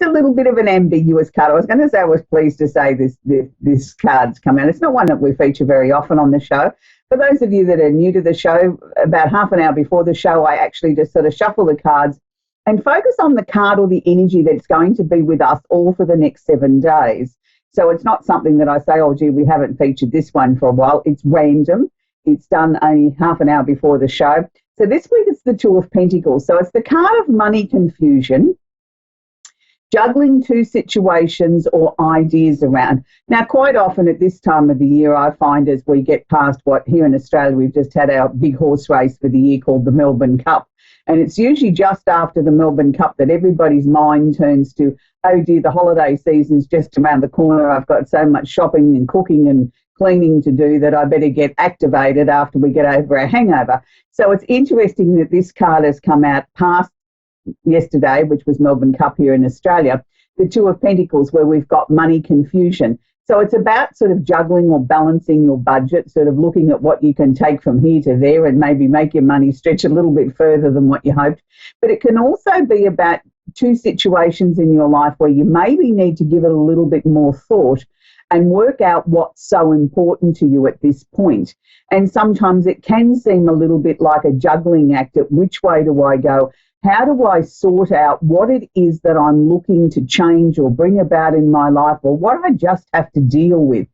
always a little bit of an ambiguous card. I was going to say I was pleased to say this card's come out. It's not one that we feature very often on the show. For those of you that are new to the show, about half an hour before the show, I actually just sort of shuffle the cards and focus on the card or the energy that's going to be with us all for the next 7 days. So it's not something that I say, oh, gee, we haven't featured this one for a while. It's random. It's done only half an hour before the show. So this week it's the Two of Pentacles. So it's the card of money confusion, juggling two situations or ideas around. Now, quite often at this time of the year, I find as we get past what here in Australia, we've just had our big horse race for the year called the Melbourne Cup. And it's usually just after the Melbourne Cup that everybody's mind turns to, oh dear, the holiday season's just around the corner. I've got so much shopping and cooking and cleaning to do that I better get activated after we get over our hangover. So it's interesting that this card has come out past yesterday, which was Melbourne Cup here in Australia, the Two of Pentacles, where we've got money confusion. So it's about sort of juggling or balancing your budget, sort of looking at what you can take from here to there and maybe make your money stretch a little bit further than what you hoped. But it can also be about two situations in your life where you maybe need to give it a little bit more thought and work out what's so important to you at this point. And sometimes it can seem a little bit like a juggling act at which way do I go? How do I sort out what it is that I'm looking to change or bring about in my life, or what I just have to deal with?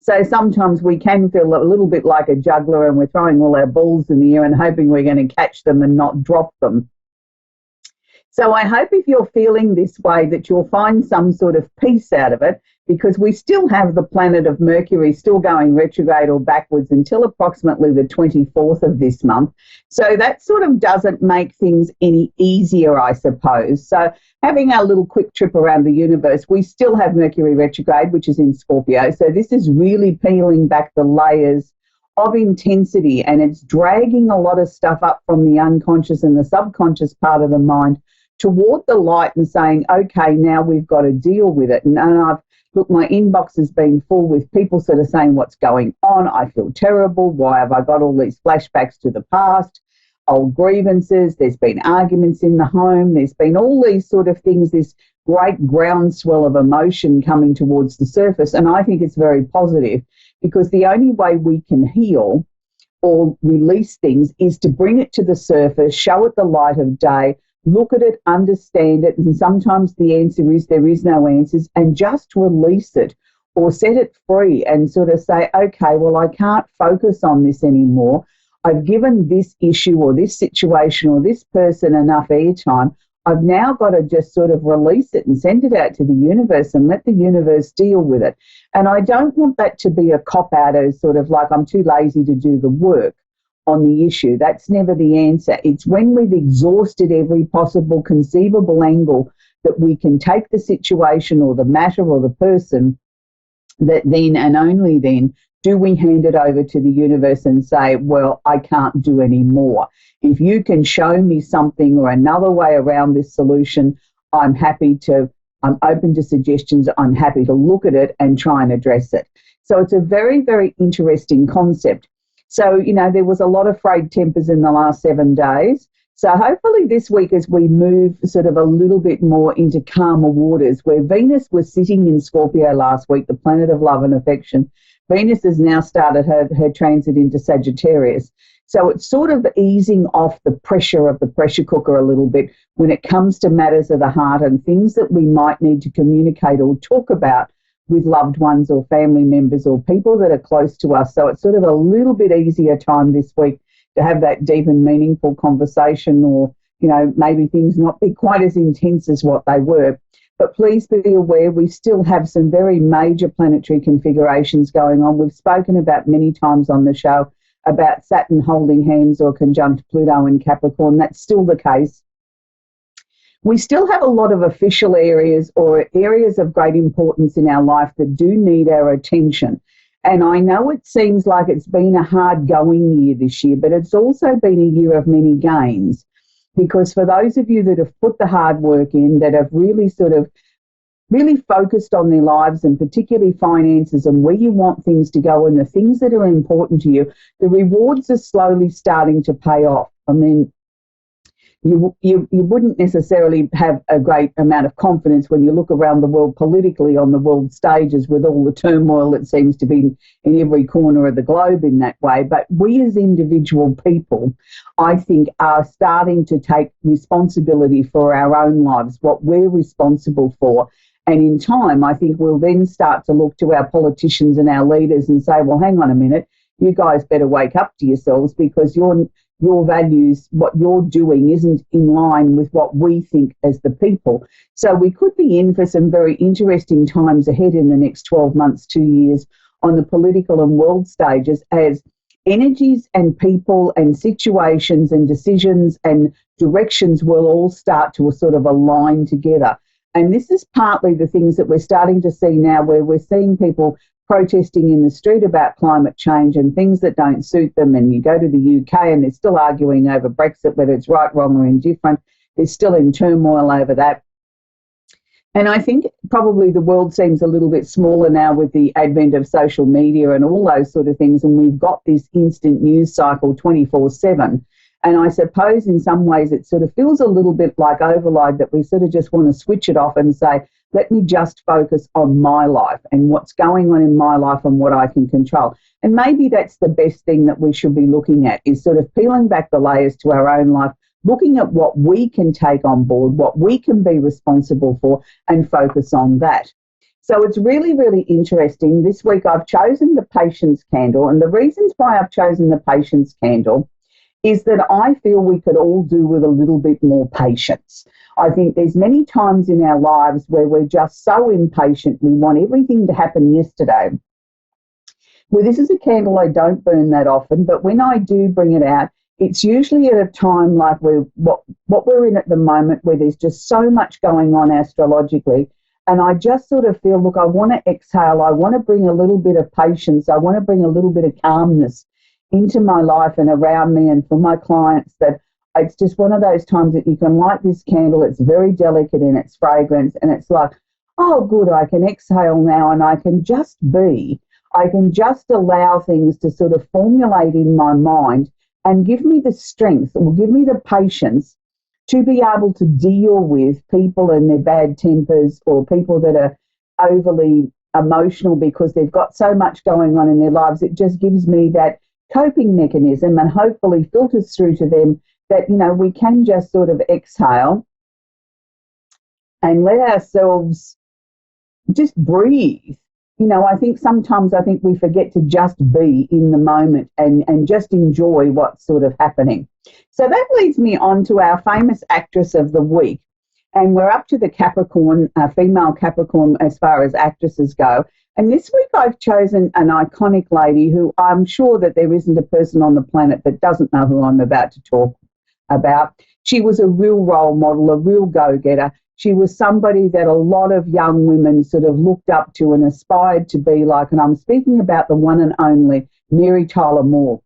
So sometimes we can feel a little bit like a juggler and we're throwing all our balls in the air and hoping we're going to catch them and not drop them. So I hope if you're feeling this way that you'll find some sort of peace out of it, because we still have the planet of Mercury still going retrograde or backwards until approximately the 24th of this month. So that sort of doesn't make things any easier, I suppose. So having our little quick trip around the universe, we still have Mercury retrograde, which is in Scorpio. So this is really peeling back the layers of intensity, and it's dragging a lot of stuff up from the unconscious and the subconscious part of the mind toward the light and saying, okay, now we've got to deal with it. And look, my inbox has been full with people sort of saying, what's going on? I feel terrible. Why have I got all these flashbacks to the past, old grievances? There's been arguments in the home. There's been all these sort of things, this great groundswell of emotion coming towards the surface. And I think it's very positive, because the only way we can heal or release things is to bring it to the surface, show it the light of day, look at it, understand it, and sometimes the answer is there is no answers, and just release it or set it free and sort of say, okay, well, I can't focus on this anymore. I've given this issue or this situation or this person enough airtime. I've now got to just sort of release it and send it out to the universe and let the universe deal with it. And I don't want that to be a cop-out as sort of like I'm too lazy to do the work on the issue. That's never the answer. It's when we've exhausted every possible conceivable angle that we can take the situation or the matter or the person, that then and only then do we hand it over to the universe and say, well, I can't do any more. If you can show me something or another way around this solution, I'm open to suggestions. I'm happy to look at it and try and address it. So it's a very, very interesting concept. So, there was a lot of frayed tempers in the last 7 days. So hopefully this week, as we move sort of a little bit more into calmer waters, where Venus was sitting in Scorpio last week, the planet of love and affection, Venus has now started her transit into Sagittarius. So it's sort of easing off the pressure of the pressure cooker a little bit when it comes to matters of the heart and things that we might need to communicate or talk about with loved ones or family members or people that are close to us. So it's sort of a little bit easier time this week to have that deep and meaningful conversation, or, maybe things not be quite as intense as what they were. But please be aware, we still have some very major planetary configurations going on. We've spoken about many times on the show about Saturn holding hands or conjunct Pluto in Capricorn. That's still the case. We still have a lot of official areas or areas of great importance in our life that do need our attention. And I know it seems like it's been a hard-going year this year, but it's also been a year of many gains. Because for those of you that have put the hard work in, that have really focused on their lives and particularly finances and where you want things to go and the things that are important to you, the rewards are slowly starting to pay off. I mean, you wouldn't necessarily have a great amount of confidence when you look around the world politically on the world stages with all the turmoil that seems to be in every corner of the globe in that way. But we as individual people, I think, are starting to take responsibility for our own lives, what we're responsible for. And in time, I think we'll then start to look to our politicians and our leaders and say, well, hang on a minute, you guys better wake up to yourselves, because your values, what you're doing, isn't in line with what we think as the people. So we could be in for some very interesting times ahead in the next 12 months, 2 years, on the political and world stages, as energies and people and situations and decisions and directions will all start to sort of align together. And this is partly the things that we're starting to see now, where we're seeing people protesting in the street about climate change and things that don't suit them. And you go to the UK and they're still arguing over Brexit, whether it's right, wrong or indifferent. They're still in turmoil over that. And I think probably the world seems a little bit smaller now with the advent of social media and all those sort of things. And we've got this instant news cycle 24/7. And I suppose in some ways it sort of feels a little bit like overload, that we sort of just want to switch it off and say, let me just focus on my life and what's going on in my life and what I can control. And maybe that's the best thing that we should be looking at, is sort of peeling back the layers to our own life, looking at what we can take on board, what we can be responsible for, and focus on that. So it's really, really interesting. This week I've chosen the patience candle, and the reasons why I've chosen the patience candle is that I feel we could all do with a little bit more patience. I think there's many times in our lives where we're just so impatient, we want everything to happen yesterday. Well, this is a candle I don't burn that often, but when I do bring it out, it's usually at a time like what we're in at the moment, where there's just so much going on astrologically. And I just sort of feel, look, I want to exhale. I want to bring a little bit of patience. I want to bring a little bit of calmness into my life and around me and for my clients, that it's just one of those times that you can light this candle. It's very delicate in its fragrance, and it's like, oh, good, I can exhale now and I can just be. I can just allow things to sort of formulate in my mind and give me the strength, or give me the patience to be able to deal with people and their bad tempers, or people that are overly emotional because they've got so much going on in their lives. It just gives me that coping mechanism, and hopefully filters through to them that, you know, we can just sort of exhale and let ourselves just breathe. You know, I think sometimes we forget to just be in the moment and just enjoy what's sort of happening. So that leads me on to our famous actress of the week. And we're up to the Capricorn, female Capricorn as far as actresses go. And this week I've chosen an iconic lady who I'm sure that there isn't a person on the planet that doesn't know who I'm about to talk about. She was a real role model, a real go-getter. She was somebody that a lot of young women sort of looked up to and aspired to be like. And I'm speaking about the one and only Mary Tyler Moore.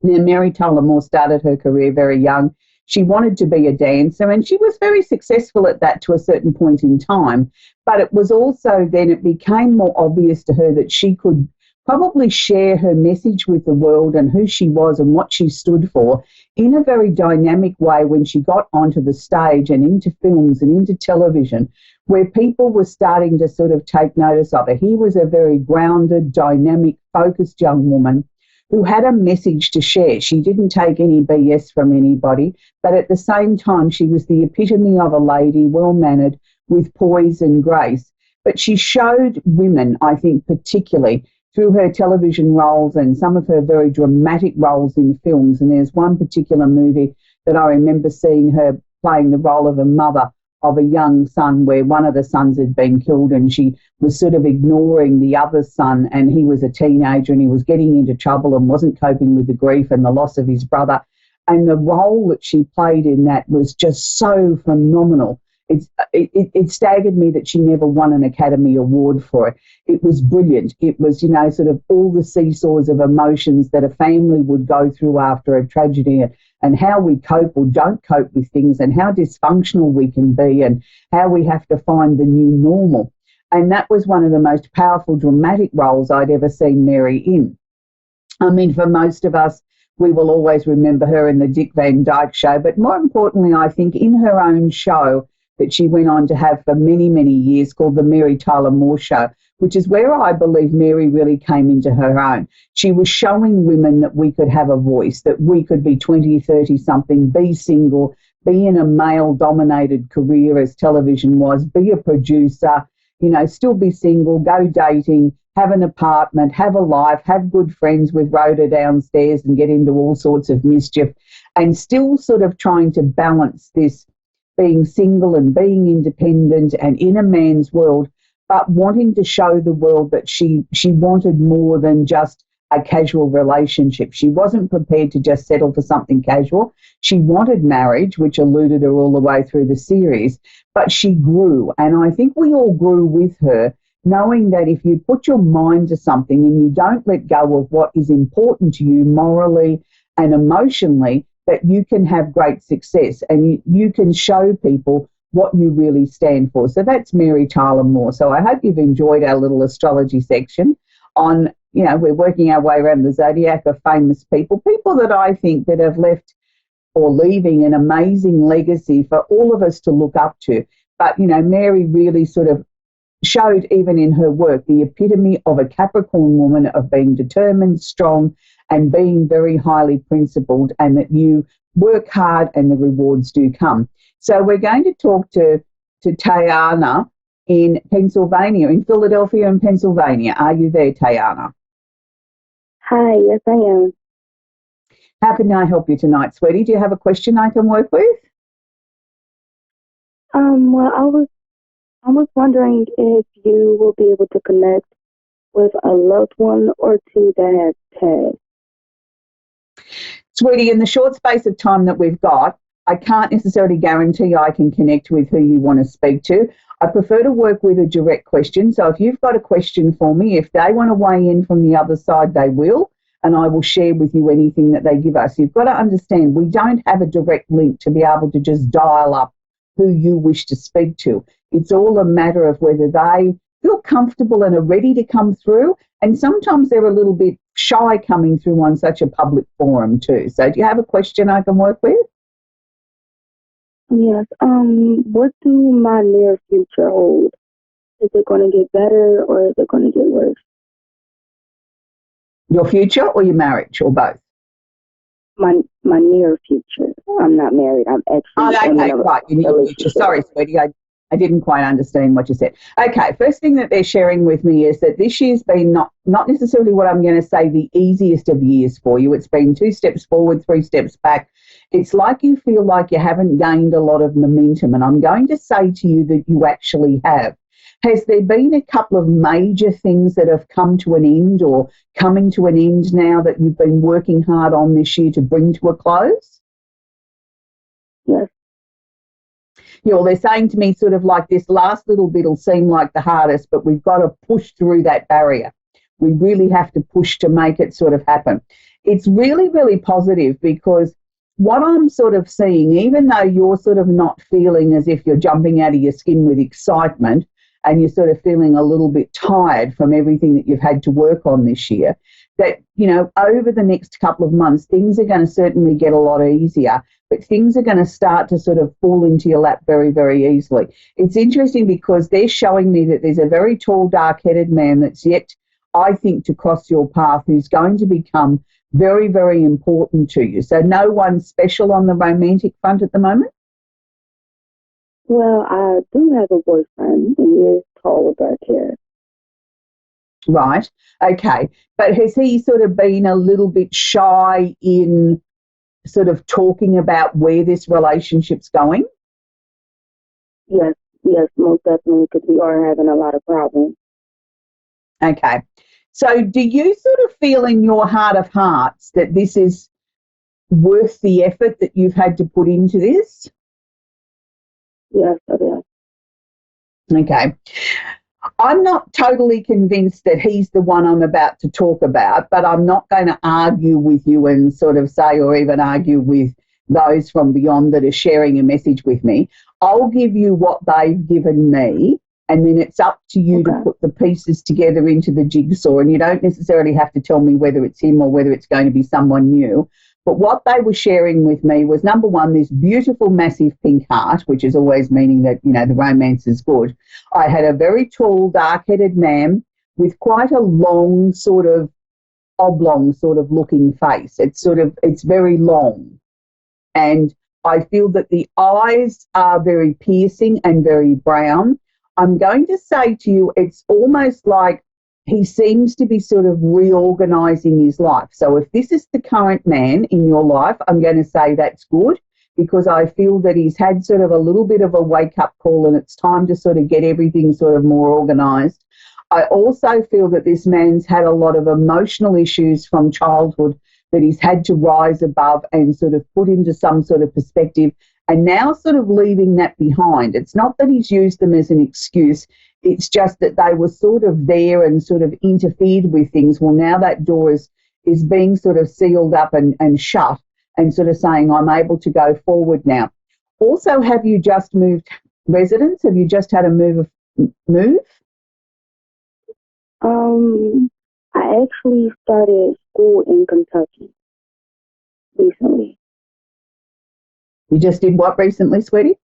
Now, Mary Tyler Moore started her career very young. She wanted to be a dancer, and she was very successful at that to a certain point in time. But it was also then it became more obvious to her that she could probably share her message with the world and who she was and what she stood for in a very dynamic way when she got onto the stage and into films and into television, where people were starting to sort of take notice of her. He was a very grounded, dynamic, focused young woman who had a message to share. She didn't take any BS from anybody, but at the same time, she was the epitome of a lady, well-mannered, with poise and grace. But she showed women, I think particularly, through her television roles and some of her very dramatic roles in films. And there's one particular movie that I remember seeing her playing the role of a mother of a young son, where one of the sons had been killed, and she was sort of ignoring the other son, and he was a teenager and he was getting into trouble and wasn't coping with the grief and the loss of his brother. And the role that she played in that was just so phenomenal. It staggered me that she never won an Academy Award for it. It was brilliant. It was, you know, sort of all the seesaws of emotions that a family would go through after a tragedy, and how we cope or don't cope with things, and how dysfunctional we can be, and how we have to find the new normal. And that was one of the most powerful dramatic roles I'd ever seen Mary in. I mean, for most of us, we will always remember her in the Dick Van Dyke Show. But more importantly, I think in her own show that she went on to have for many, many years called The Mary Tyler Moore Show, which is where I believe Mary really came into her own. She was showing women that we could have a voice, that we could be 20, 30 something, be single, be in a male-dominated career as television was, be a producer, you know, still be single, go dating, have an apartment, have a life, have good friends with Rhoda downstairs and get into all sorts of mischief, and still sort of trying to balance this being single and being independent and in a man's world, but wanting to show the world that she wanted more than just a casual relationship. She wasn't prepared to just settle for something casual. She wanted marriage, which eluded her all the way through the series, but she grew. And I think we all grew with her, knowing that if you put your mind to something and you don't let go of what is important to you morally and emotionally, that you can have great success and you can show people what you really stand for. So that's Mary Tyler Moore. So I hope you've enjoyed our little astrology section on, you know, we're working our way around the zodiac of famous people that I think that have left or leaving an amazing legacy for all of us to look up to. But, you know, Mary really sort of showed, even in her work, the epitome of a Capricorn woman, of being determined, strong, and being very highly principled, and that you work hard and the rewards do come. So we're going to talk to Tayana in Pennsylvania, in Philadelphia and Pennsylvania. Are you there, Tayana? Hi, yes, I am. How can I help you tonight, sweetie? Do you have a question I can work with? Well, I was wondering if you will be able to connect with a loved one or two that has passed. Sweetie, in the short space of time that we've got, I can't necessarily guarantee I can connect with who you want to speak to. I prefer to work with a direct question. So if you've got a question for me, if they want to weigh in from the other side, they will, and I will share with you anything that they give us. You've got to understand, we don't have a direct link to be able to just dial up who you wish to speak to. It's all a matter of whether they feel comfortable and are ready to come through, and sometimes they're a little bit shy coming through on such a public forum too. So do you have a question I can work with? Yes. What do my near future hold? Is it going to get better or is it going to get worse? Your future or your marriage, or both? My near future. I'm not married. I'm actually in a right. Your near future. Sorry, sweetie. I didn't quite understand what you said. Okay, first thing that they're sharing with me is that this year's been not necessarily what I'm going to say the easiest of years for you. It's been 2 steps forward, 3 steps back. It's like you feel like you haven't gained a lot of momentum, and I'm going to say to you that you actually have. Has there been a couple of major things that have come to an end or coming to an end now that you've been working hard on this year to bring to a close? Yes. You know, they're saying to me sort of like this last little bit will seem like the hardest, but we've got to push through that barrier. We really have to push to make it sort of happen. It's really, really positive, because what I'm sort of seeing, even though you're sort of not feeling as if you're jumping out of your skin with excitement and you're sort of feeling a little bit tired from everything that you've had to work on this year, that, you know, over the next couple of months, things are going to certainly get a lot easier, but things are going to start to sort of fall into your lap very, very easily. It's interesting because they're showing me that there's a very tall, dark-headed man that's yet, I think, to cross your path, who's going to become very, very important to you. So no one special on the romantic front at the moment? Well, I do have a boyfriend, and he is tall with dark hair. Right. Okay. But has he sort of been a little bit shy in sort of talking about where this relationship's going? Yes, most definitely, because we are having a lot of problems. Okay. So do you sort of feel in your heart of hearts that this is worth the effort that you've had to put into this? Yes, I do. Okay. I'm not totally convinced that he's the one I'm about to talk about, but I'm not going to argue with you and sort of say, or even argue with those from beyond that are sharing a message with me. I'll give you what they've given me, and then it's up to you to put the pieces together into the jigsaw, and you don't necessarily have to tell me whether it's him or whether it's going to be someone new. But what they were sharing with me was, number one, this beautiful, massive pink heart, which is always meaning that, you know, the romance is good. I had a very tall, dark-headed man with quite a long, sort of oblong sort of looking face. It's very long. And I feel that the eyes are very piercing and very brown. I'm going to say to you, it's almost like he seems to be sort of reorganizing his life. So if this is the current man in your life, I'm going to say that's good, because I feel that he's had sort of a little bit of a wake-up call and it's time to sort of get everything sort of more organized. I also feel that this man's had a lot of emotional issues from childhood that he's had to rise above and sort of put into some sort of perspective, and now sort of leaving that behind. It's not that he's used them as an excuse. It's just that they were sort of there and sort of interfered with things. Well, now that door is being sort of sealed up and shut, and sort of saying, I'm able to go forward now. Also, have you just moved residence? Have you just had a move? I actually started school in Kentucky recently. You just did what recently, sweetie?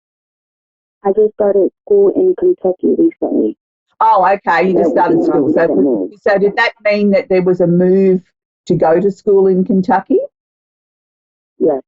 I just started school in Kentucky recently. Oh, okay. You just started school. So did that mean that there was a move to go to school in Kentucky? Yes.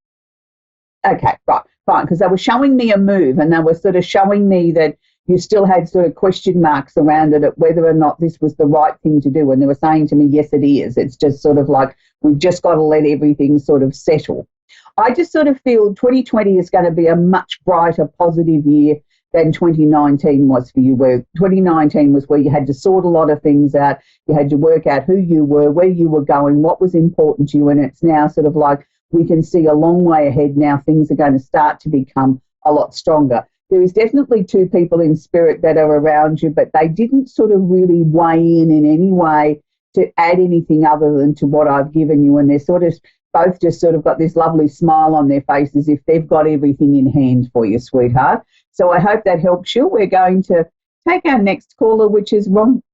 Okay, right, fine. Because they were showing me a move, and they were sort of showing me that you still had sort of question marks around it at whether or not this was the right thing to do. And they were saying to me, yes, it is. It's just sort of like, we've just got to let everything sort of settle. I just sort of feel 2020 is going to be a much brighter, positive year than 2019 was for you, where 2019 was where you had to sort a lot of things out. You had to work out who you were, where you were going, what was important to you. And it's now sort of like, we can see a long way ahead now. Things are going to start to become a lot stronger. There is definitely two people in spirit that are around you, but they didn't sort of really weigh in any way to add anything other than to what I've given you. And they're sort of both just sort of got this lovely smile on their faces if they've got everything in hand for you, sweetheart. So I hope that helps you. We're going to take our next caller, which is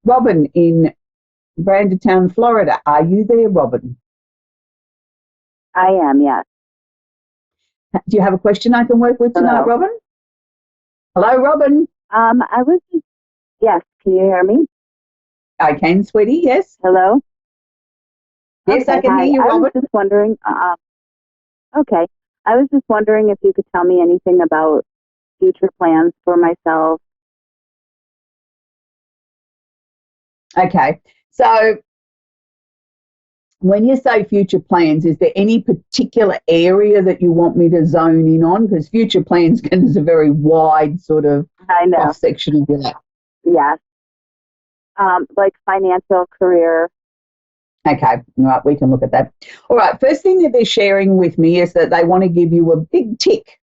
Robin in Brandertown, Florida. Are you there, Robin? I am, yes. Do you have a question I can work with tonight, Hello. Robin? Hello, Robin. Yes, can you hear me? I can, sweetie, yes. Hello? Yes, okay, I can hear you, Robin. I was just wondering, okay, I was just wondering if you could tell me anything about future plans for myself. Okay, so when you say future plans, is there any particular area that you want me to zone in on? Because future plans is a very wide sort of cross-section of your life. Yes. Like financial, career. Okay, all right, we can look at that. All right, first thing that they're sharing with me is that they want to give you a big tick.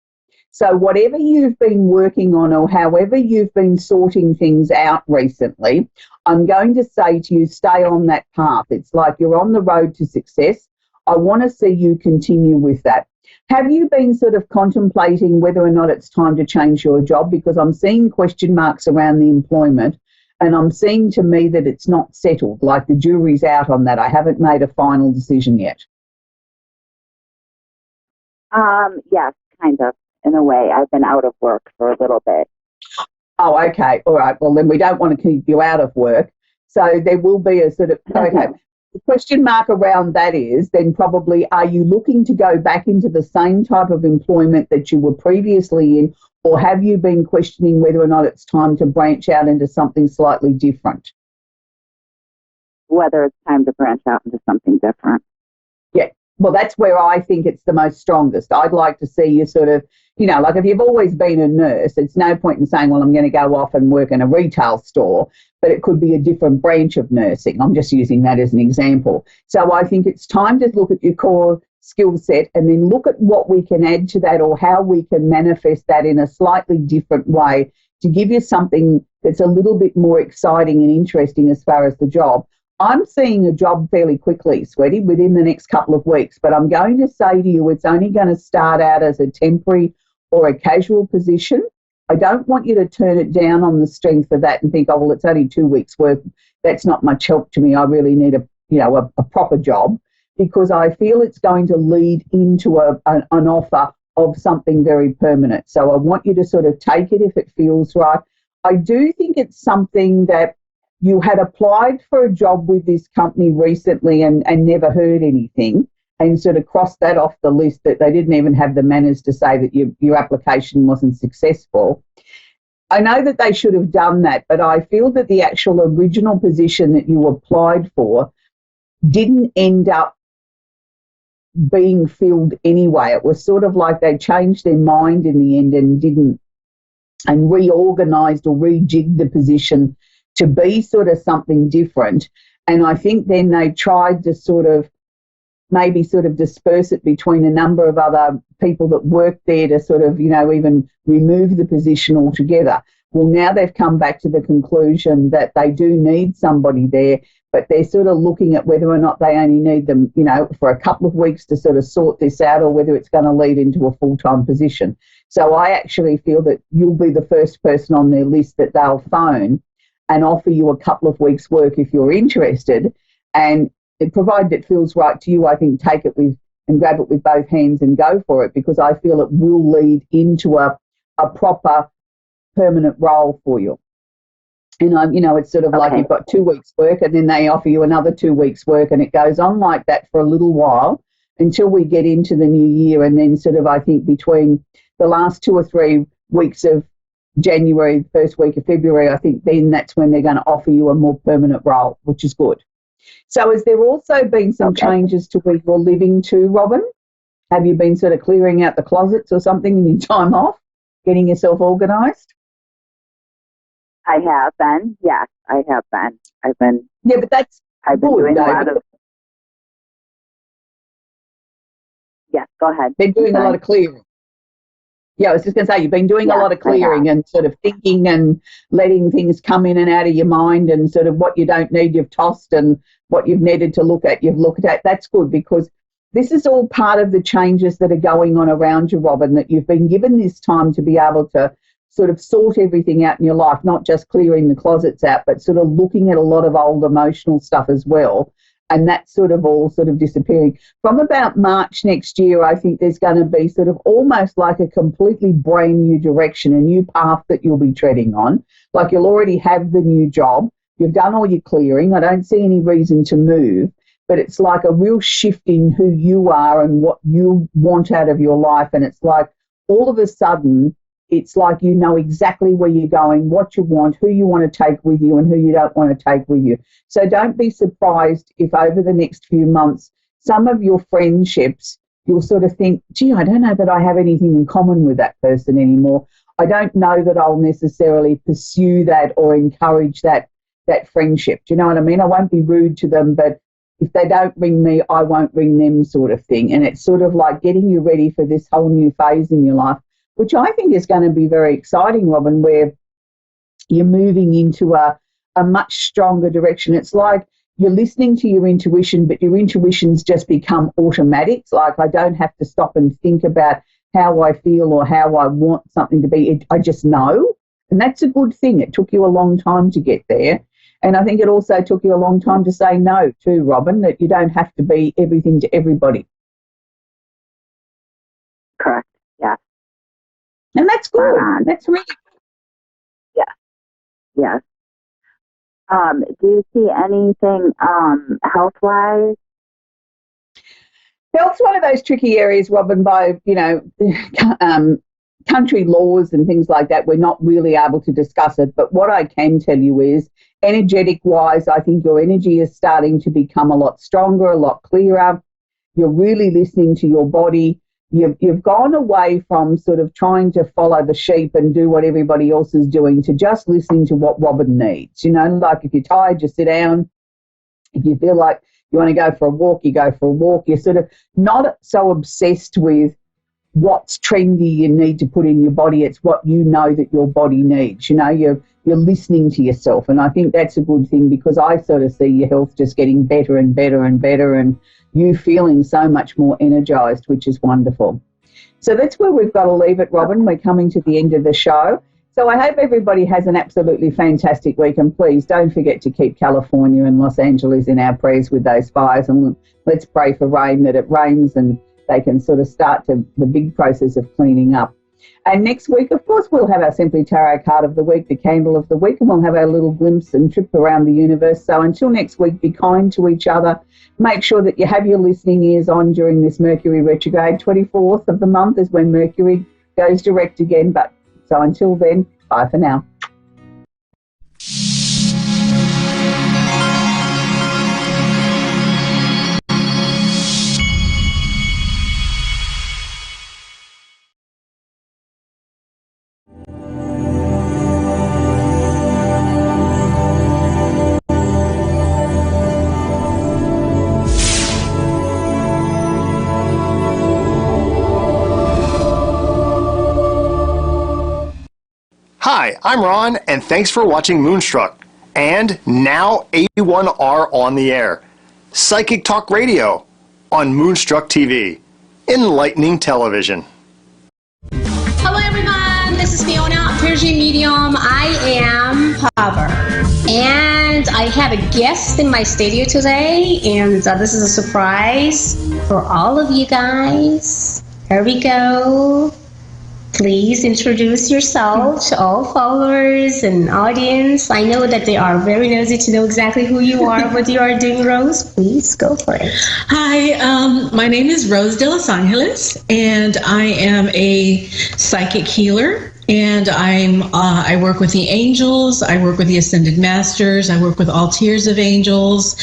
So whatever you've been working on or however you've been sorting things out recently, I'm going to say to you, stay on that path. It's like you're on the road to success. I want to see you continue with that. Have you been sort of contemplating whether or not it's time to change your job? Because I'm seeing question marks around the employment, and I'm seeing to me that it's not settled, like the jury's out on that. I haven't made a final decision yet. Yes, kind of. In a way, I've been out of work for a little bit. Oh, okay. All right. Well, then we don't want to keep you out of work. So there will be a sort of, okay, the question mark around that is then probably, are you looking to go back into the same type of employment that you were previously in, or have you been questioning whether or not it's time to branch out into something slightly different? Whether it's time to branch out into something different. Yeah. Well, that's where I think it's the most strongest. I'd like to see you sort of, you know, like if you've always been a nurse, it's no point in saying, well, I'm going to go off and work in a retail store, but it could be a different branch of nursing. I'm just using that as an example. So I think it's time to look at your core skill set and then look at what we can add to that or how we can manifest that in a slightly different way to give you something that's a little bit more exciting and interesting as far as the job. I'm seeing a job fairly quickly, sweetie, within the next couple of weeks, but I'm going to say to you it's only going to start out as a temporary or a casual position, I don't want you to turn it down on the strength of that and think, oh, well, it's only 2 weeks work. That's not much help to me. I really need a proper job, because I feel it's going to lead into an offer of something very permanent. So I want you to sort of take it if it feels right. I do think it's something that you had applied for a job with this company recently and never heard anything, and sort of crossed that off the list, that they didn't even have the manners to say that your application wasn't successful. I know that they should have done that, but I feel that the actual original position that you applied for didn't end up being filled anyway. It was sort of like they changed their mind in the end and reorganised or rejigged the position to be sort of something different. And I think then they tried to sort of disperse it between a number of other people that worked there to sort of, even remove the position altogether. Well, now they've come back to the conclusion that they do need somebody there, but they're sort of looking at whether or not they only need them, for a couple of weeks to sort of sort this out, or whether it's going to lead into a full-time position. So I actually feel that you'll be the first person on their list that they'll phone and offer you a couple of weeks' work if you're interested. And provided it feels right to you, I think take it and grab it with both hands and go for it, because I feel it will lead into a proper permanent role for you. And it's sort of like you've got 2 weeks' work, and then they offer you another 2 weeks' work, and it goes on like that for a little while until we get into the new year. And then sort of, I think, between the last 2 or 3 weeks of January, the first week of February, I think then that's when they're going to offer you a more permanent role, which is good. So has there also been some changes to where you're living too, Robin? Have you been sort of clearing out the closets or something in your time off, getting yourself organised? I have been. Yes, I have been. I've been doing a lot of. Yes, go ahead. Been doing a lot of clearing. Yeah, I was just going to say, you've been doing a lot of clearing and sort of thinking and letting things come in and out of your mind, and sort of what you don't need you've tossed, and what you've needed to look at you've looked at. That's good, because this is all part of the changes that are going on around you, Robin, that you've been given this time to be able to sort of sort everything out in your life, not just clearing the closets out, but sort of looking at a lot of old emotional stuff as well. And that's sort of all sort of disappearing. From about March next year, I think there's going to be sort of almost like a completely brand new direction, a new path that you'll be treading on. Like, you'll already have the new job. You've done all your clearing. I don't see any reason to move, but it's like a real shift in who you are and what you want out of your life. And it's like all of a sudden, it's like you know exactly where you're going, what you want, who you want to take with you and who you don't want to take with you. So don't be surprised if over the next few months, some of your friendships, you'll sort of think, gee, I don't know that I have anything in common with that person anymore. I don't know that I'll necessarily pursue that or encourage that friendship. Do you know what I mean? I won't be rude to them, but if they don't ring me, I won't ring them, sort of thing. And it's sort of like getting you ready for this whole new phase in your life, which I think is going to be very exciting, Robin, where you're moving into a much stronger direction. It's like you're listening to your intuition, but your intuition's just become automatic. It's like I don't have to stop and think about how I feel or how I want something to be. I just know, and that's a good thing. It took you a long time to get there. And I think it also took you a long time to say no too, Robin, that you don't have to be everything to everybody. Correct, yeah. And that's good. That's really good. Yeah. Yes. Do you see anything health-wise? Health's one of those tricky areas, Robin, by, country laws and things like that. We're not really able to discuss it. But what I can tell you is, energetic-wise, I think your energy is starting to become a lot stronger, a lot clearer. You're really listening to your body. You've gone away from sort of trying to follow the sheep and do what everybody else is doing to just listening to what Robin needs. Like if you're tired, you sit down. If you feel like you want to go for a walk, you go for a walk. You're sort of not so obsessed with what's trendy you need to put in your body. It's what you know that your body needs. You're listening to yourself. And I think that's a good thing, because I sort of see your health just getting better and better and better, and you feeling so much more energised, which is wonderful. So that's where we've got to leave it, Robin. We're coming to the end of the show. So I hope everybody has an absolutely fantastic week, and please don't forget to keep California and Los Angeles in our prayers with those fires, and let's pray for rain, that it rains and they can sort of start the big process of cleaning up. And next week, of course, we'll have our Simply Tarot card of the week, the candle of the week, and we'll have our little glimpse and trip around the universe. So until next week, be kind to each other. Make sure that you have your listening ears on during this Mercury retrograde. 24th of the month is when Mercury goes direct again. But so until then, bye for now. Hi, I'm Ron, and thanks for watching Moonstruck. And now A1R on the air. Psychic Talk Radio on Moonstruck TV. Enlightening television. Hello everyone, this is Fiona, Persian medium. I am Power. And I have a guest in my studio today, and this is a surprise for all of you guys. Here we go. Please introduce yourself to all followers and audience. I know that they are very nosy to know exactly who you are, what you are doing, Rose. Please go for it. Hi, my name is Rose de Los Angeles, and I am a psychic healer. And I work with the angels. I work with the ascended masters. I work with all tiers of angels.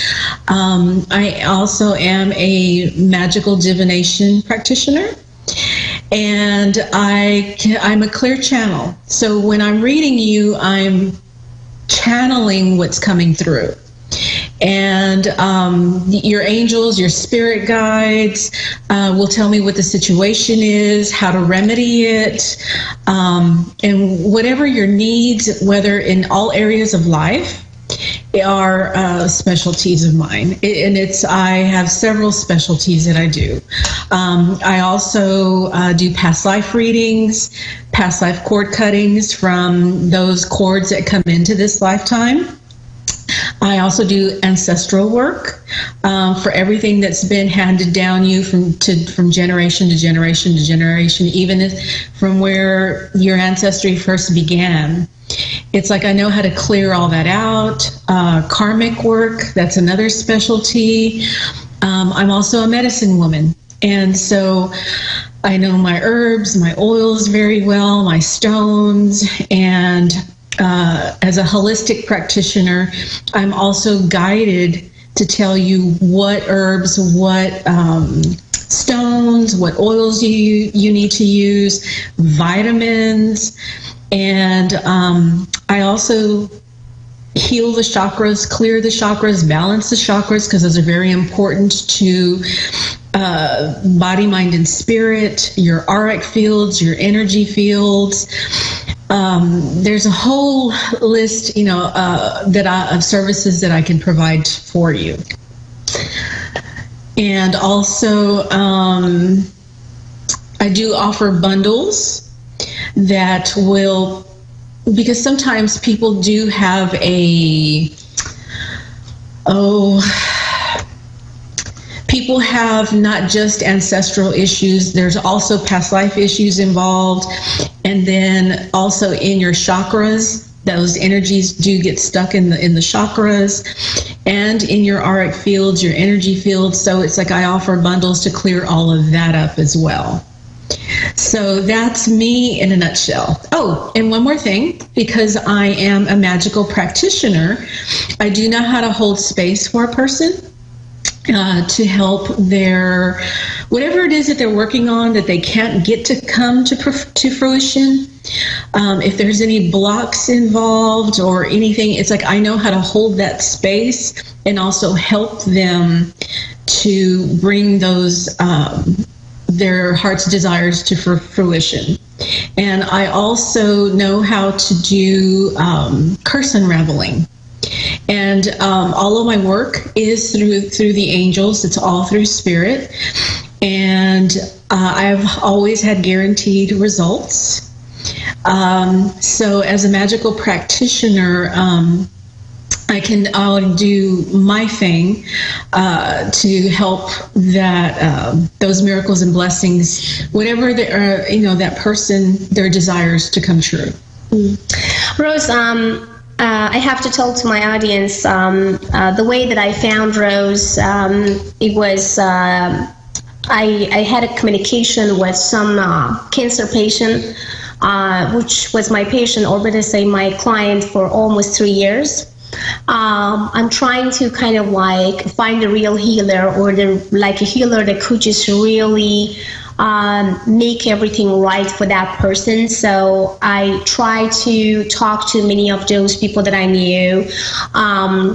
I also am a magical divination practitioner. And I'm a clear channel. So when I'm reading you, I'm channeling what's coming through. And your angels, your spirit guides will tell me what the situation is, how to remedy it, and whatever your needs, whether in all areas of life, are specialties of mine. I have several specialties that I do. I also do past life readings, past life cord cuttings from those cords that come into this lifetime. I also do ancestral work for everything that's been handed down you from generation to generation to generation, even from where your ancestry first began. It's like I know how to clear all that out. Karmic work, that's another specialty. I'm also a medicine woman. And so I know my herbs, my oils very well, my stones, and as a holistic practitioner, I'm also guided to tell you what herbs, what stones, what oils you need to use, vitamins, and I also heal the chakras, clear the chakras, balance the chakras, because those are very important to body, mind, and spirit, your auric fields, your energy fields. There's a whole list, of services that I can provide for you. And also, I do offer bundles that will, because sometimes people do have people have not just ancestral issues, there's also past life issues involved. And then also in your chakras, those energies do get stuck in the chakras, and in your auric fields, your energy fields. So it's like I offer bundles to clear all of that up as well. So that's me in a nutshell. Oh, and one more thing, because I am a magical practitioner, I do know how to hold space for a person to help their, whatever it is that they're working on that they can't get to come to fruition. If there's any blocks involved or anything, it's like I know how to hold that space and also help them to bring those their heart's desires to fruition. And I also know how to do curse unraveling. And all of my work is through the angels. It's all through spirit. And I've always had guaranteed results. So as a magical practitioner, I'll do my thing to help that those miracles and blessings, whatever that person, their desires to come true. Rose, I have to tell to my audience the way that I found Rose. It was I had a communication with some cancer patient, which was my patient, or better say my client, for almost 3 years. I'm trying to kind of like find a real healer, or like a healer that could just really make everything right for that person. So I tried to talk to many of those people that I knew,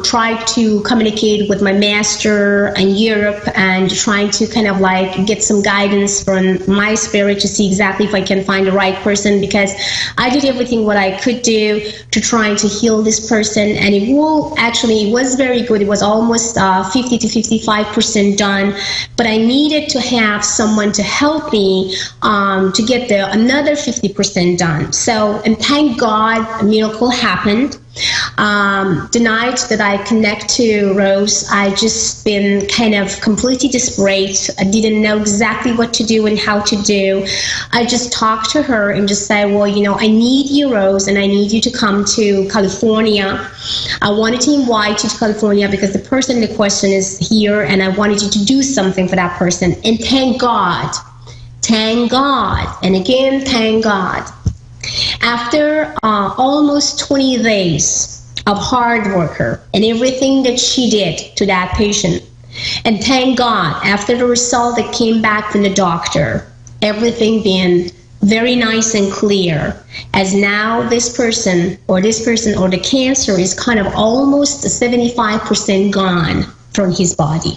tried to communicate with my master in Europe, and trying to kind of like get some guidance from my spirit to see exactly if I can find the right person, because I did everything what I could do to trying to heal this person, and it was very good. It was almost 50 to 55% done, but I needed to have someone to help me to get another 50% done. So, and thank God a miracle happened. The night that I connect to Rose, I just been kind of completely desperate. I didn't know exactly what to do and how to do. I just talked to her and just said, well, I need you, Rose, and I need you to come to California. I wanted to invite you to California because the person in question is here, and I wanted you to do something for that person. And thank God, and again, thank God. After almost 20 days of hard worker and everything that she did to that patient, and thank God, after the result that came back from the doctor, everything being very nice and clear, as now this person or the cancer is kind of almost 75% gone from his body.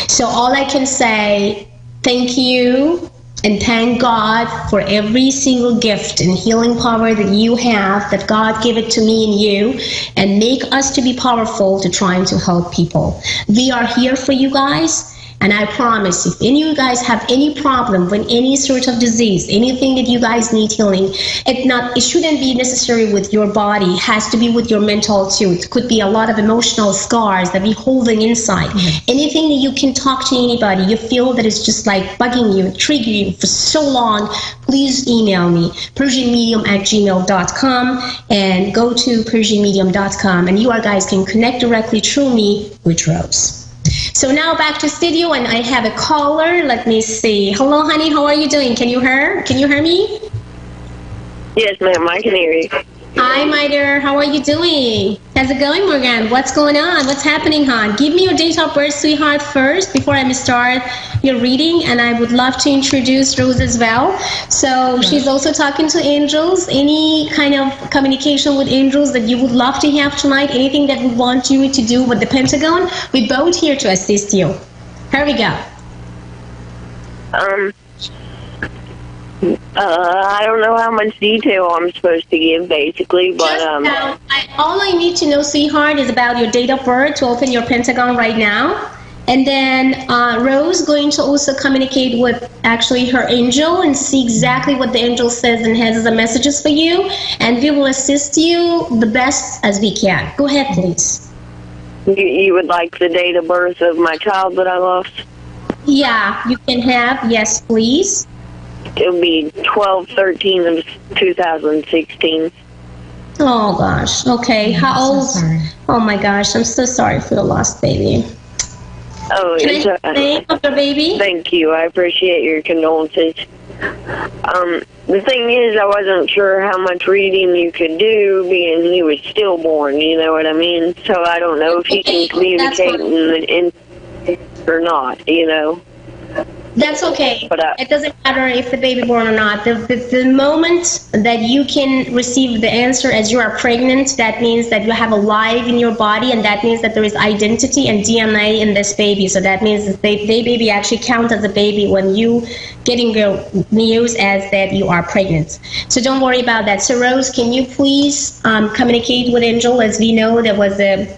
So all I can say, thank you. And thank God for every single gift and healing power that you have, that God gave it to me and you, and make us to be powerful to trying to help people. We are here for you guys. And I promise, if any of you guys have any problem with any sort of disease, anything that you guys need healing, it shouldn't be necessary with your body. It has to be with your mental too. It could be a lot of emotional scars that we holding inside. Mm-hmm. Anything that you can talk to anybody, you feel that it's just like bugging you, triggering you for so long, please email me, persianmedium@gmail.com, and go to persianmedium.com, and you guys can connect directly through me with Rose. So now back to studio, and I have a caller. Let me see. Hello, honey. How are you doing? Can you hear me? Yes, ma'am. I can hear you. Hi, my dear. How are you doing? How's it going, Morgan? What's going on? What's happening, hon? Give me your date of birth, sweetheart, first before I start your reading, and I would love to introduce Rose as well. So she's also talking to angels. Any kind of communication with angels that you would love to have tonight? Anything that we want you to do with the Pentagon? We're both here to assist you. Here we go. I don't know how much detail I'm supposed to give, basically, but all I need to know, sweetheart, is about your date of birth to open your Pentagon right now. And then Rose going to also communicate with actually her angel and see exactly what the angel says and has as a messages for you. And we will assist you the best as we can. Go ahead, please. You would like the date of birth of my child that I lost? Yeah, you can have. Yes, please. It'll be 12/13 of 2016. Oh, gosh. Okay. How old? So sorry. Oh, my gosh. I'm so sorry for the lost baby. Oh, Can I have the name of your baby? Thank you. I appreciate your condolences. The thing is, I wasn't sure how much reading you could do, being he was stillborn, you know what I mean? So I don't know if he can communicate in or not, you know? That's okay. It doesn't matter if the baby born or not. The moment that you can receive the answer as you are pregnant, that means that you have a life in your body, and that means that there is identity and DNA in this baby. So that means that the baby actually counts as a baby when you getting your news as that you are pregnant. So don't worry about that. So Rose, can you please communicate with Angel? As we know, there was even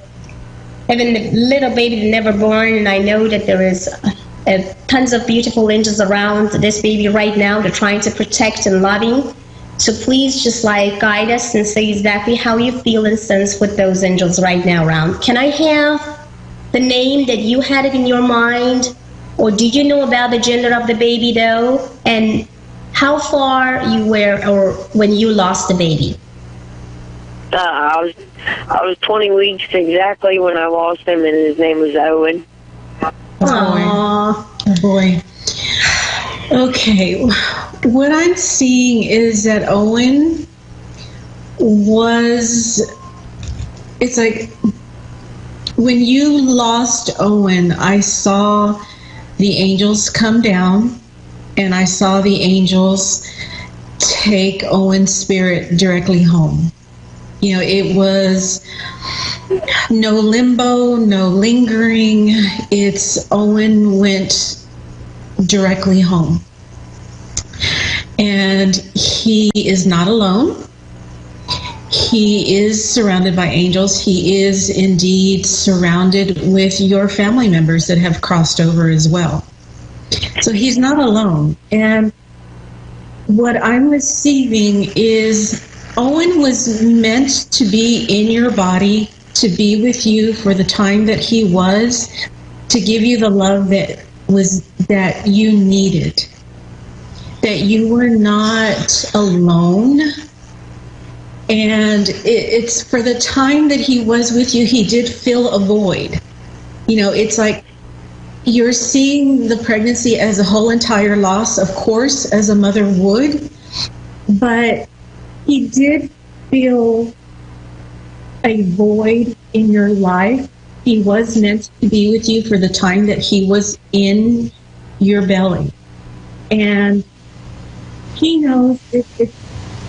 the little baby never born, and I know that there is tons of beautiful angels around this baby right now. They're trying to protect and loving So please just like guide us and say exactly how you feel and sense with those angels right now around. Can I have the name that you had it in your mind? Or do you know about the gender of the baby though? And how far you were or when you lost the baby? I was 20 weeks exactly when I lost him, and his name was Owen. Oh boy. Okay. What I'm seeing is that Owen it's like when you lost Owen, I saw the angels come down, and I saw the angels take Owen's spirit directly home. You know, it was no limbo, no lingering. Owen went directly home. And he is not alone. He is surrounded by angels. He is indeed surrounded with your family members that have crossed over as well. So he's not alone. And what I'm receiving is Owen was meant to be in your body, to be with you for the time that he was, to give you the love that you needed, that you were not alone. And it's for the time that he was with you, he did fill a void. You know, it's like you're seeing the pregnancy as a whole entire loss, of course, as a mother would, but he did feel a void in your life. He was meant to be with you for the time that he was in your belly. And he knows it's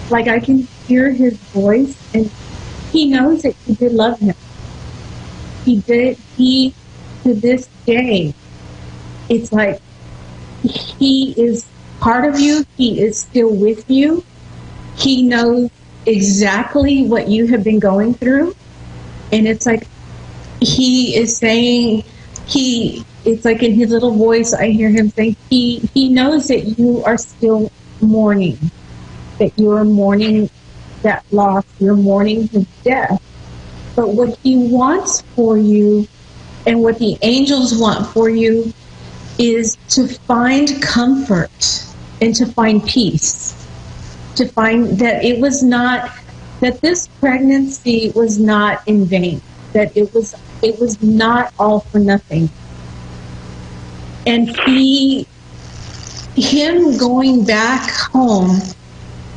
like I can hear his voice, and he knows that you did love him. He, to this day, it's like he is part of you. He is still with you. He knows exactly what you have been going through. And it's like he is saying, it's like in his little voice, I hear him saying, he knows that you are still mourning, that you are mourning that loss, you're mourning his death. But what he wants for you and what the angels want for you is to find comfort and to find peace, to find that it was not, that this pregnancy was not in vain, that it was not all for nothing. And him going back home,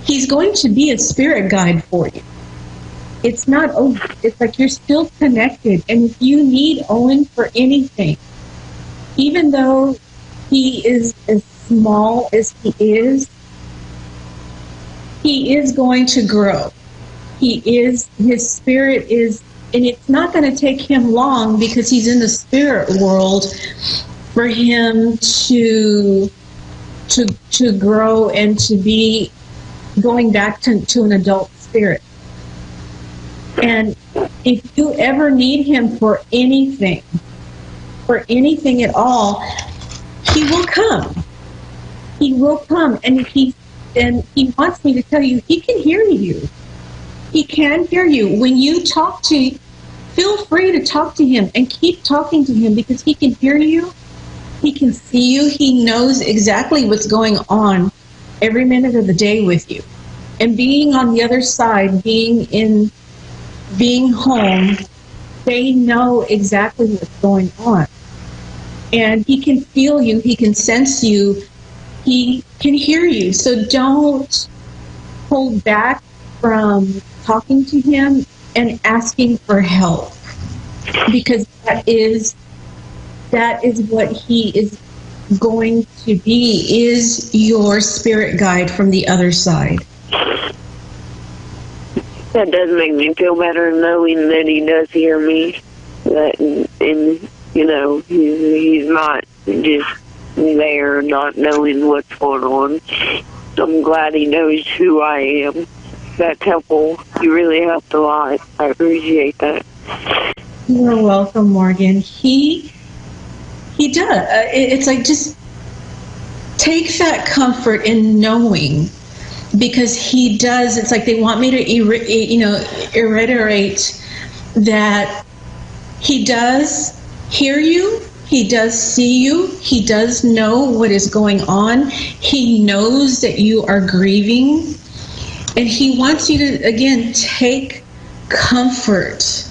he's going to be a spirit guide for you. It's not over. It's like you're still connected. And if you need Owen for anything, even though he is as small as he is going to grow. His spirit is, and it's not going to take him long because he's in the spirit world for him to grow and to be going back to an adult spirit. And if you ever need him for anything at all, he will come. He will come, and he wants me to tell you, he can hear you. He can hear you. When you talk feel free to talk to him and keep talking to him, because he can hear you. He can see you. He knows exactly what's going on every minute of the day with you. And being on the other side, being home, they know exactly what's going on. And he can feel you. He can sense you. He can hear you. So don't hold back from talking to him and asking for help, because that is what he is going to be, is your spirit guide from the other side. That does make me feel better, knowing that he does hear me. And you know, he's not just there not knowing what's going on. I'm glad he knows who I am. That's helpful. You really helped a lot. I appreciate that. You're welcome, Morgan. He does. It's like, just take that comfort in knowing because he does, it's like they want me to, reiterate that he does hear you, he does see you, he does know what is going on, he knows that you are grieving, and he wants you to, again, take comfort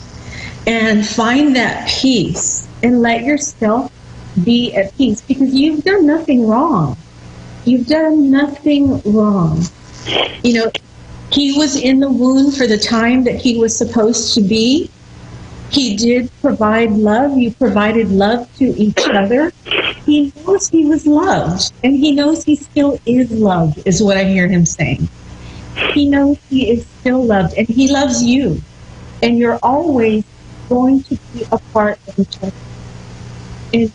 and find that peace and let yourself be at peace, because you've done nothing wrong. You've done nothing wrong. He was in the womb for the time that he was supposed to be. He did provide love. You provided love to each other. He knows he was loved, and he knows he still is loved, is what I hear him saying. He knows he is still loved, and he loves you, and you're always going to be a part of each other. And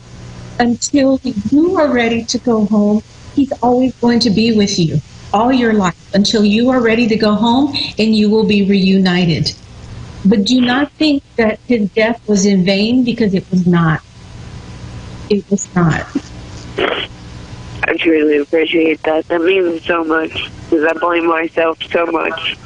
until you are ready to go home, he's always going to be with you all your life until you are ready to go home, and you will be reunited. But do not think that his death was in vain, because it was not. It was not. I truly appreciate that. That means so much, because I blame myself so much.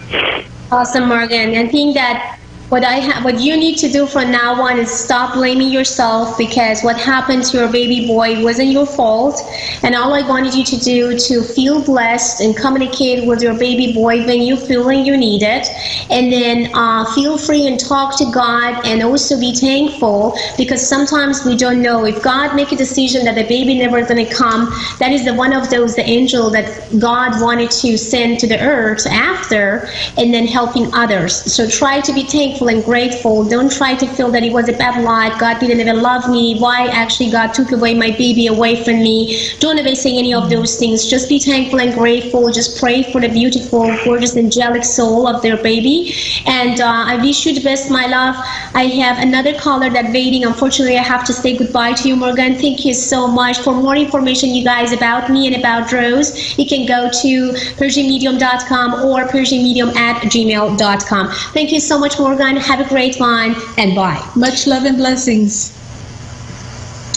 Awesome, Morgan. I think that what you need to do from now on is stop blaming yourself, because what happened to your baby boy wasn't your fault, and all I wanted you to do to feel blessed and communicate with your baby boy when you feel like you need it, and then feel free and talk to God, and also be thankful, because sometimes we don't know if God make a decision that the baby never is going to come. That is the one of those, the angel that God wanted to send to the earth after, and then helping others. So try to be thankful and grateful. Don't try to feel that it was a bad lot. God didn't even love me. Why actually God took away my baby away from me? Don't ever say any of those things. Just be thankful and grateful. Just pray for the beautiful, gorgeous, angelic soul of their baby. And I wish you the best, my love. I have another caller that's waiting. Unfortunately, I have to say goodbye to you, Morgan. Thank you so much. For more information, you guys, about me and about Rose, you can go to PersianMedium.com or PersianMedium@gmail.com. Thank you so much, Morgan. Have a great one, and bye. Much love and blessings.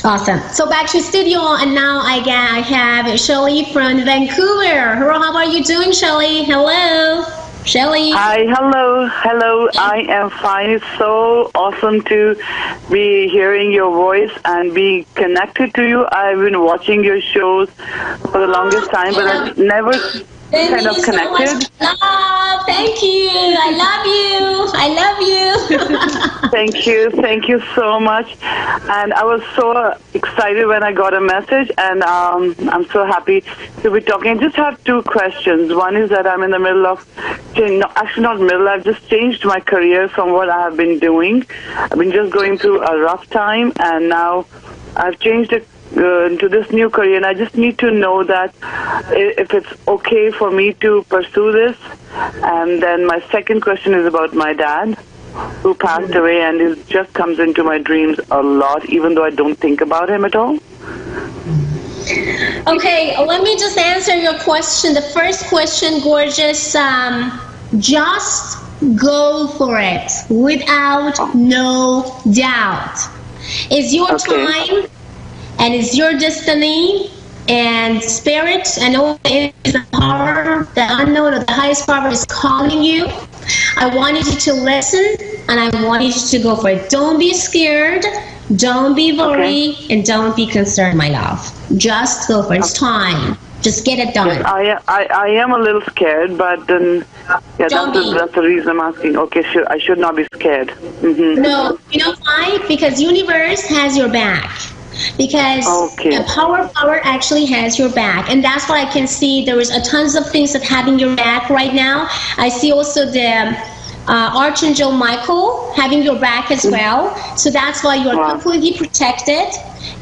Awesome. So back to studio, and now I have Shelly from Vancouver. Hello, how are you doing, Shelly? Hello, Shelly. Hi, hello. I am fine. It's so awesome to be hearing your voice and be connected to you. I've been watching your shows for the longest time, but I've never kind of connected. So much love. Thank you. I love you. Thank you so much. And I was so excited when I got a message, and I'm so happy to be talking. I just have two questions. One is that I'm in the middle of, actually not middle, I've just changed my career from what I have been doing. I've been just going through a rough time, and now I've changed it into this new career, and I just need to know that if it's okay for me to pursue this. And then my second question is about my dad, who passed away, and it just comes into my dreams a lot, even though I don't think about him at all. Okay, let me just answer your question. The first question, gorgeous. Just go for it without no doubt. It's your time, and it's your destiny, and spirit, and all is the power, the unknown, or the highest power is calling you. I wanted you to listen, and I wanted you to go for it. Don't be scared, don't be worried, and don't be concerned, my love. Just go for it. It's time. Just get it done. Yes, I am a little scared, but then that's the reason I'm asking. Okay, I should not be scared. Mm-hmm. No, you know why? Because universe has your back. Because the power actually has your back, and that's what I can see. There is a tons of things that having your back right now. I see also the Archangel Michael having your back as well. So that's why you are completely protected,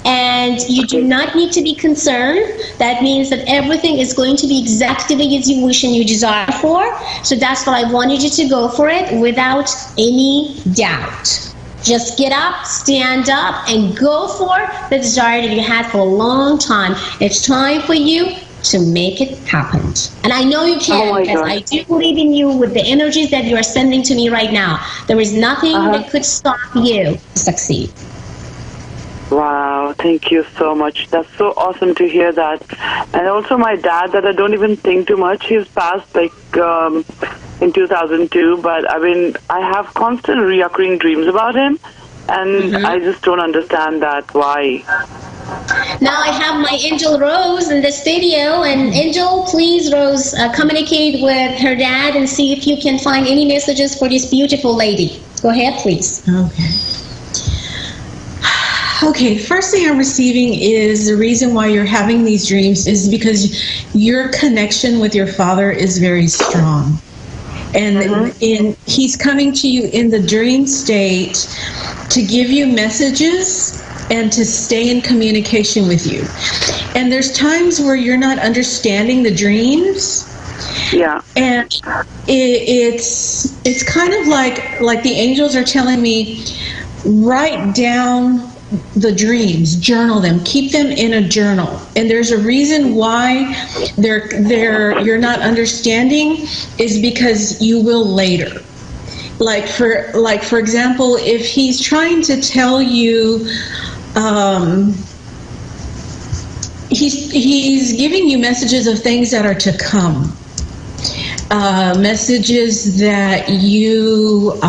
and you do not need to be concerned. That means that everything is going to be exactly as you wish and you desire for. So that's what I wanted you to go for it without any doubt. Just get up, stand up, and go for the desire that you had for a long time. It's time for you to make it happen. And I know you can, because I do believe in you with the energies that you are sending to me right now. There is nothing that could stop you to succeed. Wow, thank you so much. That's so awesome to hear that. And also my dad, that I don't even think too much. He's passed in 2002, but I have constant reoccurring dreams about him, and I just don't understand that, why. Now I have my angel Rose in the studio, and Angel, please, Rose, communicate with her dad and see if you can find any messages for this beautiful lady. Go ahead, please. Okay, first thing I'm receiving is the reason why you're having these dreams is because your connection with your father is very strong. And he's coming to you in the dream state to give you messages and to stay in communication with you. And there's times where you're not understanding the dreams. Yeah. And it's kind of like the angels are telling me, write down the dreams, journal them, keep them in a journal. And there's a reason why you're not understanding is because you will later. Like for example, if he's trying to tell you, he's giving you messages of things that are to come, messages that you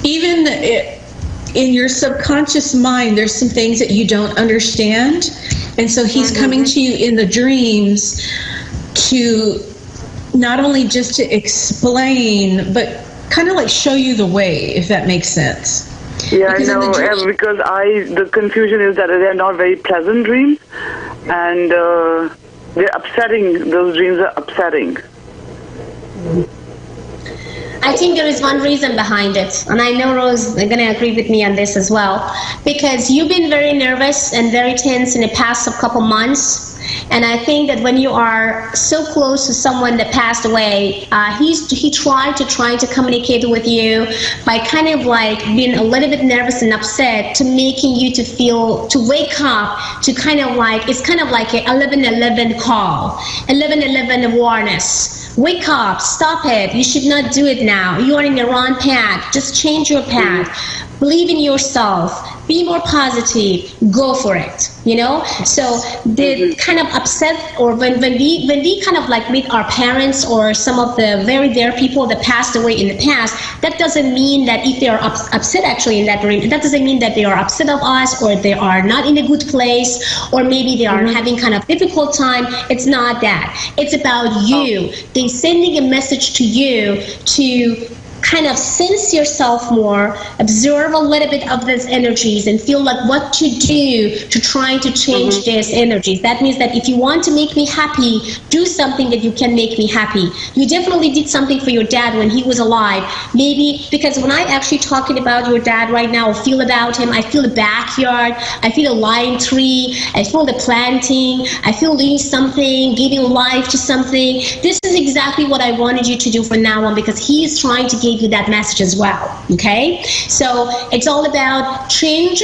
even in your subconscious mind, there's some things that you don't understand. And so he's coming to you in the dreams to not only just to explain, but kind of like show you the way, if that makes sense. Yeah, I know, because the confusion is that they're not very pleasant dreams, and they're upsetting. Those dreams are upsetting. I think there is one reason behind it, and I know Rose is going to agree with me on this as well, because you've been very nervous and very tense in the past couple months, and I think that when you are so close to someone that passed away, he tried to communicate with you by kind of like being a little bit nervous and upset, to making you to wake up, to kind of like, it's kind of like a 1111 call, 1111 awareness. Wake up, stop it, you should not do it now, you are in the wrong path, just change your path, believe in yourself, be more positive, go for it, So the kind of upset, or when we kind of like meet our parents or some of the very dear people that passed away in the past, that doesn't mean that if they are upset actually in that dream, that doesn't mean that they are upset of us, or they are not in a good place, or maybe they are having kind of difficult time. It's not that. It's about you. They're sending a message to you to kind of sense yourself more, observe a little bit of these energies, and feel like what to do to try to change these energies. That means that if you want to make me happy, do something that you can make me happy. You definitely did something for your dad when he was alive. Maybe because when I actually talking about your dad right now, feel about him, I feel the backyard, I feel a lime tree, I feel the planting, I feel doing something, giving life to something. This is exactly what I wanted you to do from now on, because he is trying to give you that message as well. Okay, so it's all about change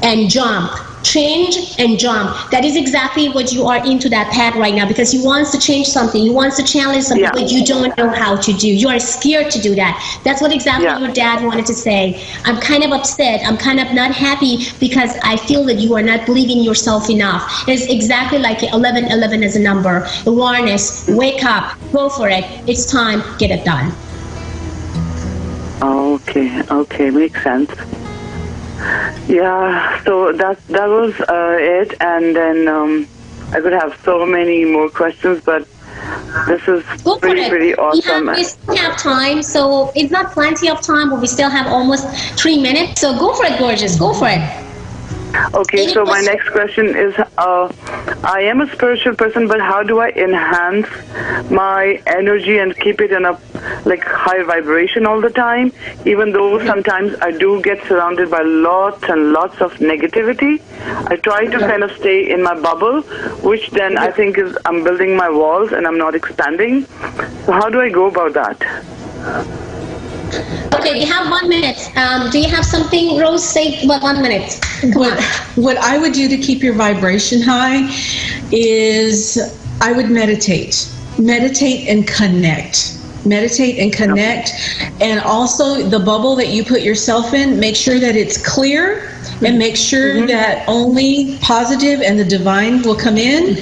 and jump. Change and jump. That is exactly what you are into that path right now, because he wants to change something, he wants to challenge something, but you don't know how to do. You are scared to do that. That's what exactly your dad wanted to say. I'm kind of upset, I'm kind of not happy because I feel that you are not believing yourself enough. It's exactly like 1111 as a number. Awareness, wake up, go for it. It's time, get it done. Okay, makes sense. Yeah, so that was it, and then I could have so many more questions, but this is pretty awesome. We still have time, so it's not plenty of time, but we still have almost 3 minutes, so go for it, gorgeous, go for it. Okay, so my next question is, I am a spiritual person, but how do I enhance my energy and keep it in a high vibration all the time, even though sometimes I do get surrounded by lots and lots of negativity? I try to kind of stay in my bubble, which then I think is I'm building my walls and I'm not expanding. So how do I go about that? Okay, you have 1 minute. Do you have something, Rose? Say 1 minute. What I would do to keep your vibration high is I would meditate and connect. meditate and connect. And also the bubble that you put yourself in, make sure that it's clear, and make sure that only positive and the divine will come in.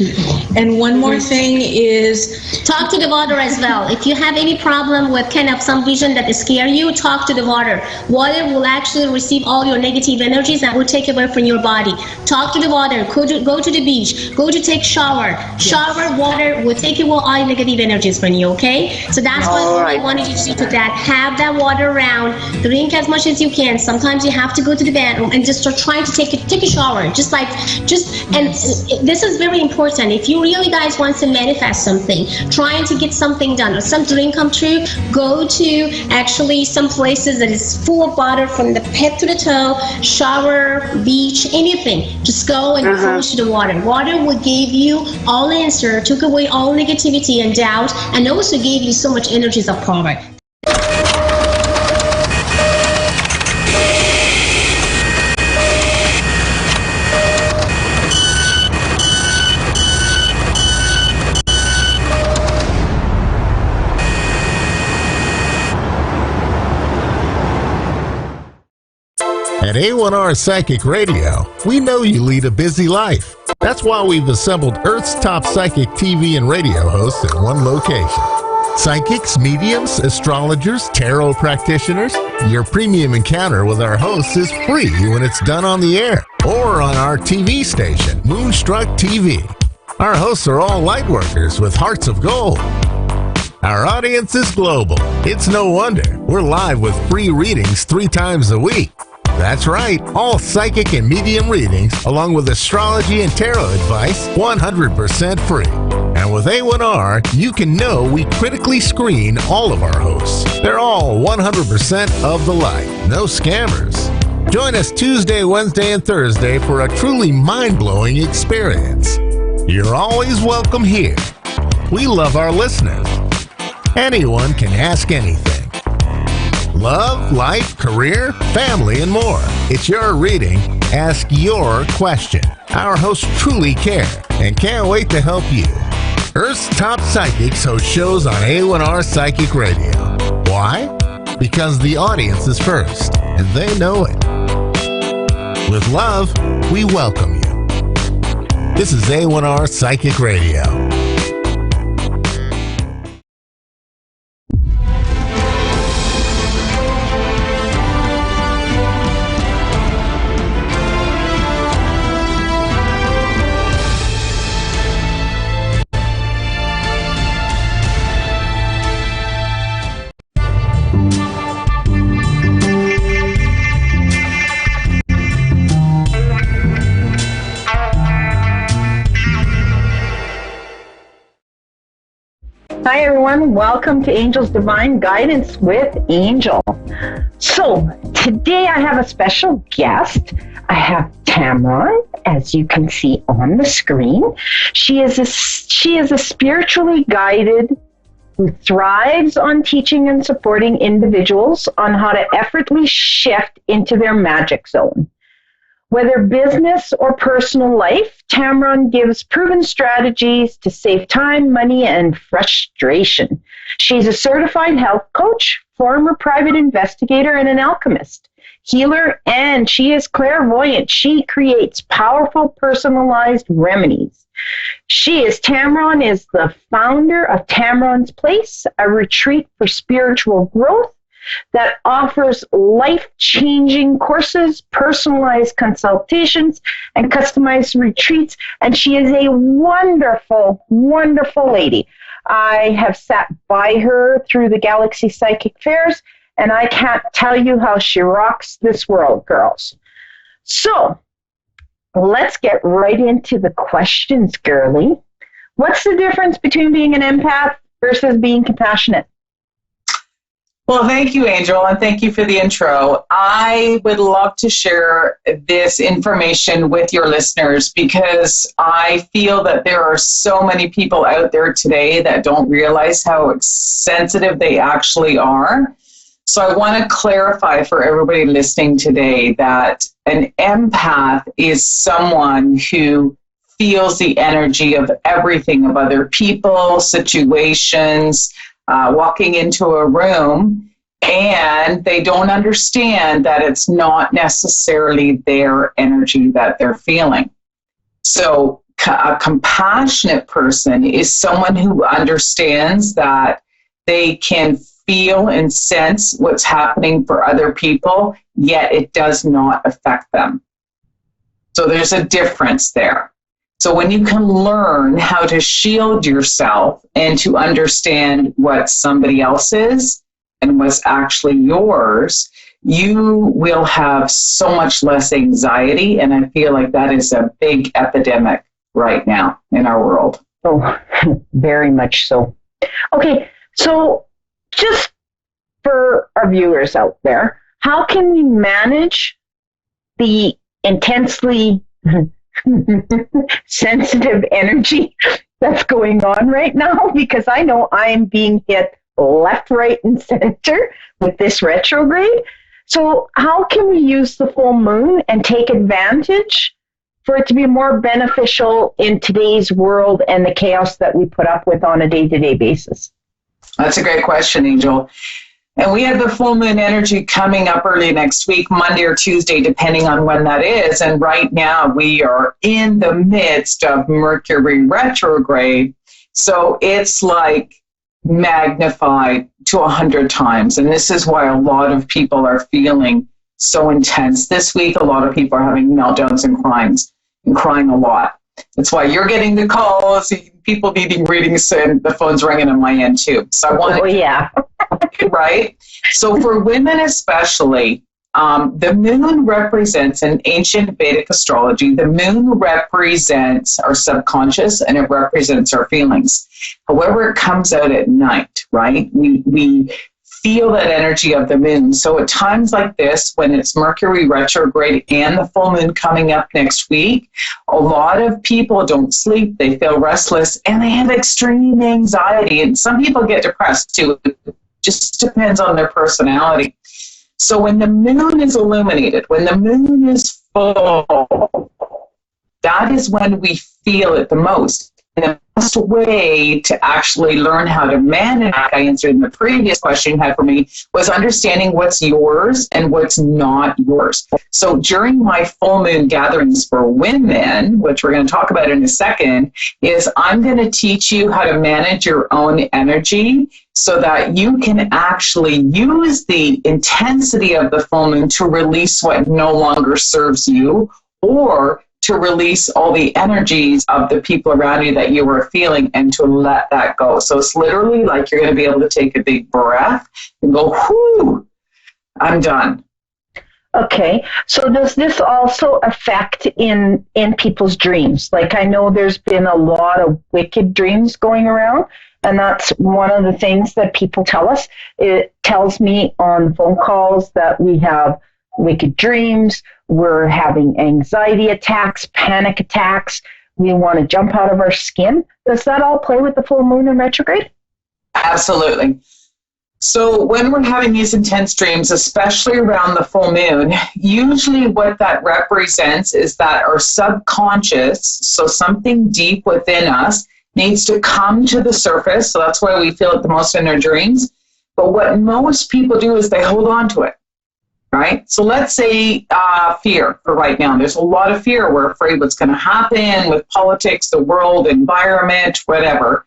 And one more thing is talk to the water as well. If you have any problem with kind of some vision that scare you, talk to the water. Water will actually receive all your negative energies and will take away from your body. Talk to the water. Go to the beach. Go to take shower. Shower, water will take away all negative energies from you, okay? So that's what I wanted you to do to that. Have that water around. Drink as much as you can. Sometimes you have to go to the bathroom and just start trying to take a shower. And this is very important. If you really guys want to manifest something, trying to get something done or some dream come true, go to actually some places that is full of water from the head to the toe, shower, beach, anything. Just go and close to the water. Water will give you all answer, took away all negativity and doubt, and also gave you so much energies of power. At A1R Psychic Radio, we know you lead a busy life. That's why we've assembled Earth's top psychic TV and radio hosts in one location. Psychics, mediums, astrologers, tarot practitioners. Your premium encounter with our hosts is free when it's done on the air or on our TV station, Moonstruck TV. Our hosts are all light workers with hearts of gold. Our audience is global. It's no wonder we're live with free readings 3 times a week. That's right, all psychic and medium readings, along with astrology and tarot advice, 100% free. And with A1R, you can know we critically screen all of our hosts. They're all 100% of the light, no scammers. Join us Tuesday, Wednesday, and Thursday for a truly mind-blowing experience. You're always welcome here. We love our listeners. Anyone can ask anything. Love, life, career, family, and more. It's your reading. Ask your question. Our hosts truly care and can't wait to help you. Earth's top psychics host shows on A1R Psychic Radio. Why? Because the audience is first, and they know it. With love, we welcome you. This is A1R Psychic Radio. Hi everyone, welcome to Angel's Divine Guidance with Angel. So today I have a special guest. I have Tamron, as you can see on the screen. She is a spiritually guided who thrives on teaching and supporting individuals on how to effortlessly shift into their magic zone. Whether business or personal life, Tamron gives proven strategies to save time, money, and frustration. She's a certified health coach, former private investigator, and an alchemist, healer, and she is clairvoyant. She creates powerful, personalized remedies. Tamron is the founder of Tamron's Place, a retreat for spiritual growth that offers life-changing courses, personalized consultations, and customized retreats. And she is a wonderful, wonderful lady. I have sat by her through the Galaxy Psychic Fairs, and I can't tell you how she rocks this world, girls. So let's get right into the questions, girly. What's the difference between being an empath versus being compassionate? Well, thank you, Angel, and thank you for the intro. I would love to share this information with your listeners because I feel that there are so many people out there today that don't realize how sensitive they actually are. So I want to clarify for everybody listening today that an empath is someone who feels the energy of everything, of other people, situations, walking into a room and they don't understand that it's not necessarily their energy that they're feeling. So a compassionate person is someone who understands that they can feel and sense what's happening for other people, yet it does not affect them. So there's a difference there. So when you can learn how to shield yourself and to understand what somebody else is and what's actually yours, you will have so much less anxiety. And I feel like that is a big epidemic right now in our world. Oh, very much so. Okay, so just for our viewers out there, how can we manage the intensely sensitive energy that's going on right now? Because I know I'm being hit left, right, and center with this retrograde. So how can we use the full moon and take advantage for it to be more beneficial in today's world and the chaos that we put up with on a day-to-day basis? That's a great question, Angel. And we have the full moon energy coming up early next week, Monday or Tuesday, depending on when that is. And right now we are in the midst of Mercury retrograde. So it's like magnified to 100 times. And this is why a lot of people are feeling so intense. This week, a lot of people are having meltdowns and crying a lot. That's why you're getting the calls, people needing readings, and the phone's ringing on my end too. So I want right? So for women especially, the moon represents, in ancient Vedic astrology, the moon represents our subconscious and it represents our feelings. However, it comes out at night, right? We feel that energy of the moon. So at times like this, when it's Mercury retrograde and the full moon coming up next week, a lot of people don't sleep, they feel restless, and they have extreme anxiety. And some people get depressed too. It just depends on their personality. So when the moon is illuminated, when the moon is full, that is when we feel it the most. And the best way to actually learn how to manage, like I answered in the previous question you had for me, was understanding what's yours and what's not yours. So during my full moon gatherings for women, which we're going to talk about in a second, is I'm going to teach you how to manage your own energy so that you can actually use the intensity of the full moon to release what no longer serves you, or to release all the energies of the people around you that you were feeling and to let that go. So it's literally like you're going to be able to take a big breath and go, whoo, I'm done. Okay, so does this also affect in people's dreams? Like, I know there's been a lot of wicked dreams going around, and that's one of the things that people tell us. It tells me on phone calls that we have wicked dreams, we're having anxiety attacks, panic attacks, we want to jump out of our skin. Does that all play with the full moon and retrograde? Absolutely. So when we're having these intense dreams, especially around the full moon, usually what that represents is that our subconscious, so something deep within us, needs to come to the surface. So that's why we feel it the most in our dreams. But what most people do is they hold on to it. Right? So let's say fear for right now. There's a lot of fear. We're afraid what's going to happen with politics, the world, environment, whatever.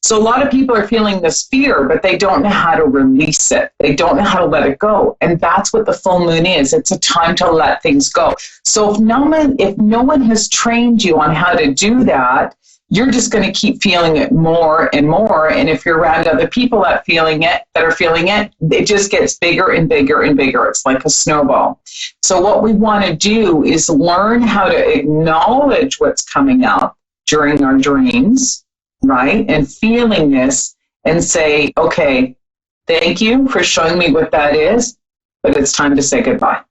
So a lot of people are feeling this fear, but they don't know how to release it. They don't know how to let it go. And that's what the full moon is. It's a time to let things go. So if no one has trained you on how to do that, you're just going to keep feeling it more and more. And if you're around other people that are feeling it, it just gets bigger and bigger and bigger. It's like a snowball. So what we want to do is learn how to acknowledge what's coming up during our dreams, right? And feeling this and say, okay, thank you for showing me what that is, but it's time to say goodbye.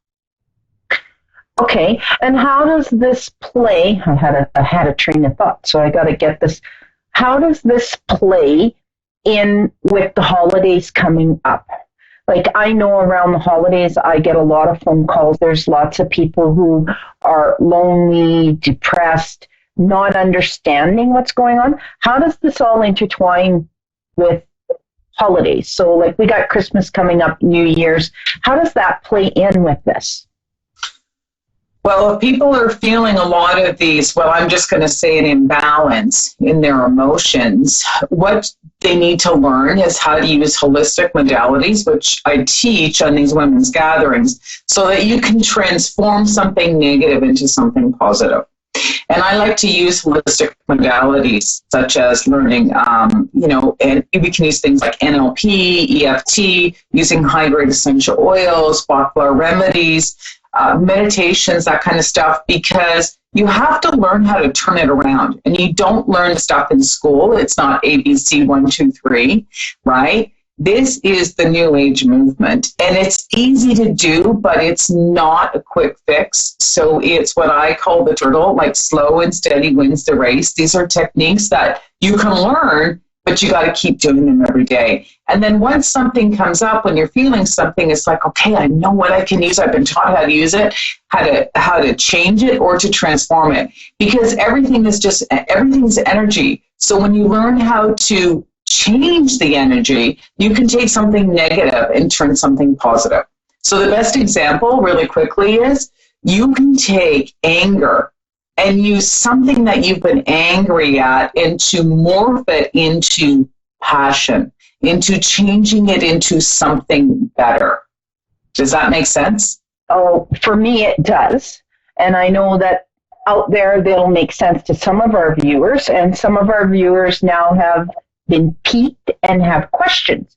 Okay, and how does this play? I had a train of thought, so I got to get this. How does this play in with the holidays coming up? Like, I know around the holidays, I get a lot of phone calls. There's lots of people who are lonely, depressed, not understanding what's going on. How does this all intertwine with holidays. So like we got Christmas coming up, New Year's. How does that play in with this? Well, if people are feeling a lot of these, well, I'm just going to say an imbalance in their emotions, what they need to learn is how to use holistic modalities, which I teach on these women's gatherings, so that you can transform something negative into something positive. And I like to use holistic modalities such as learning, and we can use things like NLP, EFT, using high-grade essential oils, Bachler remedies, meditations, that kind of stuff, because you have to learn how to turn it around. And you don't learn stuff in school. It's not ABC 1, 2, 3, right? This is the New Age movement, and it's easy to do, but it's not a quick fix. So it's what I call the turtle, like slow and steady wins the race. These are techniques that you can learn, but you got to keep doing them every day. And then once something comes up, when you're feeling something, it's like, okay, I know what I can use. I've been taught how to use it, how to change it or to transform it, because everything's energy. So when you learn how to change the energy, you can take something negative and turn something positive. So the best example really quickly is you can take anger and use something that you've been angry at and to morph it into passion, into changing it into something better. Does that make sense? Oh, for me it does. And I know that out there they'll make sense to some of our viewers, and some of our viewers now have been piqued and have questions.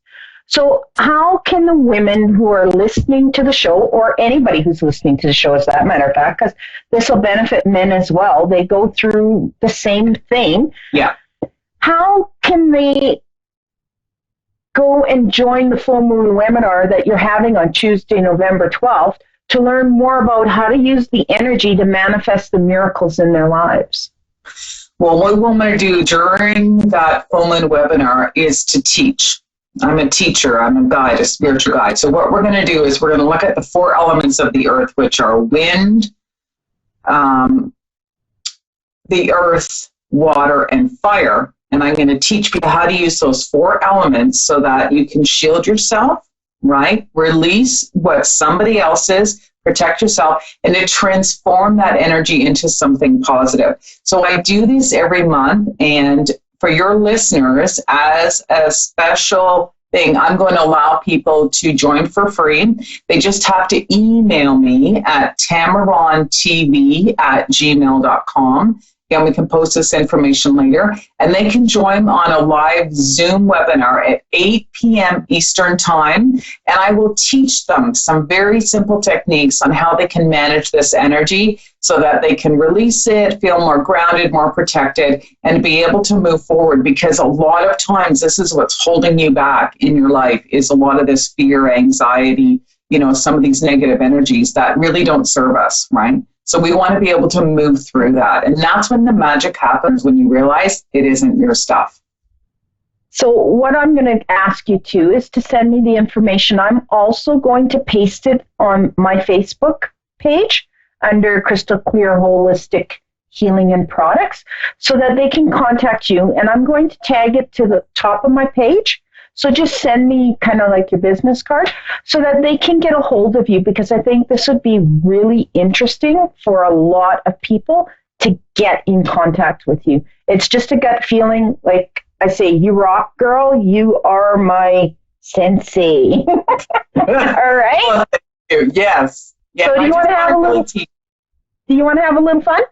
So how can the women who are listening to the show, or anybody who's listening to the show as that matter of fact, because this will benefit men as well, they go through the same thing. Yeah. How can they go and join the full moon webinar that you're having on Tuesday, November 12th, to learn more about how to use the energy to manifest the miracles in their lives? Well, what we're going to do during that full moon webinar is to teach. I'm a teacher, I'm a guide, a spiritual guide. So what we're going to do is we're going to look at the 4 elements of the earth, which are wind, the earth, water, and fire. And I'm going to teach people how to use those 4 elements so that you can shield yourself, right? Release what somebody else is, protect yourself, and to transform that energy into something positive. So I do this every month, and for your listeners, as a special thing, I'm going to allow people to join for free. They just have to email me at tamarontv@gmail.com. Again, we can post this information later. And they can join on a live Zoom webinar at 8 p.m. Eastern Time. And I will teach them some very simple techniques on how they can manage this energy so that they can release it, feel more grounded, more protected, and be able to move forward. Because a lot of times, this is what's holding you back in your life, is a lot of this fear, anxiety, some of these negative energies that really don't serve us, right? So we want to be able to move through that. And that's when the magic happens, when you realize it isn't your stuff. So what I'm going to ask you to is to send me the information. I'm also going to paste it on my Facebook page under Crystal Clear Holistic Healing and Products so that they can contact you. And I'm going to tag it to the top of my page. So just send me kind of like your business card so that they can get a hold of you, because I think this would be really interesting for a lot of people to get in contact with you. It's just a gut feeling. Like I say, you rock, girl. You are my sensei. All right? Yes. Yeah, so do you want to have a little? Do you want to have a little fun?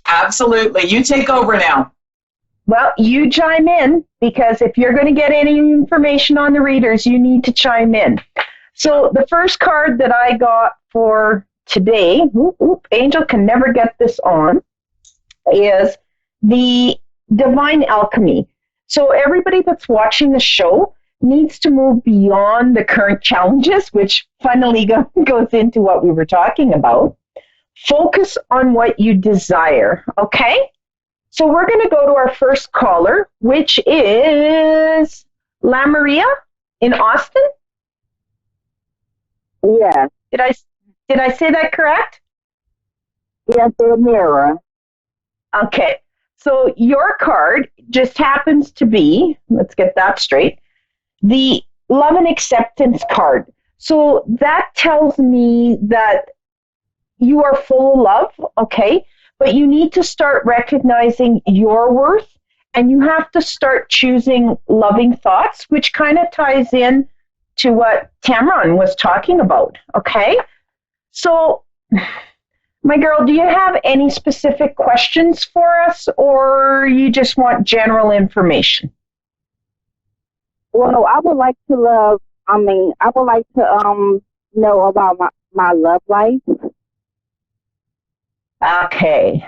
Absolutely. You take over now. Well, you chime in, because if you're going to get any information on the readers, you need to chime in. So the first card that I got for today, Angel can never get this on, is the Divine Alchemy. So everybody that's watching the show needs to move beyond the current challenges, which funnily goes into what we were talking about. Focus on what you desire, okay? So we're going to go to our first caller, which is La Maria in Austin. Yeah. Did I say that correct? Yes, Mira. Okay. So your card just happens to be, let's get that straight, the love and acceptance card. So that tells me that you are full of love, okay? But you need to start recognizing your worth, and you have to start choosing loving thoughts, which kind of ties in to what Tamron was talking about, okay? So, my girl, do you have any specific questions for us, or you just want general information? Well, I would like to know about my love life. Okay.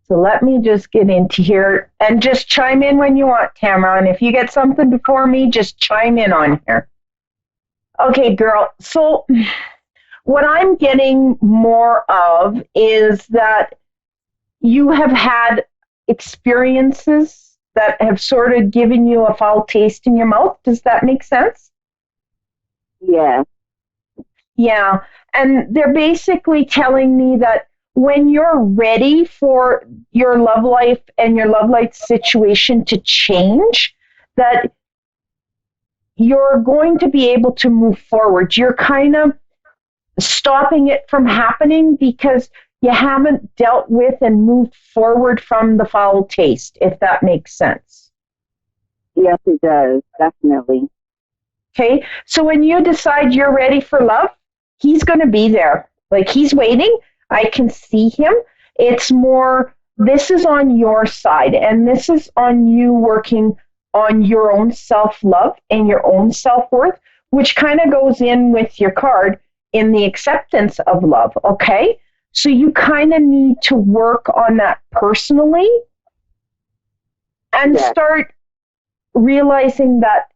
So let me just get into here and just chime in when you want, Tamron. If you get something before me, just chime in on here. Okay, girl. So what I'm getting more of is that you have had experiences that have sort of given you a foul taste in your mouth. Does that make sense? Yeah. Yeah. And they're basically telling me that when you're ready for your love life and your love life situation to change, that you're going to be able to move forward. You're kind of stopping it from happening because you haven't dealt with and moved forward from the foul taste, if that makes sense. Yes, it does. Definitely. Okay. So when you decide you're ready for love, he's going to be there. Like, he's waiting. I can see him. It's more, this is on your side, and this is on you working on your own self-love and your own self-worth, which kind of goes in with your card in the acceptance of love, okay? So you kind of need to work on that personally and start realizing that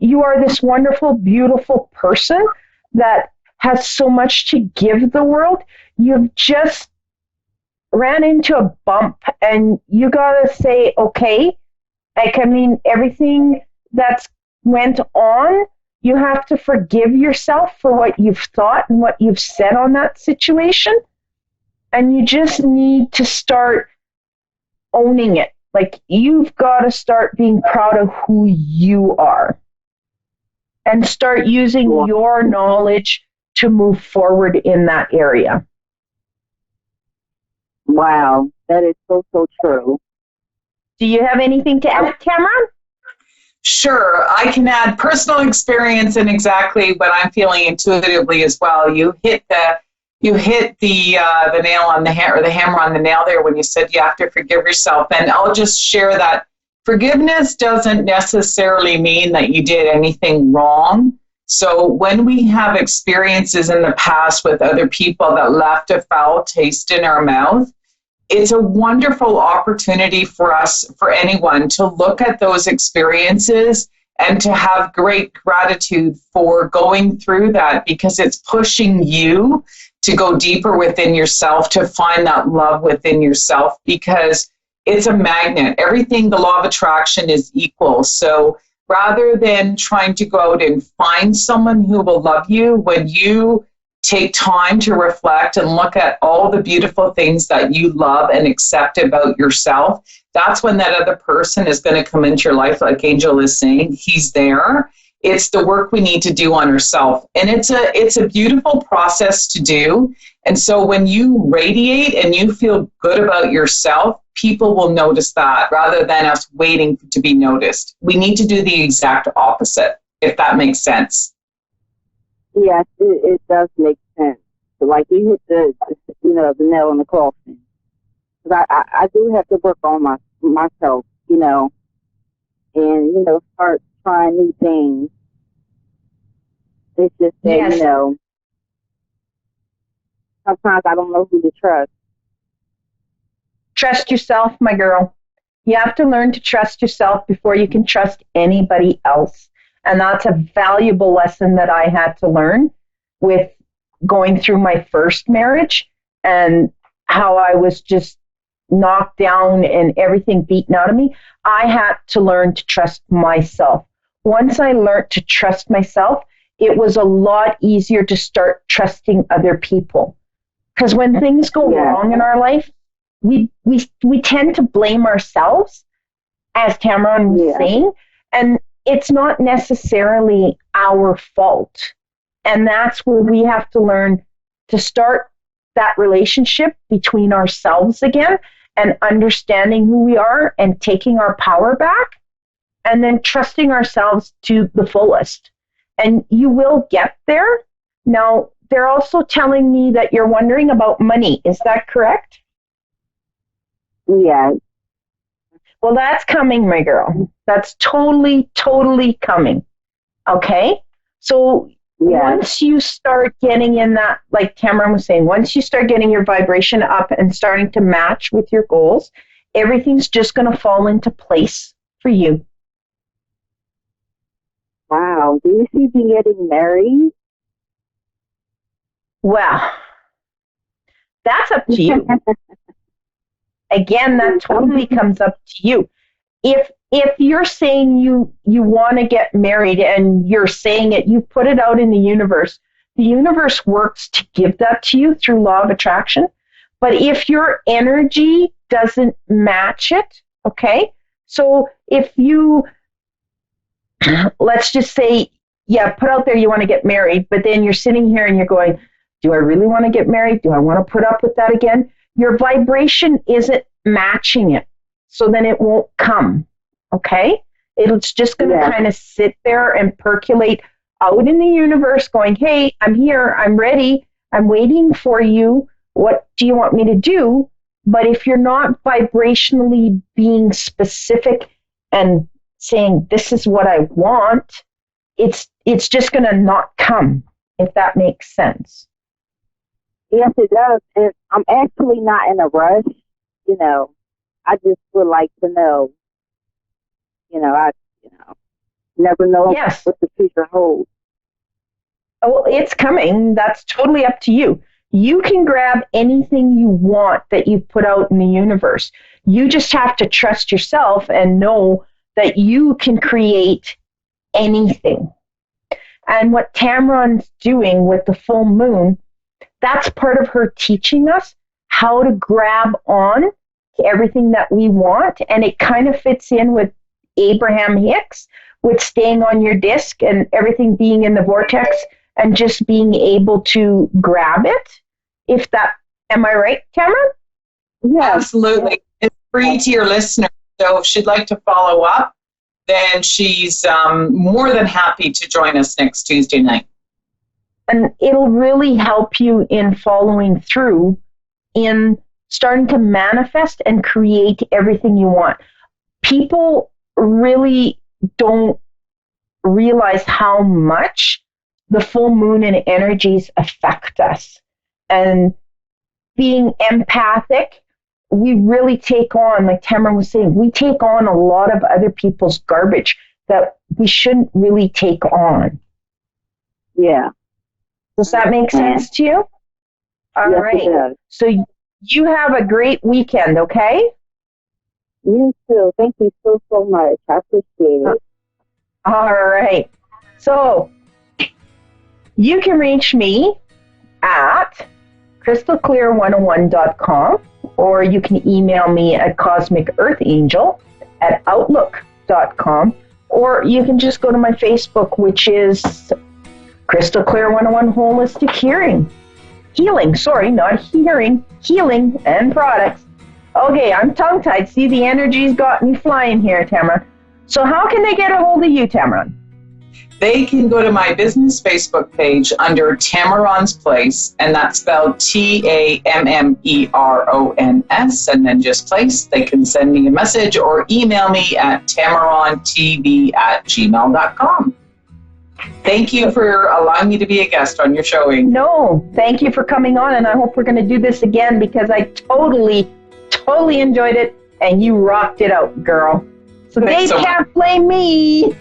you are this wonderful, beautiful person that has so much to give the world. You've just ran into a bump, and you got to say, okay, like, I mean, everything that's went on, you have to forgive yourself for what you've thought and what you've said on that situation. And you just need to start owning it. Like, you've got to start being proud of who you are and start using your knowledge to move forward in that area. Wow, that is so true. Do you have anything to add, Cameron? Sure, I can add personal experience and exactly what I'm feeling intuitively as well. You hit the nail on the head, or the hammer on the nail there when you said you have to forgive yourself. And I'll just share that forgiveness doesn't necessarily mean that you did anything wrong. So when we have experiences in the past with other people that left a foul taste in our mouth, it's a wonderful opportunity for us, for anyone, to look at those experiences and to have great gratitude for going through that, because it's pushing you to go deeper within yourself, to find that love within yourself, because it's a magnet. Everything, the law of attraction is equal. So rather than trying to go out and find someone who will love you, when you take time to reflect and look at all the beautiful things that you love and accept about yourself, that's when that other person is going to come into your life. Like Angel is saying, he's there. It's the work we need to do on ourselves. And it's a beautiful process to do. And so when you radiate and you feel good about yourself, people will notice that rather than us waiting to be noticed. We need to do the exact opposite, if that makes sense. Yes, it does make sense. So like, you hit the nail on the coffin. Because I do have to work on myself, and, start trying new things. It's just that, sometimes I don't know who to trust. Trust yourself, my girl. You have to learn to trust yourself before you can trust anybody else. And that's a valuable lesson that I had to learn with going through my first marriage, and how I was just knocked down and everything beaten out of me. I had to learn to trust myself. Once I learned to trust myself, it was a lot easier to start trusting other people. Because when things go wrong in our life, we tend to blame ourselves, as Tamron was saying. And it's not necessarily our fault. And that's where we have to learn to start that relationship between ourselves again and understanding who we are and taking our power back and then trusting ourselves to the fullest. And you will get there. Now, they're also telling me that you're wondering about money. Is that correct? Yes. Well, that's coming, my girl. That's totally, totally coming. Okay? So once you start getting in that, like Cameron was saying, once you start getting your vibration up and starting to match with your goals, everything's just going to fall into place for you. Wow. Do you see me getting married? Well, that's up to you. Again, that totally comes up to you. If you're saying you want to get married and you're saying it, you put it out in the universe works to give that to you through law of attraction. But if your energy doesn't match it, okay? So if you, let's just say, put out there you want to get married, but then you're sitting here and you're going, do I really want to get married? Do I want to put up with that again? Your vibration isn't matching it. So then it won't come. Okay? It's just going to kind of sit there and percolate out in the universe going, hey, I'm here. I'm ready. I'm waiting for you. What do you want me to do? But if you're not vibrationally being specific and saying, this is what I want, it's just going to not come, if that makes sense. Yes, it does. And I'm actually not in a rush. I just would like to know. I never know what the future holds. Oh, it's coming. That's totally up to you. You can grab anything you want that you've put out in the universe. You just have to trust yourself and know that you can create anything. And what Tamron's doing with the full moon, that's part of her teaching us how to grab on to everything that we want. And it kind of fits in with Abraham Hicks, with staying on your disc and everything being in the vortex and just being able to grab it. Am I right, Cameron? Yeah, absolutely. It's free to your listeners. So if she'd like to follow up, then she's more than happy to join us next Tuesday night. And it'll really help you in following through in starting to manifest and create everything you want. People really don't realize how much the full moon and energies affect us. And being empathic, we really take on, like Tamara was saying, we take on a lot of other people's garbage that we shouldn't really take on. Yeah. Does that make sense to you? All right. So you have a great weekend, okay? You too. Thank you so much. I appreciate it. All right. So you can reach me at crystalclear101.com, or you can email me at cosmicearthangel@outlook.com, or you can just go to my Facebook, which is Crystal Clear 101 Holistic Healing, not hearing, healing and products. Okay, I'm tongue-tied. See, the energy's got me flying here, Tamara. So how can they get a hold of you, Tamara? They can go to my business Facebook page under Tamaron's Place, and that's spelled TAMMERONS, and then just Place. They can send me a message or email me at tamarontv@gmail.com. Thank you for allowing me to be a guest on your showing. No, thank you for coming on, and I hope we're going to do this again because I totally enjoyed it, and you rocked it out, girl. So they can't blame me.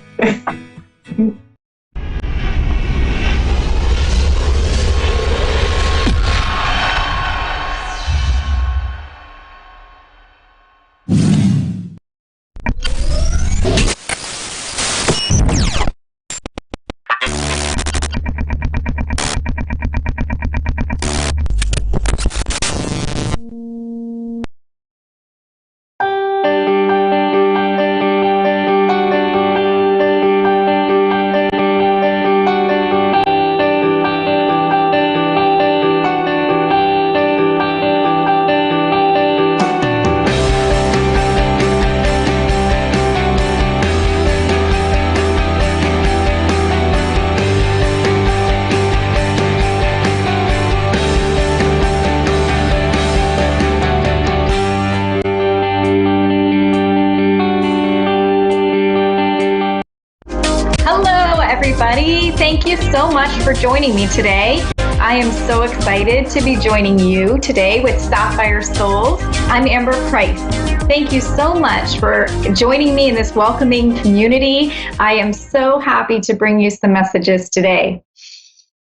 thank you so much for joining me today. I am so excited to be joining you today with Sapphire Souls. I'm Amber Price. Thank you so much for joining me in this welcoming community. I am so happy to bring you some messages today.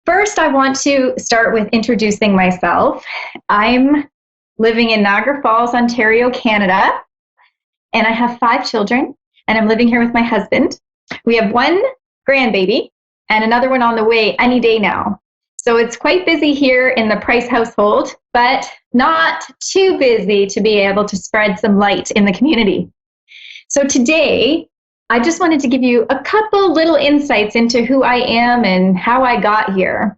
First, I want to start with introducing myself. I'm living in Niagara Falls, Ontario, Canada, and I have 5 children, and I'm living here with my husband. We have 1 grandbaby and another one on the way any day now. So it's quite busy here in the Price household, but not too busy to be able to spread some light in the community. So today, I just wanted to give you a couple little insights into who I am and how I got here.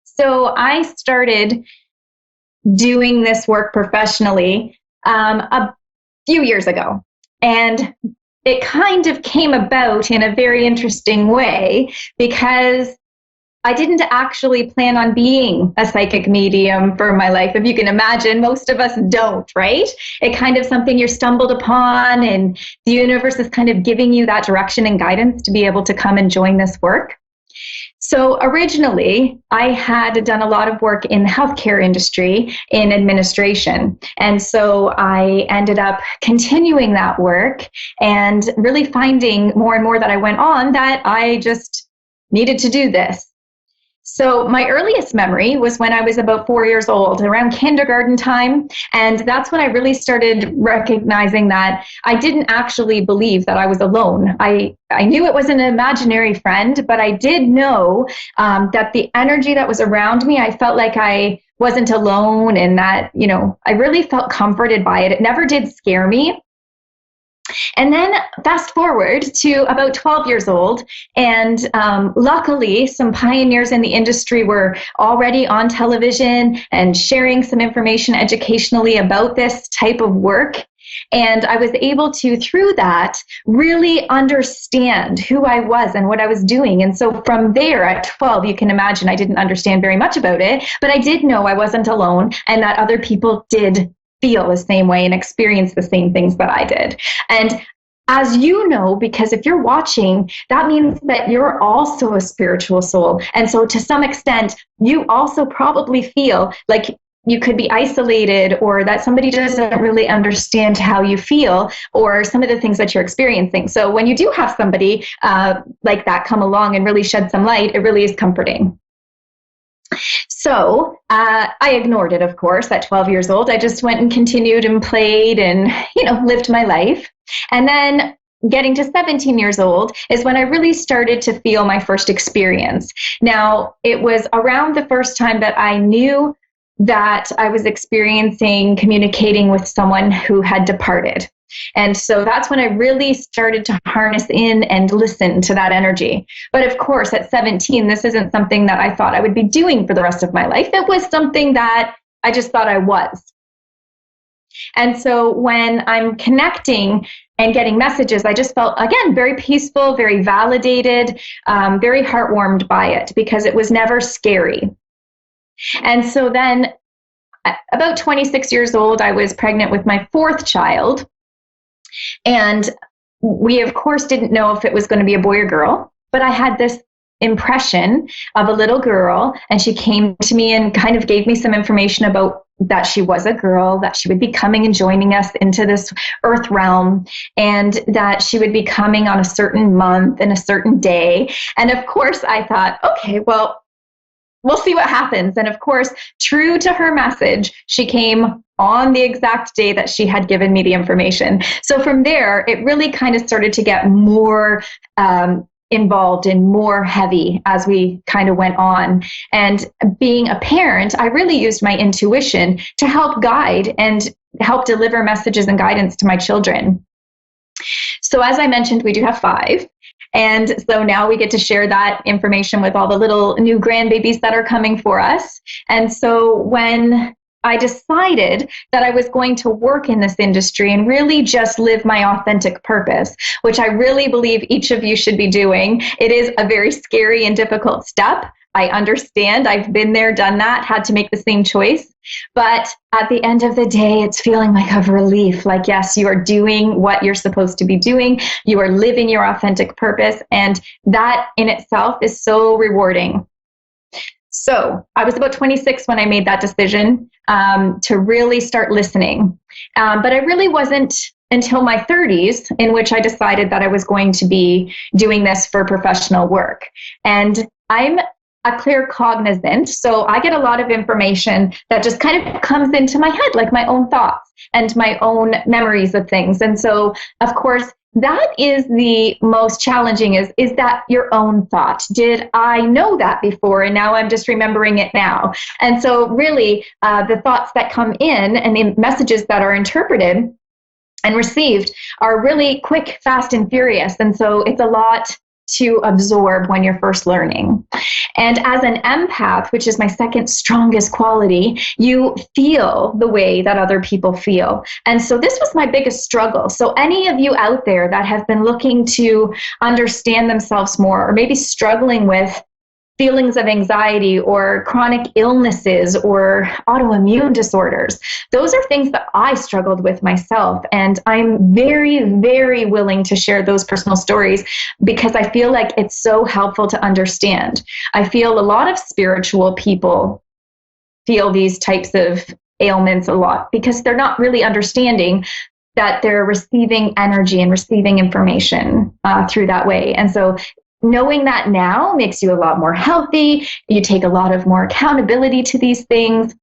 So I started doing this work professionally a few years ago, and it kind of came about in a very interesting way because I didn't actually plan on being a psychic medium for my life. If you can imagine, most of us don't, right? It kind of something you're stumbled upon, and the universe is kind of giving you that direction and guidance to be able to come and join this work. So originally, I had done a lot of work in the healthcare industry in administration. And so I ended up continuing that work and really finding more and more that I went on that I just needed to do this. So my earliest memory was when I was about 4 years old, around kindergarten time. And that's when I really started recognizing that I didn't actually believe that I was alone. I knew it was an imaginary friend, but I did know that the energy that was around me, I felt like I wasn't alone, and that, I really felt comforted by it. It never did scare me. And then fast forward to about 12 years old, and luckily some pioneers in the industry were already on television and sharing some information educationally about this type of work. And I was able to, through that, really understand who I was and what I was doing. And so from there at 12, you can imagine I didn't understand very much about it, but I did know I wasn't alone and that other people did feel the same way and experience the same things that I did. And as you know, because if you're watching, that means that you're also a spiritual soul. And so to some extent, you also probably feel like you could be isolated, or that somebody doesn't really understand how you feel or some of the things that you're experiencing. So when you do have somebody like that come along and really shed some light, it really is comforting. So I ignored it, of course, at 12 years old. I just went and continued and played and, lived my life. And then getting to 17 years old is when I really started to feel my first experience. Now, it was around the first time that I knew that I was experiencing communicating with someone who had departed. And so that's when I really started to harness in and listen to that energy. But of course, at 17, this isn't something that I thought I would be doing for the rest of my life. It was something that I just thought I was. And so when I'm connecting and getting messages, I just felt, again, very peaceful, very validated, very heartwarmed by it, because it was never scary. And so then about 26 years old, I was pregnant with my 4th child. And we, of course, didn't know if it was going to be a boy or girl, but I had this impression of a little girl, and she came to me and kind of gave me some information about that she was a girl, that she would be coming and joining us into this earth realm, and that she would be coming on a certain month and a certain day. And of course, I thought, okay, well, we'll see what happens. And of course, true to her message, she came on the exact day that she had given me the information. So from there, it really kind of started to get more involved and more heavy as we kind of went on. And being a parent, I really used my intuition to help guide and help deliver messages and guidance to my children. So as I mentioned, we do have 5. And so now we get to share that information with all the little new grandbabies that are coming for us. And so when I decided that I was going to work in this industry and really just live my authentic purpose, which I really believe each of you should be doing. It is a very scary and difficult step, I understand. I've been there, done that, had to make the same choice. But at the end of the day, it's feeling like a relief. Like, yes, you are doing what you're supposed to be doing. You are living your authentic purpose. And that in itself is so rewarding. So I was about 26 when I made that decision to really start listening. But I really wasn't until my 30s in which I decided that I was going to be doing this for professional work. And I'm a clear cognizant, so I get a lot of information that just kind of comes into my head, like my own thoughts and my own memories of things. And so, of course, that is the most challenging is that your own thought. Did I know that before and now I'm just remembering it now? And so really the thoughts that come in and the messages that are interpreted and received are really quick, fast, and furious. And so it's a lot to absorb when you're first learning. And as an empath, which is my second strongest quality, you feel the way that other people feel. And so this was my biggest struggle. So any of you out there that have been looking to understand themselves more, or maybe struggling with feelings of anxiety or chronic illnesses or autoimmune disorders, those are things that I struggled with myself. And I'm very, very willing to share those personal stories because I feel like it's so helpful to understand. I feel a lot of spiritual people feel these types of ailments a lot because they're not really understanding that they're receiving energy and receiving information through that way. And so knowing that now makes you a lot more healthy. You take a lot of more accountability to these things.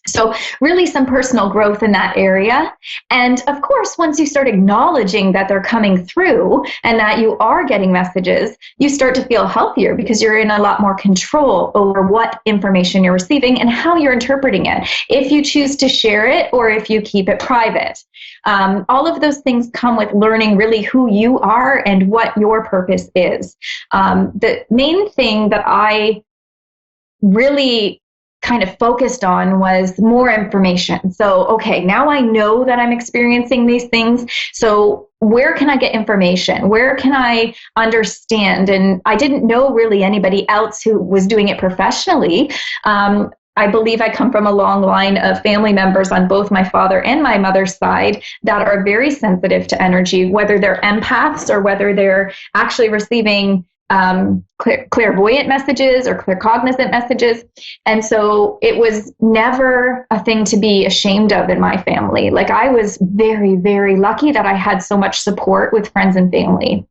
So really some personal growth in that area. And of course, once you start acknowledging that they're coming through and that you are getting messages, you start to feel healthier because you're in a lot more control over what information you're receiving and how you're interpreting it, if you choose to share it or if you keep it private. All of those things come with learning really who you are and what your purpose is. The main thing that I really kind of focused on was more information. So, okay, now I know that I'm experiencing these things. So where can I get information? Where can I understand? And I didn't know really anybody else who was doing it professionally. I believe I come from a long line of family members on both my father and my mother's side that are very sensitive to energy, whether they're empaths or whether they're actually receiving clairvoyant messages or claircognizant messages. And so it was never a thing to be ashamed of in my family. Like I was very, very lucky that I had so much support with friends and family.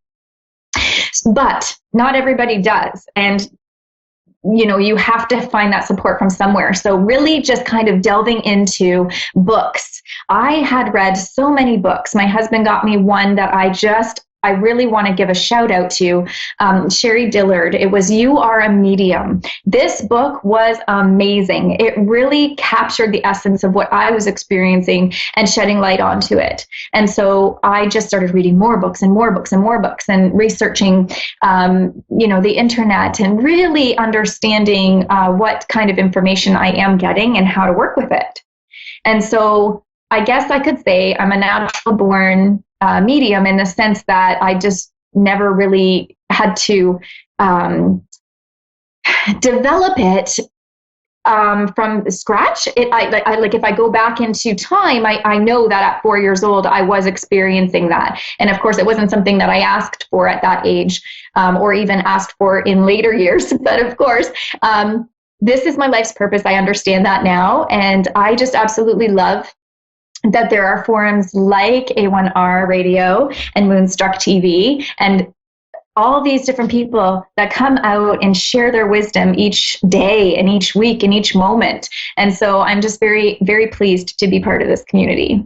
But not everybody does. And you know, you have to find that support from somewhere. So really just kind of delving into books. I had read so many books. My husband got me one that I really want to give a shout out to, Sherry Dillard. It was You Are a Medium. This book was amazing. It really captured the essence of what I was experiencing and shedding light onto it. And so I just started reading more books and more books and more books and researching, the internet and really understanding what kind of information I am getting and how to work with it. And so I guess I could say I'm a natural born medium in the sense that I just never really had to develop it from scratch. If I go back into time, I know that at 4 years old, I was experiencing that. And of course, it wasn't something that I asked for at that age or even asked for in later years. But of course, this is my life's purpose. I understand that now. And I just absolutely love that there are forums like A1R Radio and Moonstruck TV and all these different people that come out and share their wisdom each day and each week and each moment. And so I'm just very, very pleased to be part of this community.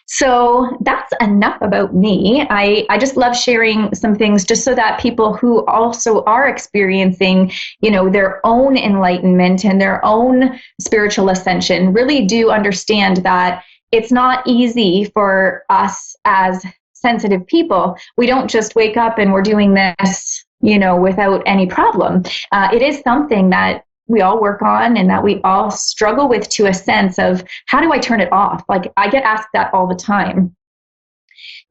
So that's enough about me. I just love sharing some things just so that people who also are experiencing, their own enlightenment and their own spiritual ascension really do understand that it's not easy for us as sensitive people. We don't just wake up and we're doing this, without any problem. It is something that we all work on and that we all struggle with to a sense of how do I turn it off? Like I get asked that all the time.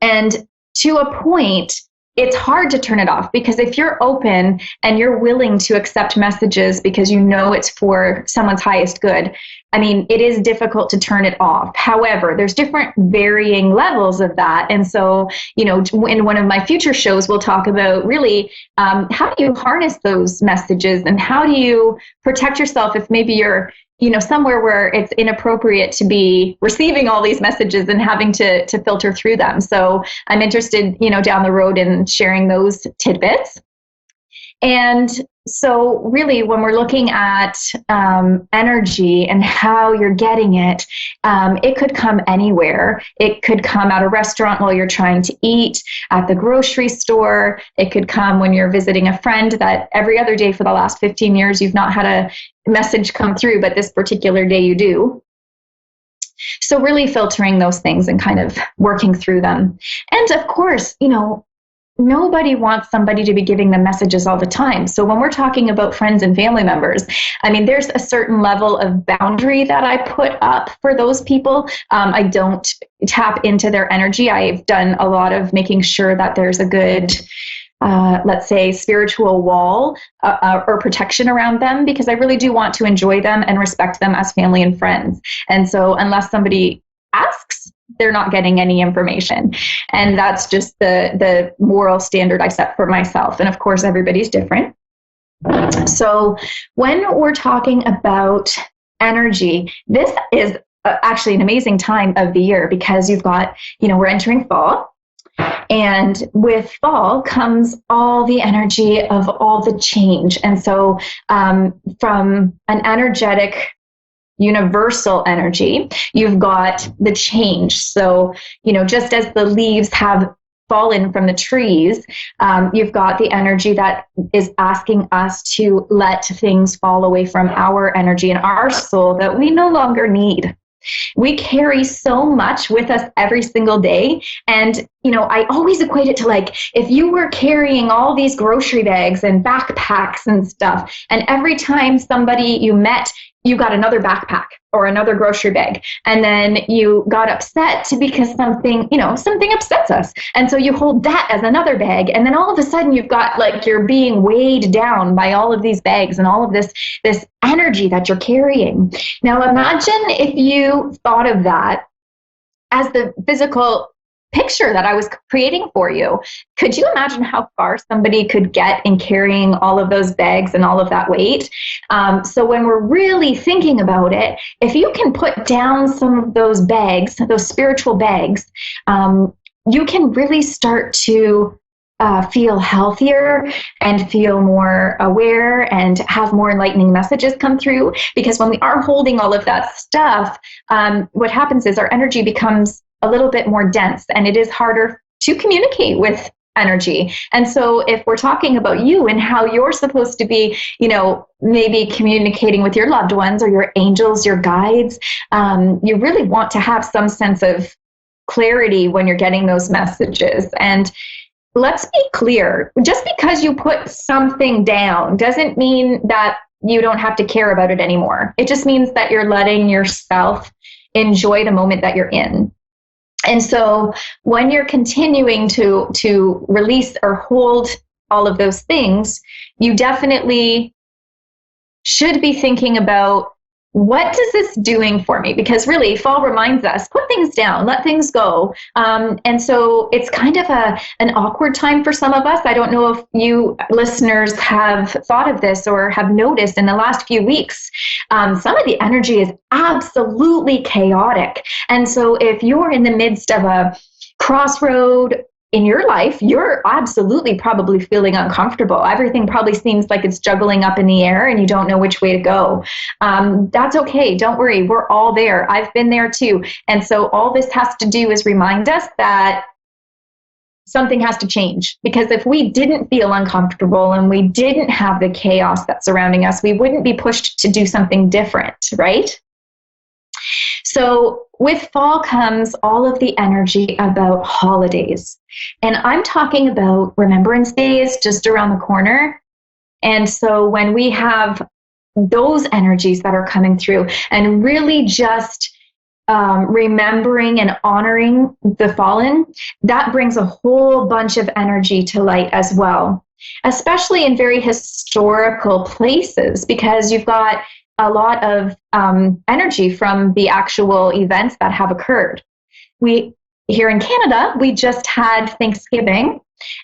And to a point, it's hard to turn it off, because if you're open and you're willing to accept messages because you know it's for someone's highest good, I mean, it is difficult to turn it off. However, there's different varying levels of that. And so, you know, in one of my future shows, we'll talk about really how do you harness those messages, and how do you protect yourself if maybe you're, you know, somewhere where it's inappropriate to be receiving all these messages and having to filter through them. So I'm interested, you know, down the road in sharing those tidbits. And so really, when we're looking at energy and how you're getting it, it could come anywhere. It could come at a restaurant while you're trying to eat, at the grocery store. It could come when you're visiting a friend that every other day for the last 15 years you've not had a message come through, but this particular day you do. So really filtering those things and kind of working through them. And of course, you know, nobody wants somebody to be giving them messages all the time. So when we're talking about friends and family members, I mean, there's a certain level of boundary that I put up for those people. I don't tap into their energy. I've done a lot of making sure that there's a good, let's say, spiritual wall or protection around them, because I really do want to enjoy them and respect them as family and friends. And so unless somebody asks, they're not getting any information. And that's just the moral standard I set for myself. And of course, everybody's different. So when we're talking about energy, this is actually an amazing time of the year, because you've got, you know, we're entering fall. And with fall comes all the energy of all the change. And so from an energetic universal energy, you've got the change. So, you know, just as the leaves have fallen from the trees, you've got the energy that is asking us to let things fall away from our energy and our soul that we no longer need. We carry so much with us every single day. And, you know, I always equate it to like, if you were carrying all these grocery bags and backpacks and stuff, and every time somebody you met, you got another backpack or another grocery bag, and then you got upset because something upsets us. And so you hold that as another bag. And then all of a sudden you've got like, you're being weighed down by all of these bags and all of this energy that you're carrying. Now imagine if you thought of that as the physical picture that I was creating for you. Could you imagine how far somebody could get in carrying all of those bags and all of that weight? So when we're really thinking about it, if you can put down some of those bags, those spiritual bags, you can really start to feel healthier and feel more aware and have more enlightening messages come through. Because when we are holding all of that stuff, what happens is our energy becomes a little bit more dense, and it is harder to communicate with energy. And so if we're talking about you and how you're supposed to be, you know, maybe communicating with your loved ones or your angels, your guides, you really want to have some sense of clarity when you're getting those messages. And let's be clear, just because you put something down doesn't mean that you don't have to care about it anymore. It just means that you're letting yourself enjoy the moment that you're in. And so when you're continuing to release or hold all of those things, you definitely should be thinking about, what is this doing for me? Because really, fall reminds us, put things down, let things go. And so it's kind of an awkward time for some of us. I don't know if you listeners have thought of this or have noticed in the last few weeks, some of the energy is absolutely chaotic. And so if you're in the midst of a crossroad in your life, you're absolutely probably feeling uncomfortable. Everything probably seems like it's juggling up in the air and you don't know which way to go. That's okay. Don't worry. We're all there. I've been there too. And so all this has to do is remind us that something has to change. Because if we didn't feel uncomfortable and we didn't have the chaos that's surrounding us, we wouldn't be pushed to do something different, right? So with fall comes all of the energy about holidays. And I'm talking about Remembrance Day is just around the corner. And so when we have those energies that are coming through and really just remembering and honoring the fallen, that brings a whole bunch of energy to light as well, especially in very historical places, because you've got a lot of energy from the actual events that have occurred. Here in Canada, we just had Thanksgiving.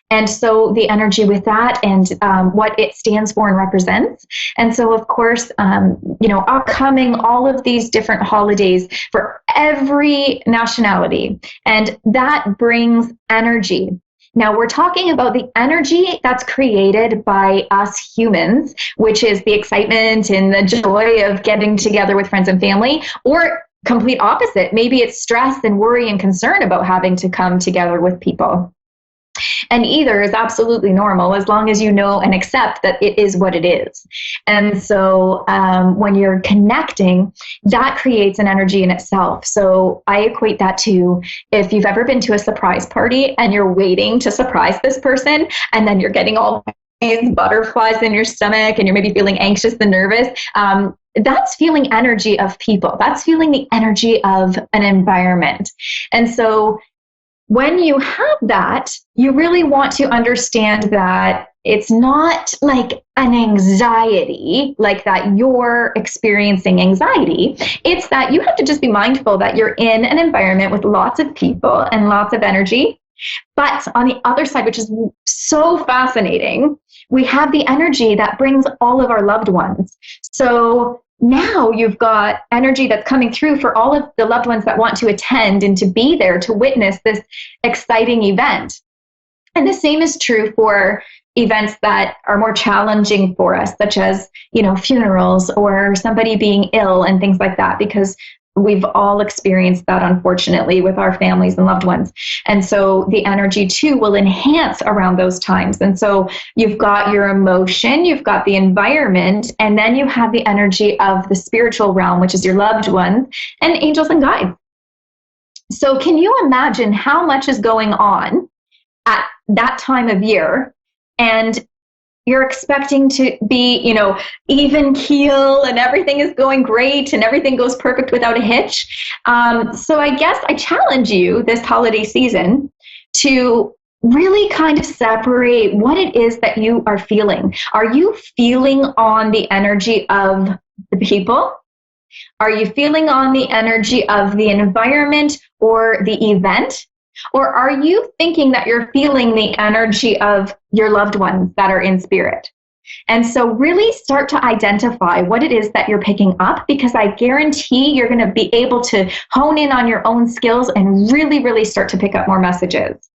And so the energy with that and what it stands for and represents. And so, of course, upcoming all of these different holidays for every nationality. And that brings energy. Now, we're talking about the energy that's created by us humans, which is the excitement and the joy of getting together with friends and family, or complete opposite. Maybe it's stress and worry and concern about having to come together with people. And either is absolutely normal as long as you know and accept that it is what it is. And so when you're connecting, that creates an energy in itself. So I equate that to if you've ever been to a surprise party and you're waiting to surprise this person, and then you're getting all these butterflies in your stomach and you're maybe feeling anxious and nervous. That's feeling energy of people. That's feeling the energy of an environment. And so when you have that, you really want to understand that it's not like an anxiety, like that you're experiencing anxiety. It's that you have to just be mindful that you're in an environment with lots of people and lots of energy. But on the other side, which is so fascinating, we have the energy that brings all of our loved ones. So now you've got energy that's coming through for all of the loved ones that want to attend and to be there to witness this exciting event. And the same is true for events that are more challenging for us, such as, funerals or somebody being ill and things like that, because we've all experienced that, unfortunately, with our families and loved ones. And so the energy, too, will enhance around those times. And so you've got your emotion, you've got the environment, and then you have the energy of the spiritual realm, which is your loved ones and angels and guides. So can you imagine how much is going on at that time of year? And you're expecting to be, even keel and everything is going great and everything goes perfect without a hitch. So I guess I challenge you this holiday season to really kind of separate what it is that you are feeling. Are you feeling on the energy of the people? Are you feeling on the energy of the environment or the event? Or are you thinking that you're feeling the energy of your loved ones that are in spirit? And so really start to identify what it is that you're picking up, because I guarantee you're going to be able to hone in on your own skills and really, really start to pick up more messages.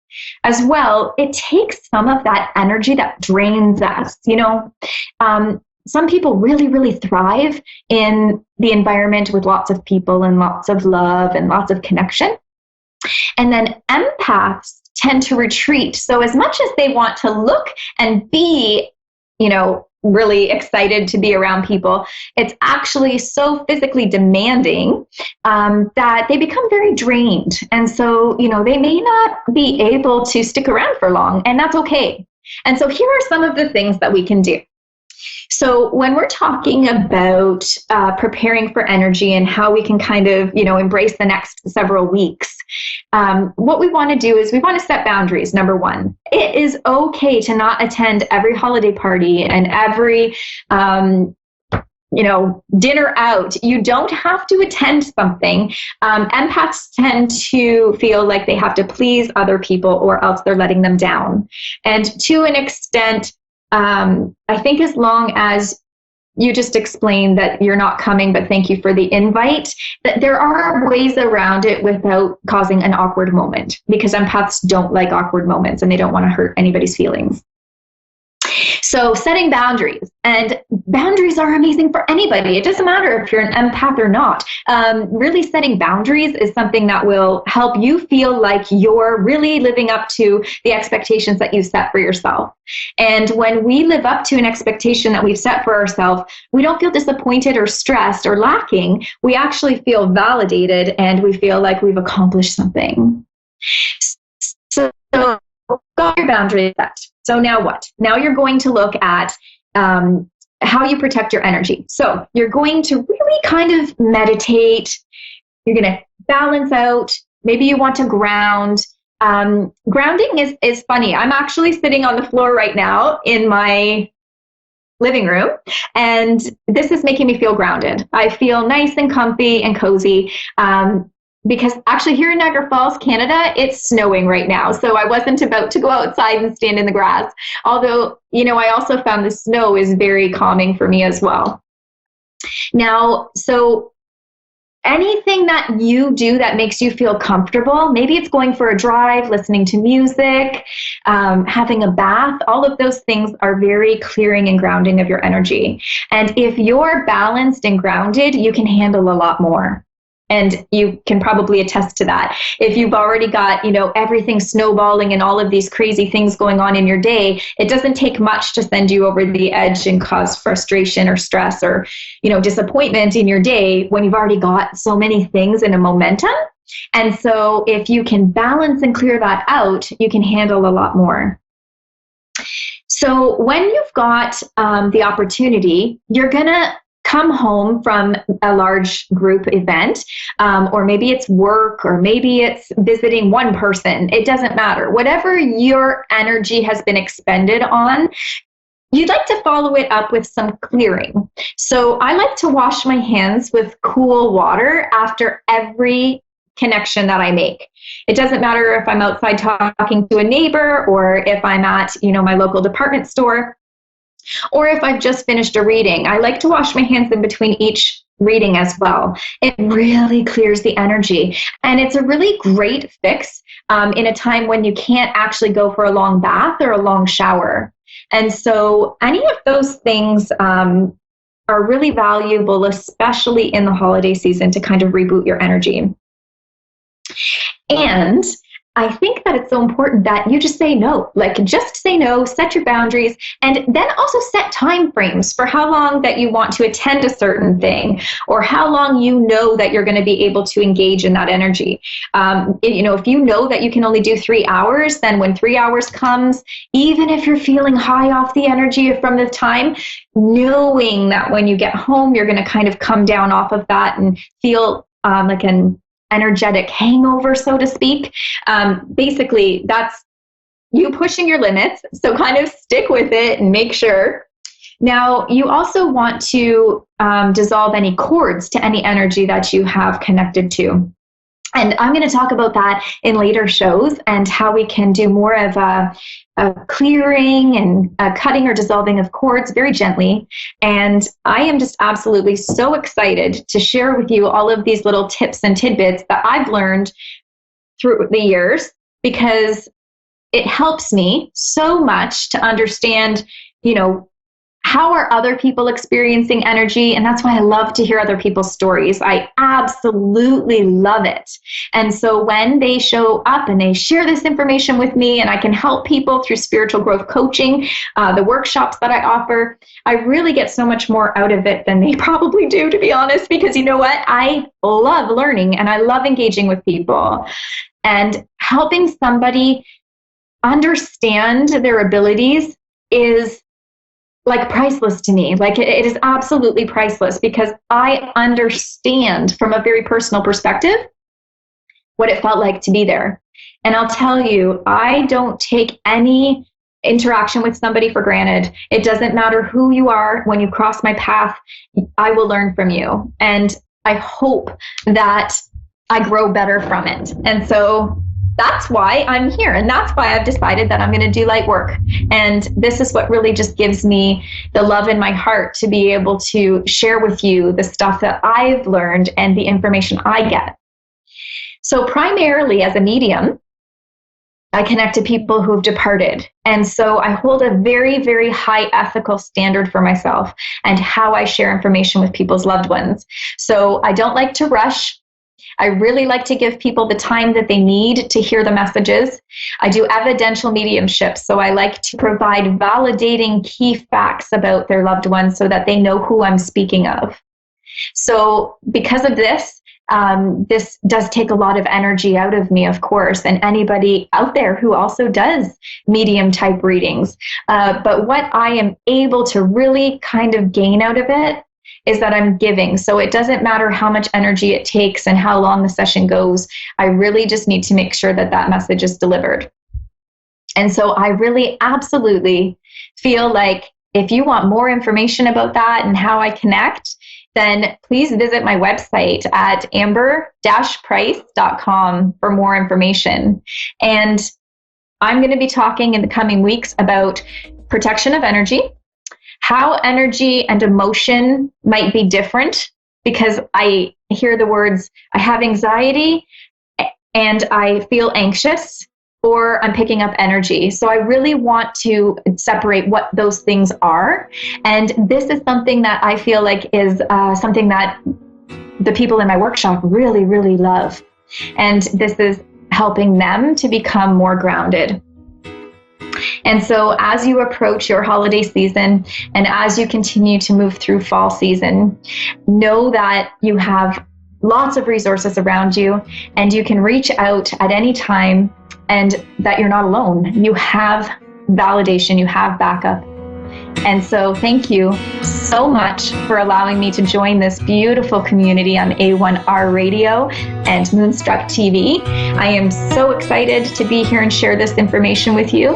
As well, it takes some of that energy that drains us. Some people really, really thrive in the environment with lots of people and lots of love and lots of connection. And then empaths tend to retreat. So as much as they want to look and be, really excited to be around people, it's actually so physically demanding that they become very drained. And so, they may not be able to stick around for long, and that's okay. And so here are some of the things that we can do. So when we're talking about preparing for energy and how we can kind of, embrace the next several weeks, what we want to do is we want to set boundaries. Number one, it is okay to not attend every holiday party and every, dinner out. You don't have to attend something. Empaths tend to feel like they have to please other people or else they're letting them down. And to an extent, I think as long as you just explain that you're not coming, but thank you for the invite, that there are ways around it without causing an awkward moment, because empaths don't like awkward moments and they don't want to hurt anybody's feelings. So setting boundaries, and boundaries are amazing for anybody. It doesn't matter if you're an empath or not. Really setting boundaries is something that will help you feel like you're really living up to the expectations that you set for yourself. And when we live up to an expectation that we've set for ourselves, we don't feel disappointed or stressed or lacking. We actually feel validated and we feel like we've accomplished something. So got your boundaries set. So now what? Now you're going to look at how you protect your energy. So you're going to really kind of meditate. You're going to balance out. Maybe you want to ground. Grounding is funny. I'm actually sitting on the floor right now in my living room, and this is making me feel grounded. I feel nice and comfy and cozy. Because actually here in Niagara Falls, Canada, it's snowing right now. So I wasn't about to go outside and stand in the grass. Although, I also found the snow is very calming for me as well. Now, so anything that you do that makes you feel comfortable, maybe it's going for a drive, listening to music, having a bath, all of those things are very clearing and grounding of your energy. And if you're balanced and grounded, you can handle a lot more. And you can probably attest to that. If you've already got, everything snowballing and all of these crazy things going on in your day, it doesn't take much to send you over the edge and cause frustration or stress or, disappointment in your day when you've already got so many things in a momentum. And so if you can balance and clear that out, you can handle a lot more. So when you've got the opportunity, you're going to come home from a large group event, or maybe it's work, or maybe it's visiting one person. It doesn't matter. Whatever your energy has been expended on, you'd like to follow it up with some clearing. So I like to wash my hands with cool water after every connection that I make. It doesn't matter if I'm outside talking to a neighbor, or if I'm at, my local department store, or if I've just finished a reading. I like to wash my hands in between each reading as well. It really clears the energy. And it's a really great fix in a time when you can't actually go for a long bath or a long shower. And so any of those things are really valuable, especially in the holiday season, to kind of reboot your energy. And I think that it's so important that you just say no, just say no, set your boundaries, and then also set time frames for how long that you want to attend a certain thing, or how long that you're going to be able to engage in that energy. If you know that you can only do 3 hours, then when 3 hours comes, even if you're feeling high off the energy from the time, knowing that when you get home, you're going to kind of come down off of that and feel like an energetic hangover, so to speak. Basically, that's you pushing your limits. So kind of stick with it and make sure. Now, you also want to dissolve any cords to any energy that you have connected to. And I'm going to talk about that in later shows, and how we can do more of a clearing and a cutting or dissolving of cords very gently. And I am just absolutely so excited to share with you all of these little tips and tidbits that I've learned through the years, because it helps me so much to understand, how are other people experiencing energy? And that's why I love to hear other people's stories. I absolutely love it. And so when they show up and they share this information with me, and I can help people through spiritual growth coaching, the workshops that I offer, I really get so much more out of it than they probably do, to be honest, because you know what? I love learning and I love engaging with people, and helping somebody understand their abilities is priceless to me. It is absolutely priceless, because I understand from a very personal perspective what it felt like to be there. And I'll tell you, I don't take any interaction with somebody for granted. It doesn't matter who you are. When you cross my path, I will learn from you. And I hope that I grow better from it. And so that's why I'm here. And that's why I've decided that I'm going to do light work. And this is what really just gives me the love in my heart to be able to share with you the stuff that I've learned and the information I get. So primarily as a medium, I connect to people who've departed. And so I hold a very, very high ethical standard for myself and how I share information with people's loved ones. So I don't like to rush. I really like to give people the time that they need to hear the messages. I do evidential mediumship, so I like to provide validating key facts about their loved ones so that they know who I'm speaking of. So because of this, this does take a lot of energy out of me, of course, and anybody out there who also does medium type readings. But what I am able to really kind of gain out of it is that I'm giving. So it doesn't matter how much energy it takes and how long the session goes. I really just need to make sure that that message is delivered. And so I really absolutely feel like if you want more information about that and how I connect, then please visit my website at amber-price.com for more information. And I'm going to be talking in the coming weeks about protection of energy, how energy and emotion might be different, because I hear the words, I have anxiety and I feel anxious, or I'm picking up energy. So I really want to separate what those things are. And this is something that I feel like is something that the people in my workshop really, really love. And this is helping them to become more grounded. And so as you approach your holiday season and as you continue to move through fall season, know that you have lots of resources around you and you can reach out at any time, and that you're not alone. You have validation, you have backup. And so thank you so much for allowing me to join this beautiful community on A1R Radio and Moonstruck TV. I am so excited to be here and share this information with you.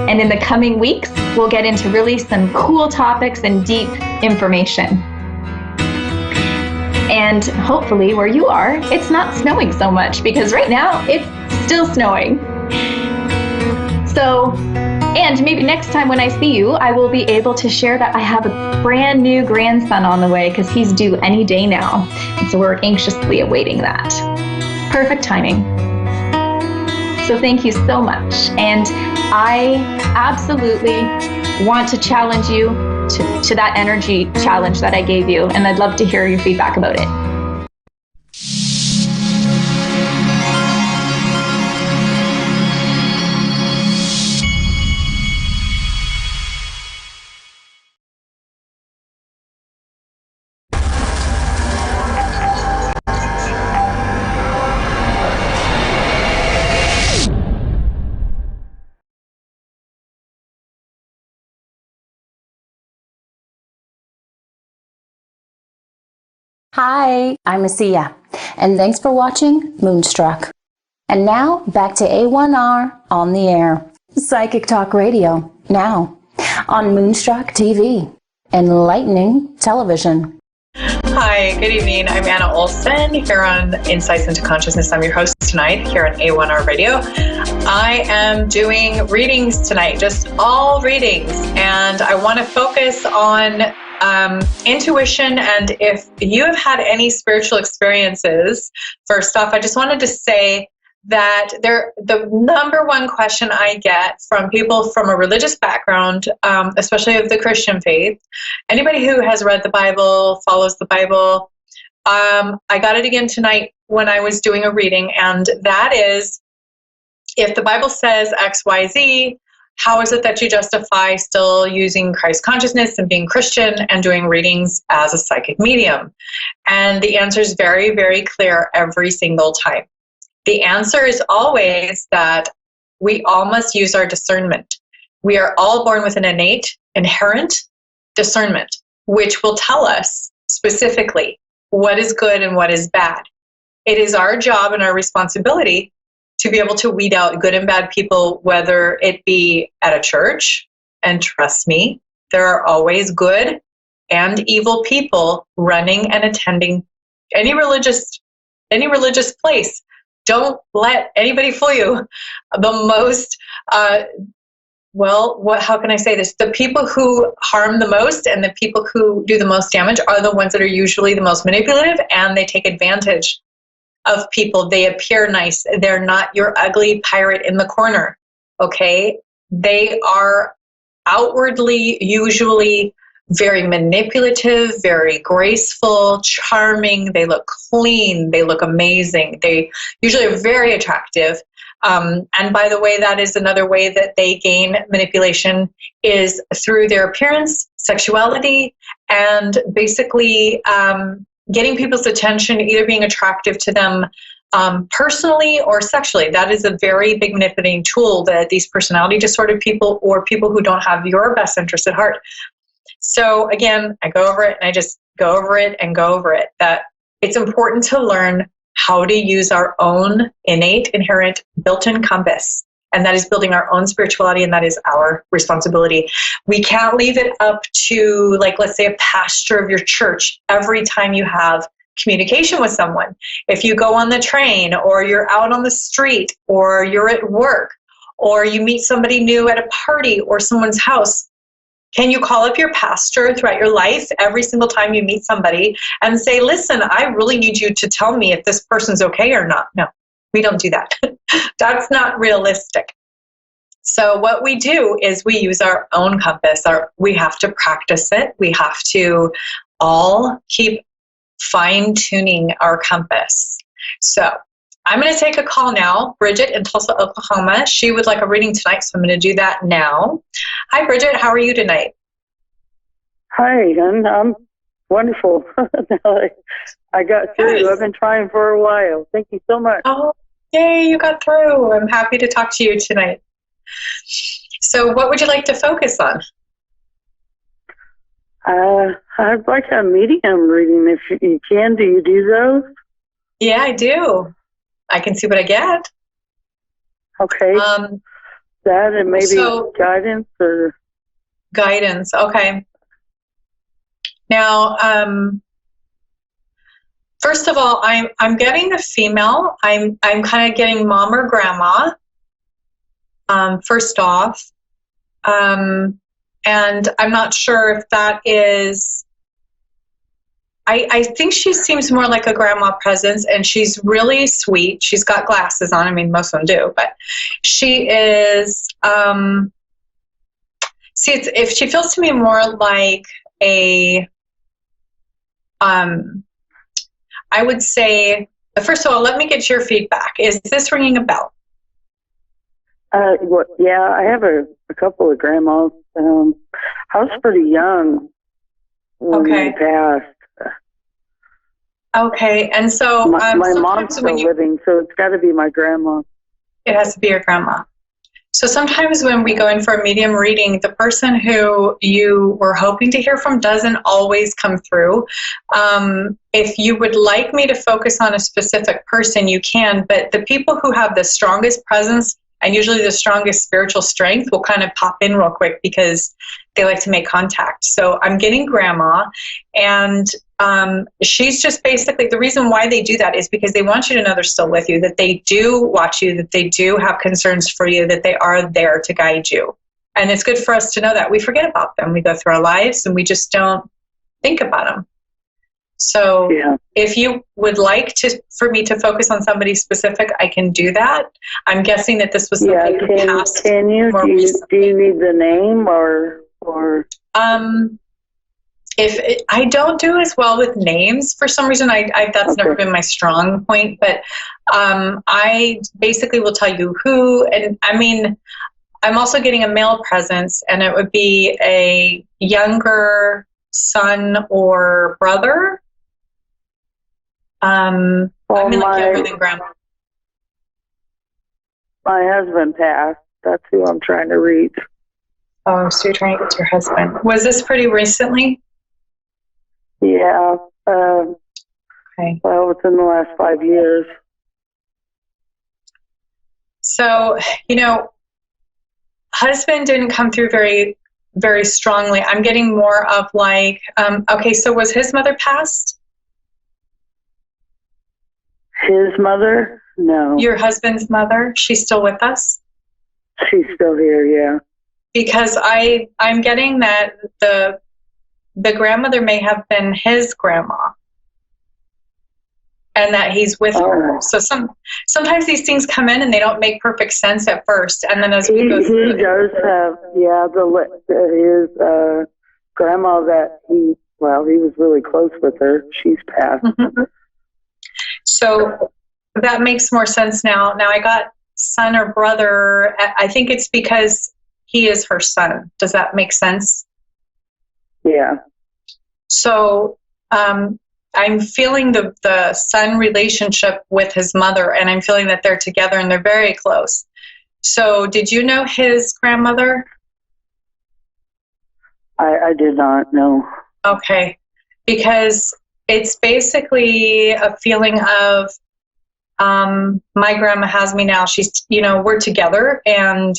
And in the coming weeks, we'll get into really some cool topics and deep information. And hopefully where you are, it's not snowing so much, because right now it's still snowing. So, and maybe next time when I see you, I will be able to share that I have a brand new grandson on the way, because he's due any day now. And so we're anxiously awaiting that. Perfect timing. So thank you so much. And I absolutely want to challenge you to that energy challenge that I gave you. And I'd love to hear your feedback about it. Hi, I'm Asiya, and thanks for watching Moonstruck. And now, back to A1R on the air. Psychic Talk Radio, now, on Moonstruck TV, enlightening television. Hi, good evening. I'm Anna Olson here on Insights into Consciousness. I'm your host tonight here on A1R Radio. I am doing readings tonight, just all readings, and I want to focus on intuition. And if you have had any spiritual experiences, first off, I just wanted to say that the number one question I get from people from a religious background, especially of the Christian faith, anybody who has read the Bible, follows the Bible, I got it again tonight when I was doing a reading, and that is, if the Bible says X, Y, Z, how is it that you justify still using Christ consciousness and being Christian and doing readings as a psychic medium? And the answer is very, very clear every single time. The answer is always that we all must use our discernment. We are all born with an innate, inherent discernment, which will tell us specifically what is good and what is bad. It is our job and our responsibility to be able to weed out good and bad people, whether it be at a church, and trust me, there are always good and evil people running and attending any religious place. Don't let anybody fool you. The most, how can I say this? The people who harm the most and the people who do the most damage are the ones that are usually the most manipulative, and they take advantage of people. They appear nice. They're not your ugly pirate in the corner, okay? They are outwardly usually very manipulative, very graceful, charming. They look clean. They look amazing. They usually are very attractive. And by the way, that is another way that they gain manipulation, is through their appearance, sexuality, and basically getting people's attention, either being attractive to them personally or sexually. That is a very big manipulating tool that these personality disordered people, or people who don't have your best interest at heart, So again, I go over it and I just go over it and go over it, that it's important to learn how to use our own innate, inherent, built-in compass. And that is building our own spirituality, and that is our responsibility. We can't leave it up to, like, let's say a pastor of your church every time you have communication with someone. If you go on the train, or you're out on the street, or you're at work, or you meet somebody new at a party or someone's house, can you call up your pastor throughout your life every single time you meet somebody and say, listen, I really need you to tell me if this person's okay or not? No, we don't do that. That's not realistic. So what we do is we use our own compass. We have to practice it. We have to all keep fine-tuning our compass. So I'm going to take a call now. Bridget in Tulsa, Oklahoma. She would like a reading tonight, so I'm going to do that now. Hi, Bridget. How are you tonight? Hi, I'm wonderful. I got through. Good. I've been trying for a while. Thank you so much. Oh, yay, you got through. I'm happy to talk to you tonight. So what would you like to focus on? I'd like a medium reading if you can. Do you do those? Yeah, I do. I can see what I get. Okay. That and maybe guidance or guidance. Okay. Now, first of all, I'm getting a female. I'm kind of getting mom or grandma. First off, and I'm not sure if that is. I think she seems more like a grandma presence, and she's really sweet. She's got glasses on. I mean, most of them do, but she is. If she feels to me more like a. I would say, first of all, let me get your feedback. Is this ringing a bell? Yeah, I have a couple of grandmas. I was pretty young when they passed. Okay, and so my mom's still living, so it's got to be my grandma. It has to be your grandma. So sometimes when we go in for a medium reading, the person who you were hoping to hear from doesn't always come through. If you would like me to focus on a specific person, you can, but the people who have the strongest presence and usually the strongest spiritual strength will kind of pop in real quick because they like to make contact. So I'm getting grandma, and she's just basically, the reason why they do that is because they want you to know they're still with you, that they do watch you, that they do have concerns for you, that they are there to guide you. And it's good for us to know that. We forget about them. We go through our lives and we just don't think about them. So if you would like for me to focus on somebody specific, I can do that. I'm guessing that this was somebody who passed. Can you? Do you need the name or? If I don't do as well with names for some reason, that's never been my strong point. But I basically will tell you who, and I mean, I'm also getting a male presence, and it would be a younger son or brother. I mean, like younger than grandma. My husband passed. That's who I'm trying to reach. Oh, so you're trying to get to your husband. Was this pretty recently? Yeah. Okay. Well, it's in the last 5 years. So, husband didn't come through very, very strongly. I'm getting more of like, okay, so was his mother passed? His mother? No. Your husband's mother? She's still with us? She's still here, yeah. Because I'm getting that the grandmother may have been his grandma, and that he's with her. So sometimes these things come in and they don't make perfect sense at first, and then as we go through, he does have his grandma that he was really close with her. She's passed. Mm-hmm. So that makes more sense now. Now I got son or brother. I think it's because he is her son. Does that make sense? Yeah. So I'm feeling the son relationship with his mother, and I'm feeling that they're together and they're very close. So did you know his grandmother? I did not know. Okay. Because it's basically a feeling of, my grandma has me now. She's, we're together, and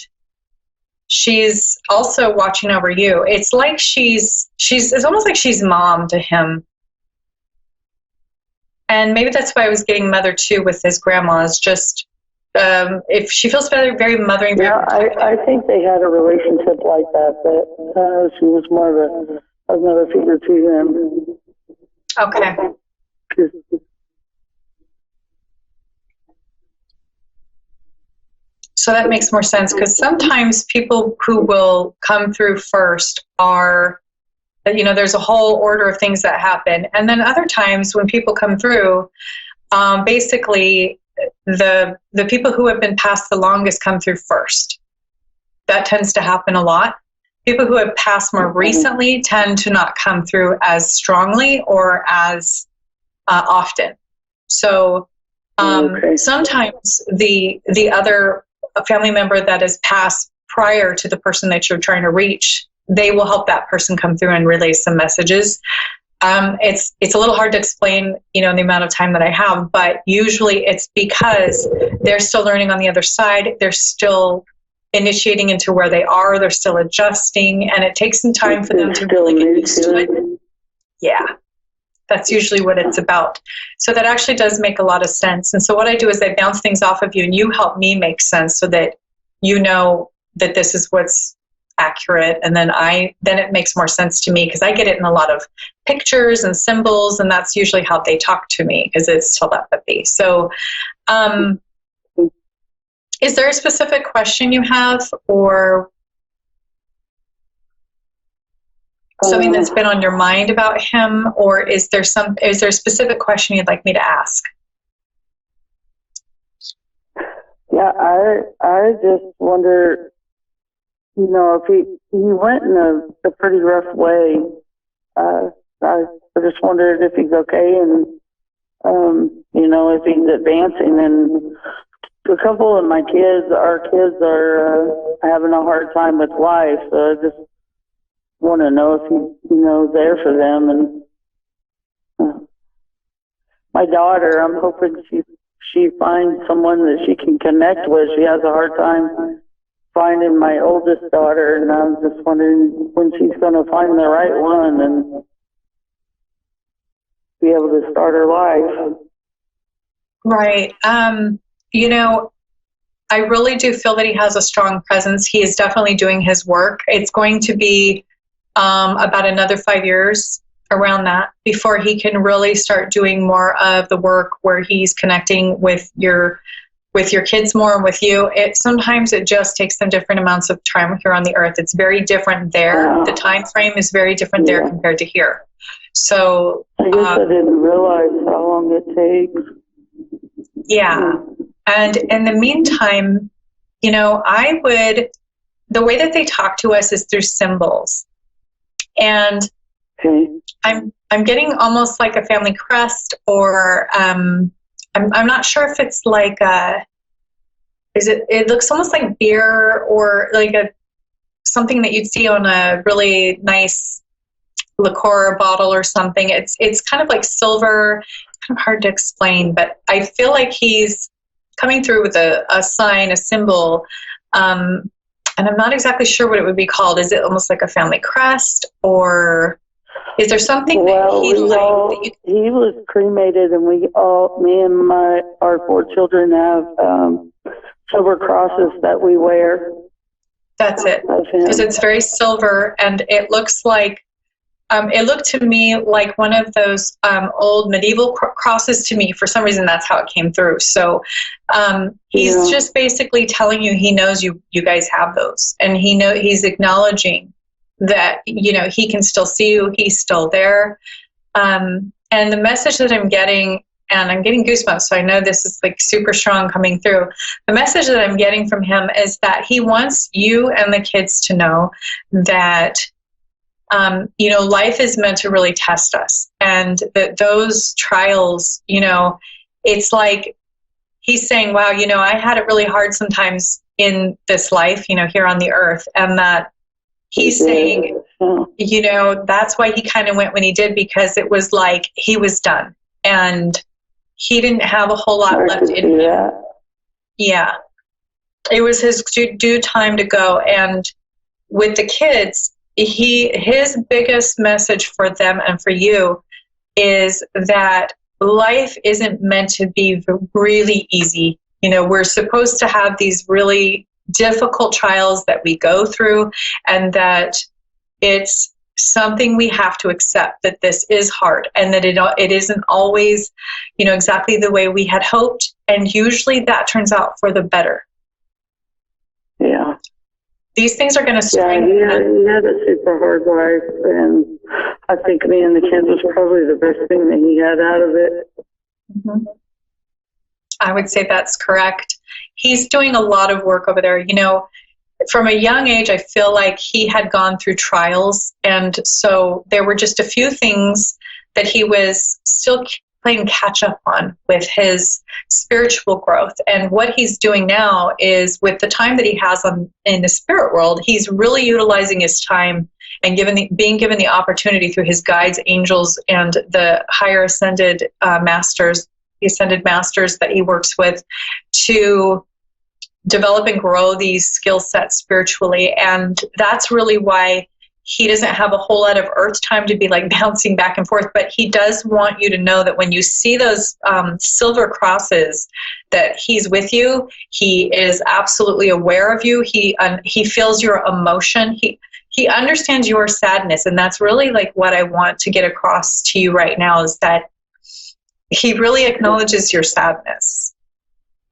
she's also watching over you. It's like it's almost like she's mom to him. And maybe that's why I was getting mother too with his grandma, is just, if she feels very, very mothering. Yeah, I think they had a relationship like that she was more of another figure to him. Okay. So that makes more sense, because sometimes people who will come through first are, there's a whole order of things that happen. And then other times when people come through, basically the people who have been passed the longest come through first. That tends to happen a lot. People who have passed more recently tend to not come through as strongly or as often. So sometimes the other family member that has passed prior to the person that you're trying to reach, they will help that person come through and relay some messages. It's a little hard to explain, in the amount of time that I have, but usually it's because they're still learning on the other side. They're still initiating into where they are. They're still adjusting, and it takes some time for them to really get used to it. Yeah, that's usually what it's about. So that actually does make a lot of sense. And so what I do is I bounce things off of you, and you help me make sense so that you know that this is what's accurate, and then it makes more sense to me, because I get it in a lot of pictures and symbols, and that's usually how they talk to me, because it's telepathy. So is there a specific question you have, or something that's been on your mind about him, or is there a specific question you'd like me to ask? Yeah, I just wonder, if he went in a pretty rough way. I just wondered if he's okay, and if he's advancing. And a couple of our kids are having a hard time with life, so I just want to know if he's there for them. And my daughter, I'm hoping she finds someone that she can connect with. She has a hard time finding my oldest daughter, and I'm just wondering when she's going to find the right one and be able to start her life. Right. I really do feel that he has a strong presence. He is definitely doing his work. It's going to be about another 5 years around that before he can really start doing more of the work where he's connecting with your kids more and with you. Sometimes it just takes them different amounts of time here on the earth. It's very different there. The time frame is very different there compared to here. So I guess I didn't realize how long it takes. Yeah. And in the meantime, the way that they talk to us is through symbols. And I'm getting almost like a family crest, or I'm not sure if it's like it looks almost like beer, or like something that you'd see on a really nice liqueur bottle or something. It's kind of like silver, kind of hard to explain, but I feel like he's coming through with a sign, a symbol, and I'm not exactly sure what it would be called. Is it almost like a family crest, or is there something that he liked? He was cremated, and me and our 4 children have silver crosses that we wear. That's it, because it's very silver, and it looks like it looked to me like one of those old medieval crosses to me. For some reason, that's how it came through. So he's just basically telling you he knows you guys have those, and he's acknowledging that he can still see you. He's still there, and the message that I'm getting, and I'm getting goosebumps, so I know this is like super strong coming through. The message that I'm getting from him is that he wants you and the kids to know that life is meant to really test us, and that those trials, it's like he's saying, wow, I had it really hard sometimes in this life, here on the earth, and that he's saying You know, that's why he kind of went when he did, because it was like he was done and he didn't have a whole lot left in him. Yeah. It was his due time to go. And with the kids, his biggest message for them and for you is that life isn't meant to be really easy. You know, we're supposed to have these really difficult trials that we go through, and that it's something we have to accept, that this is hard and that it isn't always, you know, exactly the way we had hoped. And usually that turns out for the better. Yeah. These things are going to strengthen. Yeah, he had a super hard life, and I think me and the kids was probably the best thing that he had out of it. Mm-hmm. I would say that's correct. He's doing a lot of work over there. You know, from a young age, I feel like he had gone through trials. And so there were just a few things that he was still playing catch up on with his spiritual growth. And what he's doing now is, with the time that he has in the spirit world, he's really utilizing his time and being given the opportunity through his guides, angels, and the higher ascended masters, the ascended masters that he works with, to develop and grow these skill sets spiritually. And that's really why he doesn't have a whole lot of earth time to be like bouncing back and forth. But he does want you to know that when you see those silver crosses, that he's with you. He is absolutely aware of you. He feels your emotion. He understands your sadness. And that's really like what I want to get across to you right now, is that he really acknowledges your sadness.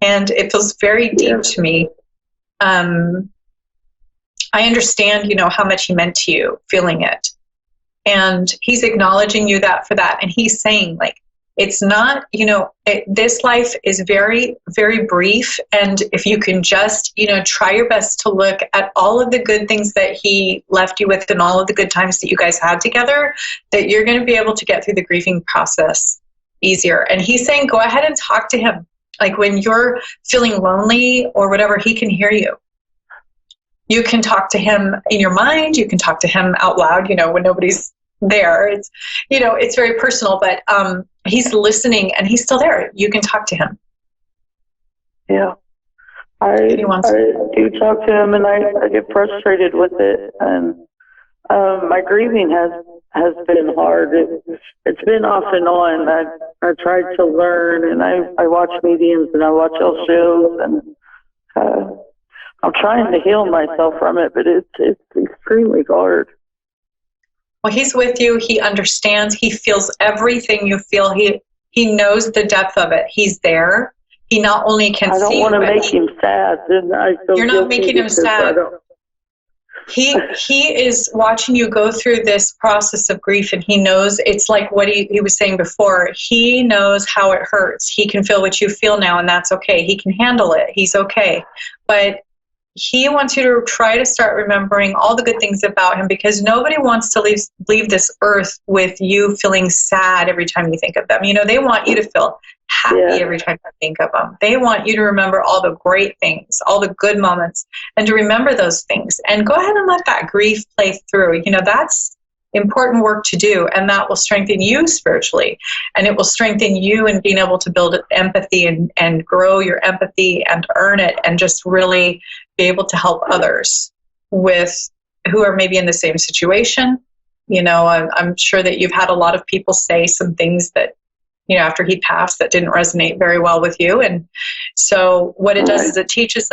And it feels very deep to me. I understand, you know, how much he meant to you, feeling it. And he's acknowledging you for that. And he's saying, like, it's not, you know, this life is very, very brief. And if you can just, you know, try your best to look at all of the good things that he left you with and all of the good times that you guys had together, that you're going to be able to get through the grieving process easier. And he's saying, go ahead and talk to him. Like, when you're feeling lonely or whatever, he can hear you. You can talk to him in your mind. You can talk to him out loud, you know, when nobody's there. It's, you know, it's very personal, but he's listening and he's still there. You can talk to him. Yeah. I do talk to him, and I get frustrated with it. And my grieving has been hard. It's been off and on. I tried to learn, and I watch mediums and I watch all shows, and I'm trying to heal myself from it, but it's extremely hard. Well, he's with you. He understands. He feels everything you feel. He knows the depth of it. He's there. He not only can see. I don't want to make him sad. You're not making him sad. He is watching you go through this process of grief, and he knows, it's like what he was saying before. He knows how it hurts. He can feel what you feel now, and that's okay. He can handle it. He's okay. But he wants you to try to start remembering all the good things about him, because nobody wants to leave this earth with you feeling sad every time you think of them. You know, they want you to feel happy every time you think of them. They want you to remember all the great things, all the good moments, and to remember those things. And go ahead and let that grief play through. You know, that's important work to do, and that will strengthen you spiritually, and it will strengthen you in being able to build empathy and grow your empathy and earn it, and just really be able to help others who are maybe in the same situation. You know, I'm sure that you've had a lot of people say some things that, you know, after he passed, that didn't resonate very well with you. And so what it does is it teaches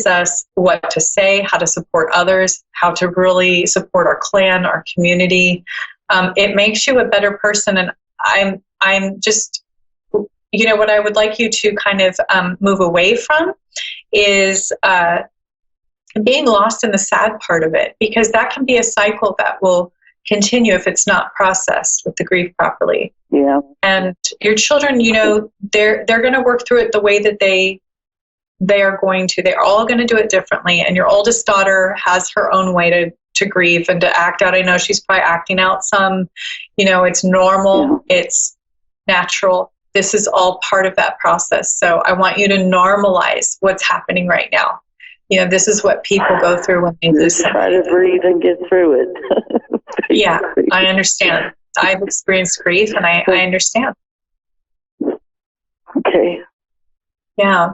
us what to say, how to support others, how to really support our clan, our community. It makes you a better person. And I'm just, you know, what I would like you to kind of move away from is being lost in the sad part of it, because that can be a cycle that will continue if it's not processed with the grief properly. Yeah. And your children, you know, they're going to work through it the way that they are going to. They're all going to do it differently. And your oldest daughter has her own way to grieve and to act out. I know she's probably acting out some, you know, it's normal. Yeah. It's natural. This is all part of that process. So I want you to normalize what's happening right now. this is what people go through when they lose somebody. Try to breathe and get through it. Yeah, I understand. I've experienced grief, and I understand. Okay. Yeah.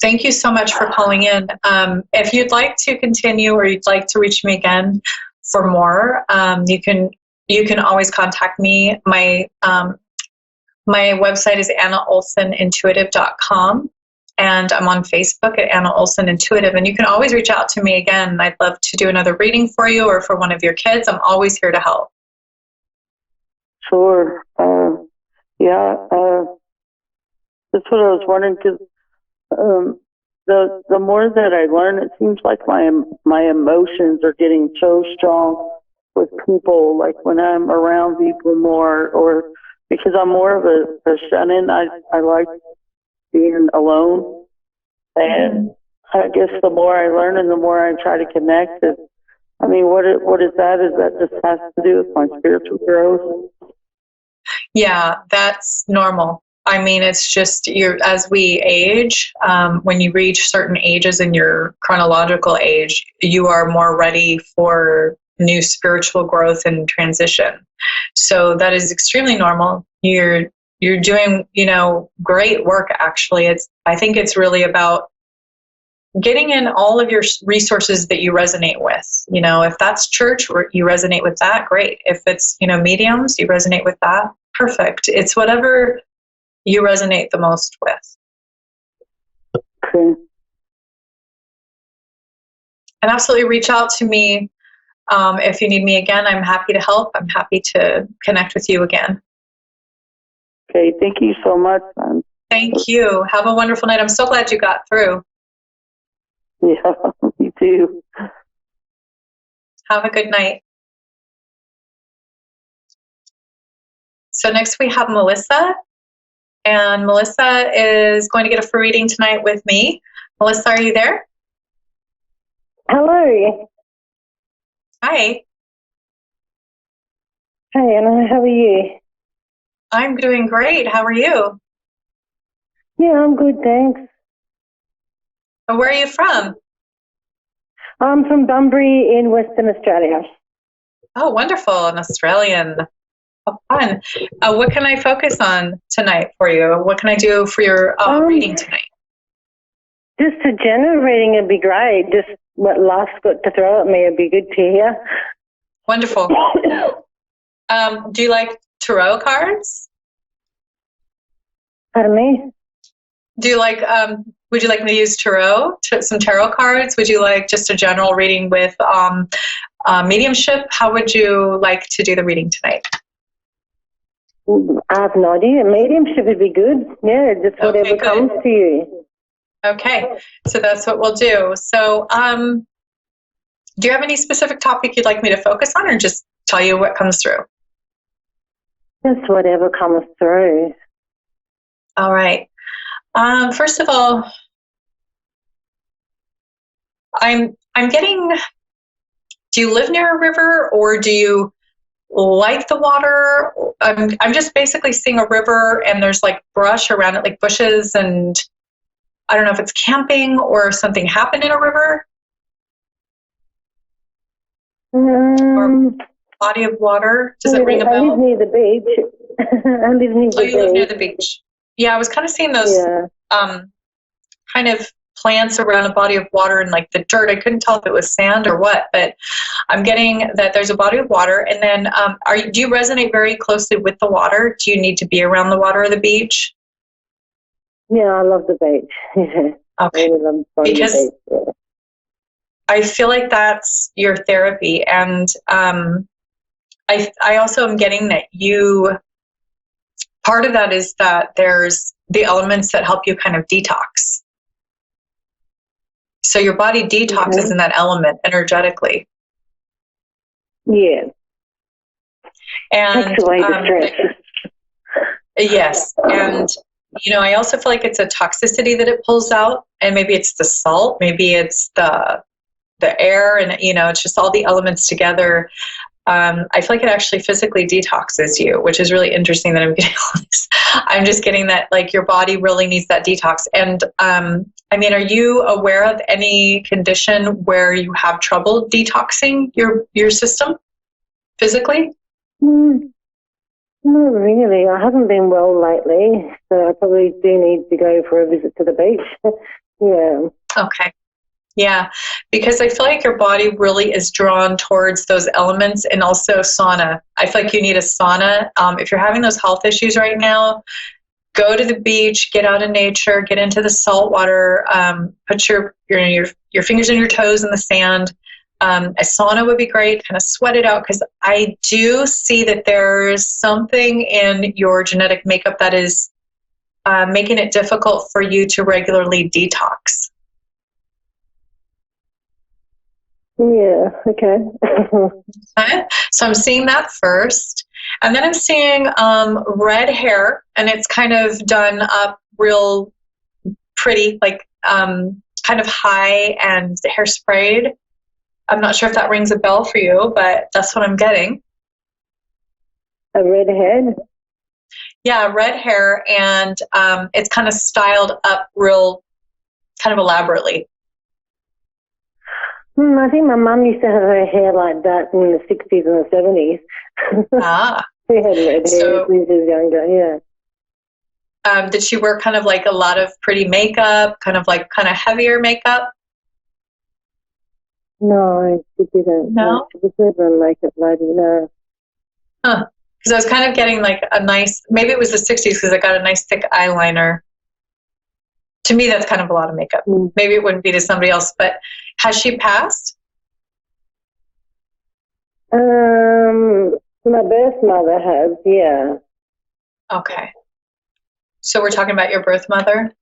Thank you so much for calling in. If you'd like to continue or you'd like to reach me again for more, you can always contact me. My website is AnnaOlsonIntuitive.com, and I'm on Facebook at Anna Olson Intuitive. And you can always reach out to me again. I'd love to do another reading for you or for one of your kids. I'm always here to help. Sure. That's what I was wondering, because the more that I learn, it seems like my emotions are getting so strong with people, like when I'm around people more, or because I'm more of a shut-in. I like being alone, and I guess the more I learn and the more I try to connect, what is that? Is that just has to do with my spiritual growth? Yeah, that's normal. I mean, it's just as we age, when you reach certain ages in your chronological age, you are more ready for new spiritual growth and transition. So that is extremely normal. You're doing, great work, actually. I think it's really about getting in all of your resources that you resonate with. If that's church, you resonate with that, great. If it's, mediums, you resonate with that, perfect. It's whatever you resonate the most with. Okay. And absolutely reach out to me if you need me again. I'm happy to help. I'm happy to connect with you again. Okay, thank you so much, man. Thank you. Have a wonderful night. I'm so glad you got through. Yeah, you too. Have a good night. So next we have Melissa. And Melissa is going to get a free reading tonight with me. Melissa, are you there? Hello. Hi. Hi, Anna. How are you? I'm doing great. How are you? Yeah, I'm good, thanks. Where are you from? I'm from Bunbury in Western Australia. Oh, wonderful. An Australian. Oh, fun. What can I focus on tonight for you? What can I do for your reading tonight? Just a general reading would be great. Just what life's got to throw at me would be good to hear. Wonderful. Do you like tarot cards? Pardon me? Do you like, would you like me to use some tarot cards? Would you like just a general reading with mediumship? How would you like to do the reading tonight? I have no idea. Mediumship would be good. Yeah, just whatever comes to you. Okay, so that's what we'll do. So do you have any specific topic you'd like me to focus on, or just tell you what comes through? Just whatever comes through. All right. First of all, I'm getting, do you live near a river, or do you like the water? I'm just basically seeing a river and there's like brush around it, like bushes, and I don't know if it's camping or something happened in a river. Or body of water. Does it ring a bell? I live near the beach. I live near the beach. You live near the beach. Yeah, I was kind of seeing those kind of plants around a body of water and like the dirt. I couldn't tell if it was sand or what, but I'm getting that there's a body of water. And then do you resonate very closely with the water? Do you need to be around the water or the beach? Yeah, I love the beach. Okay. Because the beach, yeah. I feel like that's your therapy. And I also am getting that part of that is that there's the elements that help you kind of detox. So your body detoxes in that element energetically. Yeah. And takes away the stress. Yes. And I also feel like it's a toxicity that it pulls out, and maybe it's the salt, maybe it's the air, and it's just all the elements together. I feel like it actually physically detoxes you, which is really interesting that I'm getting all this. I'm just getting that, like, your body really needs that detox. And I mean, are you aware of any condition where you have trouble detoxing your system physically? Not really. I haven't been well lately, so I probably do need to go for a visit to the beach. Yeah. Okay. Yeah, because I feel like your body really is drawn towards those elements, and also sauna. I feel like you need a sauna. If you're having those health issues right now, go to the beach, get out in nature, get into the salt water, put your fingers and your toes in the sand. A sauna would be great, kind of sweat it out, because I do see that there's something in your genetic makeup that is making it difficult for you to regularly detox. Yeah, okay. Okay. So I'm seeing that first. And then I'm seeing red hair, and it's kind of done up real pretty, like kind of high and hairsprayed. I'm not sure if that rings a bell for you, but that's what I'm getting. A red head? Yeah, red hair, and it's kind of styled up real kind of elaborately. I think my mum used to have her hair like that in the 60s and the 70s. Ah. She had red hair when she was younger, yeah. Did she wear kind of like a lot of pretty makeup, kind of heavier makeup? No, she didn't. No? She was never a makeup lady, no. Huh. Because I was kind of getting like a nice, maybe it was the 60s because I got a nice thick eyeliner. To me, that's kind of a lot of makeup. Maybe it wouldn't be to somebody else, but has she passed? My birth mother has, yeah. Okay. So we're talking about your birth mother?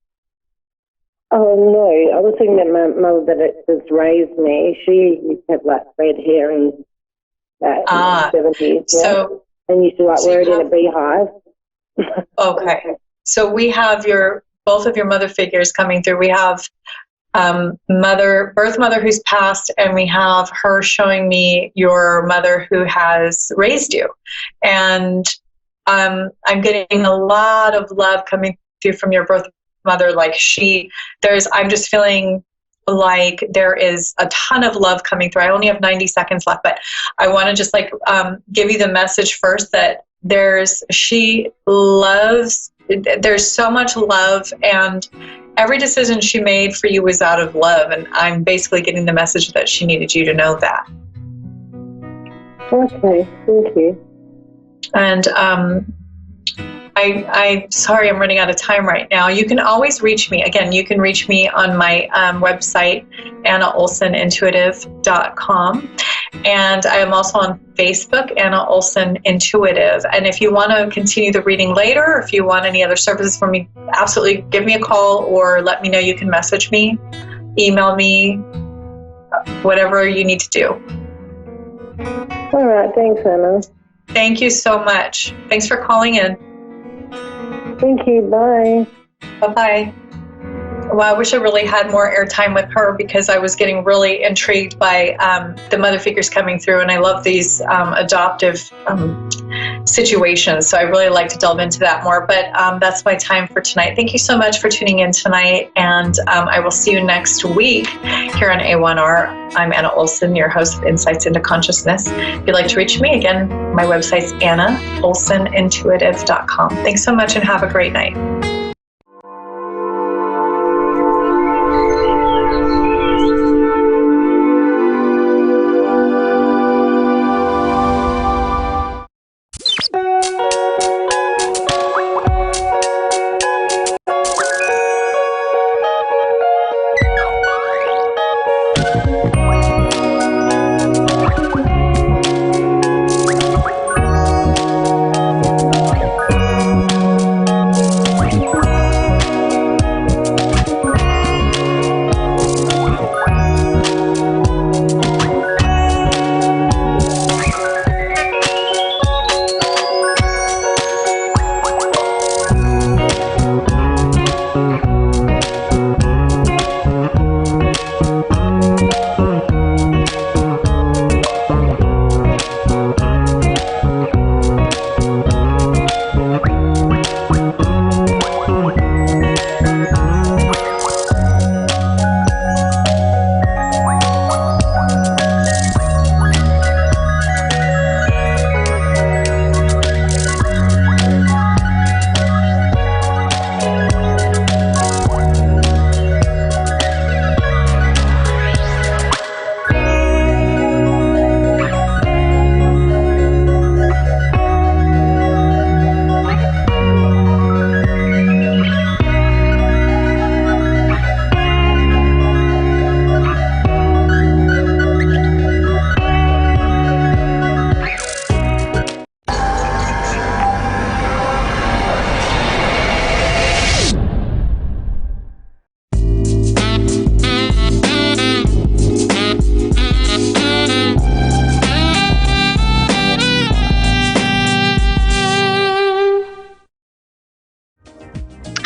Oh, no. I was thinking about my mother that has raised me. She used to have like red hair and that in the 70s. Yeah? So, and used to like wear it in a beehive. Okay. So we have both of your mother figures coming through. We have birth mother who's passed, and we have her showing me your mother who has raised you. And I'm getting a lot of love coming through from your birth mother. Like I'm just feeling like there is a ton of love coming through. I only have 90 seconds left, but I want to just give you the message first that there's so much love, and every decision she made for you was out of love, and I'm basically getting the message that she needed you to know that. Okay, thank you. And I'm sorry I'm running out of time right now. You can always reach me. Again, you can reach me on my website, AnnaOlsonIntuitive.com. And I am also on Facebook, Anna Olson Intuitive. And if you want to continue the reading later, or if you want any other services from me, absolutely give me a call or let me know. You can message me, email me, whatever you need to do. All right. Thanks, Anna. Thank you so much. Thanks for calling in. Thank you. Bye. Bye-bye. Well, I wish I really had more airtime with her because I was getting really intrigued by the mother figures coming through, and I love these adoptive situations. So I really like to delve into that more. But that's my time for tonight. Thank you so much for tuning in tonight, and I will see you next week here on A1R. I'm Anna Olson, your host of Insights into Consciousness. If you'd like to reach me, again, my website's AnnaOlsonIntuitive.com. Thanks so much and have a great night.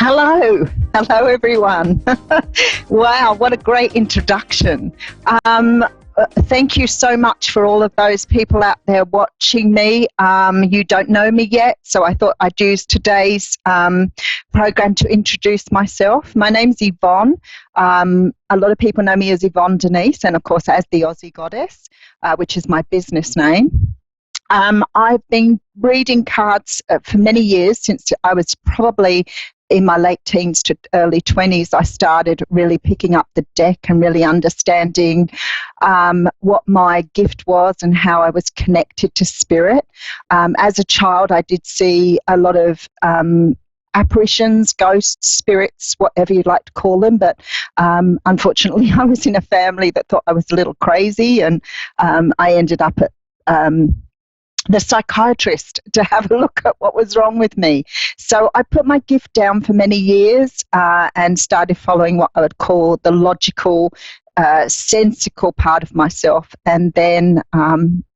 Hello everyone. Wow, what a great introduction. Thank you so much for all of those people out there watching me. You don't know me yet, so I thought I'd use today's program to introduce myself. My name's Yvonne. A lot of people know me as Yvonne Denise, and of course as the Aussie Goddess, which is my business name. I've been reading cards for many years, since I was probably in my late teens to early 20s. I started really picking up the deck and really understanding what my gift was and how I was connected to spirit. As a child, I did see a lot of apparitions, ghosts, spirits, whatever you'd like to call them, but unfortunately I was in a family that thought I was a little crazy, and I ended up at the psychiatrist to have a look at what was wrong with me. So I put my gift down for many years and started following what I would call the logical, sensical part of myself. And then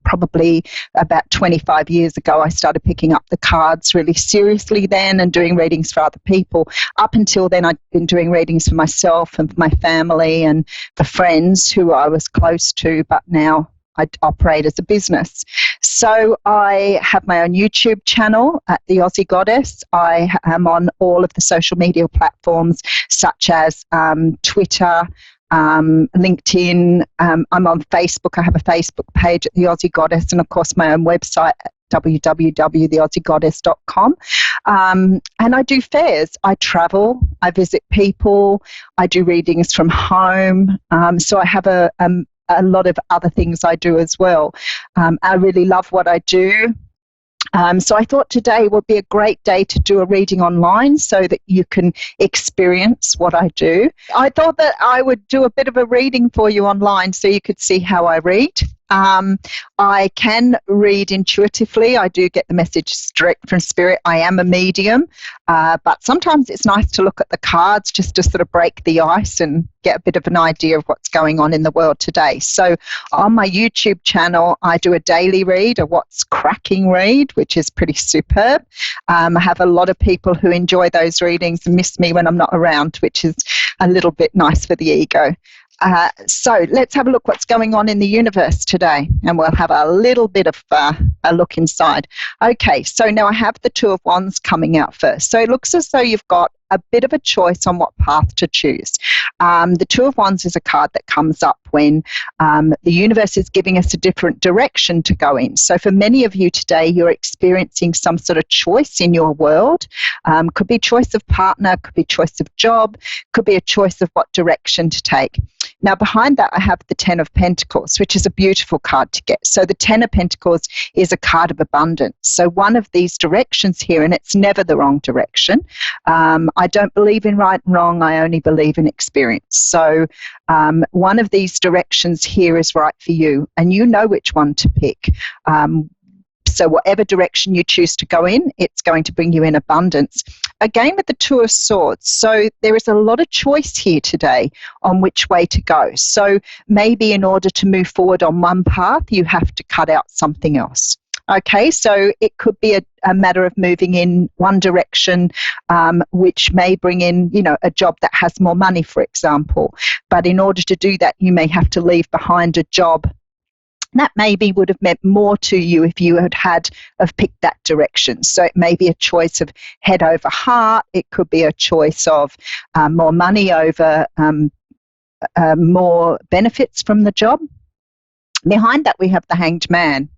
probably about 25 years ago, I started picking up the cards really seriously then and doing readings for other people. Up until then, I'd been doing readings for myself and for my family and for friends who I was close to, but now I operate as a business. So I have my own YouTube channel at the Aussie Goddess. I am on all of the social media platforms such as Twitter, LinkedIn. I'm on Facebook. I have a Facebook page at the Aussie Goddess, and of course my own website at www.theaussiegoddess.com. And I do fairs. I travel. I visit people. I do readings from home. So I have a lot of other things I do as well. I really love what I do. So I thought today would be a great day to do a reading online so that you can experience what I do. I thought that I would do a bit of a reading for you online so you could see how I read. I can read intuitively. I do get the message straight from spirit. I am a medium, but sometimes it's nice to look at the cards just to sort of break the ice and get a bit of an idea of what's going on in the world today. So on my YouTube channel, I do a daily read, a What's Cracking read, which is pretty superb. I have a lot of people who enjoy those readings and miss me when I'm not around, which is a little bit nice for the ego. So let's have a look what's going on in the universe today, and we'll have a little bit of a look inside. Okay, so now I have the Two of Wands coming out first. So it looks as though you've got a bit of a choice on what path to choose. The Two of Wands is a card that comes up when the universe is giving us a different direction to go in. So for many of you today, you're experiencing some sort of choice in your world. Could be choice of partner, could be choice of job, could be a choice of what direction to take. Now behind that I have the Ten of Pentacles, which is a beautiful card to get. So the Ten of Pentacles is a card of abundance. So one of these directions here, and it's never the wrong direction. I don't believe in right and wrong, I only believe in experience. So one of these directions here is right for you, and you know which one to pick. So whatever direction you choose to go in, it's going to bring you in abundance. Again with the Two of Swords, so there is a lot of choice here today on which way to go. So maybe in order to move forward on one path, you have to cut out something else. Okay, so it could be a matter of moving in one direction, which may bring in, a job that has more money, for example. But in order to do that, you may have to leave behind a job that maybe would have meant more to you if you had picked that direction. So it may be a choice of head over heart. It could be a choice of more money over more benefits from the job. Behind that, we have the Hanged Man.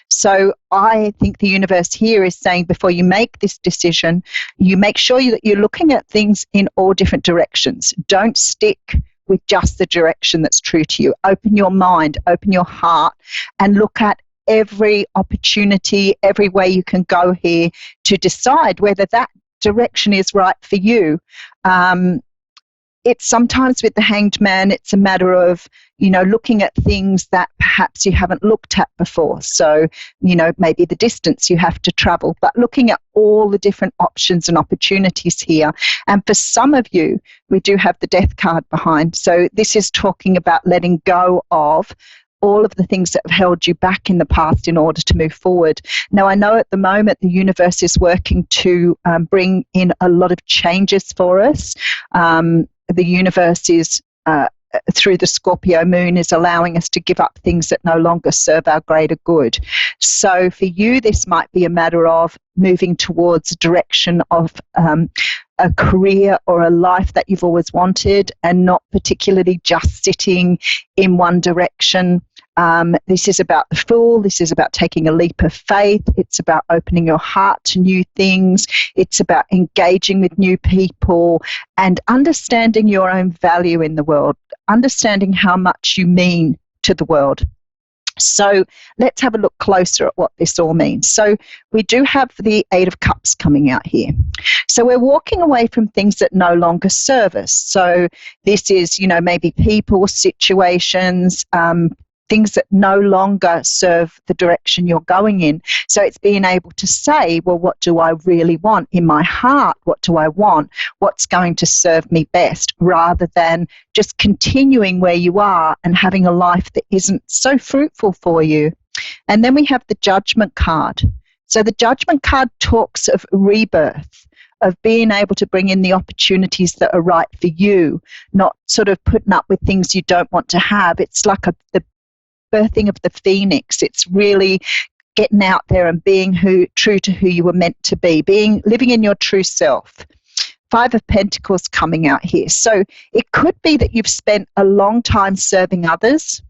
So I think the universe here is saying before you make this decision, you make sure that you're looking at things in all different directions. Don't stick with just the direction that's true to you. Open your mind, open your heart, and look at every opportunity, every way you can go here to decide whether that direction is right for you. It's sometimes with the Hanged Man, it's a matter of, looking at things that perhaps you haven't looked at before. So, maybe the distance you have to travel, but looking at all the different options and opportunities here. And for some of you, we do have the Death card behind. So this is talking about letting go of all of the things that have held you back in the past in order to move forward. Now, I know at the moment the universe is working to bring in a lot of changes for us. The universe is through the Scorpio moon is allowing us to give up things that no longer serve our greater good. So for you, this might be a matter of moving towards a direction of a career or a life that you've always wanted, and not particularly just sitting in one direction. This is about the Fool. This is about taking a leap of faith. It's about opening your heart to new things. It's about engaging with new people and understanding your own value in the world, understanding how much you mean to the world. So let's have a look closer at what this all means. So we do have the Eight of Cups coming out here. So we're walking away from things that no longer serve us. So this is, maybe people, situations, things that no longer serve the direction you're going in. So it's being able to say, well, what do I really want in my heart? What do I want? What's going to serve me best, rather than just continuing where you are and having a life that isn't so fruitful for you. And then we have the Judgment card. So the Judgment card talks of rebirth, of being able to bring in the opportunities that are right for you, not sort of putting up with things you don't want to have. It's like the birthing of the phoenix. It's really getting out there and being true to who you were meant to be, living in your true self. Five of Pentacles coming out here. So it could be that you've spent a long time serving others.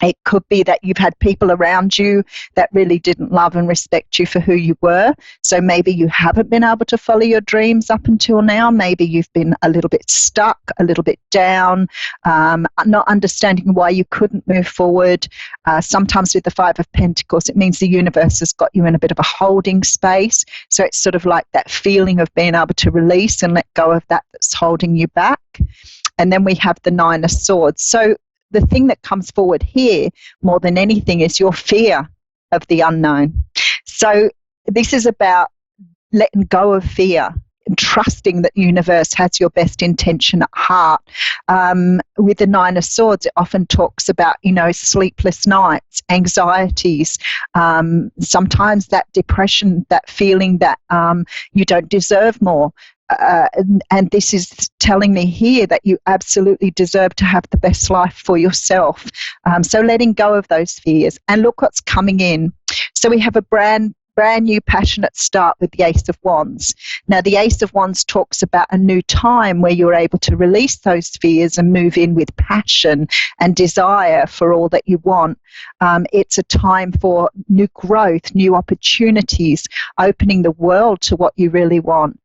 It could be that you've had people around you that really didn't love and respect you for who you were. So maybe you haven't been able to follow your dreams up until now. Maybe you've been a little bit stuck, a little bit down, not understanding why you couldn't move forward. Sometimes with the Five of Pentacles, it means the universe has got you in a bit of a holding space. So it's sort of like that feeling of being able to release and let go of that's holding you back. And then we have the Nine of Swords. So the thing that comes forward here more than anything is your fear of the unknown. So this is about letting go of fear and trusting that the universe has your best intention at heart. With the Nine of Swords, it often talks about, sleepless nights, anxieties, sometimes that depression, that feeling that you don't deserve more. And this is telling me here that you absolutely deserve to have the best life for yourself. So letting go of those fears. And look what's coming in. So we have a brand new passionate start with the Ace of Wands. Now, the Ace of Wands talks about a new time where you're able to release those fears and move in with passion and desire for all that you want. It's a time for new growth, new opportunities, opening the world to what you really want.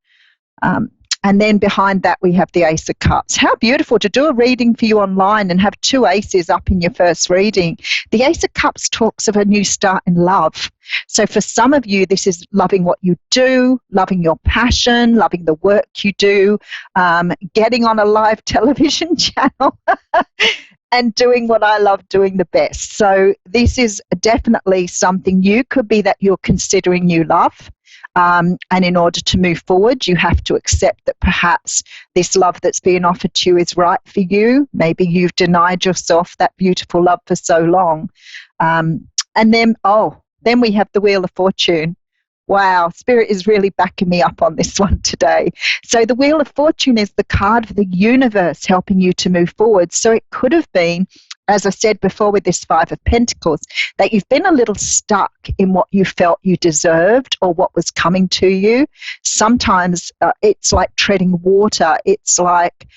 And then behind that, we have the Ace of Cups. How beautiful to do a reading for you online and have two aces up in your first reading. The Ace of Cups talks of a new start in love. So for some of you, this is loving what you do, loving your passion, loving the work you do, getting on a live television channel and doing what I love doing the best. So this is definitely something you could be that you're considering new love. And in order to move forward, you have to accept that perhaps this love that's being offered to you is right for you. Maybe you've denied yourself that beautiful love for so long. And then we have the Wheel of Fortune. Wow, Spirit is really backing me up on this one today. So the Wheel of Fortune is the card for the universe helping you to move forward. So it could have been, as I said before with this Five of Pentacles, that you've been a little stuck in what you felt you deserved or what was coming to you. Sometimes it's like treading water. It's like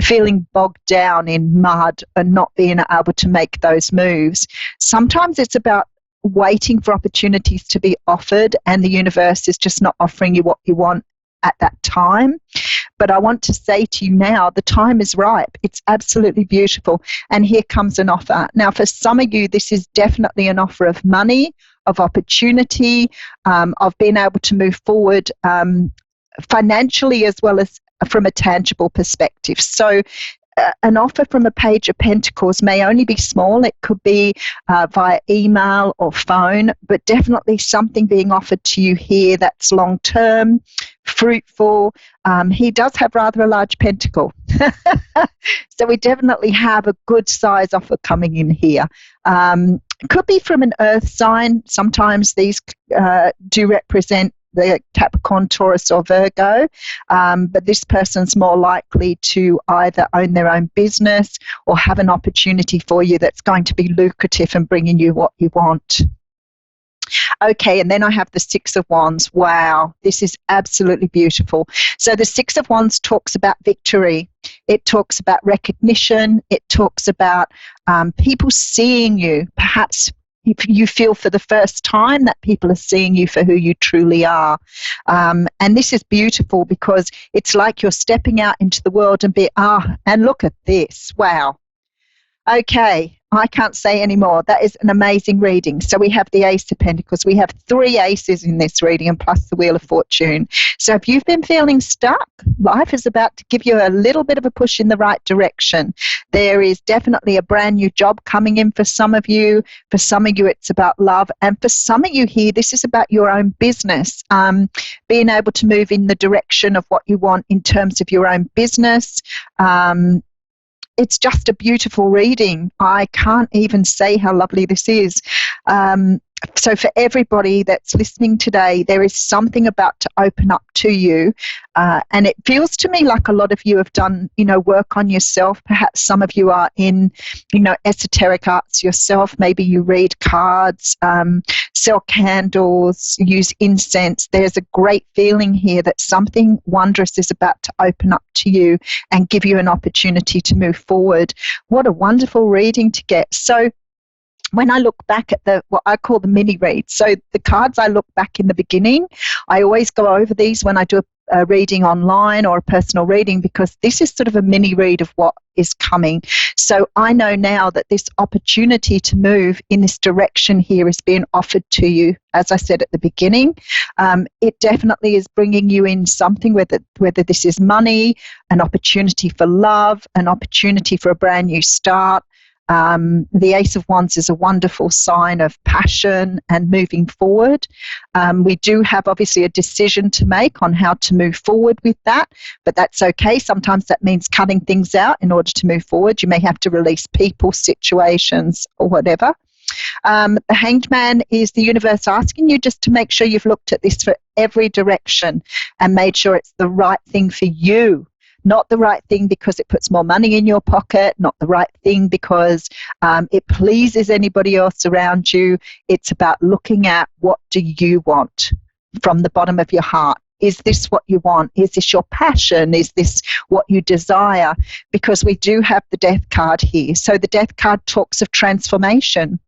feeling bogged down in mud and not being able to make those moves. Sometimes it's about waiting for opportunities to be offered and the universe is just not offering you what you want at that time. But I want to say to you now, the time is ripe. It's absolutely beautiful. And here comes an offer. Now, for some of you, this is definitely an offer of money, of opportunity, of being able to move forward financially as well as from a tangible perspective. So an offer from a Page of Pentacles may only be small. It could be via email or phone, but definitely something being offered to you here that's long-term, fruitful. He does have rather a large pentacle. So we definitely have a good size offer coming in here. Could be from an earth sign. Sometimes these do represent the Capricorn, Taurus, or Virgo, but this person's more likely to either own their own business or have an opportunity for you that's going to be lucrative and bringing you what you want. Okay, and then I have the Six of Wands. Wow, this is absolutely beautiful. So the Six of Wands talks about victory. It talks about recognition. It talks about people seeing you. Perhaps if you feel for the first time that people are seeing you for who you truly are. And this is beautiful because it's like you're stepping out into the world and and look at this. Wow. Okay, I can't say any more. That is an amazing reading. So we have the Ace of Pentacles. We have 3 aces in this reading and plus the Wheel of Fortune. So if you've been feeling stuck, life is about to give you a little bit of a push in the right direction. There is definitely a brand new job coming in for some of you. For some of you, it's about love. And for some of you here, this is about your own business, being able to move in the direction of what you want in terms of your own business. It's just a beautiful reading. I can't even say how lovely this is. So for everybody that's listening today, there is something about to open up to you. And it feels to me like a lot of you have done, work on yourself. Perhaps some of you are in, esoteric arts yourself. Maybe you read cards, sell candles, use incense. There's a great feeling here that something wondrous is about to open up to you and give you an opportunity to move forward. What a wonderful reading to get. So when I look back at what I call the mini reads, so the cards I look back in the beginning, I always go over these when I do a reading online or a personal reading because this is sort of a mini read of what is coming. So I know now that this opportunity to move in this direction here is being offered to you. As I said at the beginning, it definitely is bringing you in something, whether this is money, an opportunity for love, an opportunity for a brand new start. The Ace of Wands is a wonderful sign of passion and moving forward. We do have obviously a decision to make on how to move forward with that, but that's okay. Sometimes that means cutting things out in order to move forward. You may have to release people, situations, or whatever. The Hanged Man is the universe asking you just to make sure you've looked at this for every direction and made sure it's the right thing for you. Not the right thing because it puts more money in your pocket, not the right thing because it pleases anybody else around you. It's about looking at what do you want from the bottom of your heart. Is this what you want? Is this your passion? Is this what you desire? Because we do have the Death card here. So the Death card talks of transformation.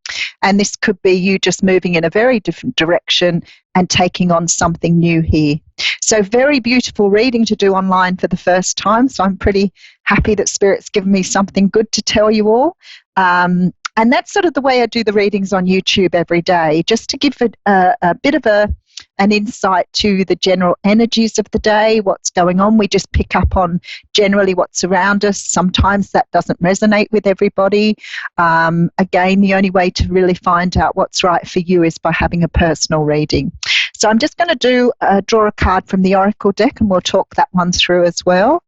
And this could be you just moving in a very different direction and taking on something new here. So very beautiful reading to do online for the first time. So I'm pretty happy that Spirit's given me something good to tell you all. And that's sort of the way I do the readings on YouTube every day, just to give it a bit of an insight to the general energies of the day, what's going on. We just pick up on generally what's around us. Sometimes that doesn't resonate with everybody. Again, the only way to really find out what's right for you is by having a personal reading. So I'm just going to draw a card from the Oracle deck and we'll talk that one through as well.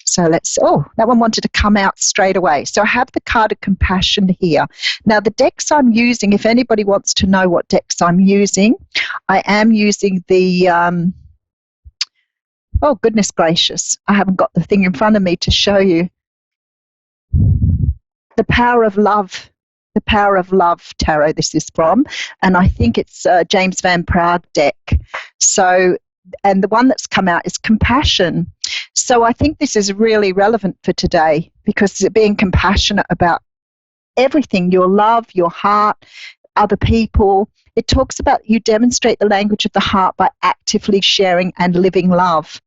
So that one wanted to come out straight away. So I have the card of compassion here. Now the decks I'm using, if anybody wants to know what decks I'm using, I am using the, oh goodness gracious, I haven't got the thing in front of me to show you. The Power of Love. The Power of Love tarot this is from, and I think it's James Van Praagh deck. So, and the one that's come out is Compassion. So I think this is really relevant for today because being compassionate about everything, your love, your heart, other people. It talks about you demonstrate the language of the heart by actively sharing and living love.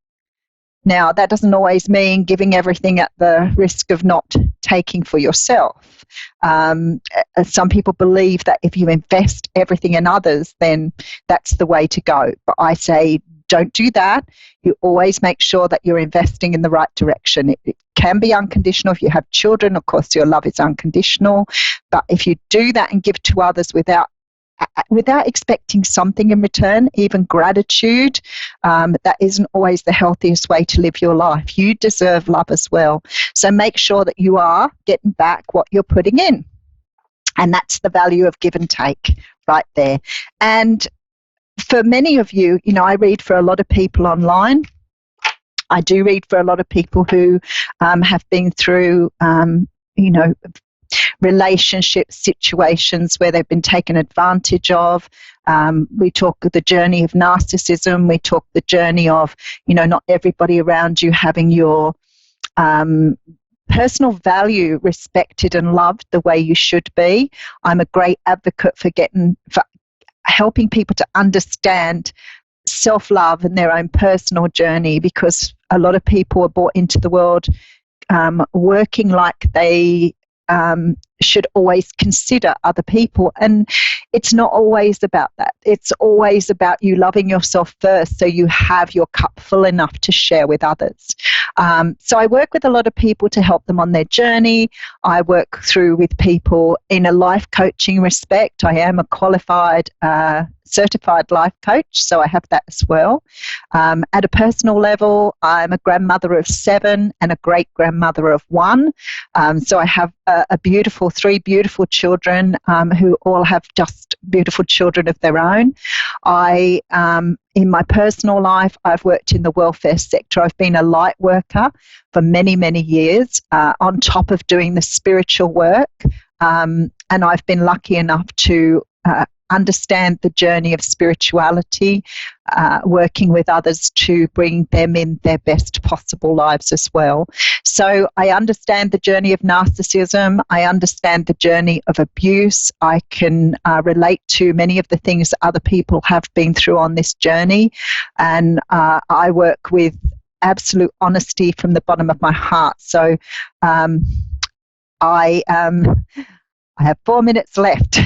Now, that doesn't always mean giving everything at the risk of not taking for yourself. Some people believe that if you invest everything in others, then that's the way to go. But I say, don't do that. You always make sure that you're investing in the right direction. It can be unconditional. If you have children, of course, your love is unconditional. But if you do that and give to others without without expecting something in return, even gratitude, that isn't always the healthiest way to live your life. You deserve love as well. So make sure that you are getting back what you're putting in. And that's the value of give and take right there. And for many of you, I read for a lot of people online. I do read for a lot of people who have been through, relationship situations where they've been taken advantage of. We talk the journey of narcissism. We talk the journey of, not everybody around you having your personal value respected and loved the way you should be. I'm a great advocate for helping people to understand self-love and their own personal journey, because a lot of people are brought into the world working like they should always consider other people, and it's not always about that. It's always about you loving yourself first, so you have your cup full enough to share with others. So I work with a lot of people to help them on their journey. I work through with people in a life coaching respect. I am a qualified certified life coach, so I have that as well. At a personal level, I'm a grandmother of 7 and a great-grandmother of 1. So I have three beautiful children who all have just beautiful children of their own. In my personal life, I've worked in the welfare sector. I've been a light worker for many, many years, on top of doing the spiritual work. And I've been lucky enough to understand the journey of spirituality, working with others to bring them in their best possible lives as well. So I understand the journey of narcissism. I understand the journey of abuse. I can relate to many of the things that other people have been through on this journey. And I work with absolute honesty from the bottom of my heart. So I have 4 minutes left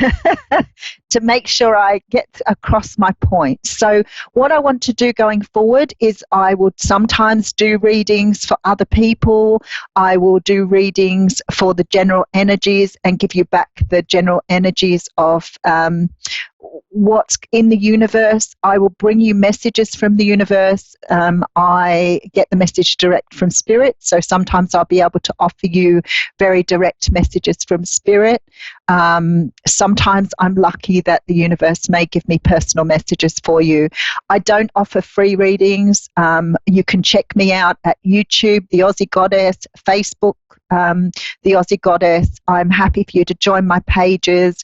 to make sure I get across my point. So what I want to do going forward is I would sometimes do readings for other people. I will do readings for the general energies and give you back the general energies of what's in the universe. I will bring you messages from the universe. I get the message direct from spirit, so sometimes I'll be able to offer you very direct messages from spirit. Sometimes I'm lucky that the universe may give me personal messages for you. I don't offer free readings. You can check me out at YouTube, The Aussie Goddess, Facebook, The Aussie Goddess. I'm happy for you to join my pages,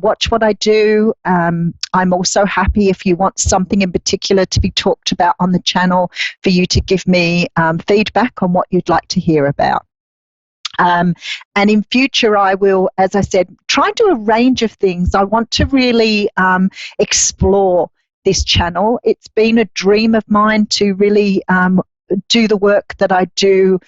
watch what I do. I'm also happy if you want something in particular to be talked about on the channel for you to give me feedback on what you'd like to hear about. And in future, I will, as I said, try and do a range of things. I want to really explore this channel. It's been a dream of mine to really do the work that I do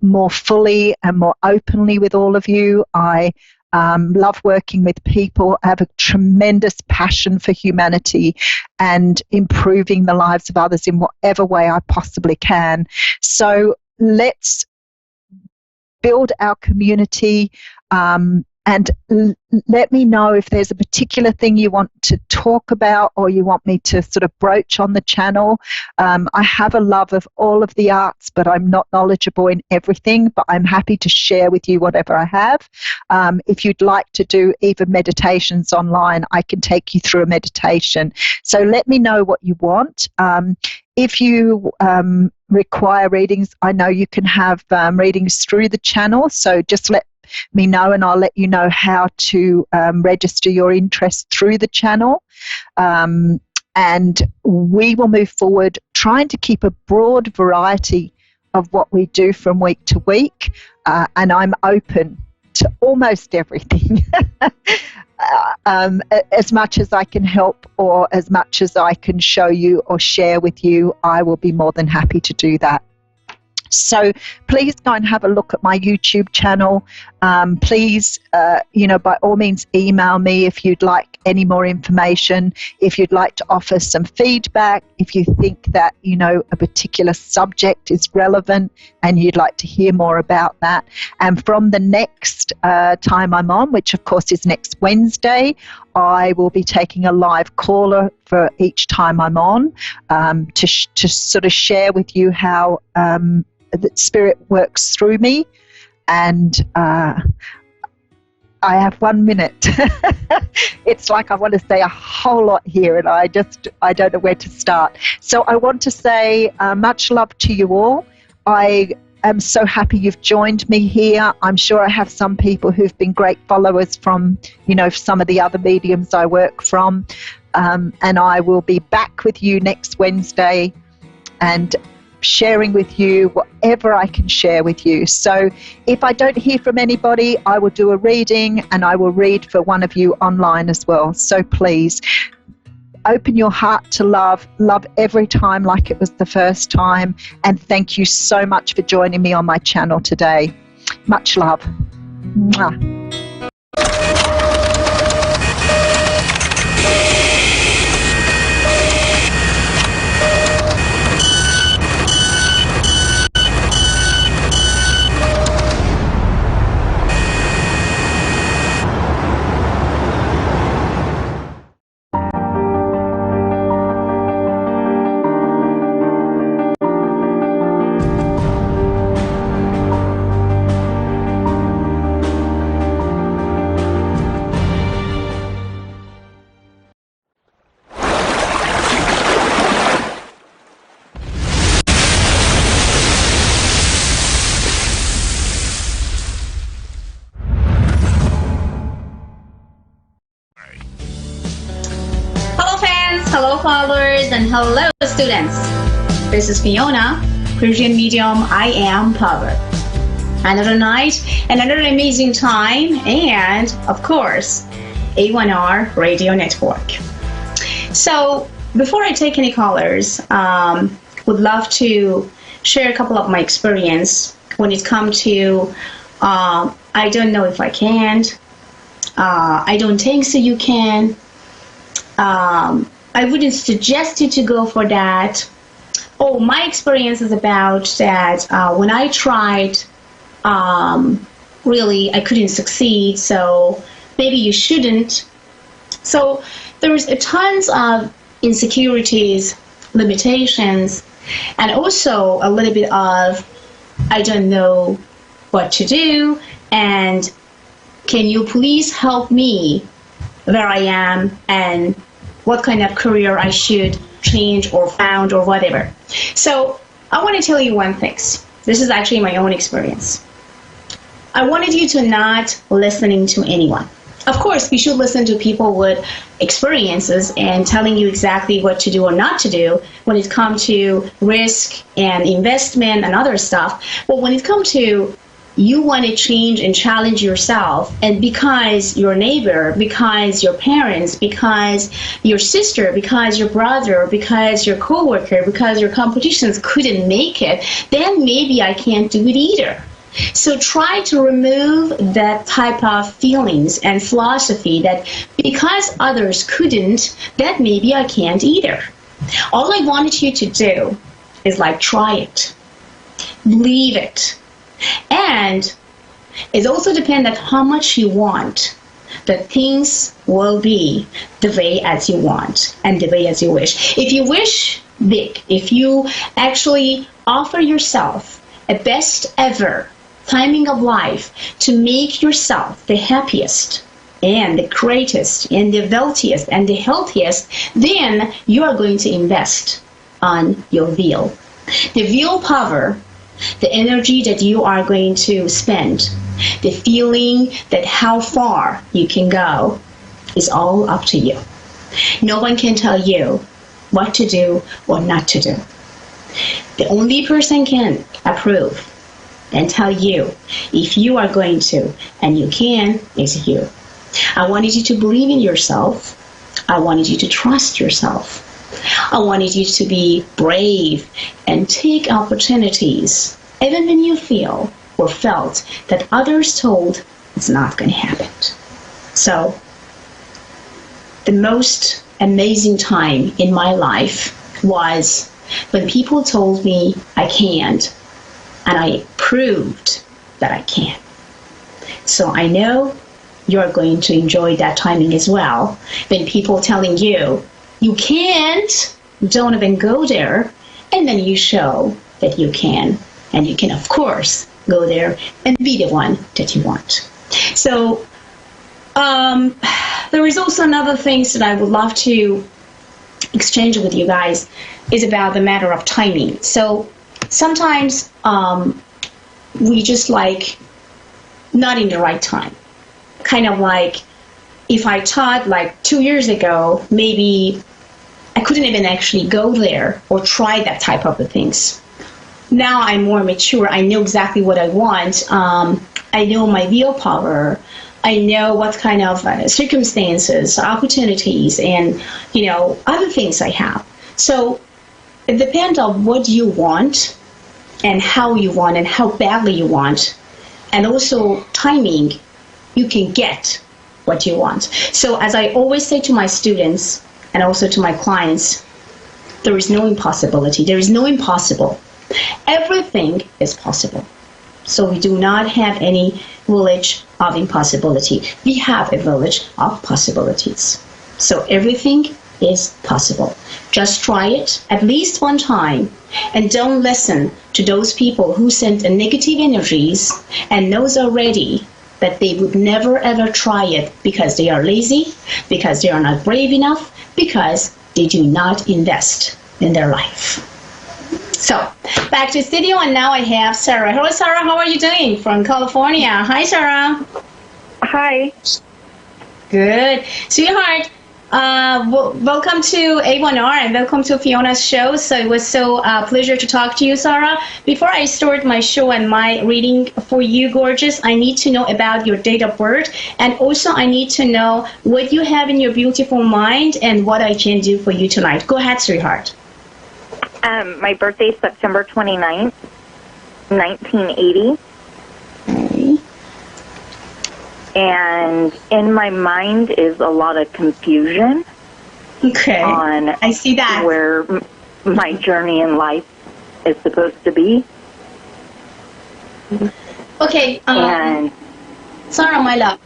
more fully and more openly with all of you. I love working with people. I have a tremendous passion for humanity and improving the lives of others in whatever way I possibly can. So let's build our community, and let me know if there's a particular thing you want to talk about or you want me to sort of broach on the channel. I have a love of all of the arts, but I'm not knowledgeable in everything, but I'm happy to share with you whatever I have. If you'd like to do even meditations online, I can take you through a meditation. So let me know what you want. If you require readings, I know you can have readings through the channel, so just let me know and I'll let you know how to register your interest through the channel. And we will move forward trying to keep a broad variety of what we do from week to week, and I'm open to almost everything. As much as I can help or as much as I can show you or share with you, I will be more than happy to do that. So please go and have a look at my YouTube channel. Please, by all means, email me if you'd like any more information, if you'd like to offer some feedback, if you think that, a particular subject is relevant and you'd like to hear more about that. And from the next time I'm on, which of course is next Wednesday, I will be taking a live caller for each time I'm on to sort of share with you how the Spirit works through me. And I have 1 minute. It's like I want to say a whole lot here, and I don't know where to start. So I want to say much love to you all. I am so happy you've joined me here. I'm sure I have some people who've been great followers from, some of the other mediums I work from. And I will be back with you next Wednesday and sharing with you whatever I can share with you. So if I don't hear from anybody, I will do a reading, and I will read for one of you online as well. So please open your heart to love every time like it was the first time. And thank you so much for joining me on my channel today. Much love. Mwah. Hello followers, and hello students. This is Fiona, Persian medium. I am Power. Another night, another amazing time, and of course, A1R Radio Network. So before I take any callers, would love to share a couple of my experience when it comes to I don't know if I can. I don't think so you can. I wouldn't suggest you to go for that. Oh, my experience is about that when I tried, really, I couldn't succeed, so maybe you shouldn't. So there's tons of insecurities, limitations, and also a little bit of, I don't know what to do, and can you please help me where I am, and what kind of career I should change or found or whatever. So I want to tell you one thing. This is actually my own experience. I wanted you to not listening to anyone. Of course, we should listen to people with experiences and telling you exactly what to do or not to do when it comes to risk and investment and other stuff. But when it comes to you want to change and challenge yourself, and because your neighbor, because your parents, because your sister, because your brother, because your coworker, because your competitions couldn't make it, then maybe I can't do it either. So try to remove that type of feelings and philosophy that because others couldn't, that maybe I can't either. All I wanted you to do is try it, believe it. And it also depends on how much you want that things will be the way as you want and the way as you wish. If you wish big, if you actually offer yourself a best ever timing of life to make yourself the happiest and the greatest and the wealthiest and the healthiest, then you are going to invest on your will. The willpower, the energy that you are going to spend, the feeling that how far you can go is all up to you. No one can tell you what to do or not to do. The only person can approve and tell you if you are going to and you can is you. I wanted you to believe in yourself. I wanted you to trust yourself. I wanted you to be brave and take opportunities, even when you feel or felt that others told it's not going to happen. So, the most amazing time in my life was when people told me I can't, and I proved that I can. So I know you're going to enjoy that timing as well. When people telling you, you can't, don't even go there, and then you show that you can. And you can, of course, go there and be the one that you want. So there is also another things that I would love to exchange with you guys is about the matter of timing. So sometimes we just like not in the right time. Kind of like if I thought like 2 years ago, maybe I couldn't even actually go there or try that type of things. Now I'm more mature. I know exactly what I want. I know my willpower. I know what kind of circumstances, opportunities, and other things I have. So it depends on what you want and how you want and how badly you want, and also timing. You can get what you want. So as I always say to my students and also to my clients, there is no impossibility. There is no impossible. Everything is possible. So we do not have any village of impossibility. We have a village of possibilities. So everything is possible. Just try it at least one time, and don't listen to those people who send negative energies and knows already that they would never ever try it because they are lazy, because they are not brave enough, because they do not invest in their life. So back to studio, and now I have Sarah. Hello, Sarah. How are you doing? From California. Hi, Sarah. Hi. Good. Sweetheart, welcome to A1R and welcome to Fiona's show. So it was so pleasure to talk to you, Sarah. Before I start my show and my reading for you, gorgeous, I need to know about your date of birth, and also I need to know what you have in your beautiful mind and what I can do for you tonight. Go ahead, sweetheart. My birthday is September 29th, 1980. Okay. And in my mind is a lot of confusion. Okay. On I see that. Where my journey in life is supposed to be. Okay. And Sarah, my love.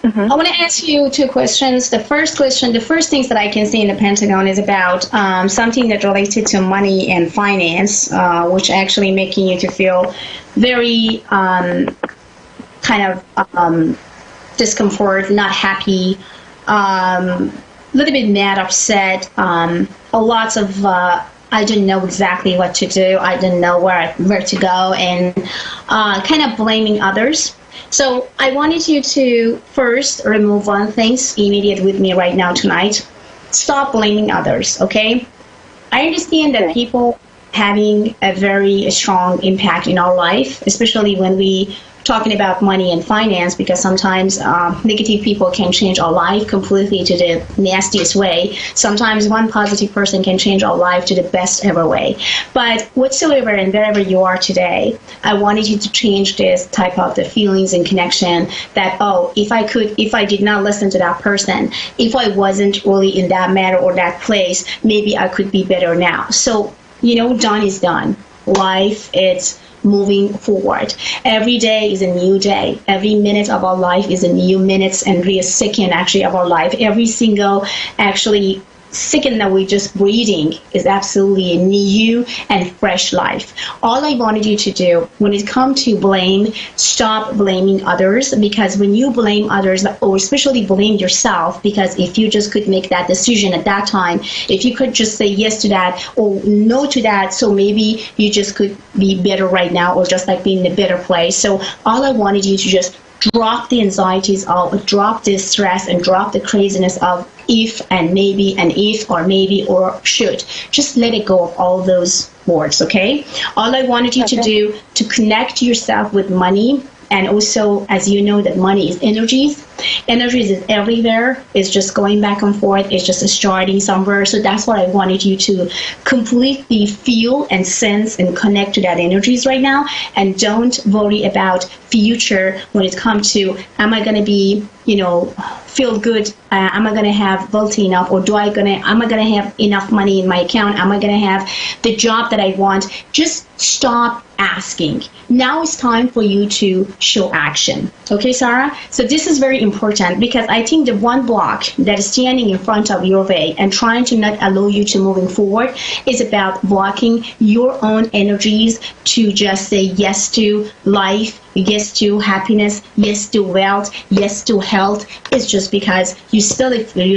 I want to ask you two questions. The first question, the first things that I can see in the Pentagon is about something that related to money and finance, which actually making you to feel very kind of discomfort, not happy, a little bit mad, upset, lots of I didn't know exactly what to do. I didn't know where to go, and kind of blaming others. So I wanted you to first remove one thing immediate with me right now tonight. Stop blaming others, okay? I understand that people having a very strong impact in our life, especially when we talking about money and finance, because sometimes negative people can change our life completely to the nastiest way. Sometimes one positive person can change our life to the best ever way. But whatsoever and wherever you are today, I wanted you to change this type of the feelings and connection that, oh, if I did not listen to that person, if I wasn't really in that matter or that place, maybe I could be better now. So, done is done. Life, it's moving forward. Every day is a new day. Every minute of our life is a new minute, and every second actually of our life. Every single actually second that we're just breathing is absolutely a new and fresh life. All I wanted you to do when it comes to blame, stop blaming others, because when you blame others, or especially blame yourself, because if you just could make that decision at that time, if you could just say yes to that or no to that, so maybe you just could be better right now, or just like being in a better place. So all I wanted you to just drop the anxieties of, drop this stress, and drop the craziness of if and maybe and if or maybe or should. Just let it go of all those words, okay? All I wanted you to do to connect yourself with money, and also, as you know, that money is energies. Energies is everywhere. It's just going back and forth. It's just starting somewhere. So that's what I wanted you to completely feel and sense and connect to that energies right now. And don't worry about future when it comes to, am I going to be, feel good? Am I going to have wealthy enough? Or am I going to have enough money in my account? Am I going to have the job that I want? Just stop asking. Now it's time for you to show action. Okay, Sarah? So this is very important, because I think the one block that is standing in front of your way and trying to not allow you to moving forward is about blocking your own energies to just say yes to life, yes to happiness, yes to wealth, yes to health. It's just because you're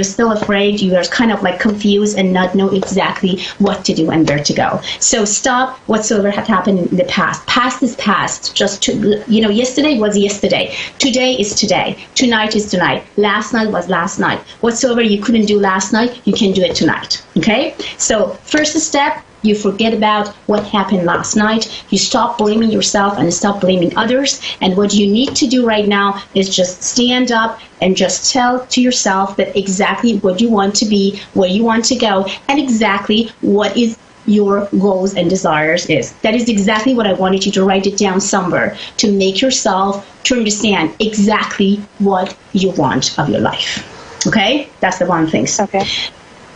still afraid, you are kind of like confused and not know exactly what to do and where to go. So stop whatsoever had happened in the past. Past is past. Yesterday was yesterday. Today is today. Tonight is tonight. Last night was last night. Whatsoever you couldn't do last night, you can do it tonight. Okay? So first step, you forget about what happened last night. You stop blaming yourself and stop blaming others. And what you need to do right now is just stand up and just tell to yourself that exactly what you want to be, where you want to go, and exactly what is your goals and desires is. That is exactly what I wanted you to write it down somewhere, to make yourself to understand exactly what you want of your life. Okay? That's the one thing. Okay.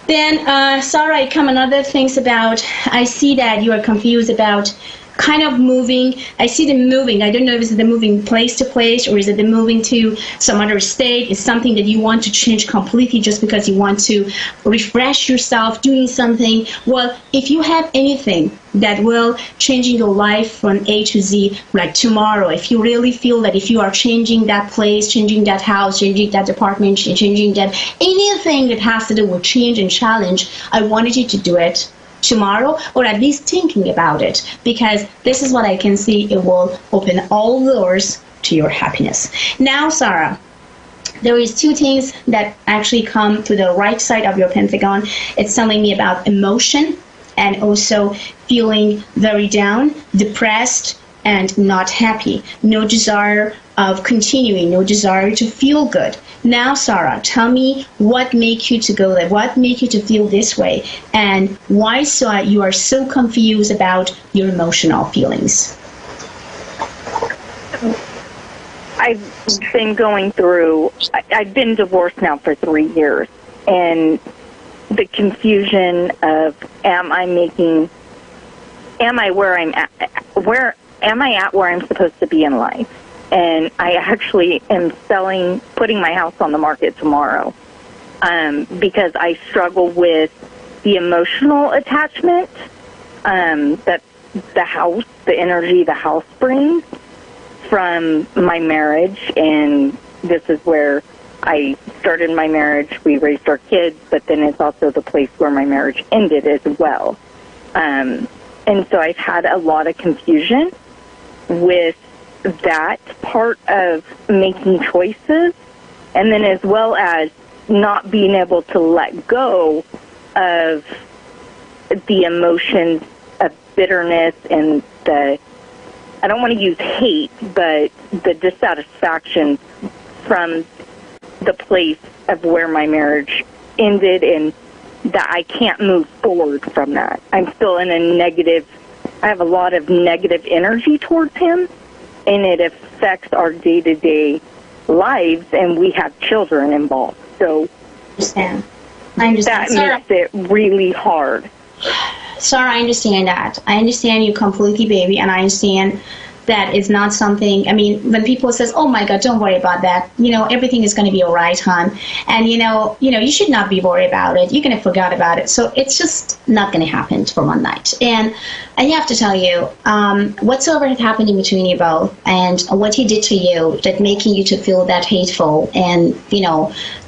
Then, Sarah, I come another things about, I see that you are confused about kind of moving. I see them moving. I don't know if it's the moving place to place or is it the moving to some other state. It's something that you want to change completely just because you want to refresh yourself doing something. Well, if you have anything that will changing your life from A to Z, like tomorrow, if you really feel that if you are changing that place, changing that house, changing that apartment, changing that anything that has to do with change and challenge, I wanted you to do it tomorrow, or at least thinking about it, because this is what I can see. It will open all doors to your happiness. Now, Sarah, there is two things that actually come to the right side of your pentagon. It's telling me about emotion and also feeling very down, depressed, and not happy. No desire of continuing, no desire to feel good. Now, Sarah, tell me what makes you to go there, what makes you to feel this way, and why you are so confused about your emotional feelings. I've been going through, I've been divorced now for 3 years, and the confusion of am I where I'm at, am I at where I'm supposed to be in life? And I actually am putting my house on the market tomorrow because I struggle with the emotional attachment that the energy the house brings from my marriage. And this is where I started my marriage. We raised our kids, but then it's also the place where my marriage ended as well. And so I've had a lot of confusion with that part of making choices, and then as well as not being able to let go of the emotions of bitterness and I don't want to use hate, but the dissatisfaction from the place of where my marriage ended, and that I can't move forward from that. I'm still in I have a lot of negative energy towards him, and it affects our day-to-day lives, and we have children involved. So I understand. That makes it really hard. Sarah, I understand that. I understand you completely, baby, and I understand that is not something, I mean, when people says, oh my God, don't worry about that, everything is going to be all right, hon. And, you should not be worried about it. You're going to forget about it. So it's just not going to happen for one night. And I have to tell you, whatsoever had happened in between you both and what he did to you that making you to feel that hateful and,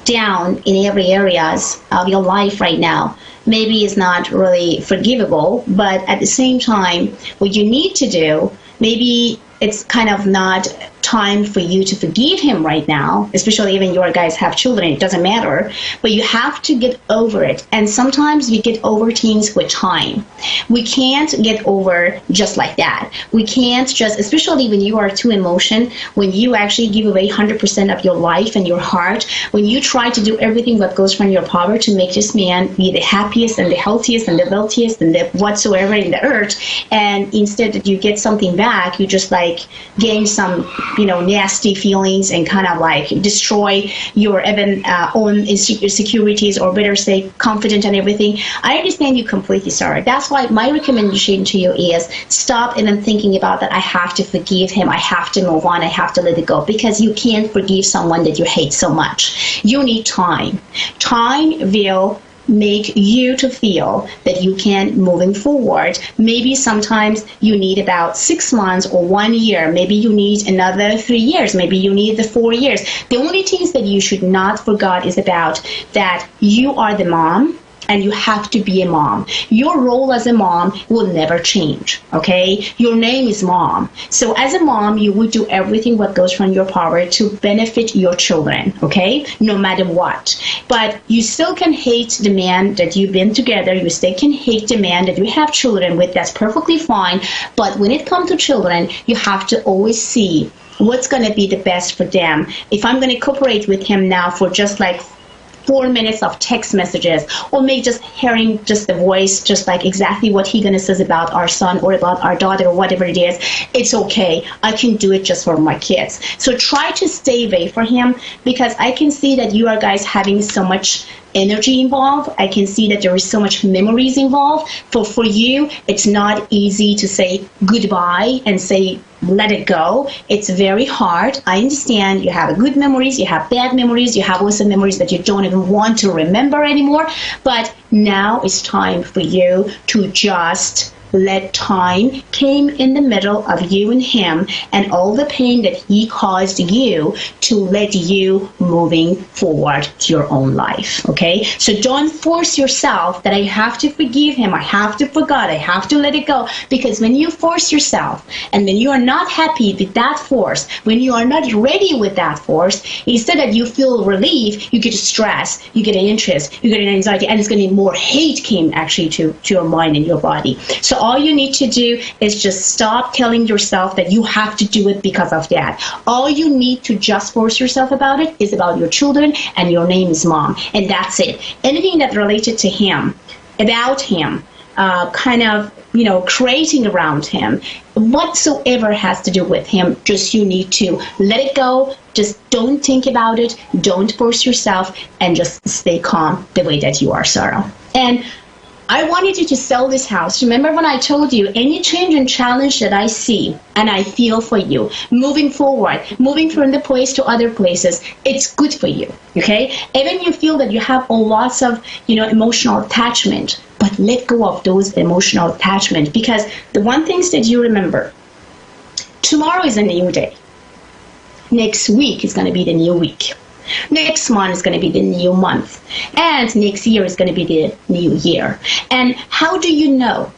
down in every areas of your life right now, maybe is not really forgivable, but at the same time, what you need to do, maybe it's kind of not time for you to forgive him right now, especially even your guys have children, it doesn't matter, but you have to get over it. And sometimes we get over things with time. We can't get over just like that. We can't just, especially when you are too emotional, when you actually give away 100% of your life and your heart, when you try to do everything that goes from your power to make this man be the happiest and the healthiest and the wealthiest and the whatsoever in the earth, and instead that you get something back, you just like gain some nasty feelings and kind of like destroy your even own insecurities, or better say confidence and everything. I understand you completely, Sarah. That's why my recommendation to you is stop even thinking about that I have to forgive him, I have to move on, I have to let it go, because you can't forgive someone that you hate so much. You need time. Time will make you to feel that you can moving forward. Maybe sometimes you need about 6 months or 1 year. Maybe you need another 3 years. Maybe you need the 4 years. The only things that you should not forget is about that you are the mom, and you have to be a mom. Your role as a mom will never change, okay? Your name is mom. So as a mom, you will do everything what goes from your power to benefit your children, okay? No matter what. But you still can hate the man that you've been together. You still can hate the man that you have children with. That's perfectly fine. But when it comes to children, you have to always see what's going to be the best for them. If I'm going to cooperate with him now for just like 4 minutes of text messages, or maybe just hearing just the voice, just like exactly what he gonna says about our son or about our daughter or whatever it is, it's okay. I can do it just for my kids. So try to stay away from him, because I can see that you are guys having so much energy involved. I can see that there is so much memories involved. For you, it's not easy to say goodbye and say let it go. It's very hard. I understand you have good memories, you have bad memories, you have also memories that you don't even want to remember anymore. But now it's time for you to just let time came in the middle of you and him, and all the pain that he caused you, to let you moving forward to your own life, okay? So don't force yourself that I have to forgive him, I have to forget, I have to let it go, because when you force yourself, and when you are not happy with that force, when you are not ready with that force, instead that you feel relief, you get stress, you get an interest, you get an anxiety, and it's going to be more hate came actually to your mind and your body. So all you need to do is just stop telling yourself that you have to do it because of that. All you need to just force yourself about it is about your children, and your name is mom, and that's it. Anything that related to him, about him, kind of, creating around him, whatsoever has to do with him, just you need to let it go. Just don't think about it. Don't force yourself, and just stay calm the way that you are, Sarah. And I wanted you to sell this house. Remember when I told you, any change and challenge that I see and I feel for you, moving forward, moving from the place to other places, it's good for you, okay? Even you feel that you have a lots of, emotional attachment, but let go of those emotional attachment, because the one thing that you remember, tomorrow is a new day. Next week is going to be the new week. Next month is going to be the new month, and next year is going to be the new year. And how do you know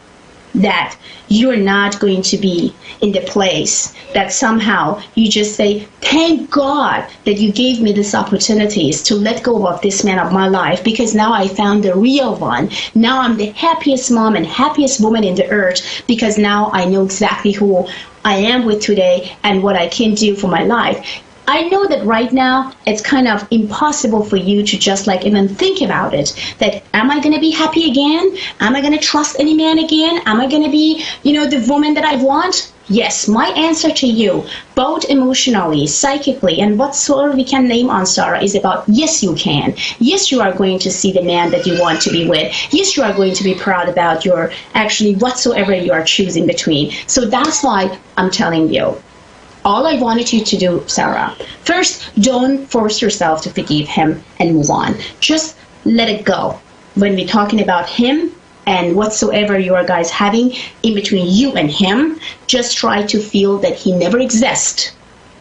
that you're not going to be in the place that somehow you just say, thank God that you gave me these opportunities to let go of this man of my life, because now I found the real one. Now I'm the happiest mom and happiest woman in the earth, because now I know exactly who I am with today and what I can do for my life. I know that right now it's kind of impossible for you to just like even think about it, that am I going to be happy again? Am I going to trust any man again? Am I going to be, the woman that I want? Yes, my answer to you, both emotionally, psychically, and whatsoever we can name on, Sarah, is about yes, you can. Yes, you are going to see the man that you want to be with. Yes, you are going to be proud about your actually whatsoever you are choosing between. So that's why I'm telling you. All I wanted you to do, Sarah, first, don't force yourself to forgive him and move on. Just let it go. When we're talking about him and whatsoever you are guys having in between you and him, just try to feel that he never exists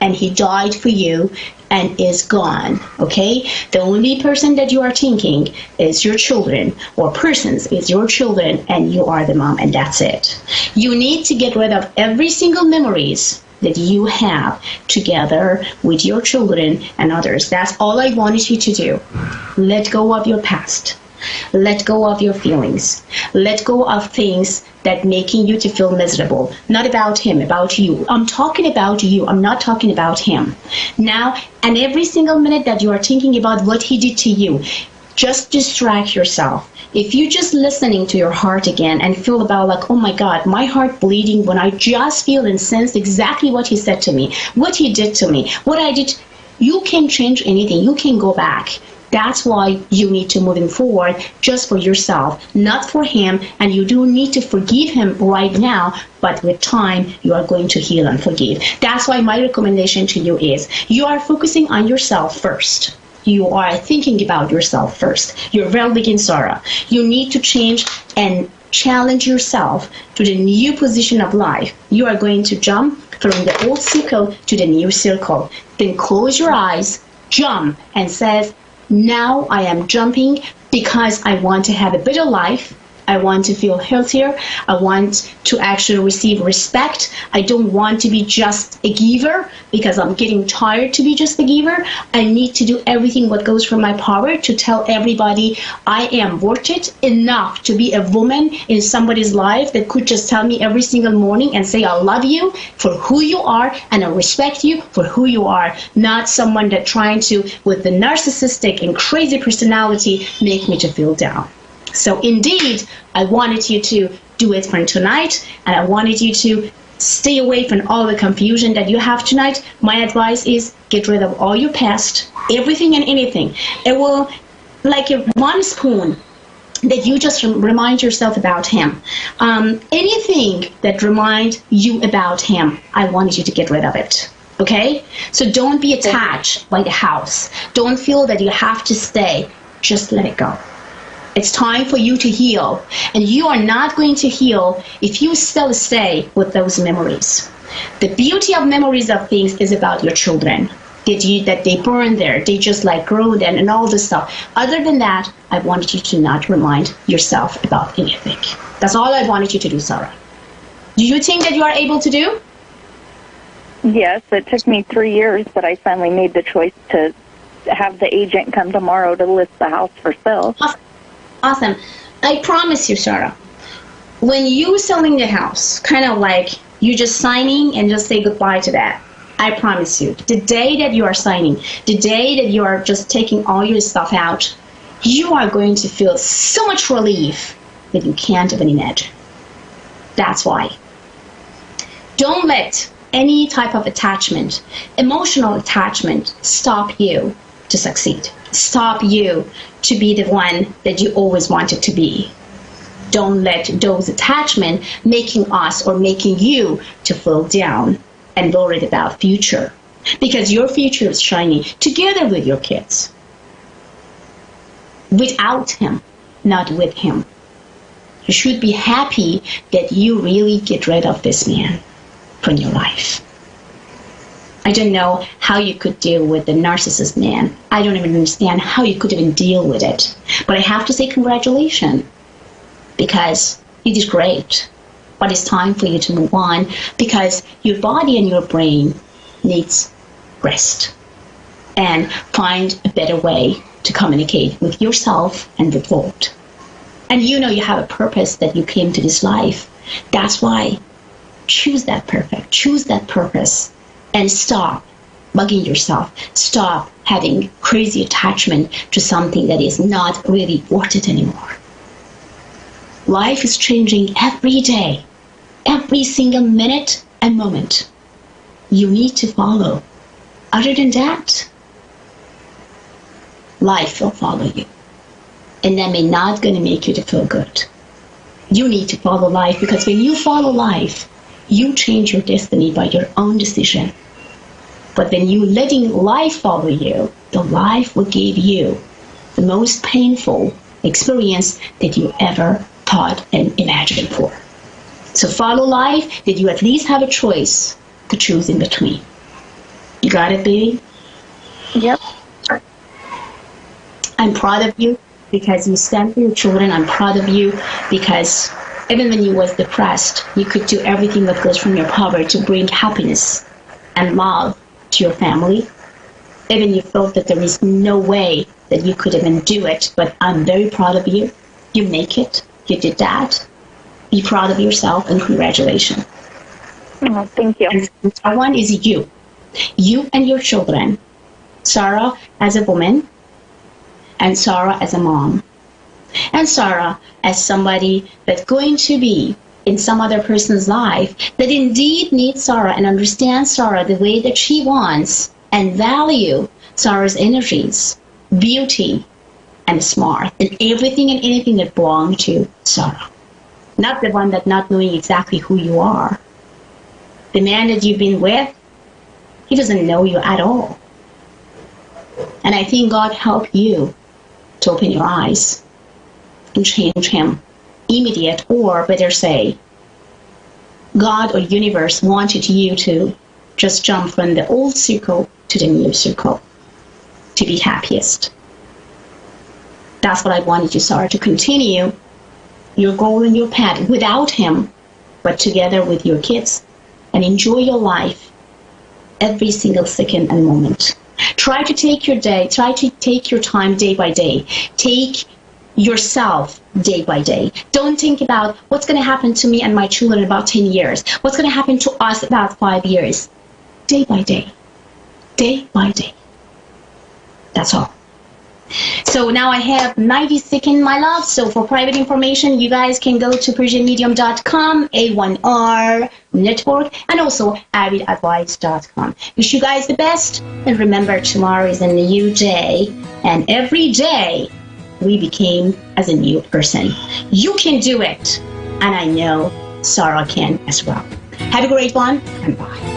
and he died for you and is gone, okay? The only person that you are thinking is your children, or persons is your children, and you are the mom, and that's it. You need to get rid of every single memories that you have together with your children and others. That's all I wanted you to do. Let go of your past. Let go of your feelings. Let go of things that making you to feel miserable. Not about him, about you. I'm talking about you. I'm not talking about him. Now, and every single minute that you are thinking about what he did to you, just distract yourself. If you're just listening to your heart again and feel about like, oh my God, my heart bleeding when I just feel and sense exactly what he said to me, what he did to me, what I did, you can't change anything. You can go back. That's why you need to moving forward just for yourself, not for him. And you do need to forgive him right now, but with time, you are going to heal and forgive. That's why my recommendation to you is you are focusing on yourself first. You are thinking about yourself first. Your well-being, Sarah. You need to change and challenge yourself to the new position of life. You are going to jump from the old circle to the new circle. Then close your eyes, jump, and says, now I am jumping because I want to have a better life. I want to feel healthier. I want to actually receive respect. I don't want to be just a giver because I'm getting tired to be just a giver. I need to do everything what goes from my power to tell everybody I am worth it enough to be a woman in somebody's life that could just tell me every single morning and say I love you for who you are and I respect you for who you are, not someone that trying to, with the narcissistic and crazy personality, make me to feel down. So indeed, I wanted you to do it for tonight, and I wanted you to stay away from all the confusion that you have tonight. My advice is get rid of all your past, everything and anything. It will, like a one spoon that you just remind yourself about him. Anything that reminds you about him, I wanted you to get rid of it. Okay? So don't be attached by the house. Don't feel that you have to stay. Just let it go. It's time for you to heal. And you are not going to heal if you still stay with those memories. The beauty of memories of things is about your children. That they burn there, they just like grow then and all this stuff. Other than that, I wanted you to not remind yourself about anything. That's all I wanted you to do, Sarah. Do you think that you are able to do? Yes, it took me 3 years, but I finally made the choice to have the agent come tomorrow to list the house for sale. Awesome. I promise you, Sarah, when you selling the house, kind of like you just signing and just say goodbye to that, I promise you, the day that you are signing, the day that you are just taking all your stuff out, you are going to feel so much relief that you can't even imagine. That's why. Don't let any type of attachment, emotional attachment, stop you to succeed. Stop you to be the one that you always wanted to be. Don't let those attachments making us or making you to feel down and worried about future. Because your future is shining together with your kids. Without him, not with him. You should be happy that you really get rid of this man from your life. I don't know how you could deal with the narcissist man. I don't even understand how you could even deal with it. But I have to say congratulations, because it is great. But it's time for you to move on, because your body and your brain needs rest. And find a better way to communicate with yourself and with God. And you know you have a purpose that you came to this life. That's why choose that purpose. And stop bugging yourself. Stop having crazy attachment to something that is not really worth it anymore. Life is changing every day, every single minute and moment. You need to follow. Other than that, life will follow you. And that may not going to make you to feel good. You need to follow life, because when you follow life, you change your destiny by your own decision. But when you letting life follow you, the life will give you the most painful experience that you ever thought and imagined for. So follow life, that you at least have a choice to choose in between. You got it, baby? Yep. I'm proud of you because you stand for your children. I'm proud of you because even when you was depressed, you could do everything that goes from your power to bring happiness and love to your family. Even you felt that there is no way that you could even do it, but I'm very proud of you. You make it. You did that. Be proud of yourself and congratulations. Oh, thank you. And number one is you. You and your children. Sarah as a woman, and Sarah as a mom. And Sarah as somebody that's going to be in some other person's life that indeed needs Sarah and understands Sarah the way that she wants and value Sarah's energies, beauty, and smart, and everything and anything that belongs to Sarah. Not the one that not knowing exactly who you are. The man that you've been with, he doesn't know you at all. And I think God helped you to open your eyes and change him immediate, or better say, God or universe wanted you to just jump from the old circle to the new circle to be happiest. That's what I wanted you, Sarah, to continue your goal and your path without him, but together with your kids, and enjoy your life every single second and moment. Try to take your day, try to take your time day by day. Take yourself day by day. Don't think about what's going to happen to me and my children in about 10 years. What's going to happen to us about 5 years. Day by day. Day by day. That's all. So now I have 90 seconds, my love. So for private information, you guys can go to PersianMedium.com, A1R Network, and also AvidAdvice.com. Wish you guys the best. And remember, tomorrow is a new day. And every day, we became as a new person. You can do it. And I know Sarah can as well. Have a great one, and bye.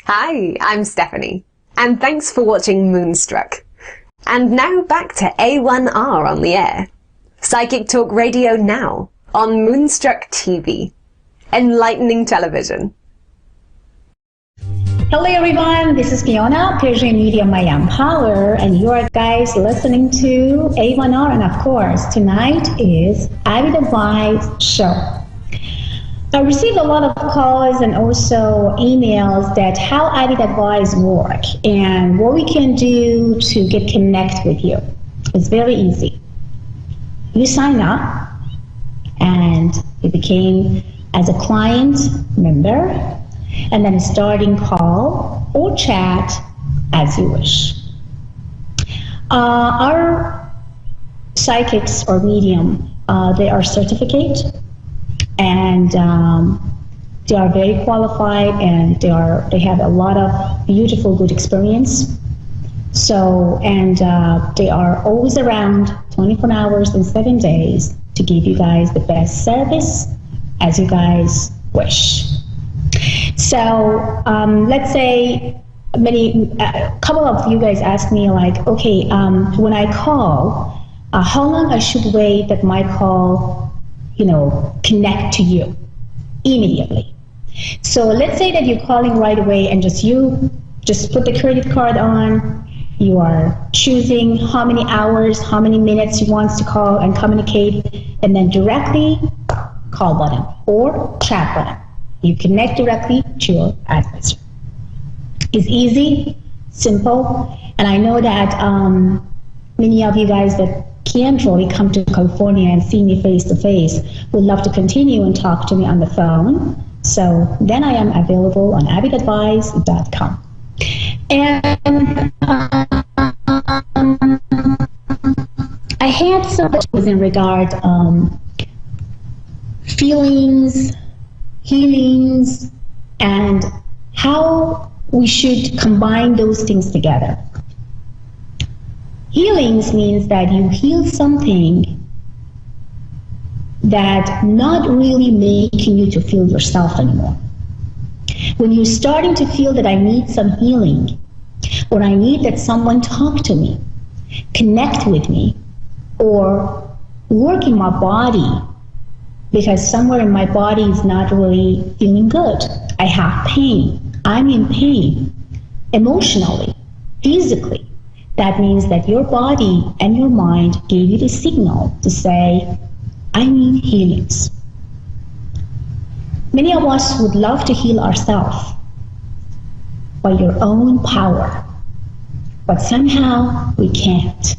Hi, I'm Stephanie, and thanks for watching Moonstruck. And now back to A1R on the air. Psychic Talk Radio now on Moonstruck TV. Enlightening television. Hello everyone, this is Fiona, Persian Medium I Am Power, and you are guys listening to A1R, and of course, tonight is Avid Advice Show. I received a lot of calls and also emails that how Avid Advice work and what we can do to get connected with you. It's very easy. You sign up and you became as a client member, and then starting call or chat as you wish. Our psychics or medium, they are certificate, and they are very qualified, and they have a lot of beautiful, good experience. So, and they are always around 24 hours and 7 days to give you guys the best service as you guys wish. So let's say a couple of you guys asked me like, okay, when I call, how long I should wait that my call, connect to you immediately. So let's say that you're calling right away and just put the credit card on. You are choosing how many hours, how many minutes you want to call and communicate, and then directly call button or chat button. You connect directly to your advisor. It's easy, simple, and I know that many of you guys that can't really come to California and see me face to face would love to continue and talk to me on the phone. So then I am available on avidadvice.com. And I had some questions in regard feelings, healings, and how we should combine those things together. Healings means that you heal something that not really making you to feel yourself anymore. When you're starting to feel that I need some healing, or I need that someone talk to me, connect with me, or work in my body, because somewhere in my body is not really feeling good. I have pain. I'm in pain, emotionally, physically. That means that your body and your mind gave you the signal to say, I need healings. Many of us would love to heal ourselves by your own power, but somehow we can't.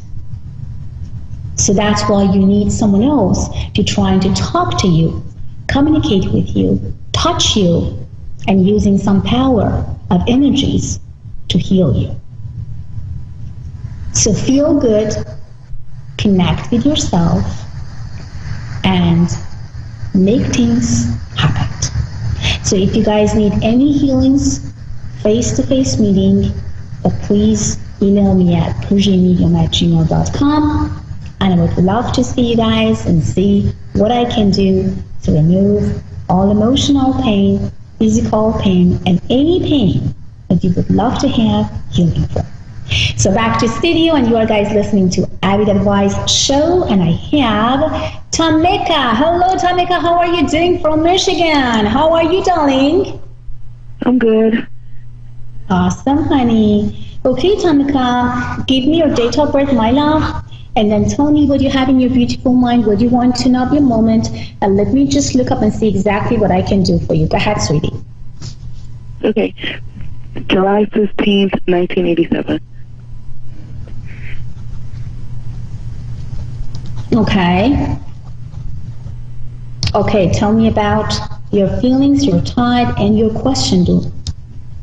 So that's why you need someone else to try to talk to you, communicate with you, touch you, and using some power of energies to heal you. So feel good, connect with yourself, and make things happen. So if you guys need any healings, face-to-face meeting, please email me at persianmedium@gmail.com, and I would love to see you guys and see what I can do to remove all emotional pain, physical pain, and any pain that you would love to have healing for. So back to studio, and you are guys listening to Avid Advice Show, and I have Tamika. Hello, Tamika. How are you doing from Michigan? How are you, darling? I'm good. Awesome, honey. Okay, Tamika, give me your date of birth, my love, and then tell me what you have in your beautiful mind, what you want to know of your moment, and let me just look up and see exactly what I can do for you. Go ahead, sweetie. Okay. July 15th, 1987. Okay. Okay, tell me about your feelings, your type, and your question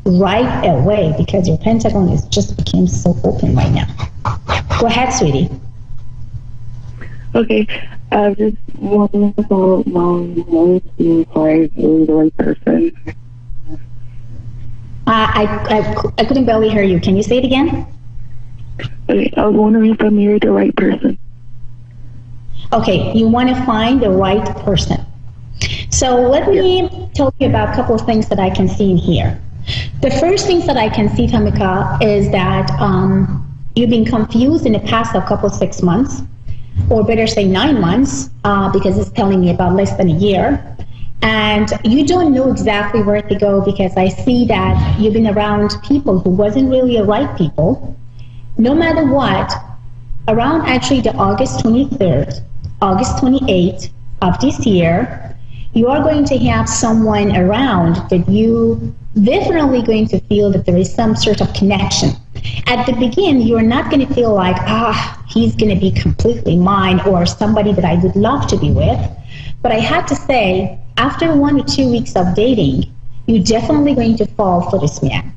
right away, because your pentagon is just became so open right now. Go ahead, sweetie. Okay, I just wondering about my marriage being quite the right person. I couldn't barely hear you. Can you say it again? Okay, I was wondering if I married the right person. Okay, you want to find the right person. So let me tell you about a couple of things that I can see in here. The first things that I can see, Tamika, is that you've been confused in the past a couple 6 months, or better say 9 months, because it's telling me about less than a year. And you don't know exactly where to go, because I see that you've been around people who wasn't really the right people. No matter what, around actually the August 23rd, August 28th of this year, you are going to have someone around that you definitely going to feel that there is some sort of connection. At the beginning, you're not going to feel like, he's going to be completely mine, or somebody that I would love to be with. But I have to say, after 1 or 2 weeks of dating, you're definitely going to fall for this man.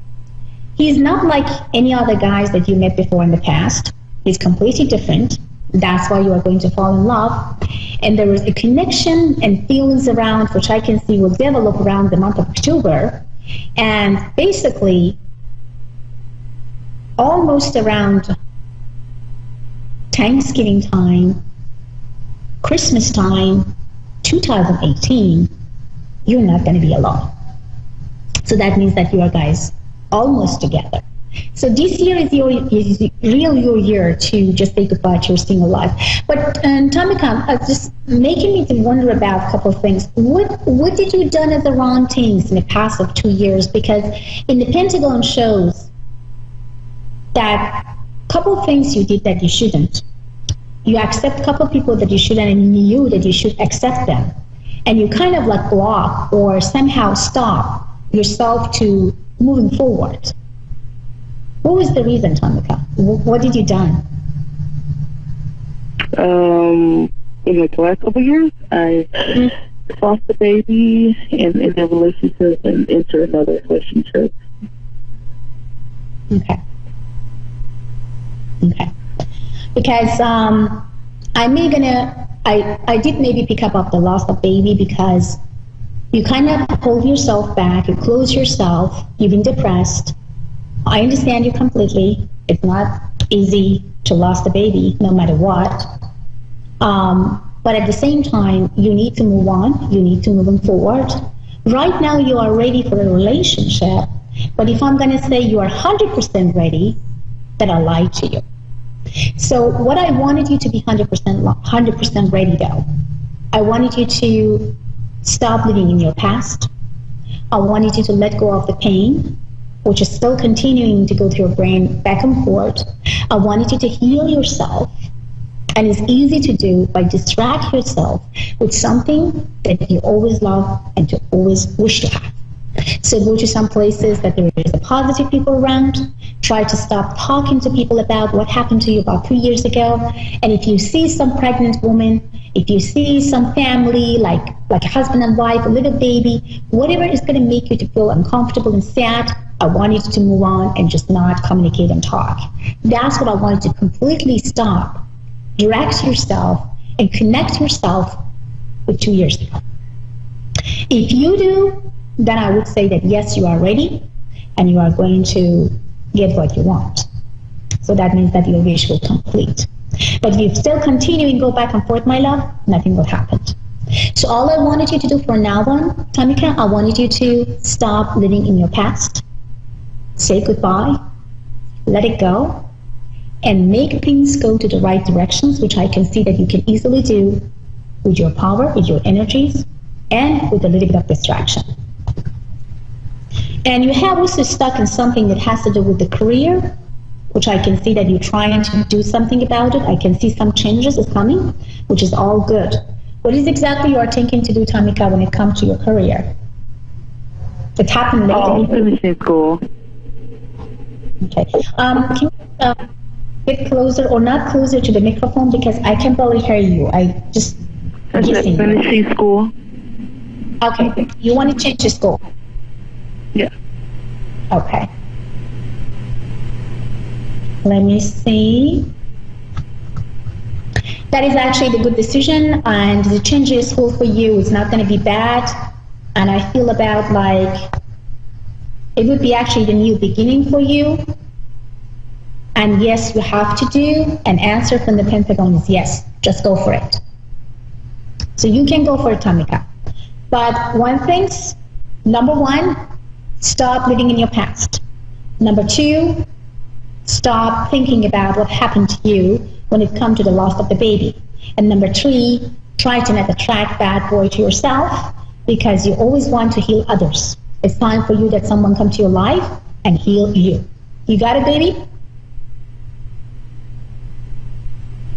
He's not like any other guys that you met before in the past. He's completely different. That's why you are going to fall in love. And there is a connection and feelings around, which I can see will develop around the month of October. And basically, almost around Thanksgiving time, Christmas time, 2018, you're not going to be alone. So that means that you are guys almost together. So this year is your year to just say goodbye to your single life. But Tamika, just making me to wonder about a couple of things. What did you done as the wrong things in the past of 2 years? Because in the Pentagon shows that a couple of things you did that you shouldn't. You accept a couple of people that you shouldn't, and you knew that you should accept them. And you kind of like block or somehow stop yourself to moving forward. What was the reason, Tamika? What did you done? In like the last couple of years, I lost a baby in a relationship and entered another relationship. Okay. Because I did maybe pick up the loss of baby, because you kind of hold yourself back, you close yourself, you've been depressed. I understand you completely. It's not easy to lose the baby, no matter what. But at the same time, you need to move on. You need to move forward. Right now, you are ready for a relationship. But if I'm going to say you are 100% ready, then I lied to you. So what I wanted you to be 100% ready though. I wanted you to stop living in your past. I wanted you to let go of the pain, which is still continuing to go through your brain back and forth. I wanted you to heal yourself. And it's easy to do by distract yourself with something that you always love and to always wish to have. So go to some places that there is a positive people around. Try to stop talking to people about what happened to you about 2 years ago. And if you see some pregnant woman, if you see some family, like a husband and wife, a little baby, whatever is going to make you to feel uncomfortable and sad, I want you to move on and just not communicate and talk. That's what I wanted to completely stop. Direct yourself and connect yourself with 2 years ago. If you do, then I would say that yes, you are ready and you are going to get what you want. So that means that your wish will complete. But if you still continue and go back and forth, my love, nothing will happen. So all I wanted you to do from now on, Tamika, I wanted you to stop living in your past, say goodbye, let it go, and make things go to the right directions, which I can see that you can easily do with your power, with your energies, and with a little bit of distraction. And you have also stuck in something that has to do with the career, which I can see that you're trying to do something about it. I can see some changes is coming, which is all good. What is exactly you are thinking to do, Tamika, when it comes to your career? It happened lately. I'm finishing school. Okay. Can you get closer or not closer to the microphone because I can barely hear you. I just finishing school. Okay. You want to change your school? Yeah. Okay. Let me see. That is actually the good decision, and the change in school for you is not going to be bad. And I feel about like it would be actually the new beginning for you. And yes, you have to do an answer from the Pentagon is yes. Just go for it. So you can go for it, Tamika. But one thing, number one, stop living in your past. Number two, stop thinking about what happened to you when it comes to the loss of the baby. And number three, try to not attract bad boy to yourself because you always want to heal others. It's time for you that someone come to your life and heal you. You got it, baby?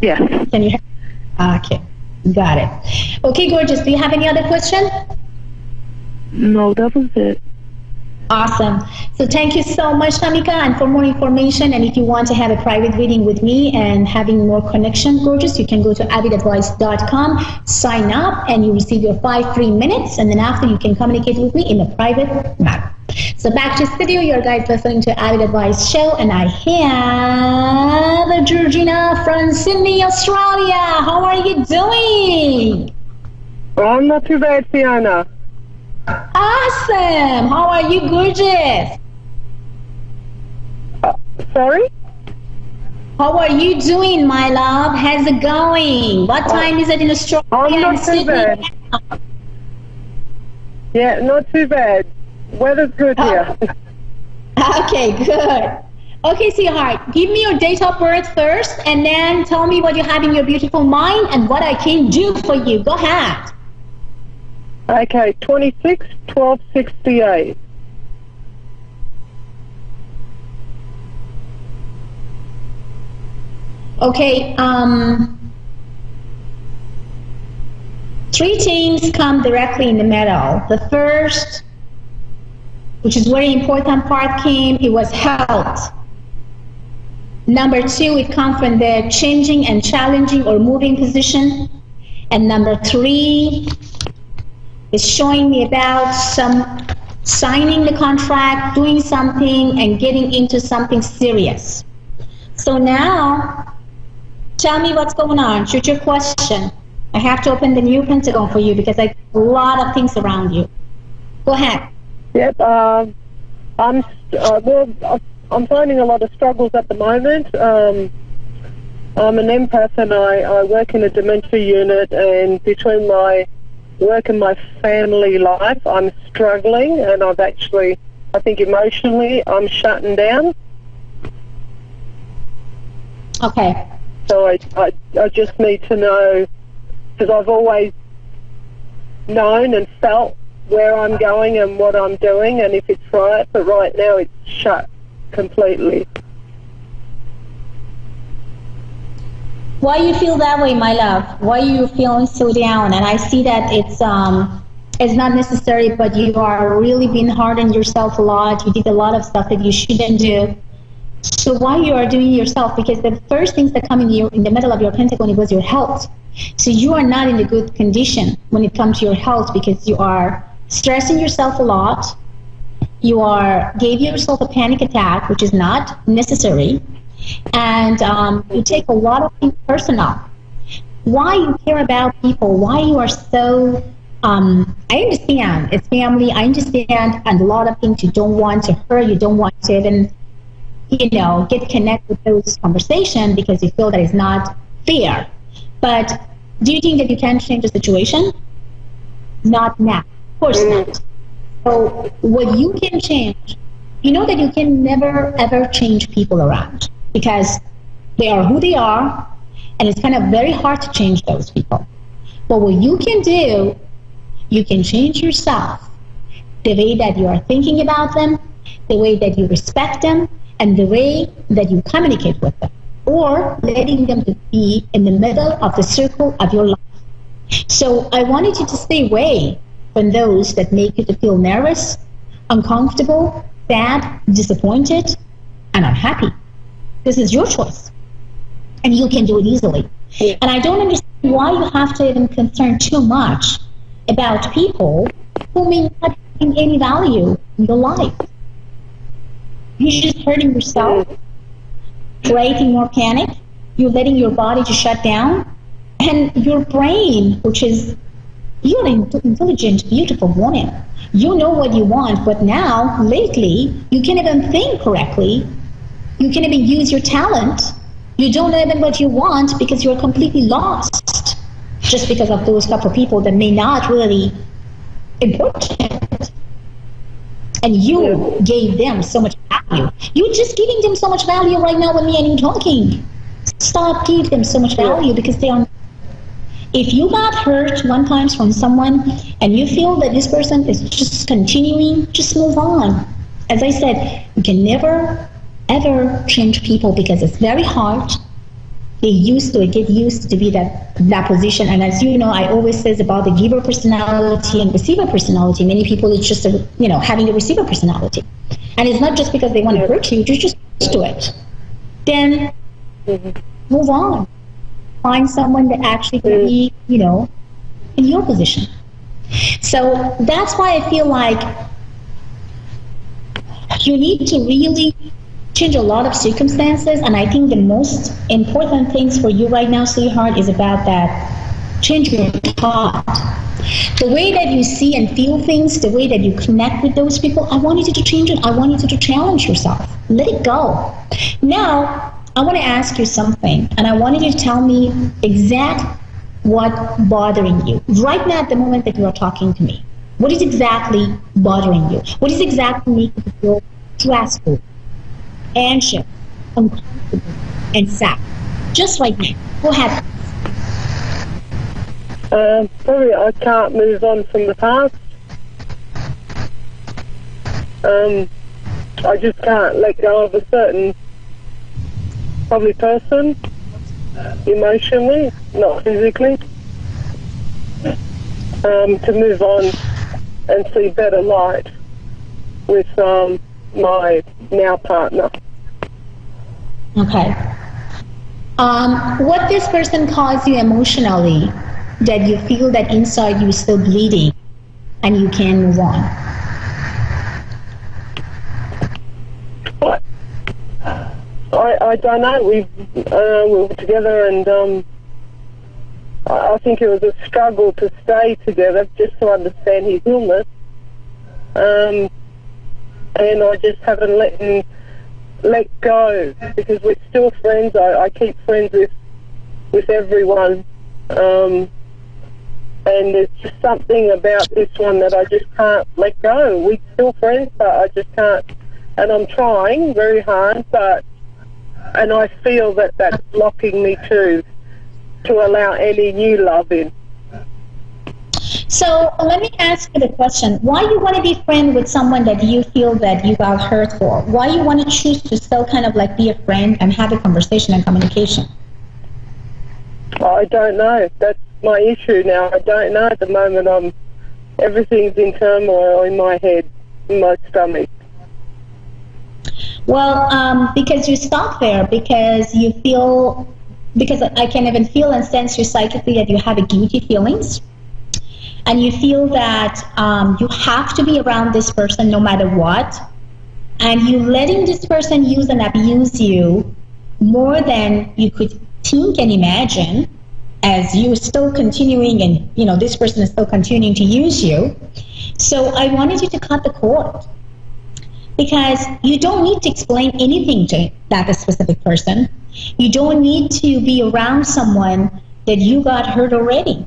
Yes. Can you hear? Okay, got it. Okay, gorgeous. Do you have any other question? No, that was it. Awesome. So thank you so much, Tamika. And for more information, and if you want to have a private reading with me and having more connection, gorgeous, you can go to avidadvice.com, sign up, and you receive your 5 free minutes. And then after, you can communicate with me in a private manner. So back to studio, your guys listening to Avid Advice Show, and I have Georgina from Sydney, Australia. How are you doing? I'm not too bad, Fiona. Awesome. How are you, gorgeous? Sorry? How are you doing, my love? How's it going? What time is it in Australia? I'm not too bad. Yeah, not too bad. Weather's good here. Okay, good. Okay, sweetheart, give me your date of birth first, and then tell me what you have in your beautiful mind and what I can do for you. Go ahead. Okay, 26/12/68. Okay, 3 things come directly in the middle. The first, which is very important part, came, it was health. Number 2, it comes from the changing and challenging or moving position. And number 3, is showing me about some signing the contract, doing something, and getting into something serious. So now, tell me what's going on. Shoot your question. I have to open the new Pentagon for you because I have a lot of things around you. Go ahead. Yep. I'm finding a lot of struggles at the moment. I'm an empath and I work in a dementia unit, and between my work and my family life, I'm struggling, and I think emotionally I'm shutting down. Okay. So I just need to know, because I've always known and felt where I'm going and what I'm doing and if it's right, but right now it's shut completely. Why you feel that way, my love? Why are you feeling so down? And I see that it's not necessary, but you are really being hard on yourself a lot. You did a lot of stuff that you shouldn't do. So why you are doing yourself? Because the first things that come in the middle of your pentagon was your health. So you are not in a good condition when it comes to your health because you are stressing yourself a lot. You gave yourself a panic attack, which is not necessary. And you take a lot of things personal. Why you care about people? Why you are so... I understand it's family. I understand, and a lot of things you don't want to hurt. You don't want to even, get connected with those conversations because you feel that it's not fair. But do you think that you can change the situation? Not now. Of course not. So what you can change, you know that you can never ever change people around because they are who they are, and it's kind of very hard to change those people. But what you can do, you can change yourself, the way that you are thinking about them, the way that you respect them, and the way that you communicate with them, or letting them to be in the middle of the circle of your life. So I wanted you to stay away from those that make you to feel nervous, uncomfortable, sad, disappointed, and unhappy. This is your choice, and you can do it easily. And I don't understand why you have to even concern too much about people who may not bring any value in your life. You're just hurting yourself, creating more panic. You're letting your body to shut down, and your brain, which is, you're an intelligent, beautiful woman. You know what you want, but now, lately, you can't even think correctly. You can't even use your talent. You don't know even what you want because you're completely lost. Just because of those couple of people that may not really important. And you gave them so much value. You're just giving them so much value right now with me and you talking. Stop giving them so much value because they are... If you got hurt one time from someone and you feel that this person is just continuing, just move on. As I said, you can never, ever change people because it's very hard. They get used to be that position. And as you know, I always says about the giver personality and receiver personality. Many people, it's just, having a receiver personality. And it's not just because they want to hurt you, you're just used to it. Then move on. Find someone that actually can be, in your position. So that's why I feel like you need to really change a lot of circumstances, and I think the most important things for you right now, sweetheart, is about that change your thought. The way that you see and feel things, the way that you connect with those people, I want you to change it. I want you to challenge yourself. Let it go. Now, I want to ask you something, and I want you to tell me exactly what's bothering you. Right now, at the moment that you are talking to me, what is exactly bothering you? What is exactly making you feel stressful, anxious, uncomfortable, and sad? Just right now. Go ahead. Probably I can't move on from the past. I just can't let go of a certain probably person, emotionally, not physically, to move on and see better light with my now partner. Okay. What this person caused you emotionally that you feel that inside you is still bleeding and you can't move on? What? I don't know. We were together, and I think it was a struggle to stay together just to understand his illness. And I just haven't let go because we're still friends. I keep friends with everyone. And there's just something about this one that I just can't let go. We're still friends, but I just can't. And I'm trying very hard, but and I feel that that's blocking me to allow any new love in. So let me ask you the question. Why you want to be friend with someone that you feel that you got hurt for? Why you want to choose to still kind of like be a friend and have a conversation and communication? I don't know. That's my issue now. I don't know at the moment. Everything's in turmoil in my head, in my stomach. Well, because you stop there, because you feel, because I can even feel and sense you psychically that you have a guilty feelings. And you feel that you have to be around this person no matter what, and you letting this person use and abuse you more than you could think and imagine, as you still continuing and, you know, this person is still continuing to use you. So I wanted you to cut the cord, because you don't need to explain anything to that specific person. You don't need to be around someone that you got hurt already.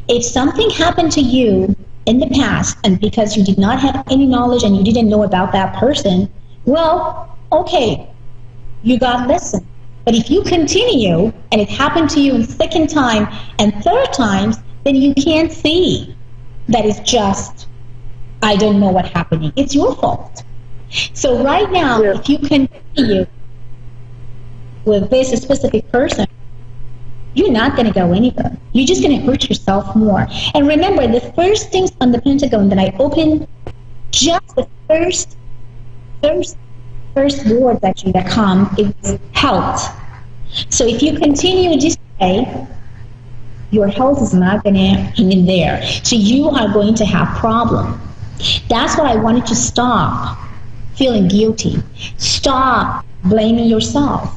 If something happened to you in the past, and because you did not have any knowledge and you didn't know about that person, well, okay, you got lesson. But if you continue, and it happened to you in second time and third times, then you can't see that it's just, I don't know what's happening. It's your fault. So right now, if you continue with this specific person, you're not going to go anywhere. You're just going to hurt yourself more. And remember, the first things on the Pentagon that I opened, just the first words actually that come is health. So if you continue this way, your health is not going to hang in there. So you are going to have problems. That's why I wanted to stop feeling guilty. Stop blaming yourself.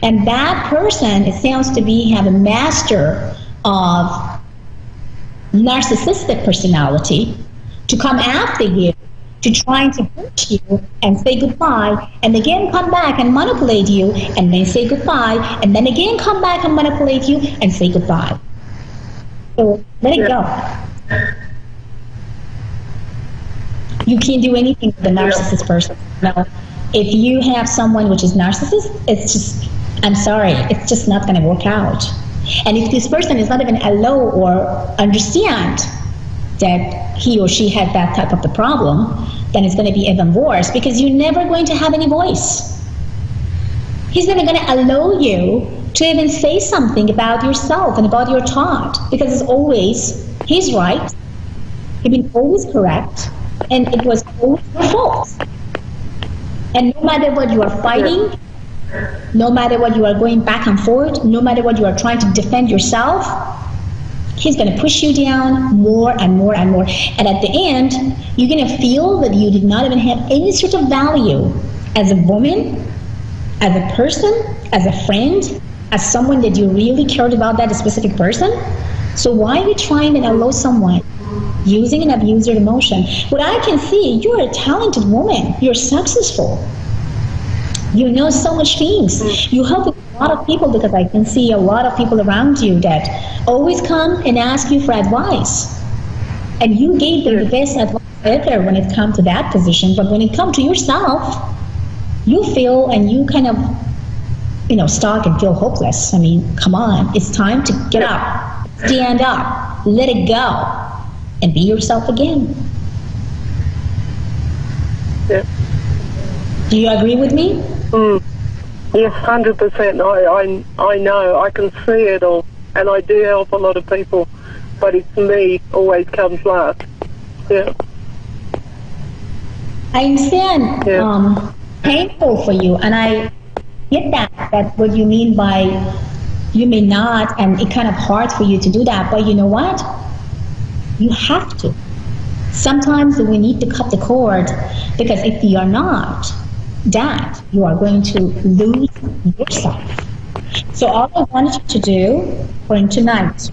And that person, it sounds to be, have a master of narcissistic personality to come after you, to trying to hurt you and say goodbye, and again come back and manipulate you, and then say goodbye, and then again come back and manipulate you and say goodbye. So let it go. You can't do anything with the narcissist person. No. If you have someone which is narcissist, it's just, I'm sorry, it's just not going to work out. And if this person is not even allow or understand that he or she had that type of the problem, then it's going to be even worse, because you're never going to have any voice. He's never going to allow you to even say something about yourself and about your thought, because it's always, he's right, he's been always correct, and it was always your fault. And no matter what you are fighting, no matter what you are going back and forth, no matter what you are trying to defend yourself, he's going to push you down more and more and more. And at the end, you're going to feel that you did not even have any sort of value as a woman, as a person, as a friend, as someone that you really cared about that specific person. So why are you trying to allow someone using and abusing your emotion? What I can see, you're a talented woman. You're successful. You know so much things. You help a lot of people, because I can see a lot of people around you that always come and ask you for advice. And you gave them the best advice ever when it comes to that position. But when it comes to yourself, you feel and you kind of, you know, stuck and feel hopeless. I mean, come on. It's time to get up, stand up, let it go, and be yourself again. Yeah. Do you agree with me? Yes, 100%. I know. I can see it all, and I do help a lot of people, but it's me always comes last. Yeah. I understand. Painful for you, and I get that what you mean by you may not, and it kind of hard for you to do that, but you know what? You have to. Sometimes we need to cut the cord, because if you are not that, you are going to lose yourself. So all I wanted you to do for tonight,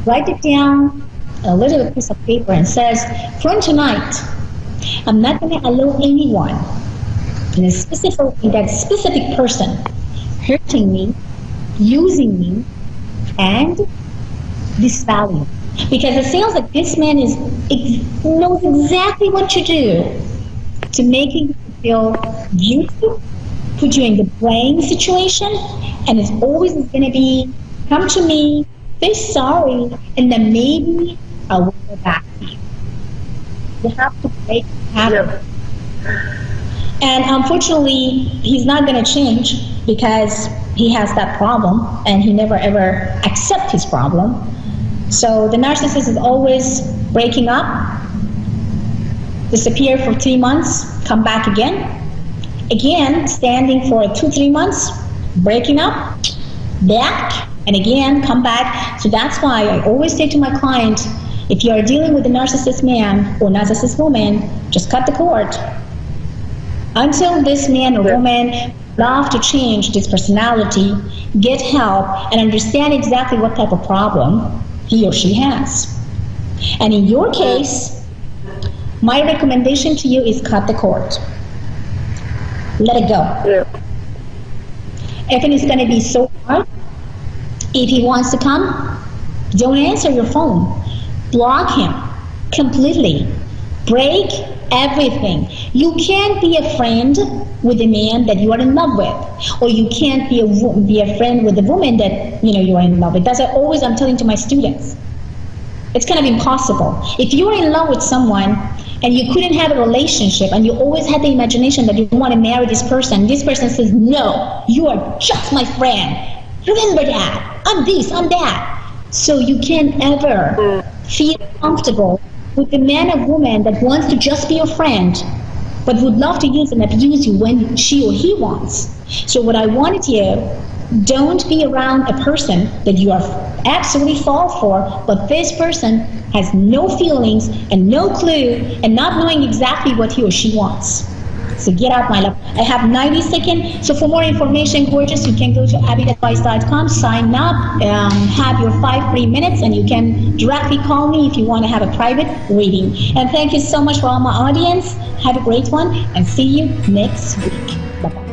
write it down a little piece of paper and says, from tonight, I'm not going to allow anyone, in a that specific person, hurting me, using me, and disvaluing. Because it sounds like this man knows exactly what to do to make you feel guilty put you in the blame situation, and it's always going to be, come to me, say sorry, and then maybe I will go back to you. You have to break the pattern. And unfortunately, he's not going to change because he has that problem and he never ever accepts his problem. So the narcissist is always breaking up, disappear for 3 months, come back again, standing for 2-3 months, breaking up, back, and again, come back. So that's why I always say to my client, if you are dealing with a narcissist man or narcissist woman, just cut the cord. Until this man or woman love to change this personality, get help, and understand exactly what type of problem he or she has. And in your case, my recommendation to you is cut the cord. Let it go. If it is going to be so hard, if he wants to come, don't answer your phone. Block him completely. Break everything. You can't be a friend with a man that you are in love with, or you can't be a friend with a woman that you are in love with. That's always I'm telling to my students. It's kind of impossible. If you are in love with someone and you couldn't have a relationship and you always had the imagination that you want to marry this person says, no, you are just my friend. Remember that. I'm this, I'm that. So you can't ever feel comfortable with a man or woman that wants to just be your friend, but would love to use and abuse you when she or he wants. So what I wanted you, don't be around a person that you are absolutely fall for, but this person has no feelings and no clue and not knowing exactly what he or she wants. So get out, my love. I have 90 seconds. So for more information, gorgeous, you can go to abbyadvice.com, sign up, have your 5 free minutes, and you can directly call me if you want to have a private reading. And thank you so much for all my audience. Have a great one, and see you next week. Bye-bye.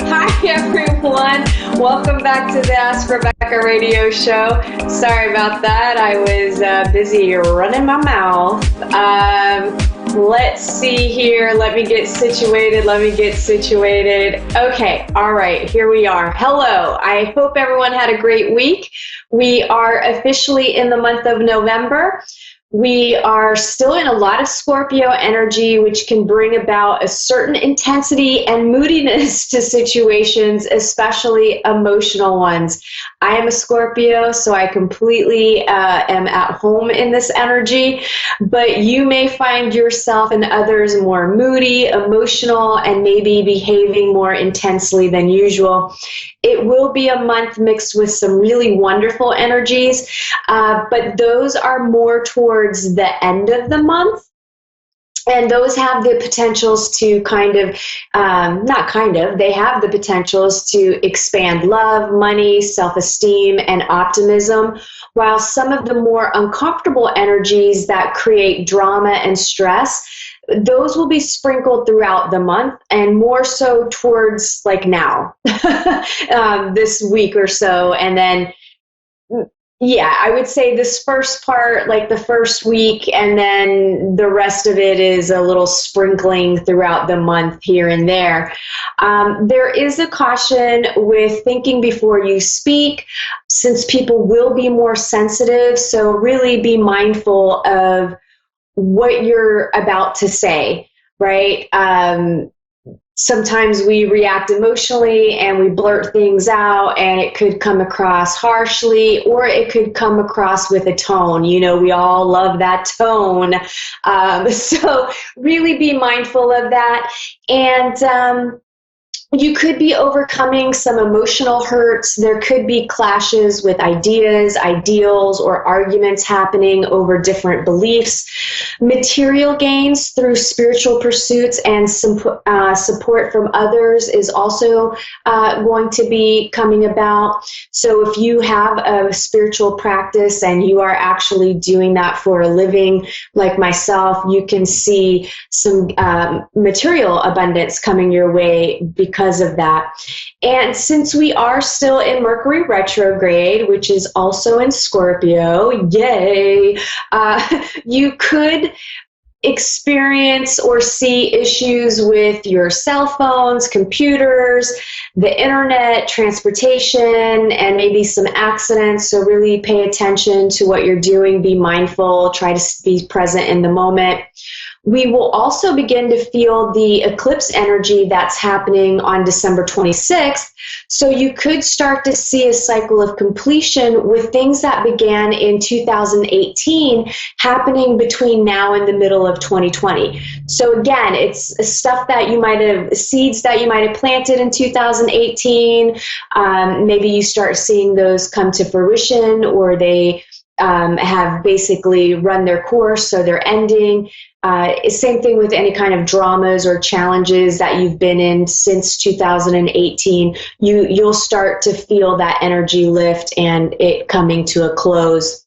Hi everyone, welcome back to the Ask Rebecca radio show. Sorry about that, I was busy running my mouth. Let's see here, let me get situated. Okay, all right, here we are. Hello, I hope everyone had a great week. We are officially in the month of November. We are still in a lot of Scorpio energy, which can bring about a certain intensity and moodiness to situations, especially emotional ones. I am a Scorpio, so I completely am at home in this energy, but you may find yourself and others more moody, emotional, and maybe behaving more intensely than usual. It will be a month mixed with some really wonderful energies, but those are more towards the end of the month. And those have the potentials to they have the potentials to expand love, money, self-esteem, and optimism, while some of the more uncomfortable energies that create drama and stress, those will be sprinkled throughout the month, and more so towards like now, this week or so. And then, Yeah, I would say this first part, like the first week, and then the rest of it is a little sprinkling throughout the month here and there. There is a caution with thinking before you speak, since people will be more sensitive. So really be mindful of what you're about to say, right? Sometimes we react emotionally and we blurt things out, and it could come across harshly, or it could come across with a tone. You know, we all love that tone. So really be mindful of that. And you could be overcoming some emotional hurts. There could be clashes with ideas, ideals, or arguments happening over different beliefs. Material gains through spiritual pursuits and some support from others is also going to be coming about. So if you have a spiritual practice and you are actually doing that for a living, like myself, you can see some material abundance coming your way because of that. And since we are still in Mercury retrograde, which is also in Scorpio, yay, you could experience or see issues with your cell phones, computers, the internet, transportation, and maybe some accidents. So really pay attention to what you're doing. Be mindful. Try to be present in the moment. We will also begin to feel the eclipse energy that's happening on December 26th. So you could start to see a cycle of completion with things that began in 2018 happening between now and the middle of 2020. So again, it's stuff that you might have, seeds that you might have planted in 2018. Maybe you start seeing those come to fruition, or they have basically run their course, so they're ending. Same thing with any kind of dramas or challenges that you've been in since 2018. You'll start to feel that energy lift and it coming to a close.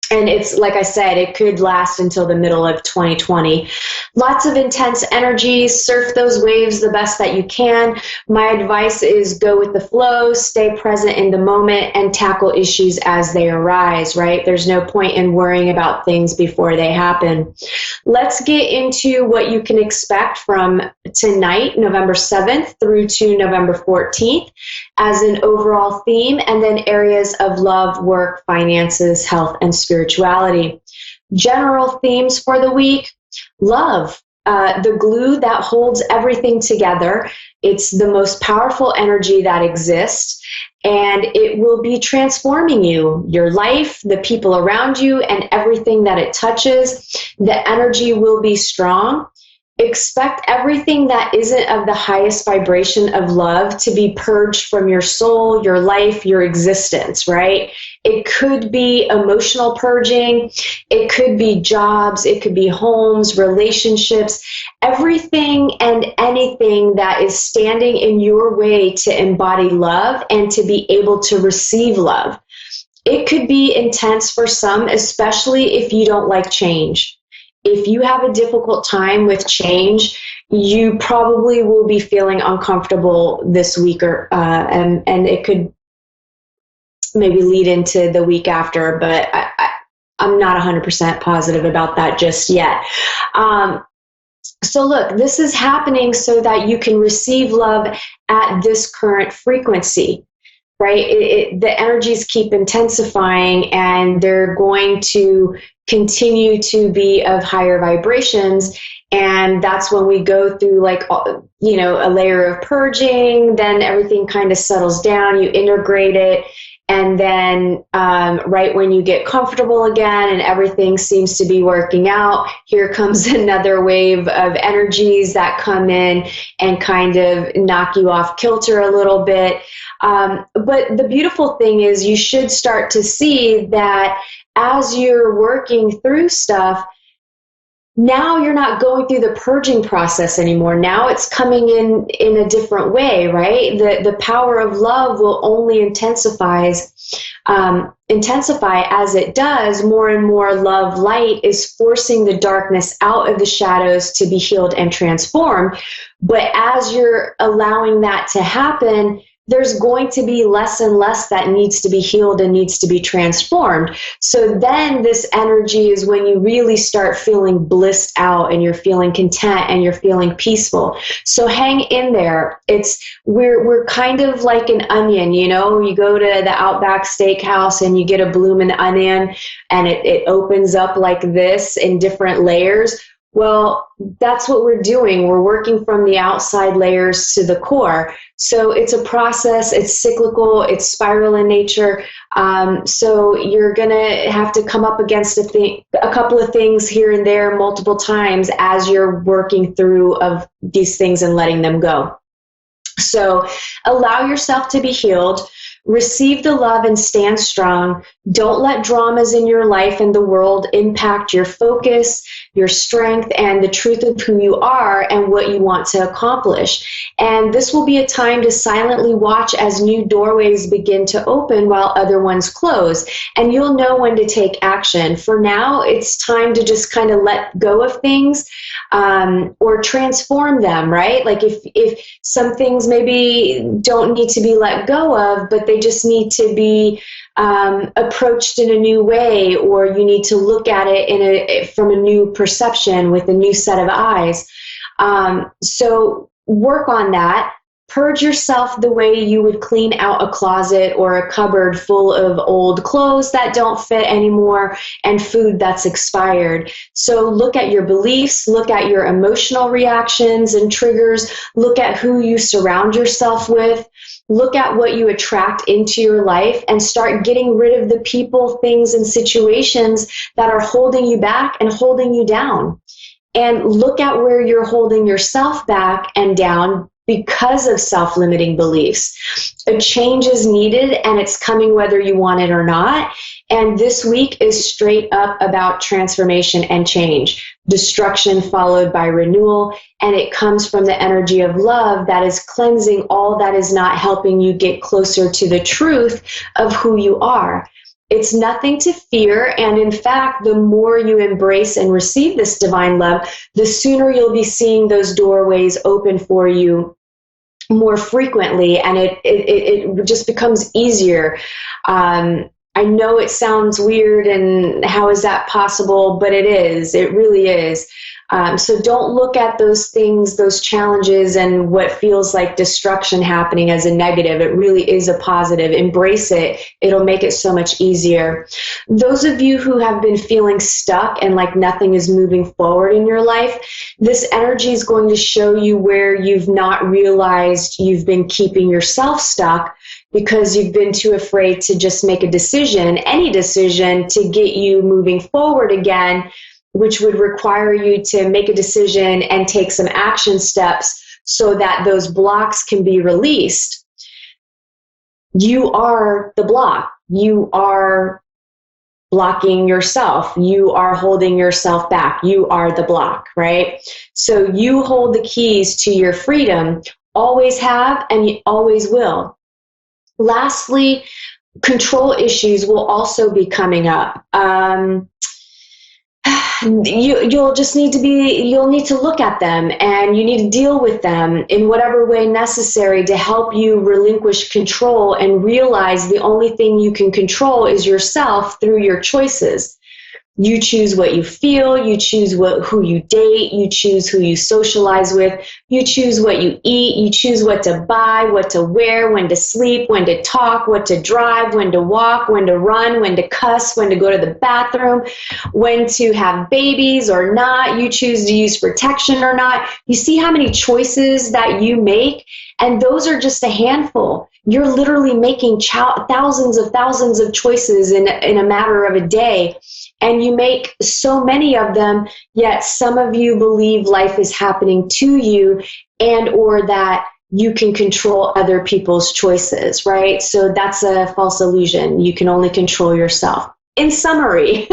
And it's, like I said, it could last until the middle of 2020. Lots of intense energies. Surf those waves the best that you can. My advice is go with the flow, stay present in the moment, and tackle issues as they arise, right? There's no point in worrying about things before they happen. Let's get into what you can expect from tonight, November 7th through to November 14th as an overall theme, and then areas of love, work, finances, health, and spirituality. General themes for the week: love, the glue that holds everything together. It's the most powerful energy that exists, and it will be transforming you, your life, the people around you, and everything that it touches. The energy will be strong. Expect everything that isn't of the highest vibration of love to be purged from your soul, your life, your existence, right? It could be emotional purging. It could be jobs. It could be homes, relationships, everything and anything that is standing in your way to embody love and to be able to receive love. It could be intense for some, especially if you don't like change. If you have a difficult time with change, you probably will be feeling uncomfortable this week, and it could maybe lead into the week after, but I'm not 100% positive about that just yet. So look, this is happening so that you can receive love at this current frequency, right? The energies keep intensifying, and they're going to continue to be of higher vibrations. And that's when we go through, like, you know, a layer of purging, then everything kind of settles down, you integrate it. And then right when you get comfortable again and everything seems to be working out, here comes another wave of energies that come in and kind of knock you off kilter a little bit. But the beautiful thing is you should start to see that as you're working through stuff, now you're not going through the purging process anymore. Now it's coming in a different way, right? The power of love will only intensify as it does. More and more love light is forcing the darkness out of the shadows to be healed and transformed. But as you're allowing that to happen, there's going to be less and less that needs to be healed and needs to be transformed. So then this energy is when you really start feeling blissed out and you're feeling content and you're feeling peaceful. So hang in there. We're kind of like an onion, you know, you go to the Outback Steakhouse and you get a bloomin' onion and it opens up like this in different layers. Well, that's what we're doing. We're working from the outside layers to the core. So it's a process. It's cyclical. It's spiral in nature. So you're going to have to come up against a couple of things here and there multiple times as you're working through of these things and letting them go. So allow yourself to be healed. Receive the love and stand strong. Don't let dramas in your life and the world impact your focus, your strength, and the truth of who you are and what you want to accomplish. And this will be a time to silently watch as new doorways begin to open while other ones close. And you'll know when to take action. For now, it's time to just kind of let go of things or transform them, right? Like if some things maybe don't need to be let go of, but they just need to be approached in a new way, or you need to look at it from a new perception with a new set of eyes. So work on that. Purge yourself the way you would clean out a closet or a cupboard full of old clothes that don't fit anymore and food that's expired. So look at your beliefs, look at your emotional reactions and triggers, look at who you surround yourself with, look at what you attract into your life, and start getting rid of the people, things, and situations that are holding you back and holding you down. And look at where you're holding yourself back and down because of self-limiting beliefs. A change is needed, and it's coming whether you want it or not. And this week is straight up about transformation and change. Destruction followed by renewal, and it comes from the energy of love that is cleansing all that is not helping you get closer to the truth of who you are. It's nothing to fear, and in fact, the more you embrace and receive this divine love, the sooner you'll be seeing those doorways open for you more frequently, and it just becomes easier. I know it sounds weird, and how is that possible? But it is. It really is. So don't look at those things, those challenges, and what feels like destruction happening as a negative. It really is a positive. Embrace it. It'll make it so much easier. Those of you who have been feeling stuck and like nothing is moving forward in your life, this energy is going to show you where you've not realized you've been keeping yourself stuck because you've been too afraid to just make a decision, any decision, to get you moving forward again, which would require you to make a decision and take some action steps so that those blocks can be released. You are the block. You are blocking yourself. You are holding yourself back. You are the block, right? So you hold the keys to your freedom, always have, and you always will. Lastly, control issues will also be coming up. You'll need to look at them, and you need to deal with them in whatever way necessary to help you relinquish control and realize the only thing you can control is yourself through your choices. You choose what you feel, you choose who you date, you choose who you socialize with, you choose what you eat, you choose what to buy, what to wear, when to sleep, when to talk, what to drive, when to walk, when to run, when to cuss, when to go to the bathroom, when to have babies or not. You choose to use protection or not. You see how many choices that you make? And those are just a handful. You're literally making thousands of choices in a matter of a day. And you make so many of them, yet some of you believe life is happening to you and or that you can control other people's choices, right? So that's a false illusion. You can only control yourself. In summary,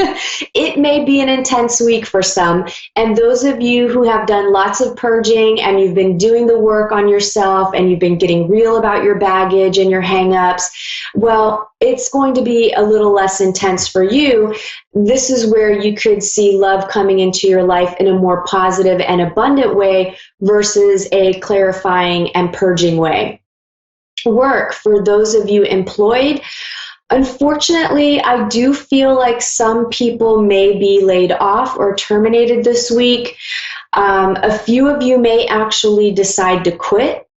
it may be an intense week for some, and those of you who have done lots of purging and you've been doing the work on yourself and you've been getting real about your baggage and your hang-ups, well, it's going to be a little less intense for you. This is where you could see love coming into your life in a more positive and abundant way versus a clarifying and purging way. work for those of you employed. Unfortunately, I do feel like some people may be laid off or terminated this week. A few of you may actually decide to quit.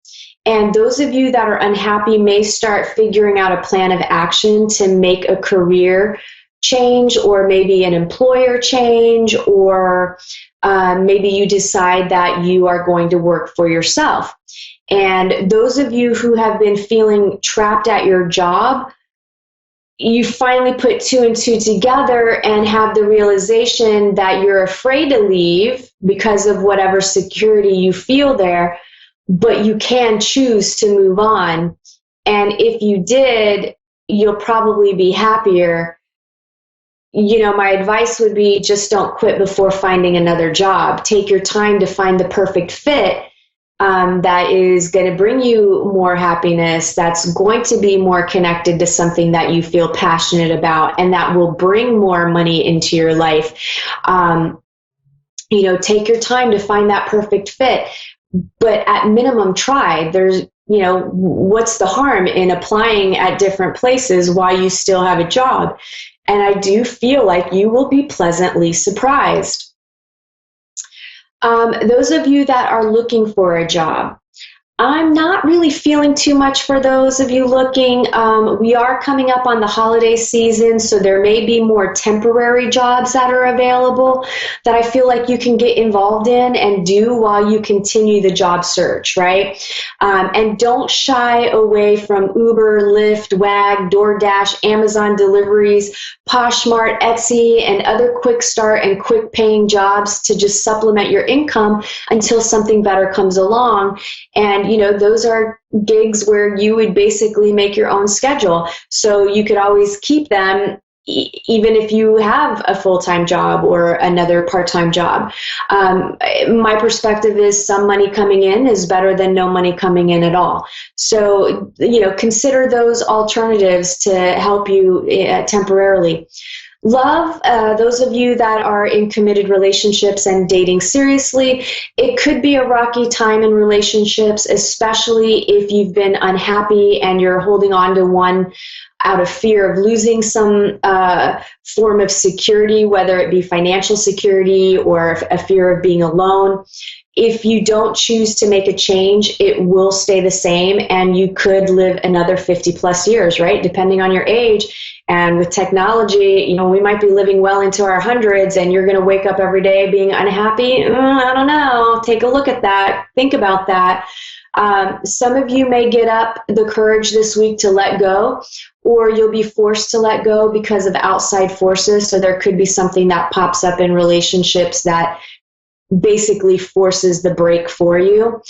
And those of you that are unhappy may start figuring out a plan of action to make a career change, or maybe an employer change, or maybe you decide that you are going to work for yourself. And those of you who have been feeling trapped at your job, you finally put two and two together and have the realization that you're afraid to leave because of whatever security you feel there, but you can choose to move on. And if you did, you'll probably be happier. You know, my advice would be just don't quit before finding another job. Take your time to find the perfect fit that is going to bring you more happiness, that's going to be more connected to something that you feel passionate about, and that will bring more money into your life. You know, take your time to find that perfect fit, but at minimum try. There's, you know, what's the harm in applying at different places while you still have a job? And I do feel like you will be pleasantly surprised. Those of you that are looking for a job, I'm not really feeling too much for those of you looking. We are coming up on the holiday season, so there may be more temporary jobs that are available that I feel like you can get involved in and do while you continue the job search, right? And don't shy away from Uber, Lyft, Wag, DoorDash, Amazon deliveries, Poshmark, Etsy, and other quick start and quick paying jobs to just supplement your income until something better comes along. And, you know, those are gigs where you would basically make your own schedule. So you could always keep them even if you have a full-time job or another part-time job. My perspective is some money coming in is better than no money coming in at all. So, you know, consider those alternatives to help you temporarily. Love, those of you that are in committed relationships and dating seriously, it could be a rocky time in relationships, especially if you've been unhappy and you're holding on to one out of fear of losing some form of security, whether it be financial security or a fear of being alone. If you don't choose to make a change, it will stay the same, and you could live another 50 plus years, right? Depending on your age. And with technology, you know, we might be living well into our hundreds, and you're going to wake up every day being unhappy. I don't know. Take a look at that. Think about that. Some of you may get up the courage this week to let go, or you'll be forced to let go because of outside forces. So there could be something that pops up in relationships that basically forces the break for you.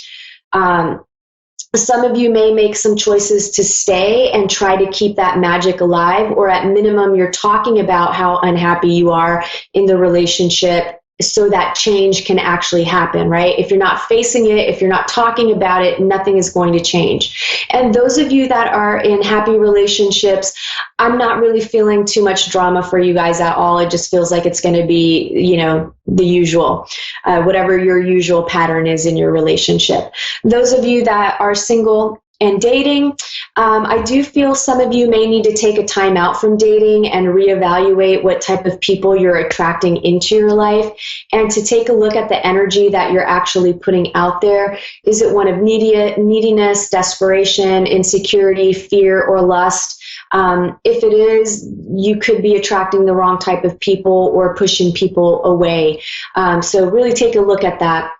Some of you may make some choices to stay and try to keep that magic alive, or at minimum, you're talking about how unhappy you are in the relationship so that change can actually happen, right? If you're not facing it, if you're not talking about it, nothing is going to change. And those of you that are in happy relationships, I'm not really feeling too much drama for you guys at all. It just feels like it's going to be, you know, the usual, whatever your usual pattern is in your relationship. Those of you that are single and dating, I do feel some of you may need to take a time out from dating and reevaluate what type of people you're attracting into your life, and to take a look at the energy that you're actually putting out there. Is it one of neediness, desperation, insecurity, fear, or lust? If it is, you could be attracting the wrong type of people or pushing people away. So really take a look at that.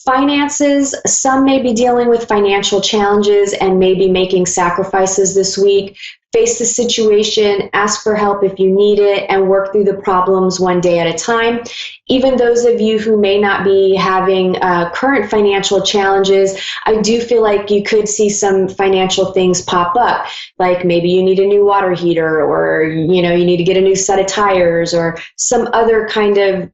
Finances, some may be dealing with financial challenges and may be making sacrifices this week. Face the situation, ask for help if you need it, and work through the problems one day at a time. Even those of you who may not be having current financial challenges, I do feel like you could see some financial things pop up, like maybe you need a new water heater, or you know, you need to get a new set of tires, or some other kind of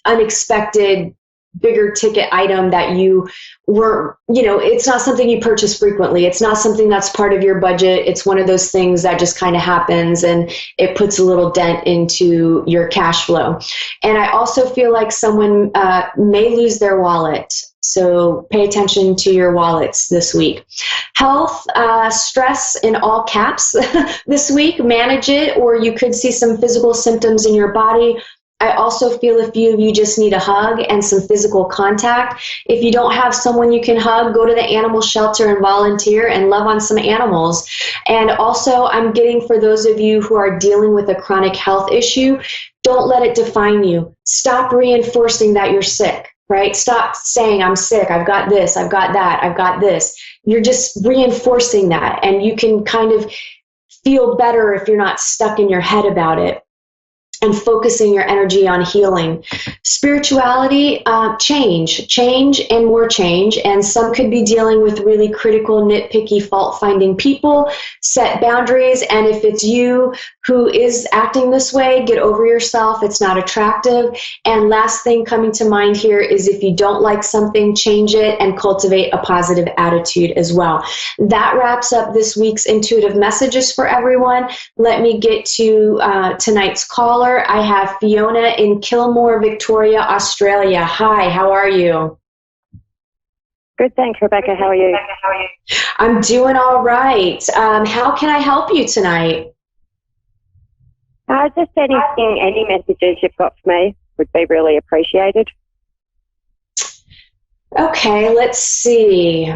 unexpected bigger ticket item that you were, you know, it's not something you purchase frequently. It's not something that's part of your budget. It's one of those things that just kind of happens and it puts a little dent into your cash flow. And I also feel like someone may lose their wallet. So pay attention to your wallets this week. Health, stress in all caps this week, manage it, or you could see some physical symptoms in your body. I also feel a few of you just need a hug and some physical contact. If you don't have someone you can hug, go to the animal shelter and volunteer and love on some animals. And also, I'm getting for those of you who are dealing with a chronic health issue, don't let it define you. Stop reinforcing that you're sick, right? Stop saying, I'm sick, I've got this, I've got that, I've got this. You're just reinforcing that, and you can kind of feel better if you're not stuck in your head about it. And focusing your energy on healing. Spirituality, change and more change. And some could be dealing with really critical, nitpicky, fault-finding people. Set boundaries. And if it's you who is acting this way, get over yourself. It's not attractive. And last thing coming to mind here is if you don't like something, change it and cultivate a positive attitude as well. That wraps up this week's intuitive messages for everyone. Let me get to tonight's caller. I have Fiona in Kilmore, Victoria, Australia. Hi, how are you? Good, thanks, Rebecca. How are you? I'm doing all right. How can I help you tonight? Just anything, any messages you've got for me would be really appreciated. Okay, let's see.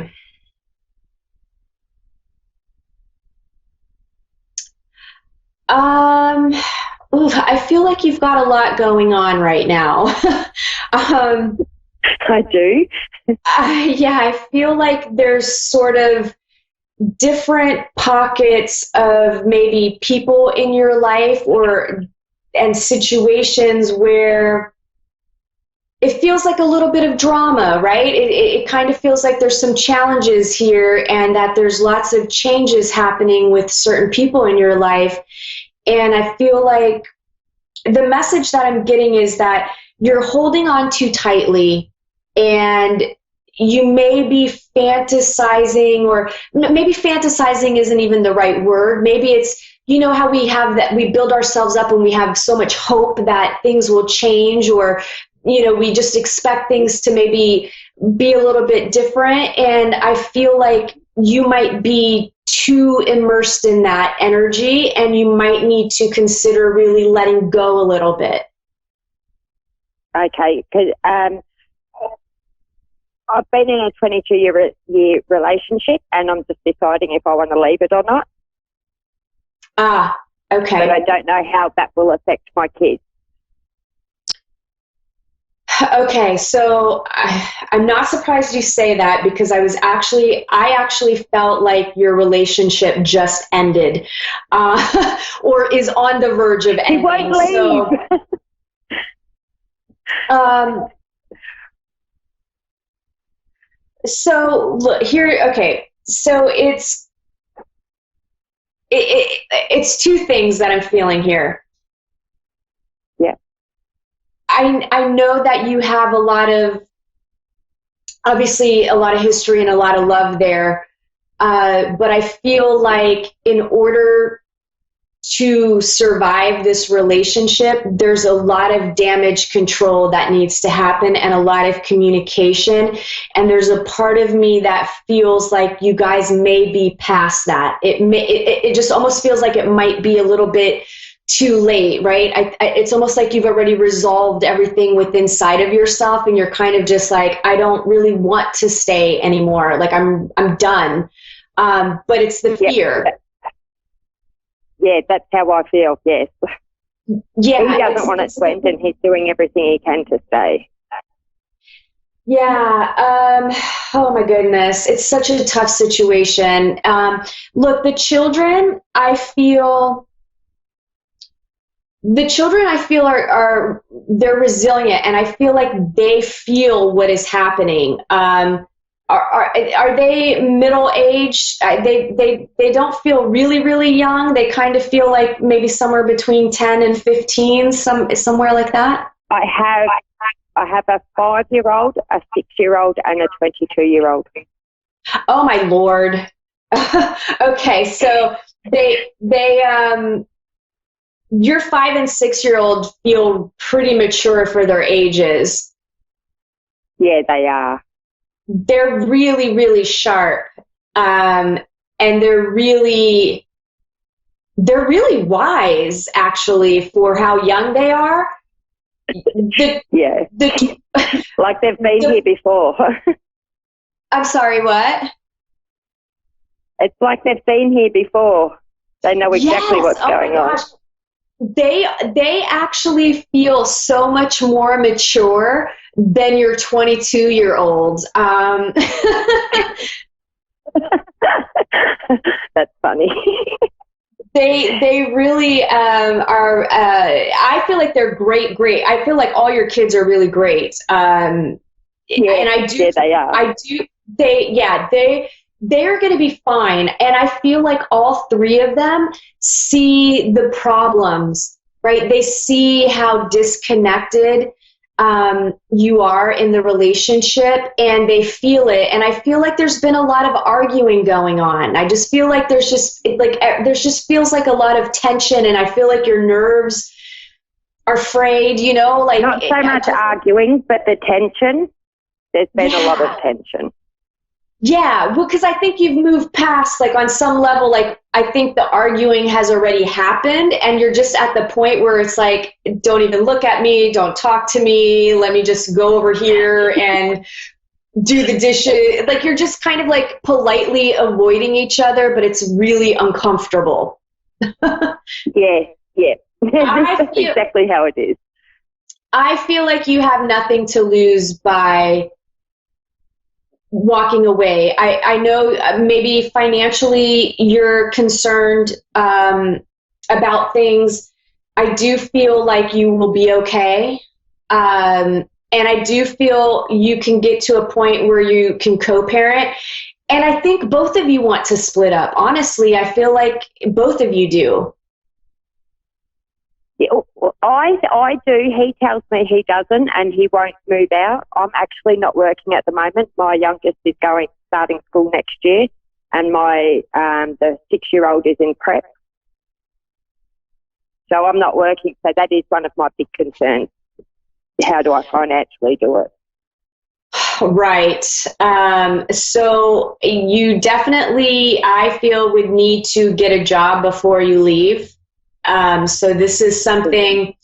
I feel like you've got a lot going on right now. I do. Yeah, I feel like there's sort of different pockets of maybe people in your life and situations where it feels like a little bit of drama, right? It kind of feels like there's some challenges here and that there's lots of changes happening with certain people in your life. And I feel like the message that I'm getting is that you're holding on too tightly and you may be fantasizing, or maybe fantasizing isn't even the right word. Maybe it's, you know how we have that, we build ourselves up and we have so much hope that things will change, or, you know, we just expect things to maybe be a little bit different. And I feel like you might be too immersed in that energy and you might need to consider really letting go a little bit. Okay, because I've been in a 22-year relationship and I'm just deciding if I want to leave it or not. Ah, okay. But I don't know how that will affect my kids. Okay, so I'm not surprised you say that, because I actually felt like your relationship just ended, or is on the verge of ending. He won't leave. So look here. Okay, so it's two things that I'm feeling here. Yeah. I know that you have obviously a lot of history and a lot of love there, but I feel like in order to survive this relationship, there's a lot of damage control that needs to happen and a lot of communication. And there's a part of me that feels like you guys may be past that. It just almost feels like it might be a little bit too late, right? It's almost like you've already resolved everything within inside of yourself and you're kind of just like, I don't really want to stay anymore. Like I'm done. But it's the fear. Yeah, that's how I feel, yes. Yeah. He doesn't want it to end and he's doing everything he can to stay. Yeah. Oh my goodness. It's such a tough situation. Look, the children I feel are they're resilient, and I feel like they feel what is happening. Are they middle aged? They don't feel really, really young. They kind of feel like maybe somewhere between 10 and 15, somewhere like that. I have a 5-year-old, a 6-year-old, and a 22-year-old. Oh my Lord. Okay, so your 5 and 6-year-old feel pretty mature for their ages. Yeah, they are. they're really, really sharp. And they're really wise, actually, for how young they are. Like they've been here before. I'm sorry, what? It's like they've been here before. They know exactly what's going on. They actually feel so much more mature than your 22-year-olds. That's funny. They really are. I feel like they're great. I feel like all your kids are really great. And I do. Yeah, they are. I do. They're going to be fine. And I feel like all three of them see the problems, right? They see how disconnected you are in the relationship, and they feel it. And I feel like there's been a lot of arguing going on. I just feel like there's just feels like a lot of tension, and I feel like your nerves are frayed, like not so much arguing, but the tension. There's been a lot of tension. Yeah, well, because I think you've moved past, like, on some level, like, I think the arguing has already happened, and you're just at the point where it's like, don't even look at me, don't talk to me, let me just go over here and do the dishes. Like, you're just kind of, like, politely avoiding each other, but it's really uncomfortable. Yeah. That's exactly how it is. I feel like you have nothing to lose by walking away. I know maybe financially you're concerned about things. I do feel like you will be okay. And I do feel you can get to a point where you can co-parent. And I think both of you want to split up. Honestly, I feel like both of you do. Yeah, I do. He tells me he doesn't, and he won't move out. I'm actually not working at the moment. My youngest is starting school next year, and my the 6-year-old is in prep. So I'm not working. So that is one of my big concerns. How do I financially do it? Right. So you definitely, I feel, would need to get a job before you leave. So this is something,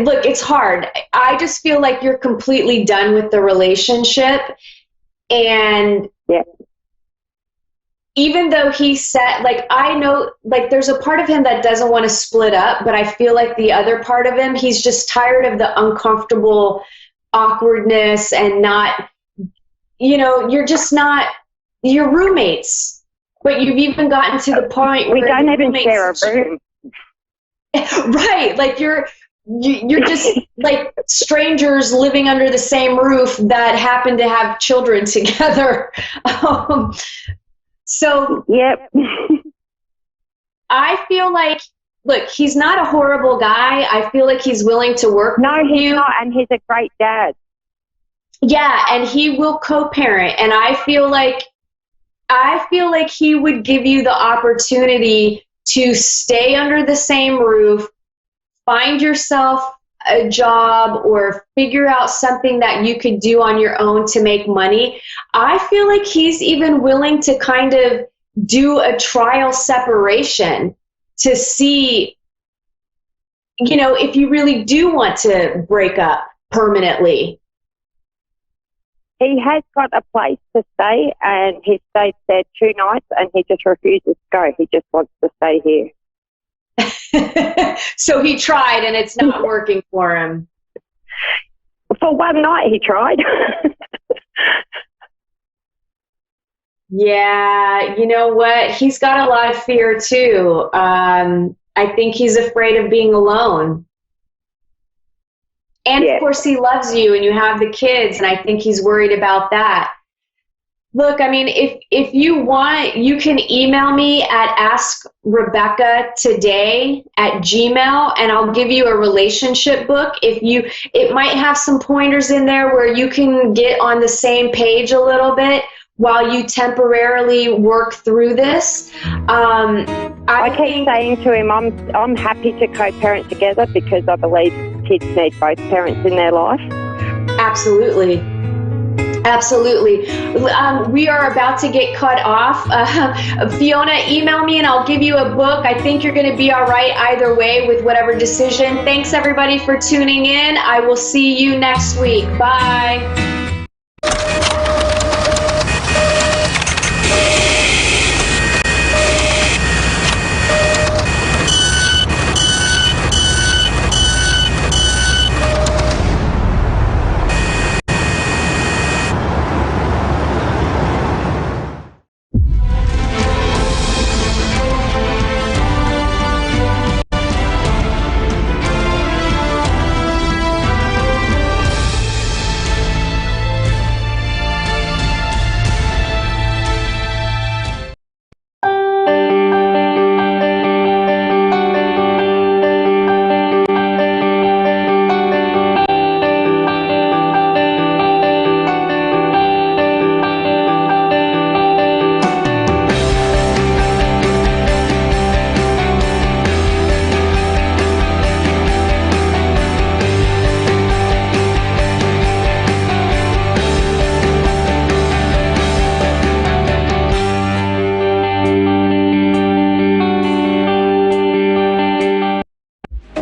look, it's hard. I just feel like you're completely done with the relationship. And even though he said, like, I know, like, there's a part of him that doesn't want to split up, but I feel like the other part of him, he's just tired of the uncomfortable awkwardness and not, you're just not, you're roommates. But you've even gotten to the point where we don't even share a room. Right. Like you're just like strangers living under the same roof that happen to have children together. So yep. I feel like, look, he's not a horrible guy. I feel like he's willing to work with you. No, he's not, and he's a great dad. Yeah, and he will co-parent, and I feel like he would give you the opportunity to stay under the same roof, find yourself a job, or figure out something that you could do on your own to make money. I feel like he's even willing to kind of do a trial separation to see, if you really do want to break up permanently. He has got a place to stay, and he stayed there 2 nights, and he just refuses to go. He just wants to stay here. So he tried, and it's not working for him. For one night, he tried. Yeah, you know what? He's got a lot of fear, too. I think he's afraid of being alone. And of course he loves you and you have the kids, and I think he's worried about that. Look, I mean, if you want, you can email me at askrebeccatoday@gmail.com, and I'll give you a relationship book. It might have some pointers in there where you can get on the same page a little bit while you temporarily work through this. I keep saying to him, I'm happy to co-parent together because I believe kids need both parents in their life. Absolutely. Absolutely. We are about to get cut off. Fiona, email me and I'll give you a book. I think you're going to be all right either way with whatever decision. Thanks, everybody, for tuning in. I will see you next week. Bye.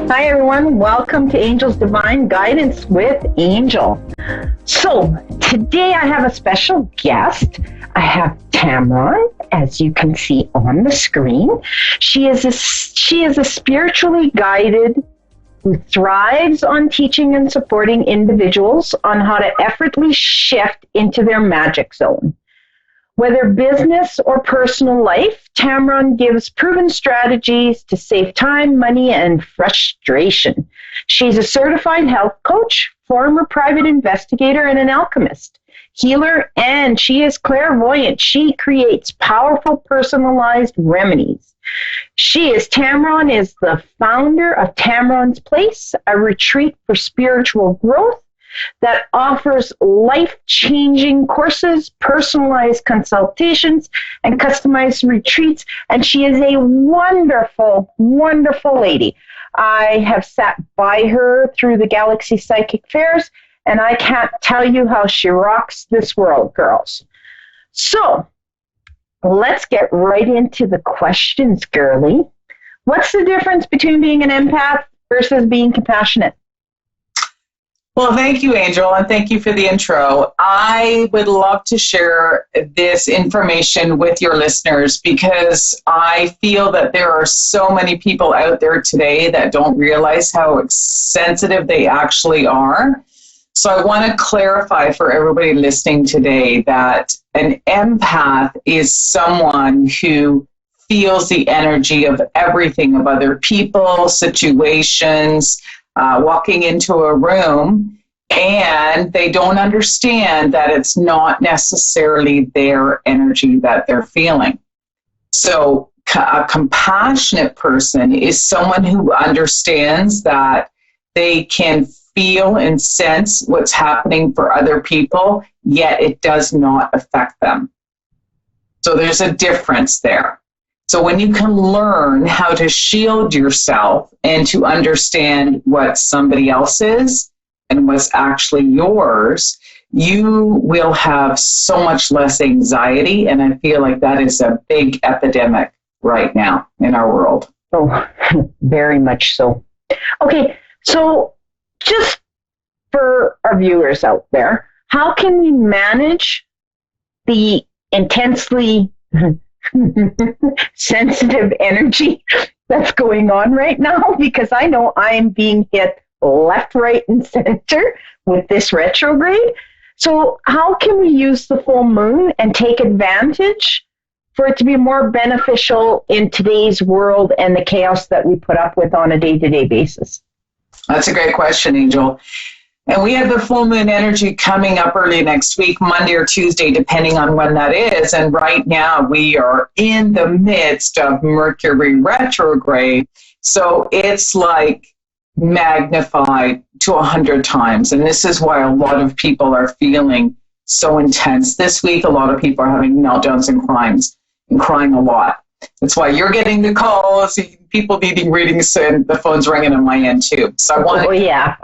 Hi everyone, welcome to Angel's Divine Guidance with Angel. So today I have a special guest. I have Tamron, as you can see on the screen. She is a spiritually guided who thrives on teaching and supporting individuals on how to effortlessly shift into their magic zone. Whether business or personal life, Tamron gives proven strategies to save time, money, and frustration. She's a certified health coach, former private investigator, and an alchemist, healer, and she is clairvoyant. She creates powerful, personalized remedies. Tamron is the founder of Tamron's Place, a retreat for spiritual growth that offers life-changing courses, personalized consultations, and customized retreats. And she is a wonderful, wonderful lady. I have sat by her through the Galaxy Psychic Fairs, and I can't tell you how she rocks this world, girls. So, let's get right into the questions, girlie. What's the difference between being an empath versus being compassionate? Well, thank you, Angel, and thank you for the intro. I would love to share this information with your listeners because I feel that there are so many people out there today that don't realize how sensitive they actually are. So I want to clarify for everybody listening today that an empath is someone who feels the energy of everything, of other people, situations, walking into a room, and they don't understand that it's not necessarily their energy that they're feeling. So a compassionate person is someone who understands that they can feel and sense what's happening for other people, yet it does not affect them. So there's a difference there. So when you can learn how to shield yourself and to understand what somebody else is and what's actually yours, you will have so much less anxiety. And I feel like that is a big epidemic right now in our world. Oh, very much so. Okay, so just for our viewers out there, how can we manage the intensely sensitive energy that's going on right now? Because I know I'm being hit left, right, and center with this retrograde. So how can we use the full moon and take advantage for it to be more beneficial in today's world and the chaos that we put up with on a day-to-day basis? That's a great question, Angel. And we have the full moon energy coming up early next week, Monday or Tuesday, depending on when that is. And right now we are in the midst of Mercury retrograde. So it's like magnified to 100 times. And this is why a lot of people are feeling so intense this week. A lot of people are having meltdowns and crying a lot. That's why you're getting the calls, people needing readings, and the phone's ringing on my end too. So I want yeah.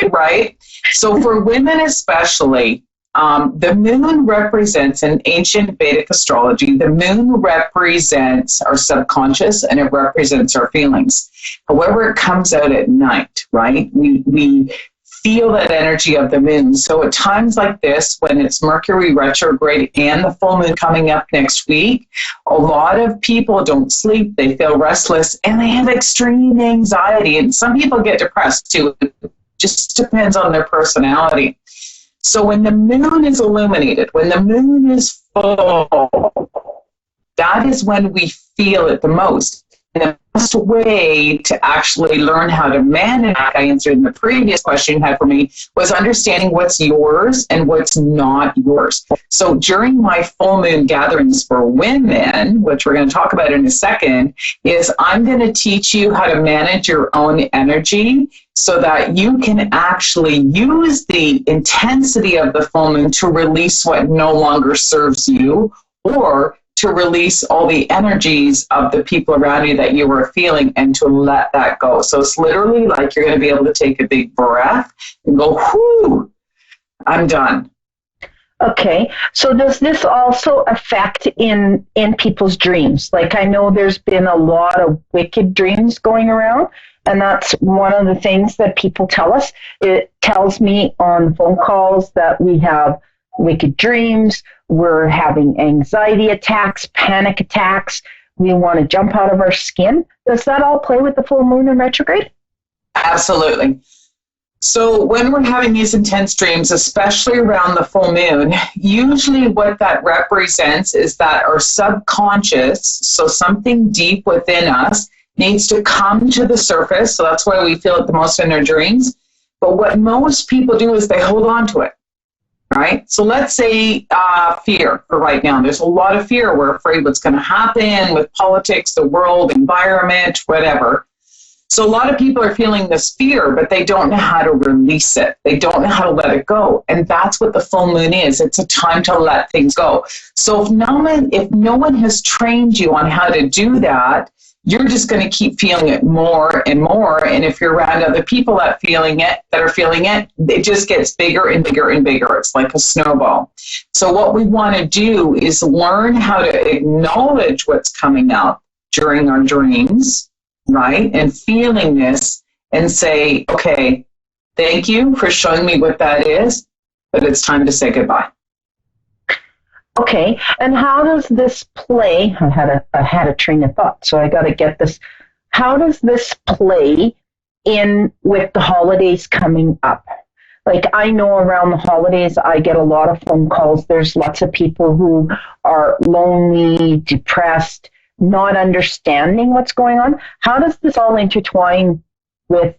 Right? So for women especially, The moon represents, in ancient Vedic astrology, the moon represents our subconscious and it represents our feelings. However, it comes out at night, right? We feel that energy of the moon. So at times like this, when it's Mercury retrograde and the full moon coming up next week, a lot of people don't sleep, they feel restless, and they have extreme anxiety. And some people get depressed too. It just depends on their personality. So when the moon is illuminated, when the moon is full, that is when we feel it the most. And the best way to actually learn how to manage, I answered in the previous question you had for me, was understanding what's yours and what's not yours. So during my full moon gatherings for women, which we're going to talk about in a second, is I'm going to teach you how to manage your own energy so that you can actually use the intensity of the full moon to release what no longer serves you, or to release all the energies of the people around you that you were feeling and to let that go. So it's literally like you're going to be able to take a big breath and go, whoo, I'm done. Okay, so does this also affect in people's dreams? Like, I know there's been a lot of wicked dreams going around, and that's one of the things that people tell us. It tells me on phone calls that we have wicked dreams, we're having anxiety attacks, panic attacks, we want to jump out of our skin. Does that all play with the full moon in retrograde? Absolutely. So when we're having these intense dreams, especially around the full moon, usually what that represents is that our subconscious, so something deep within us, needs to come to the surface. So that's why we feel it the most in our dreams. But what most people do is they hold on to it, right? So let's say fear for right now. There's a lot of fear. We're afraid what's going to happen with politics, the world, environment, whatever. So a lot of people are feeling this fear, but they don't know how to release it. They don't know how to let it go. And that's what the full moon is. It's a time to let things go. So if no one has trained you on how to do that, you're just going to keep feeling it more and more. And if you're around other people that are feeling it, it just gets bigger and bigger and bigger. It's like a snowball. So what we want to do is learn how to acknowledge what's coming up during our dreams, right? And feeling this and say, okay, thank you for showing me what that is, but it's time to say goodbye. Okay, and how does this play? I had a train of thought, so I got to get this. How does this play in with the holidays coming up? Like, I know around the holidays, I get a lot of phone calls. There's lots of people who are lonely, depressed, not understanding what's going on. How does this all intertwine with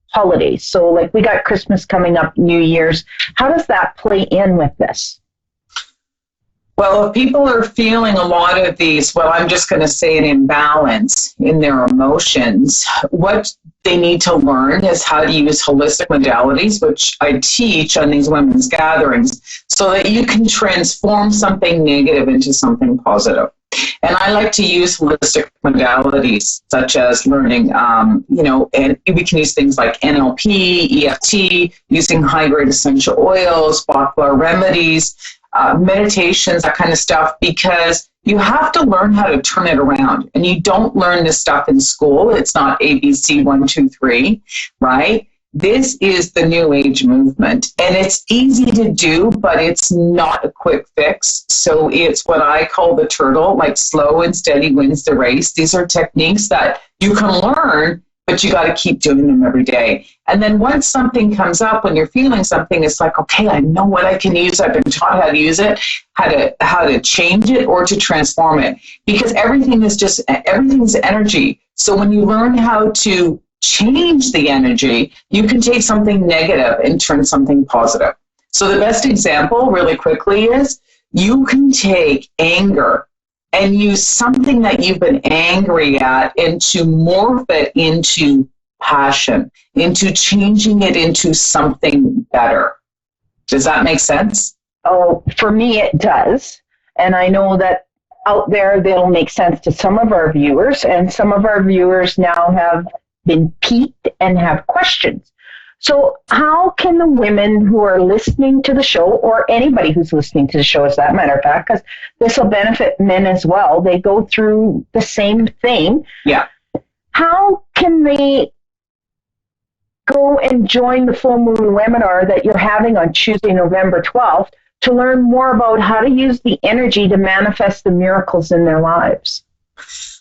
holidays? So, like, we got Christmas coming up, New Year's. How does that play in with this? Well, if people are feeling a lot of these, well, I'm just going to say an imbalance in their emotions, what they need to learn is how to use holistic modalities, which I teach on these women's gatherings, so that you can transform something negative into something positive. And I like to use holistic modalities, such as learning, and we can use things like NLP, EFT, using high-grade essential oils, Bach-Flower remedies, meditations, that kind of stuff, because you have to learn how to turn it around. And you don't learn this stuff in school. It's not ABC 1, 2, 3, right? This is the New Age movement. And it's easy to do, but it's not a quick fix. So it's what I call the turtle, like slow and steady wins the race. These are techniques that you can learn, but you got to keep doing them every day. And then once something comes up, when you're feeling something, it's like, okay, I know what I can use. I've been taught how to use it, how to change it or to transform it, because everything's energy. So when you learn how to change the energy, you can take something negative and turn something positive. So the best example really quickly is you can take anger and use something that you've been angry at and to morph it into passion, into changing it into something better. Does that make sense? Oh, for me it does. And I know that out there they'll make sense to some of our viewers, and some of our viewers now have been piqued and have questions. So how can the women who are listening to the show, or anybody who's listening to the show as that matter of fact, because this will benefit men as well, they go through the same thing. Yeah. How can they go and join the full moon webinar that you're having on Tuesday, November 12th, to learn more about how to use the energy to manifest the miracles in their lives?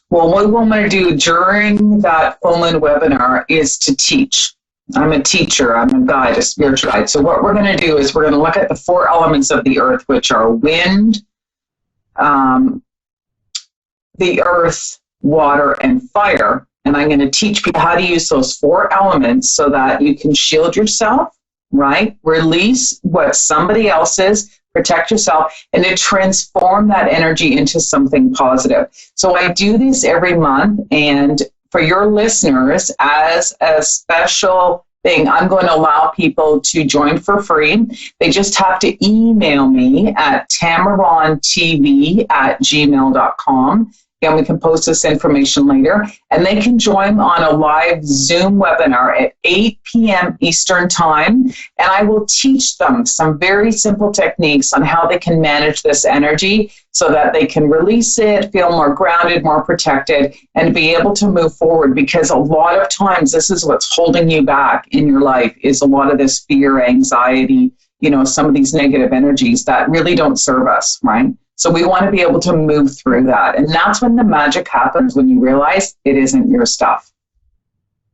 Well, what we want to do during that full moon webinar is to teach. I'm a teacher, I'm a guide, a spiritual guide. So what we're going to do is we're going to look at the 4 elements of the earth, which are wind, the earth, water, and fire. And I'm going to teach people how to use those 4 elements so that you can shield yourself, right? Release what somebody else is, protect yourself, and to transform that energy into something positive. So I do this every month, and for your listeners, as a special thing, I'm going to allow people to join for free. They just have to email me at tamarontv@gmail.com. And we can post this information later. And they can join on a live Zoom webinar at 8 p.m. Eastern Time. And I will teach them some very simple techniques on how they can manage this energy so that they can release it, feel more grounded, more protected, and be able to move forward. Because a lot of times this is what's holding you back in your life, is a lot of this fear, anxiety, some of these negative energies that really don't serve us, right? So we want to be able to move through that. And that's when the magic happens, when you realize it isn't your stuff.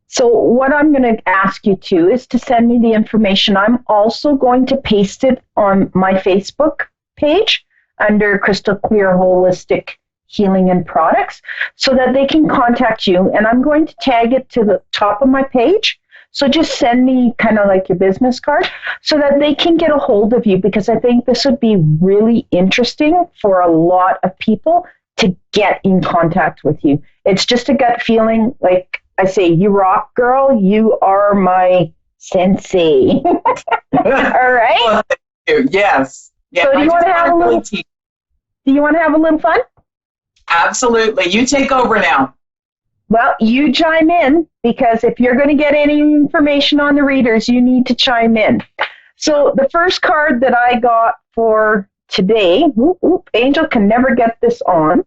So what I'm going to ask you to is to send me the information. I'm also going to paste it on my Facebook page under Crystal Clear Holistic Healing and Products so that they can contact you. And I'm going to tag it to the top of my page. So just send me kind of like your business card so that they can get a hold of you, because I think this would be really interesting for a lot of people to get in contact with you. It's just a gut feeling. Like I say, you rock, girl. You are my sensei. All right? Well, thank you. Yes. Yeah, so do you want to have a little fun? Absolutely. You take over now. Well, you chime in, because if you're going to get any information on the readers, you need to chime in. So the first card that I got for today, Angel can never get this on,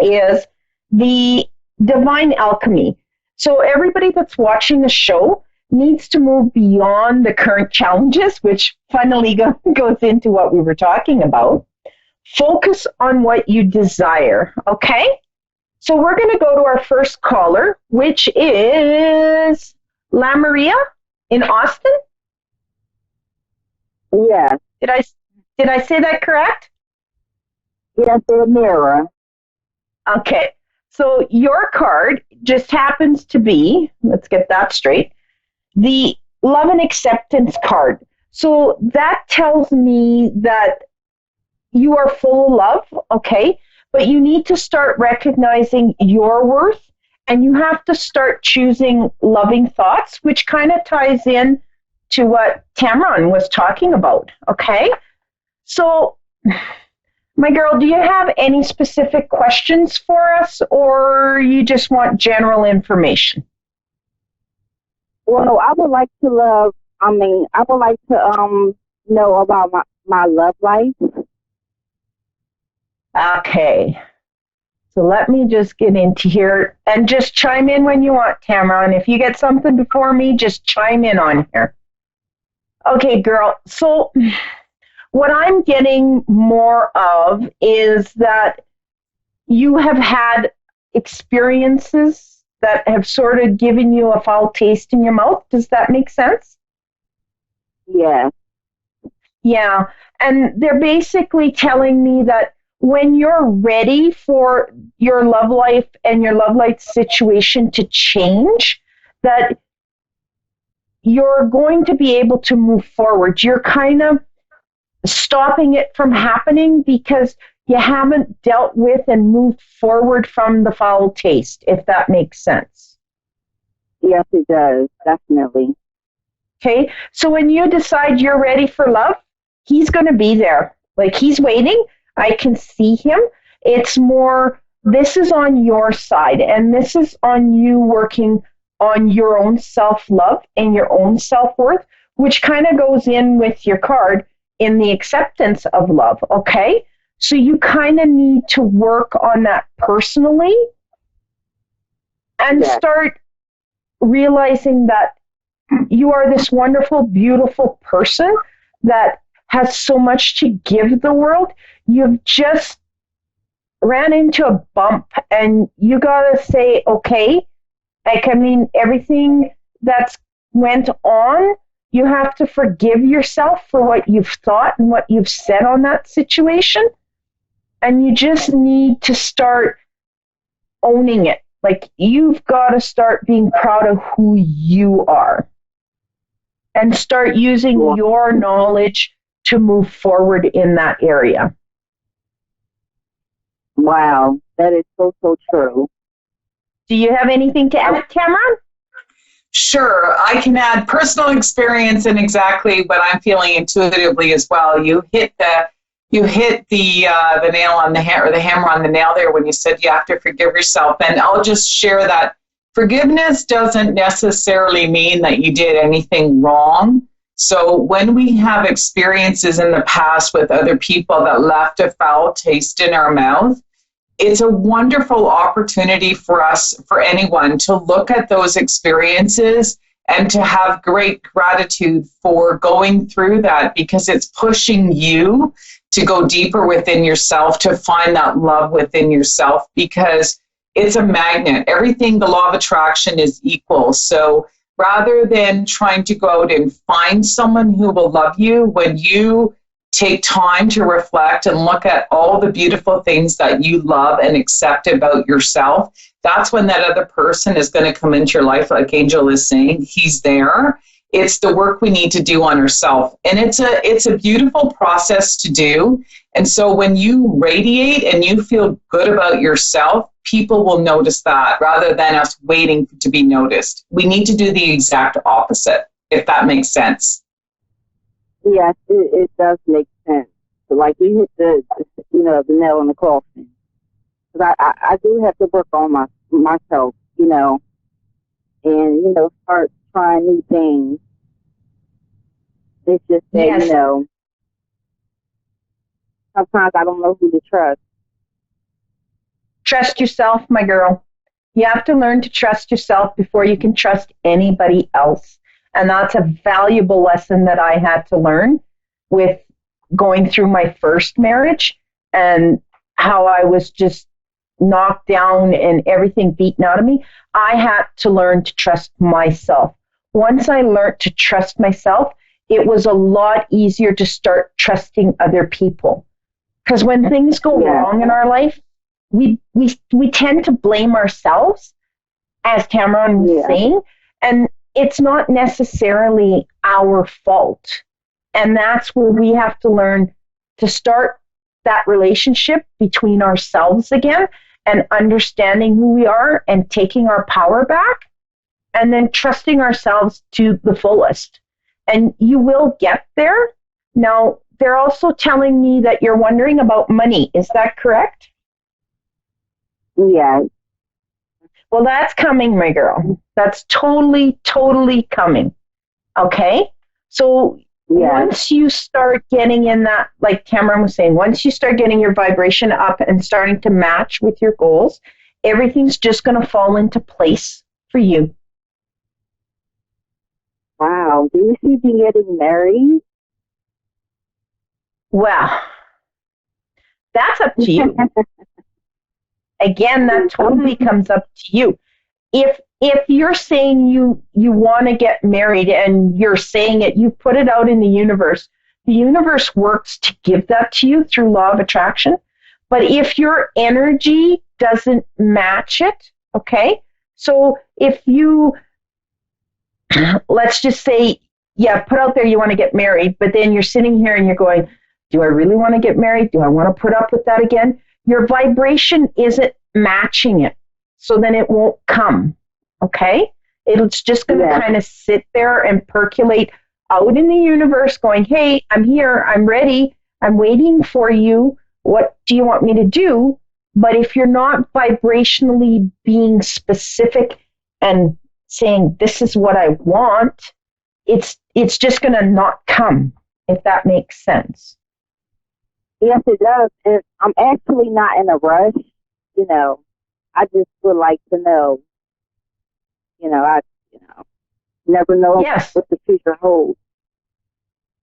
is the Divine Alchemy. So everybody that's watching the show needs to move beyond the current challenges, which finally goes into what we were talking about. Focus on what you desire, okay? So we're going to go to our first caller, which is La Maria in Austin. Yeah. Did I say that correct? Yes, Mira. Okay. So your card just happens to be, let's get that straight, the Love and Acceptance card. So that tells me that you are full of love, okay? But you need to start recognizing your worth, and you have to start choosing loving thoughts, which kind of ties in to what Tamron was talking about, okay? So, my girl, do you have any specific questions for us, or you just want general information? Well, I would like to know about my love life. Okay, so let me just get into here, and just chime in when you want, Tamron. If you get something before me, just chime in on here. Okay, girl, so what I'm getting more of is that you have had experiences that have sort of given you a foul taste in your mouth. Does that make sense? Yeah. Yeah, and they're basically telling me that when you're ready for your love life and your love life situation to change, that you're going to be able to move forward. You're kind of stopping it from happening because you haven't dealt with and moved forward from the foul taste, if that makes sense. Yes, it does, definitely. Okay, so when you decide you're ready for love, he's going to be there. Like, he's waiting. I can see him. It's more, this is on your side, and this is on you working on your own self-love and your own self-worth, which kind of goes in with your card in the acceptance of love, okay? So you kind of need to work on that personally and start realizing that you are this wonderful, beautiful person that has so much to give the world. You've just ran into a bump and you got to say, okay, like, I mean, everything that's went on, you have to forgive yourself for what you've thought and what you've said on that situation. And you just need to start owning it. Like, you've got to start being proud of who you are and start using your knowledge to move forward in that area. Wow, that is so, so true. Do you have anything to add, Cameron? Sure, I can add personal experience and exactly what I'm feeling intuitively as well. You hit the nail on the head, or the hammer on the nail there when you said you have to forgive yourself. And I'll just share that forgiveness doesn't necessarily mean that you did anything wrong. So when we have experiences in the past with other people that left a foul taste in our mouth, it's a wonderful opportunity for us, for anyone, to look at those experiences and to have great gratitude for going through that, because it's pushing you to go deeper within yourself, to find that love within yourself, because it's a magnet. Everything, the law of attraction is equal. So rather than trying to go out and find someone who will love you, when you take time to reflect and look at all the beautiful things that you love and accept about yourself, that's when that other person is going to come into your life. Like Angel is saying, he's there. It's the work we need to do on ourselves. And it's a beautiful process to do. And so when you radiate and you feel good about yourself, people will notice that rather than us waiting to be noticed. We need to do the exact opposite, if that makes sense. Yes, it does make sense. So like you hit the nail on the coffin. Because I do have to work on myself, and, start trying new things. It's just that, sometimes I don't know who to trust. Trust yourself, my girl. You have to learn to trust yourself before you can trust anybody else. And that's a valuable lesson that I had to learn with going through my first marriage, and how I was just knocked down and everything beaten out of me. I had to learn to trust myself. Once I learned to trust myself, it was a lot easier to start trusting other people. Because when things go wrong in our life, we tend to blame ourselves, as Cameron was saying, and it's not necessarily our fault. And that's where we have to learn to start that relationship between ourselves again, and understanding who we are and taking our power back, and then trusting ourselves to the fullest. And you will get there. Now, they're also telling me that you're wondering about money. Is that correct? Yeah. Well, that's coming, my girl. That's totally, totally coming. Okay? So once you start getting in that, like Cameron was saying, once you start getting your vibration up and starting to match with your goals, everything's just going to fall into place for you. Wow. Do you see me getting married? Well, that's up to you. Again, that totally comes up to you. If you're saying you want to get married and you're saying it, you put it out in the universe works to give that to you through law of attraction. But if your energy doesn't match it, okay? So if you, let's just say, put out there you want to get married, but then you're sitting here and you're going, do I really want to get married? Do I want to put up with that again? Your vibration isn't matching it. So then it won't come, okay? It's just going to kind of sit there and percolate out in the universe going, hey, I'm here, I'm ready, I'm waiting for you. What do you want me to do? But if you're not vibrationally being specific and saying, this is what I want, it's just going to not come, if that makes sense. Yes, it does. And I'm actually not in a rush. You know, I just would like to know. I never know what the future holds.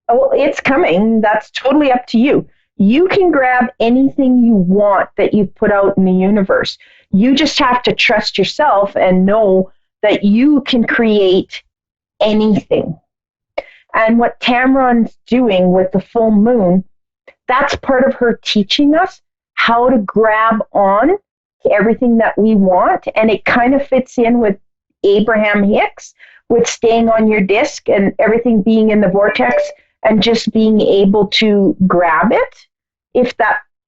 Oh, it's coming. That's totally up to you. You can grab anything you want that you've put out in the universe. You just have to trust yourself and know that you can create anything. And what Tamron's doing with the full moon, that's part of her teaching us how to grab on to everything that we want. And it kind of fits in with Abraham Hicks, with staying on your disc and everything being in the vortex and just being able to grab it.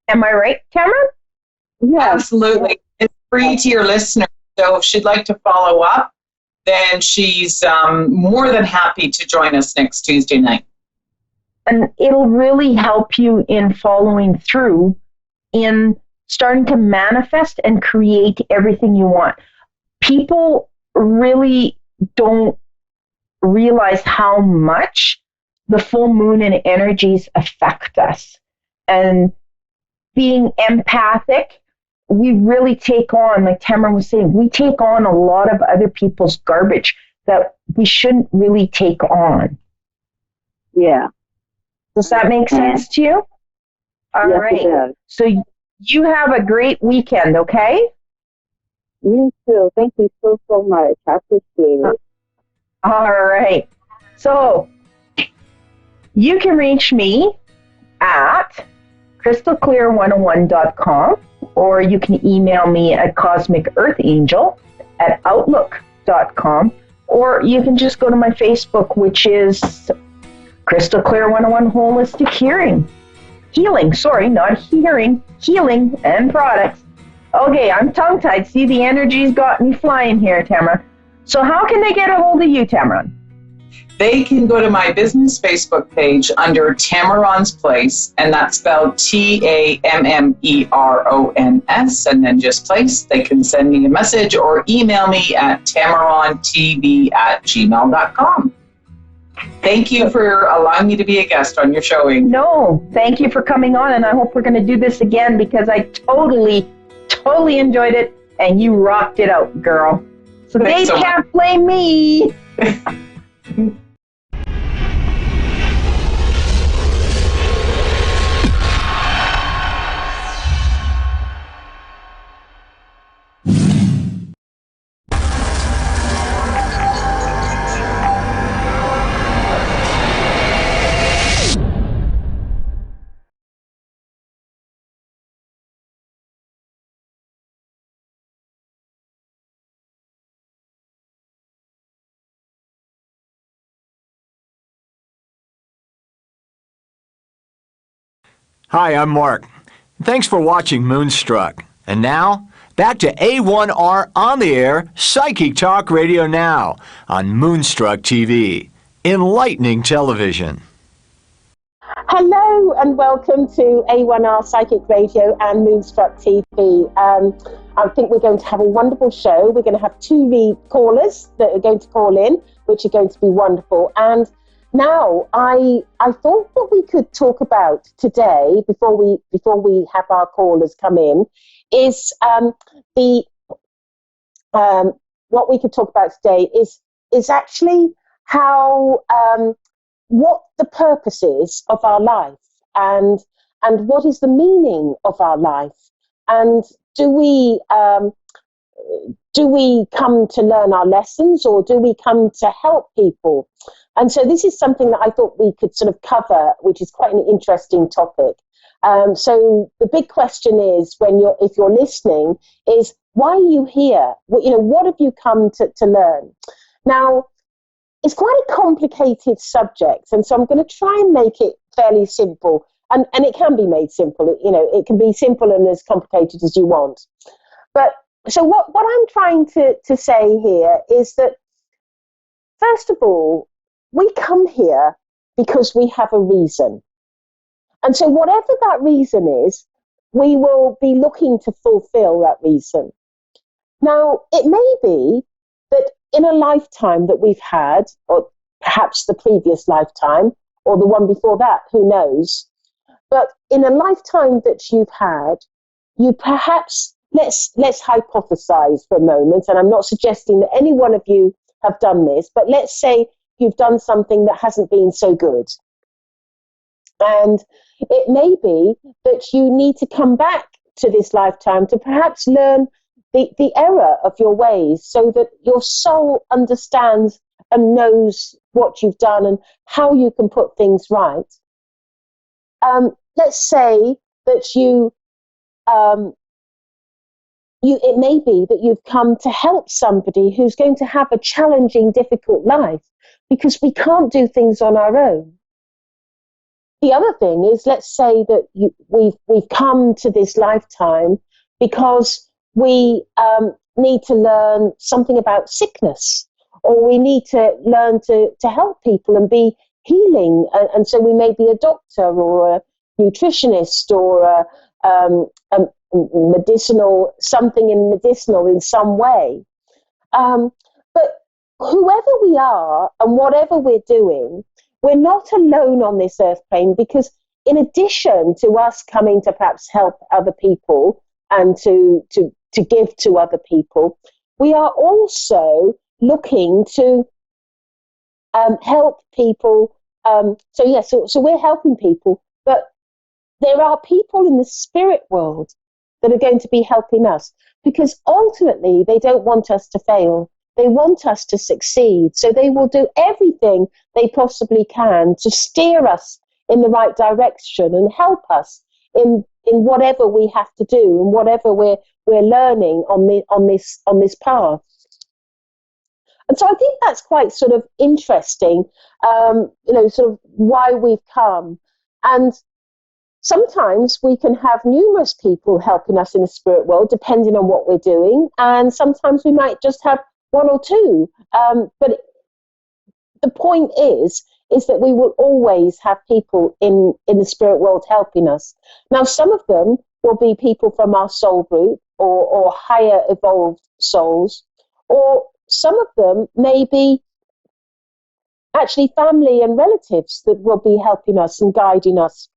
Am I right, Tamron? Yeah. Absolutely. It's free to your listeners. So if she'd like to follow up, then she's more than happy to join us next Tuesday night. And it'll really help you in following through, in starting to manifest and create everything you want. People really don't realize how much the full moon and energies affect us. And being empathic, we really take on, like Tamara was saying, we take on a lot of other people's garbage that we shouldn't really take on. Yeah. Does that make sense to you? All yes, right. It does. So you have a great weekend, okay? You too. Thank you so much. I appreciate it. All right. So you can reach me at crystalclear101.com, or you can email me at cosmicearthangel@outlook.com, or you can just go to my Facebook, which is Crystal Clear 101 Holistic Healing, sorry, not hearing, healing and products. Okay, I'm tongue-tied. See, the energy's got me flying here, Tamara. So how can they get a hold of you, Tamara? They can go to my business Facebook page under Tamaron's Place, and that's spelled TAMMERONS, and then just place. They can send me a message or email me at tamarontv@gmail.com. Thank you for allowing me to be a guest on your showing. No, thank you for coming on, and I hope we're going to do this again, because I totally enjoyed it, and you rocked it out, girl. So they can't blame me. Hi, I'm Mark. Thanks for watching Moonstruck. And now, back to A1R On the Air Psychic Talk Radio Now on Moonstruck TV. Enlightening television. Hello and welcome to A1R Psychic Radio and Moonstruck TV. I think we're going to have a wonderful show. We're going to have two lead callers that are going to call in, which are going to be wonderful. And now, I thought what we could talk about today, before we have our callers come in, is what we could talk about today is actually how what the purpose is of our life, and what is the meaning of our life, and do we come to learn our lessons, or do we come to help people? And so this is something that I thought we could sort of cover, which is quite an interesting topic. So the big question is, if you're listening, is why are you here? What have you come to learn? Now, it's quite a complicated subject, and so I'm going to try and make it fairly simple. And it can be made simple. It can be simple and as complicated as you want. But so what I'm trying to say here is that, first of all, we come here because we have a reason. And so whatever that reason is, we will be looking to fulfill that reason. Now, it may be that in a lifetime that we've had, or perhaps the previous lifetime, or the one before that, who knows? But in a lifetime that you've had, you perhaps, let's hypothesize for a moment, and I'm not suggesting that any one of you have done this, but let's say you've done something that hasn't been so good. And it may be that you need to come back to this lifetime to perhaps learn the error of your ways, so that your soul understands and knows what you've done and how you can put things right. Let's say that it may be that you've come to help somebody who's going to have a challenging, difficult life, because we can't do things on our own. The other thing is, let's say that we've come to this lifetime because we need to learn something about sickness, or we need to learn to help people and be healing. And so we may be a doctor or a nutritionist or a medicinal, something in medicinal in some way. But whoever we are and whatever we're doing, we're not alone on this earth plane, because in addition to us coming to perhaps help other people and to give to other people, we are also looking to help people. So we're helping people, but there are people in the spirit world that are going to be helping us, because ultimately they don't want us to fail. They want us to succeed. So they will do everything they possibly can to steer us in the right direction and help us in whatever we have to do and whatever we're learning on this path. And so I think that's quite sort of interesting, sort of why we've come. And sometimes we can have numerous people helping us in the spirit world, depending on what we're doing. And sometimes we might just have one or two. But the point is that we will always have people in the spirit world helping us. Now, some of them will be people from our soul group or higher evolved souls, or some of them may be actually family and relatives that will be helping us and guiding us,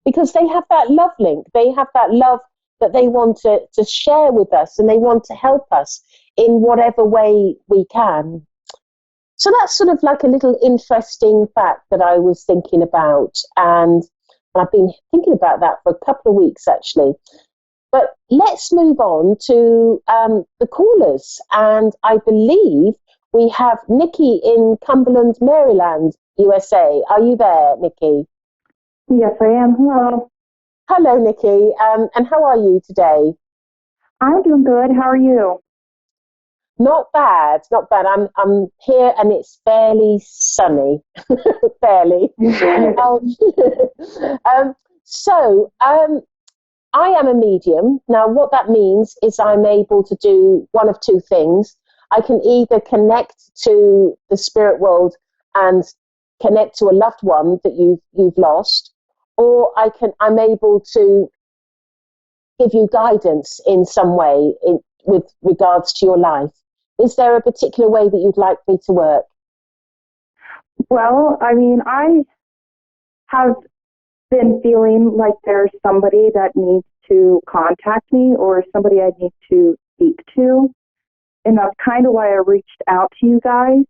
because they have that love link. They have that love that they want to share with us, and they want to help us in whatever way we can. So that's sort of like a little interesting fact that I was thinking about, and I've been thinking about that for a couple of weeks actually. But let's move on to the callers, and I believe we have Nikki in Cumberland, Maryland, USA. Are you there, Nikki? Yes, I am. Hello. Hello, Nikki. And how are you today? I'm doing good. How are you? Not bad, not bad. I'm here and it's fairly sunny, fairly. I am a medium. Now, what that means is I'm able to do one of two things. I can either connect to the spirit world and connect to a loved one that you've lost, or I'm able to give you guidance in some way with regards to your life. Is there a particular way that you'd like me to work? Well, I mean, I have been feeling like there's somebody that needs to contact me or somebody I need to speak to. And that's kind of why I reached out to you guys.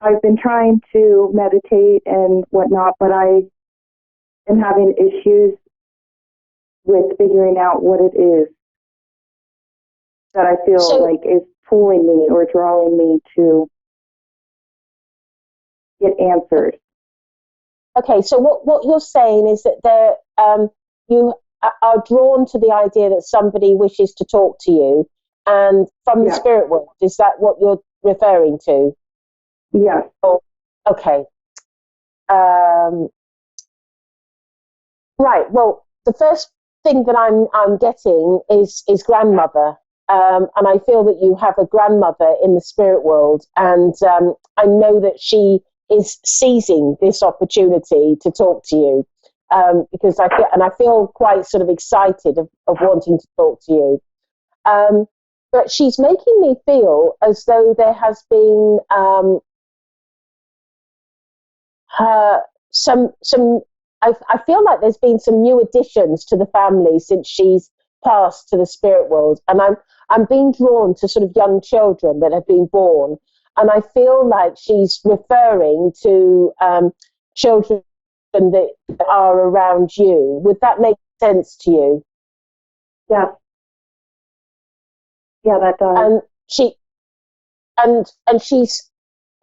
I've been trying to meditate and whatnot, but I am having issues with figuring out what it is that I feel like is pulling me or drawing me to get answers. Okay, so what you're saying is that you are drawn to the idea that somebody wishes to talk to you, and from the spirit world. Is that what you're referring to? Yes. Oh, okay. Right. Well, the first thing that I'm getting is grandmother. And I feel that you have a grandmother in the spirit world, and I know that she is seizing this opportunity to talk to you, because I feel quite sort of excited of wanting to talk to you. but she's making me feel as though there has been I feel like there's been some new additions to the family since she's passed to the spirit world, and I'm being drawn to sort of young children that have been born, and I feel like she's referring to children that are around you. Would that make sense to you? Yeah. Yeah, that does. And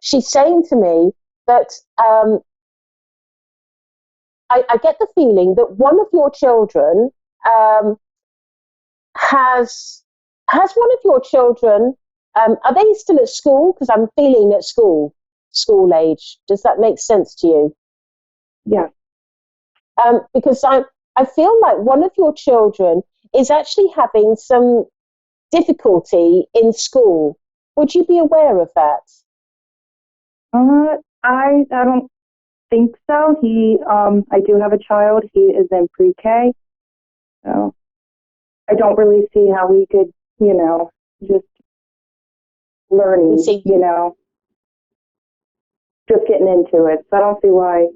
she's saying to me that I get the feeling that one of your children has one of your children. Are they still at school? Because I'm feeling at school age. Does that make sense to you? Yeah. Because I feel like one of your children is actually having some difficulty in school. Would you be aware of that? I don't think so. I do have a child. He is in pre-K, so I don't really see how we could, just learning, just getting into it. So I don't see why,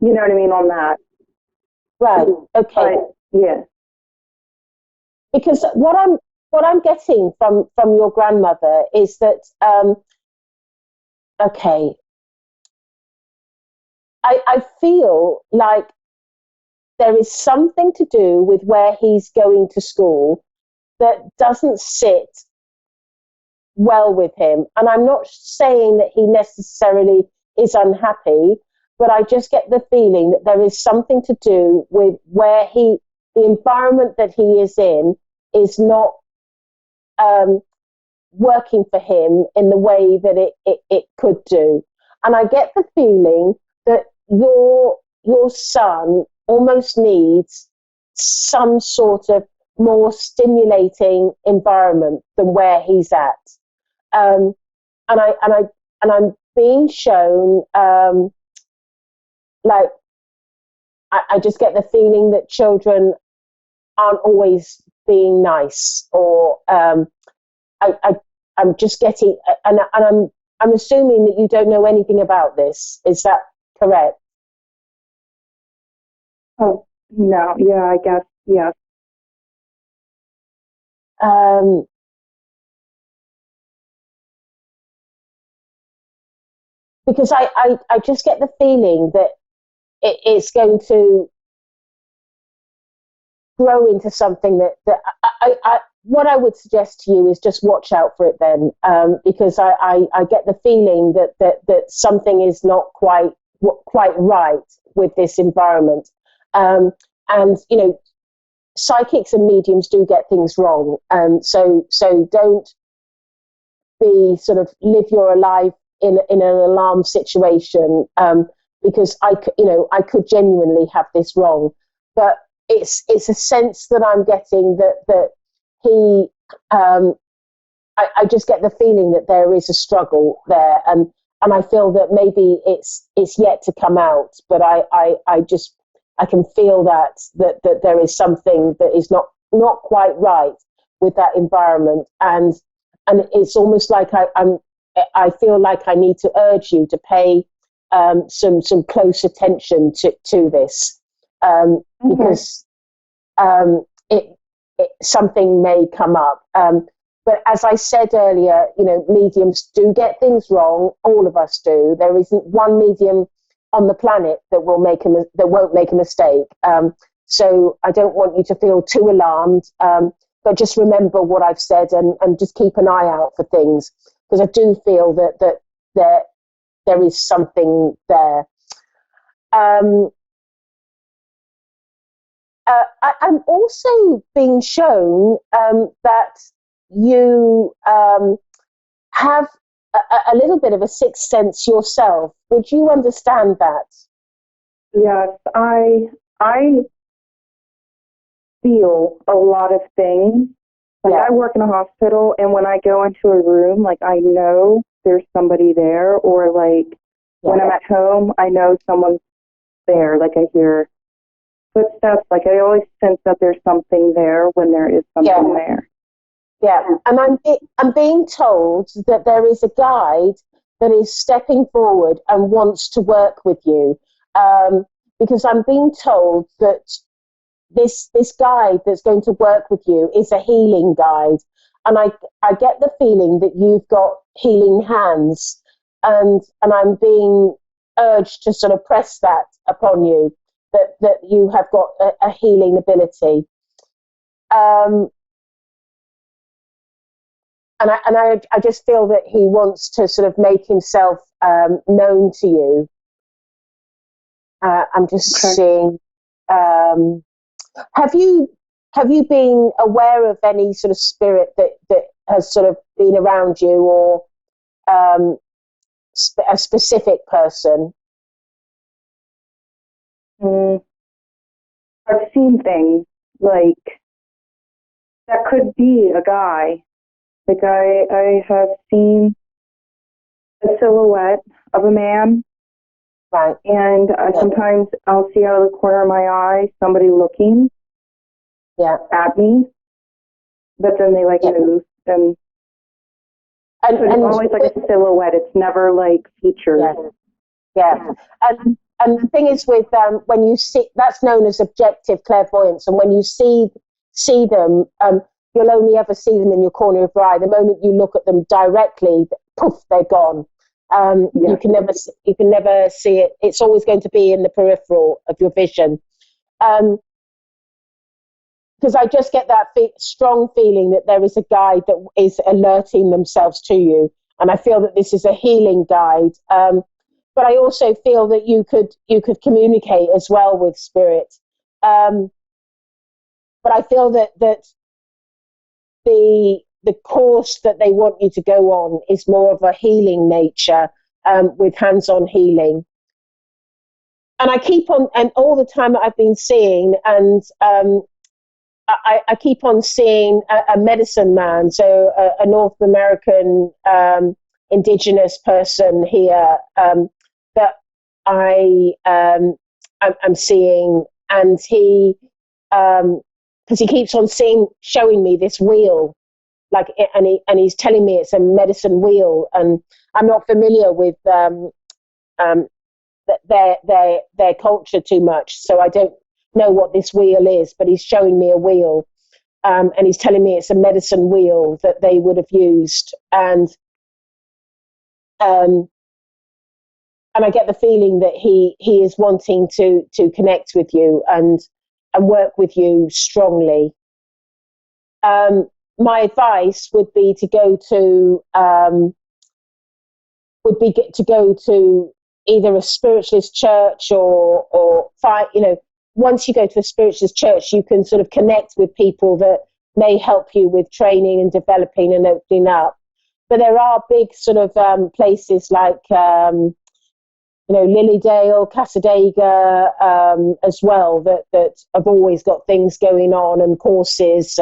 you know what I mean, on that. Right. Okay. But, yeah. Because what I'm getting from your grandmother is that I feel like there is something to do with where he's going to school that doesn't sit well with him. And I'm not saying that he necessarily is unhappy, but I just get the feeling that there is something to do with where the environment that he is in is not working for him in the way that it could do. And I get the feeling that your son almost needs some sort of more stimulating environment than where he's at. And I'm being shown like I just get the feeling that children aren't always being nice, or I'm just getting, and I'm assuming that you don't know anything about this. Is that correct? Oh, no. Yeah, I guess. Yeah. Because I just get the feeling that it's going to grow into something that what I would suggest to you is just watch out for it then, because I get the feeling that something is not quite right with this environment. And, psychics and mediums do get things wrong. So don't be sort of live your life in an alarm situation, because I could genuinely have this wrong. But it's a sense that I'm getting that he, I just get the feeling that there is a struggle there, and I feel that maybe it's yet to come out, but I can feel that there is something that is not quite right with that environment, and it's almost like I feel like I need to urge you to pay some close attention to this, because something may come up. But as I said earlier, mediums do get things wrong. All of us do. There isn't one medium on the planet that won't make a mistake. So I don't want you to feel too alarmed. But just remember what I've said, and just keep an eye out for things, because I do feel that there is something there. I'm also being shown that you have a little bit of a sixth sense yourself. Would you understand that? Yes, I feel a lot of things. Like, I work in a hospital, and when I go into a room, like, I know there's somebody there, or like when I'm at home, I know someone's there. Like, I hear footsteps. Like, I always sense that there's something there when there is something there. Yeah, and I'm being told that there is a guide that is stepping forward and wants to work with you, because I'm being told that this guide that's going to work with you is a healing guide, and I get the feeling that you've got healing hands, and I'm being urged to sort of press that upon you, that you have got a healing ability. And I just feel that he wants to sort of make himself known to you. I'm just seeing. Have you been aware of any sort of spirit that has sort of been around you, or a specific person? I've seen things like that could be a guy. Like I have seen a silhouette of a man, right? And sometimes I'll see out of the corner of my eye somebody looking, at me, but then they move and so it's always like a silhouette. It's never like features. Yeah. And the thing is with when you see, that's known as objective clairvoyance, and when you see them, you'll only ever see them in your corner of your eye. The moment you look at them directly, poof, they're gone. You can never see it. It's always going to be in the peripheral of your vision. Because I just get that strong feeling that there is a guide that is alerting themselves to you, and I feel that this is a healing guide. But I also feel that you could communicate as well with spirit. But I feel that the course that they want you to go on is more of a healing nature, with hands-on healing. And I keep on, and all the time that I've been seeing, and I keep on seeing a medicine man, so a North American indigenous person here, that I'm seeing, and he, because he keeps on showing me this wheel, and he's telling me it's a medicine wheel, and I'm not familiar with their culture too much, so I don't know what this wheel is, but he's showing me a wheel, and he's telling me it's a medicine wheel that they would have used, and I get the feeling that he is wanting to connect with you and work with you strongly. My advice would be to go to either a spiritualist church or find, once you go to a spiritualist church, you can sort of connect with people that may help you with training and developing and opening up. But there are big sort of places like Lilydale, Casadega, as well, that have always got things going on and courses.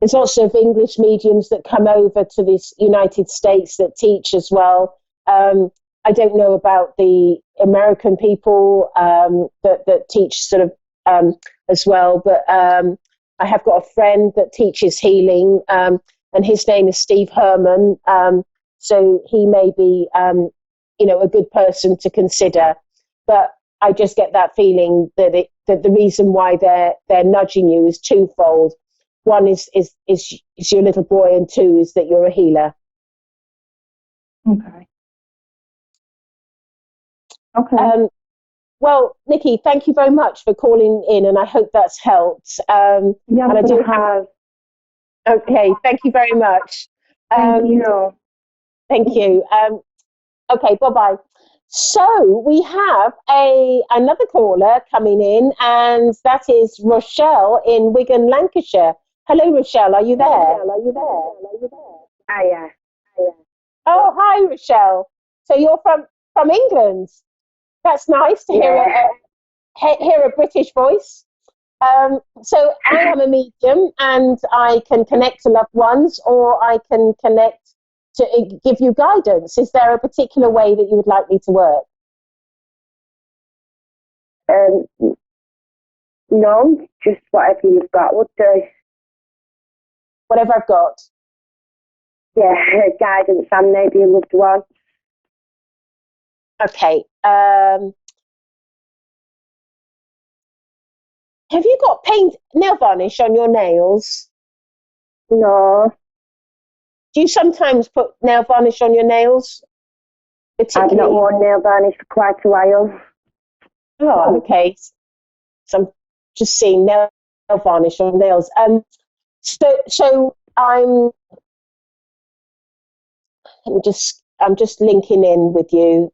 There's lots of English mediums that come over to the United States that teach as well. I don't know about the American people that teach sort of as well, but I have got a friend that teaches healing, and his name is Steve Herman. So he may be, a good person to consider. But I just get that feeling that the reason why they're nudging you is twofold. One is your little boy, and two is that you're a healer. Okay. Well, Nikki, thank you very much for calling in, and I hope that's helped. And I do have. Okay, thank you very much. Thank you. Thank you. Okay, bye-bye. So we have another caller coming in, and that is Rochelle in Wigan, Lancashire. Hello, Rochelle. Are you there? Hiya. Oh, hi, Rochelle. So you're from England. That's nice to hear a British voice. So I am a medium, and I can connect to loved ones, or I can connect to give you guidance. Is there a particular way that you would like me to work? No, just whatever you've got would do. whatever I've got. Yeah, guidance and maybe a loved one. Okay. Have you got nail varnish on your nails? No. Do you sometimes put nail varnish on your nails? I've not worn nail varnish for quite a while. Oh, okay. So I'm just seeing nail varnish on nails. So I'm just linking in with you.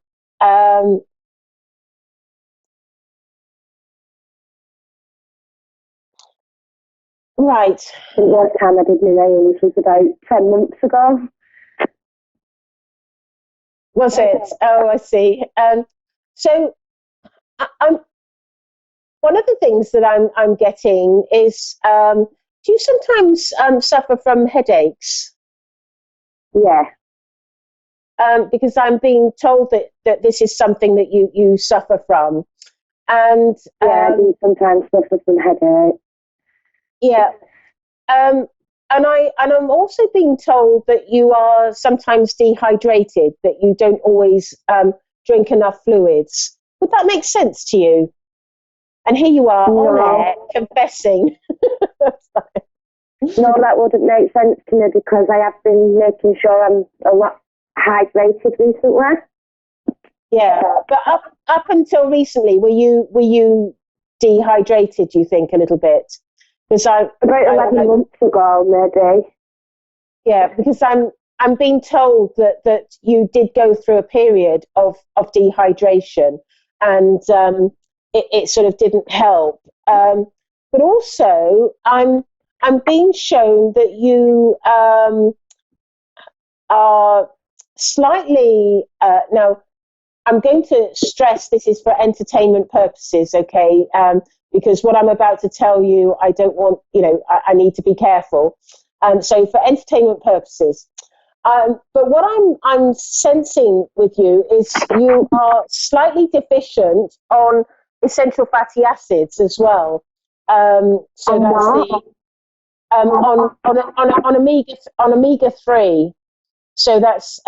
Right. The last time I did my nails was about 10 months ago. Was it? Oh, I see. So I'm one of the things that I'm getting is, do you sometimes suffer from headaches? Yeah. Because I'm being told that this is something that you suffer from. And yeah, I do sometimes suffer from headache. Yeah. And I'm also being told that you are sometimes dehydrated, that you don't always drink enough fluids. Would that make sense to you? And here you are on air confessing. No, that wouldn't make sense to me because I have been making sure I'm a lot hydrated recently. Yeah, but up until recently, were you dehydrated? Do you think a little bit? Because about 11 months ago, maybe. Yeah, because I'm being told that you did go through a period of dehydration, and it sort of didn't help. But also, I'm being shown that you are slightly now. I'm going to stress this is for entertainment purposes, okay? Because what I'm about to tell you, I don't want, I need to be careful. So for entertainment purposes. But what I'm sensing with you is you are slightly deficient on essential fatty acids as well. So that's the on omega-3. So that's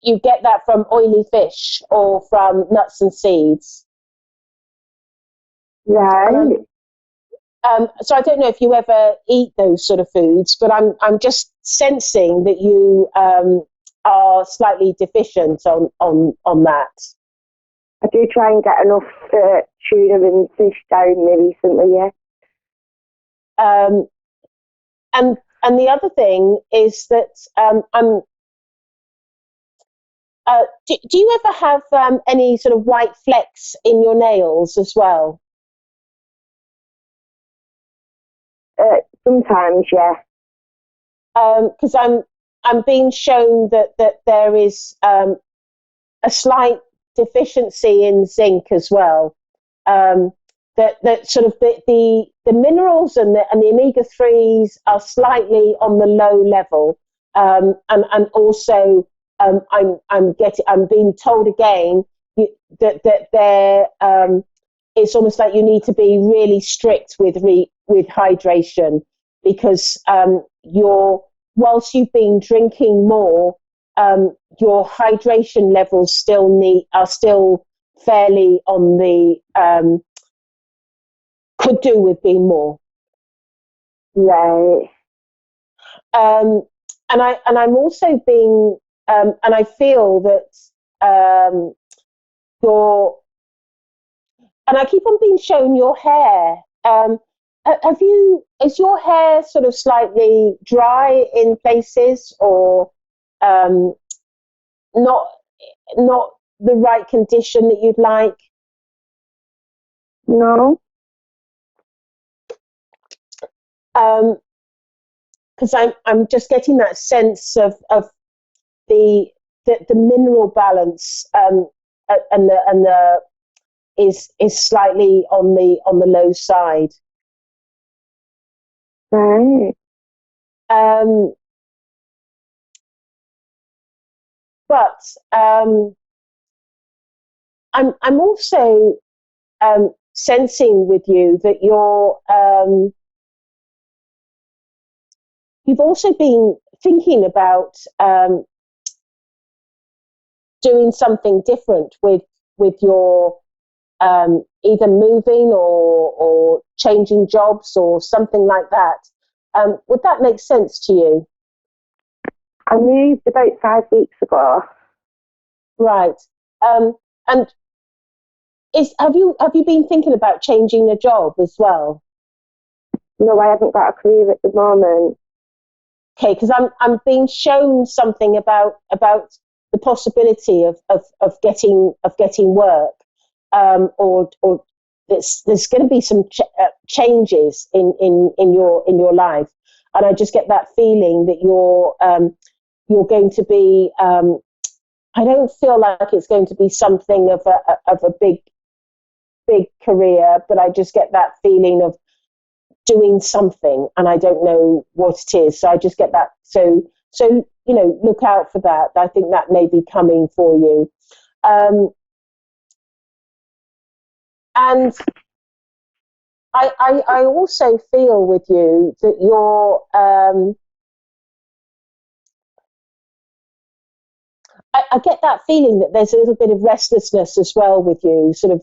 you get that from oily fish or from nuts and seeds. Right. So I don't know if you ever eat those sort of foods, but I'm just sensing that you are slightly deficient on that. I do try and get enough tuna and fish down me recently, yeah. And the other thing is that do you ever have any sort of white flecks in your nails as well? Sometimes, yeah. Because I'm being shown that there is a slight deficiency in zinc as well. That sort of the minerals and the omega-3s are slightly on the low level, and also I'm being told again that there it's almost like you need to be really strict with hydration, because whilst you've been drinking more, your hydration levels are still fairly on the could do with being more. Right. And I'm also being and I feel that and I keep on being shown your hair. Is your hair sort of slightly dry in places, or not the right condition that you'd like? No. Because I'm just getting that sense of the mineral balance and the is slightly on the low side. Right. But I'm also sensing with you that you're you've also been thinking about doing something different with your either moving or changing jobs or something like that. Would that make sense to you? I moved about 5 weeks ago. Right. And have you been thinking about changing a job as well? No, I haven't got a career at the moment. Okay, because I'm being shown something about the possibility of getting work, or there's going to be some changes in your life, and I just get that feeling that you're going to be. I don't feel like it's going to be something of a big career, but I just get that feeling of doing something, and I don't know what it is. So I just get that. So look out for that. I think that may be coming for you. And I also feel with you that you're. I get that feeling that there's a little bit of restlessness as well with you, sort of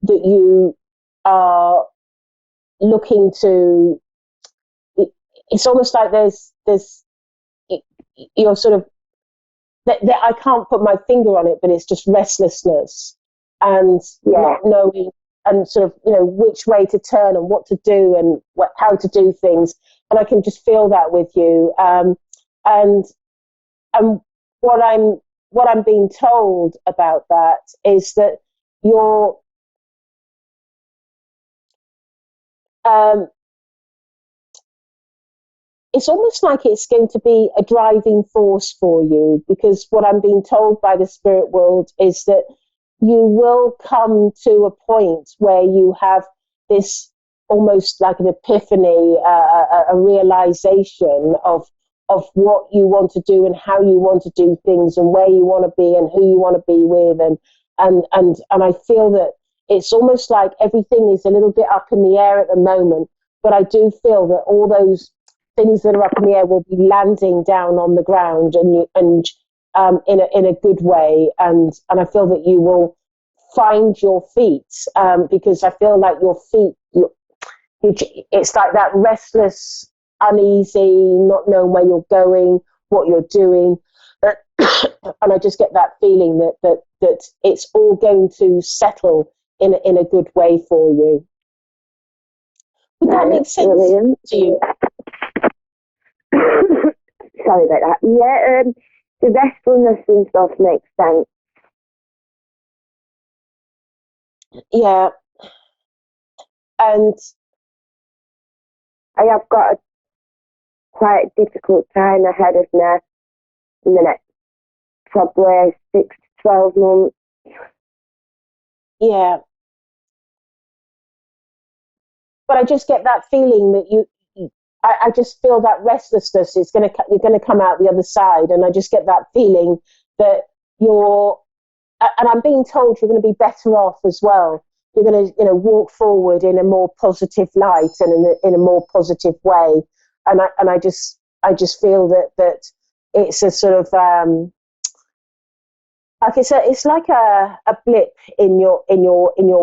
that you are looking to. It's almost like there's you're sort of that I can't put my finger on it, but it's just restlessness and not knowing and sort of which way to turn and what to do and how to do things, and I can just feel that with you. And what I'm being told about that is that you're it's almost like it's going to be a driving force for you, because what I'm being told by the spirit world is that you will come to a point where you have this almost like an epiphany, a realization of what you want to do and how you want to do things and where you want to be and who you want to be with, and I feel that it's almost like everything is a little bit up in the air at the moment, but I do feel that all those things that are up in the air will be landing down on the ground and in a good way, and I feel that you will find your feet, because I feel like your feet, it's like that restless, uneasy, not knowing where you're going, what you're doing, and I just get that feeling that it's all going to settle in a good way for you. Would that make sense to you? Sorry about that. Yeah, the restfulness and stuff makes sense. Yeah. And I have got quite a difficult time ahead of me in the next probably 6 to 12 months. Yeah. But I just get that feeling that I just feel that restlessness is you're going to come out the other side, and I just get that feeling that and I'm being told you're going to be better off as well. You're going to walk forward in a more positive light and in a more positive way, and I just feel that it's a sort of like it's like a blip in your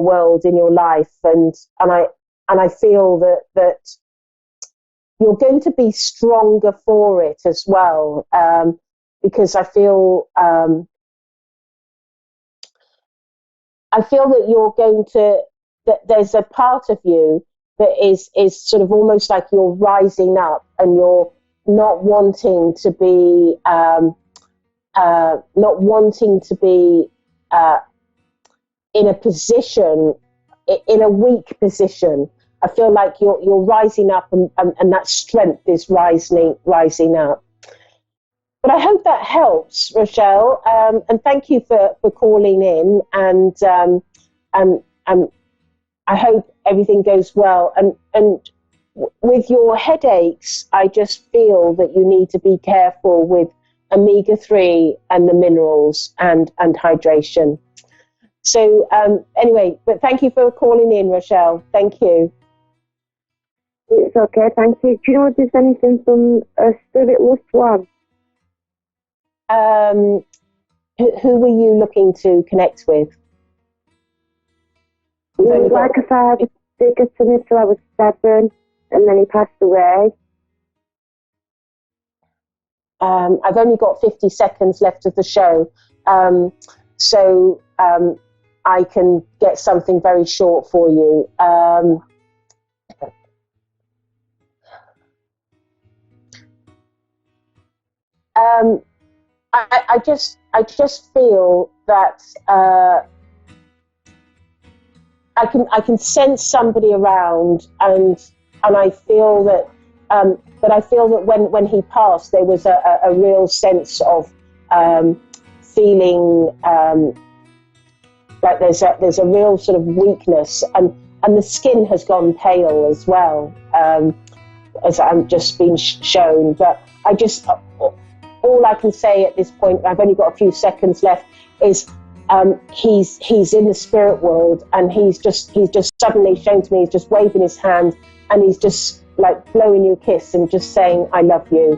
world, in your life, and I feel that you're going to be stronger for it as well, because I feel that you're going to, that there's a part of you that is sort of almost like you're rising up, and you're not wanting to be in a position, in a weak position. I feel like you're rising up, and that strength is rising up. But I hope that helps, Rochelle. And thank you for calling in. And I hope everything goes well. And with your headaches, I just feel that you need to be careful with omega-3 and the minerals and hydration. So anyway, but thank you for calling in, Rochelle. Thank you. It's okay, thank you. Do you know if there's anything from a spirit loved one? Who were you looking to connect with? It was like a father figure to me till I was 7, and then he passed away. I've only got 50 seconds left of the show, so I can get something very short for you. I just feel that I can sense somebody around, and I feel that. But I feel that when he passed, there was a real sense of feeling like there's a real sort of weakness, and the skin has gone pale as well, as I'm just been shown. But all I can say at this point, I've only got a few seconds left, is he's in the spirit world, and he's just suddenly shown to me, he's just waving his hand, and he's just like blowing you a kiss and just saying, I love you.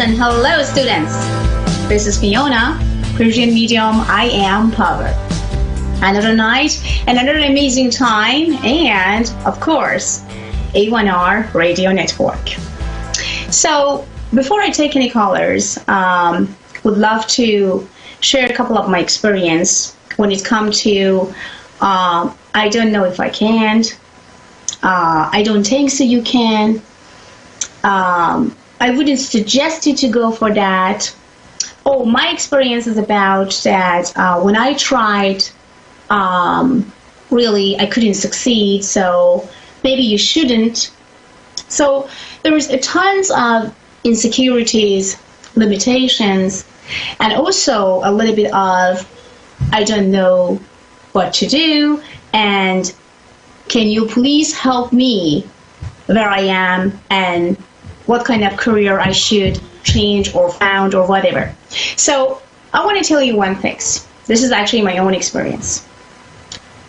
And hello students, this is Fiona, Persian medium. I am Power. Another night, another amazing time, and of course A1R Radio Network. So before I take any callers, would love to share a couple of my experience when it comes to I don't know if I can, I don't think so you can, I wouldn't suggest you to go for that. Oh, my experience is about that when I tried, really I couldn't succeed, so maybe you shouldn't. So there's tons of insecurities, limitations, and also a little bit of I don't know what to do, and can you please help me where I am and what kind of career I should change or found or whatever. So I want to tell you one thing. This is actually my own experience.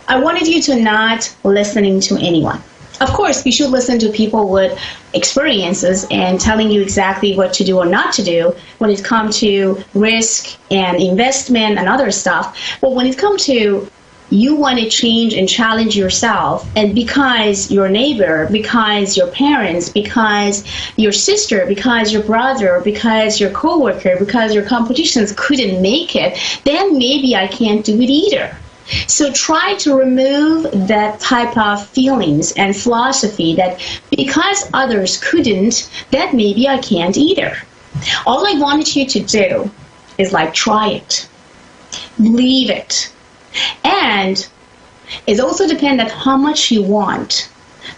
I wanted you to not listening to anyone. Of course, you should listen to people with experiences and telling you exactly what to do or not to do when it comes to risk and investment and other stuff. But when it comes to you want to change and challenge yourself, and because your neighbor, because your parents, because your sister, because your brother, because your coworker, because your competitions couldn't make it, then maybe I can't do it either. So try to remove that type of feelings and philosophy that because others couldn't, that maybe I can't either. All I wanted you to do is like try it, believe it. And it also depends on how much you want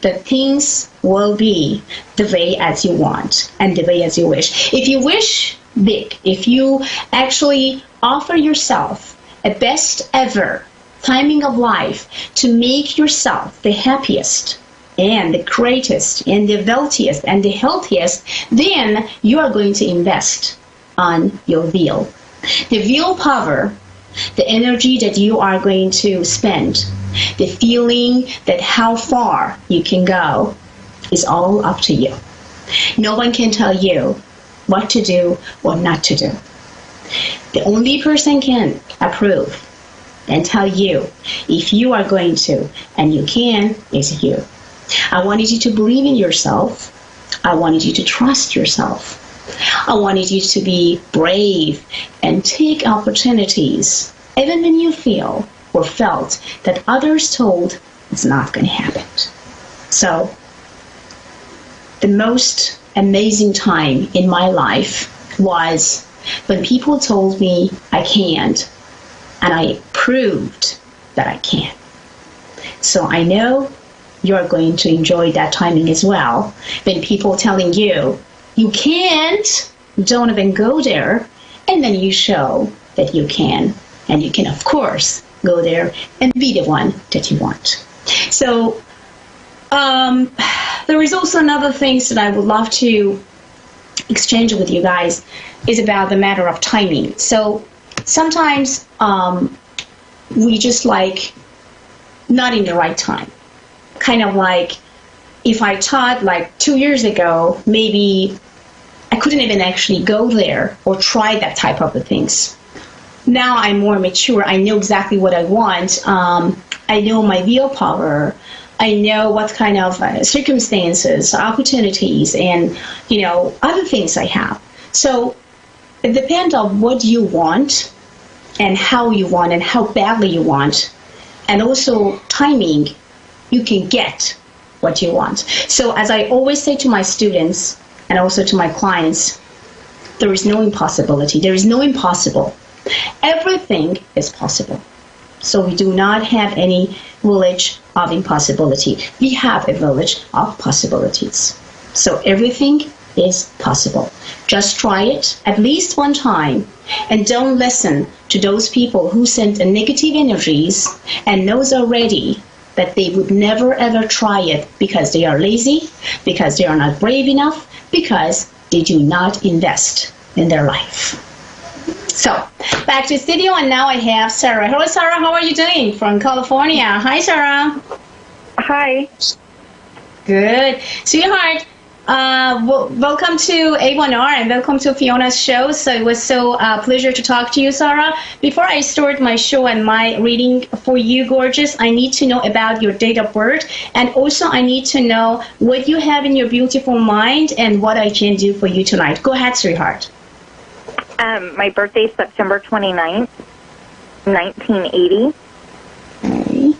that things will be the way as you want and the way as you wish. If you wish big, if you actually offer yourself a best ever timing of life to make yourself the happiest and the greatest and the wealthiest and the healthiest, then you are going to invest on your will. The willpower, the energy that you are going to spend, the feeling that how far you can go is all up to you. No one can tell you what to do or not to do. The only person can approve and tell you if you are going to and you can is you. I wanted you to believe in yourself. I wanted you to trust yourself. I wanted you to be brave and take opportunities, even when you feel or felt that others told it's not going to happen. So, the most amazing time in my life was when people told me I can't, and I proved that I can. So I know you're going to enjoy that timing as well. When people telling you, you can't, don't even go there, and then you show that you can. And you can, of course, go there and be the one that you want. So there is also another thing that I would love to exchange with you guys is about the matter of timing. So sometimes we just like not in the right time. Kind of like if I taught like 2 years ago, maybe I couldn't even actually go there or try that type of things. Now I'm more mature. I know exactly what I want. I know my willpower. I know what kind of circumstances, opportunities, and other things I have. So it depends on what you want and how you want and how badly you want, and also timing. You can get what you want. So as I always say to my students and also to my clients, there is no impossibility. There is no impossible. Everything is possible. So we do not have any village of impossibility. We have a village of possibilities. So everything is possible. Just try it at least one time, and don't listen to those people who send negative energies and knows already that they would never ever try it because they are lazy, because they are not brave enough, because they do not invest in their life. So, back to the studio, and now I have Sarah. Hello, Sarah. How are you doing? From California. Hi, Sarah. Hi. Good. Sweetheart, welcome to A1R and welcome to Fiona's show. So it was so pleasure to talk to you, Sarah. Before I start my show and my reading for you, gorgeous, I need to know about your date of birth, and also I need to know what you have in your beautiful mind and what I can do for you tonight. Go ahead, sweetheart. My birthday is September 29th, 1980. Okay.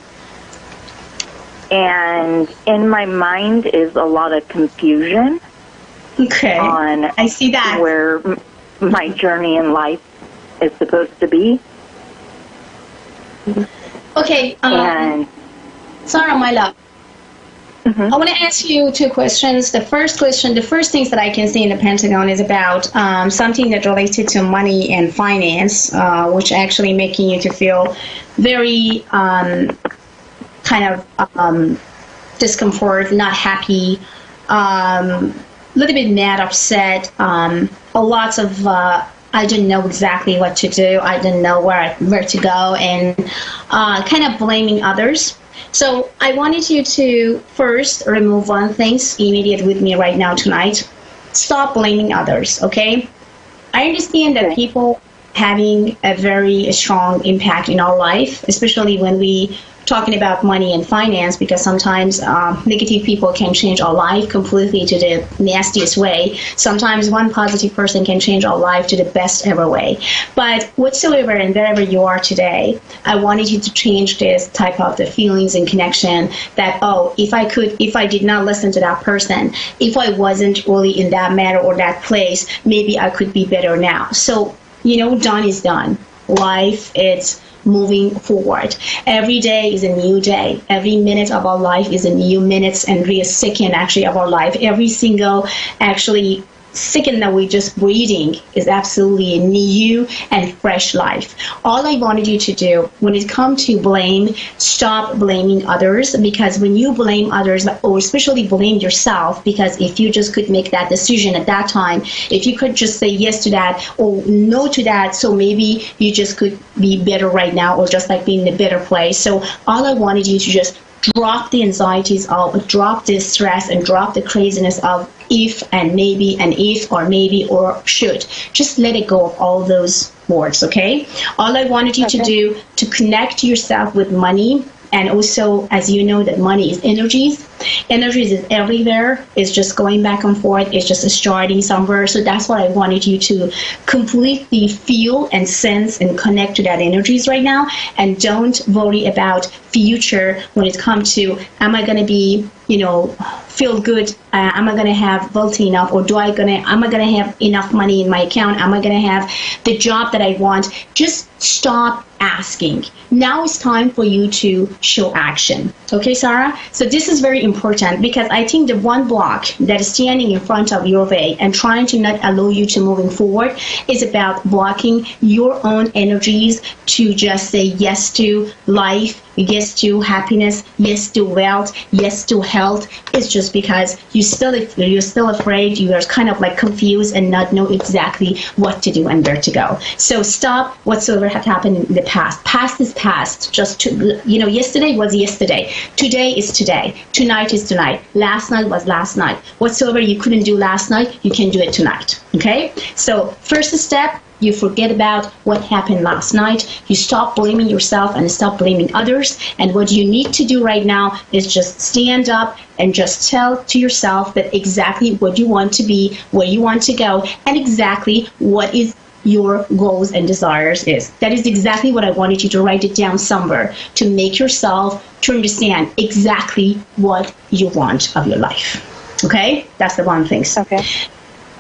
And in my mind is a lot of confusion. Okay. On I see that. Where my journey in life is supposed to be. Okay. Sarah, my love. I want to ask you two questions. The first things that I can see in the Pentagon is about something that related to money and finance, which actually making you to feel very kind of discomfort, not happy, a little bit mad, upset, lots of I didn't know exactly what to do. I didn't know where to go, and kind of blaming others. So I wanted you to first remove one thing immediate with me right now tonight. Stop blaming others, okay? I understand that people having a very strong impact in our life, especially when we talking about money and finance, because sometimes negative people can change our life completely to the nastiest way. Sometimes one positive person can change our life to the best ever way. But whatsoever and wherever you are today, I wanted you to change this type of the feelings and connection that, oh, if I did not listen to that person, if I wasn't really in that matter or that place, maybe I could be better now. So, done is done. Life, it's moving forward. Every day is a new day. Every minute of our life is a new minute and every second actually of our life. Every single actually second that we're just breathing is absolutely a new and fresh life. All I wanted you to do when it comes to blame, stop blaming others, because when you blame others, or especially blame yourself, because if you just could make that decision at that time, if you could just say yes to that or no to that, so maybe you just could be better right now or just like being in a better place. So all I wanted you to just drop the anxieties of, drop the stress and drop the craziness of if and maybe and if or maybe or should. Just let it go of all those words, okay? All I wanted you to do to connect yourself with money, and also, as you know, that money is energies. Energies is everywhere. It's just going back and forth. It's just starting somewhere. So that's what I wanted you to completely feel and sense and connect to that energies right now. And don't worry about future when it comes to, am I going to be, feel good? Am I going to have wealthy enough? Or am I going to have enough money in my account? Am I going to have the job that I want? Just stop asking. Now it's time for you to show action. Okay, Sarah? So this is very important, because I think the one block that is standing in front of your way and trying to not allow you to moving forward is about blocking your own energies to just say yes to life, yes to happiness, yes to wealth, yes to health. It's just because you're still afraid, you are kind of like confused and not know exactly what to do and where to go. So stop whatsoever had happened in the past. Past is past. Just yesterday was yesterday. Today is today. Tonight is tonight. Last night was last night. Whatsoever you couldn't do last night, you can do it tonight. Okay? So first step, you forget about what happened last night. You stop blaming yourself and stop blaming others. And what you need to do right now is just stand up and just tell to yourself that exactly what you want to be, where you want to go, and exactly what is your goals and desires is. That is exactly what I wanted you to write it down somewhere, to make yourself to understand exactly what you want of your life. Okay? That's the one thing. Okay.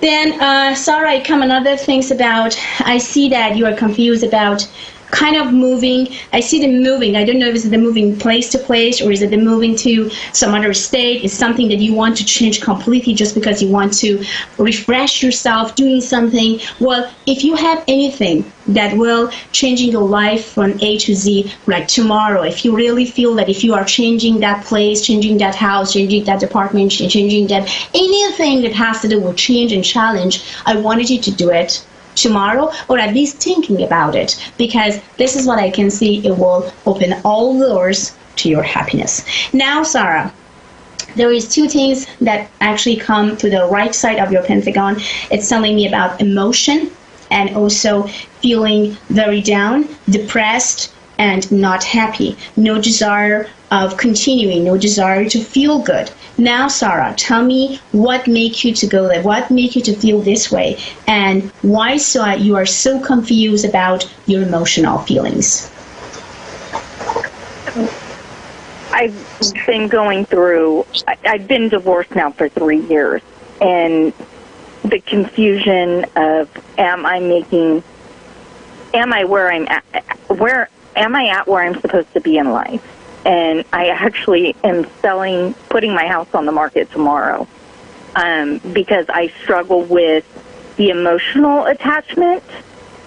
Then, Sarah, come another things about, I see that you are confused about kind of moving. I see the moving. I don't know if it's the moving place to place or is it the moving to some other state. It's something that you want to change completely just because you want to refresh yourself doing something. Well, if you have anything that will changing your life from A to Z, like tomorrow, if you really feel that if you are changing that place, changing that house, changing that department, changing that anything that has to do with change and challenge, I wanted you to do it tomorrow, or at least thinking about it, because this is what I can see. It will open all doors to your happiness. Now, Sarah, there is two things that actually come to the right side of your pentagon. It's telling me about emotion and also feeling very down, depressed, and not happy. No desire of continuing, no desire to feel good. Now, Sarah, tell me what makes you to go there, what makes you to feel this way, and why you are so confused about your emotional feelings. I've been going through, I've been divorced now for 3 years, and the confusion of am I where I'm at, where I'm supposed to be in life? And I actually am putting my house on the market tomorrow because I struggle with the emotional attachment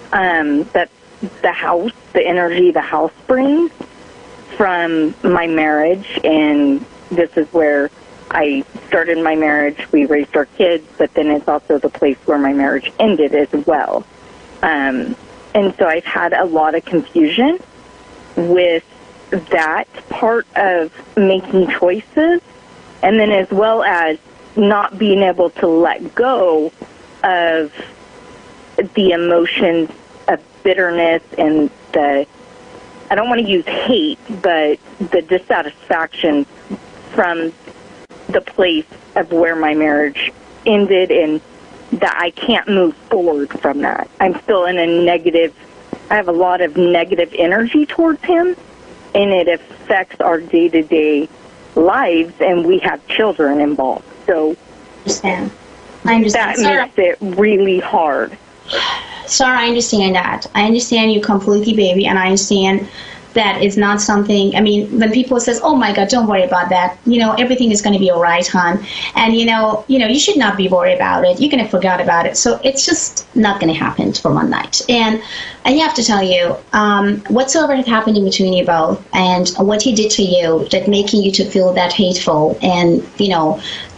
that the energy the house brings from my marriage. And this is where I started my marriage. We raised our kids, but then it's also the place where my marriage ended as well. And so I've had a lot of confusion with that part of making choices, and then as well as not being able to let go of the emotions bitterness and I don't want to use hate, but the dissatisfaction from the place of where my marriage ended, and that I can't move forward from that. I'm still in I have a lot of negative energy towards him, and it affects our day-to-day lives, and we have children involved. So I understand. That makes it really hard. Sarah, I understand that. I understand you completely, baby, and I understand that it's not something, I mean, when people says, oh my God, don't worry about that, everything is going to be all right, hon. And, you should not be worried about it. You're going to forget about it. So it's just not going to happen for one night. And I have to tell you, whatsoever had happened in between you both and what he did to you that making you to feel that hateful and,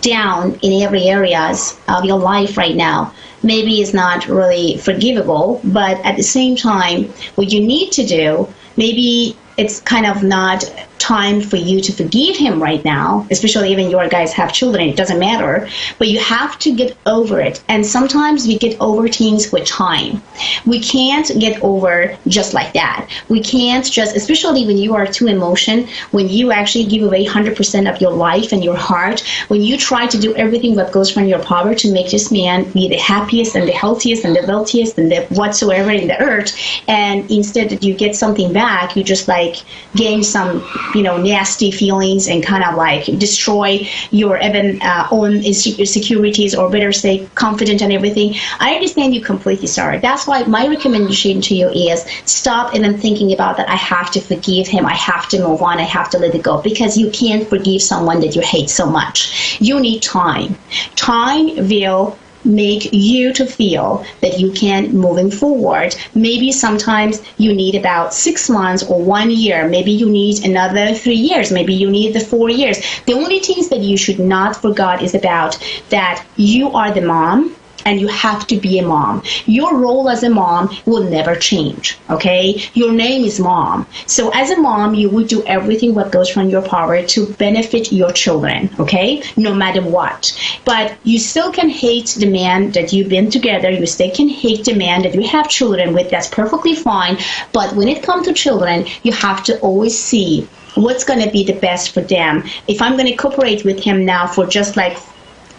down in every areas of your life right now, maybe is not really forgivable, but at the same time, what you need to do, maybe it's kind of not time for you to forgive him right now, especially even your guys have children, it doesn't matter, but you have to get over it. And sometimes we get over things with time. We can't get over just like that. We can't just, especially when you are too emotional, when you actually give away 100% of your life and your heart, when you try to do everything that goes from your power to make this man be the happiest and the healthiest and the wealthiest and the whatsoever in the earth, and instead that you get something back, you just like gain some nasty feelings and kind of like destroy your even own insecurities, or better say confident and everything. I understand you completely, Sarah. That's why my recommendation to you is stop even thinking about that I have to forgive him, I have to move on, I have to let it go, because you can't forgive someone that you hate so much. You need time. Time will make you to feel that you can moving forward. Maybe sometimes you need about 6 months or 1 year. Maybe you need another 3 years. Maybe you need the 4 years. The only things that you should not forget is about that you are the mom, and you have to be a mom. Your role as a mom will never change, okay? Your name is mom. So as a mom, you will do everything what goes from your power to benefit your children, okay? No matter what. But you still can hate the man that you've been together. You still can hate the man that you have children with. That's perfectly fine. But when it comes to children, you have to always see what's going to be the best for them. If I'm going to cooperate with him now for just like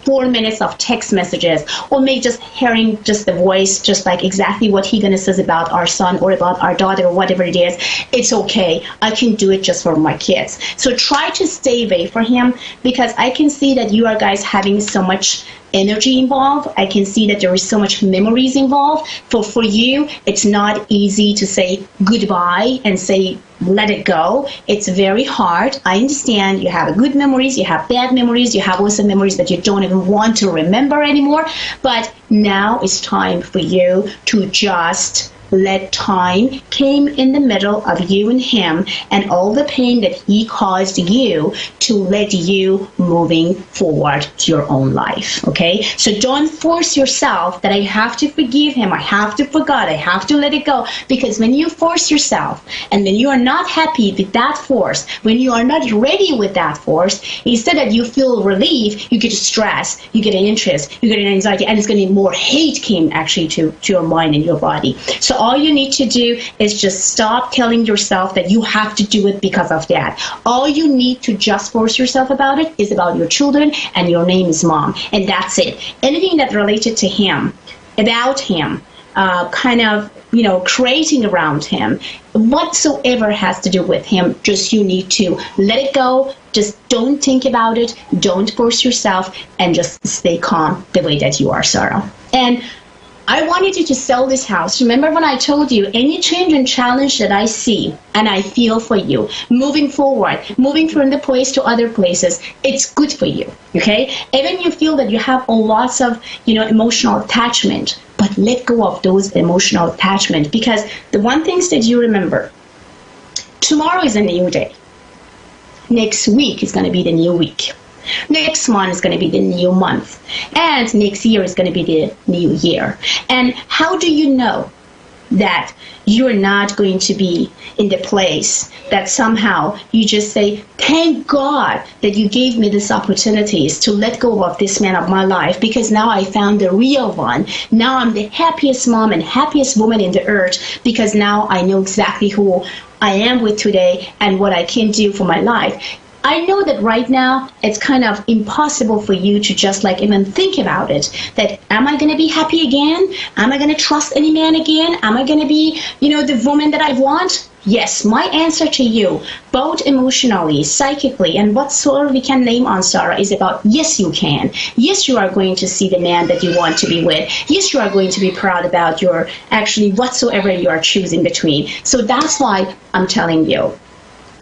4 minutes of text messages, or maybe just hearing just the voice, just like exactly what he gonna says about our son or about our daughter or whatever it is, it's okay. I can do it just for my kids. So try to stay away from him, because I can see that you are guys having so much energy involved. I can see that there is so much memories involved. For you, it's not easy to say goodbye and say let it go. It's very hard. I understand you have good memories, you have bad memories, you have also memories that you don't even want to remember anymore. But now it's time for you to just let time came in the middle of you and him, and all the pain that he caused you, to let you moving forward to your own life, okay? So don't force yourself that I have to forgive him, I have to forget, I have to let it go, because when you force yourself, and when you are not happy with that force, when you are not ready with that force, instead that you feel relief, you get stress, you get an interest, you get an anxiety, and it's going to be more hate came actually to your mind and your body. So all you need to do is just stop telling yourself that you have to do it because of that. All you need to just force yourself about it is about your children, and your name is mom, and that's it. Anything that related to him, about him, kind of, creating around him, whatsoever has to do with him, just you need to let it go. Just don't think about it. Don't force yourself, and just stay calm the way that you are, Sarah. And I wanted you to sell this house. Remember when I told you, any change and challenge that I see and I feel for you, moving forward, moving from the place to other places, it's good for you, okay? Even you feel that you have a lots of, emotional attachment, but let go of those emotional attachment, because the one thing that you remember, tomorrow is a new day. Next week is going to be the new week. Next month is going to be the new month, and next year is going to be the new year. And how do you know that you're not going to be in the place that somehow you just say, thank God that you gave me these opportunities to let go of this man of my life, because now I found the real one. Now I'm the happiest mom and happiest woman in the earth, because now I know exactly who I am with today and what I can do for my life. I know that right now it's kind of impossible for you to just like even think about it, that am I going to be happy again? Am I going to trust any man again? Am I going to be, the woman that I want? Yes, my answer to you, both emotionally, psychically, and whatsoever we can name on, Sarah, is about yes, you can. Yes, you are going to see the man that you want to be with. Yes, you are going to be proud about your actually whatsoever you are choosing between. So that's why I'm telling you.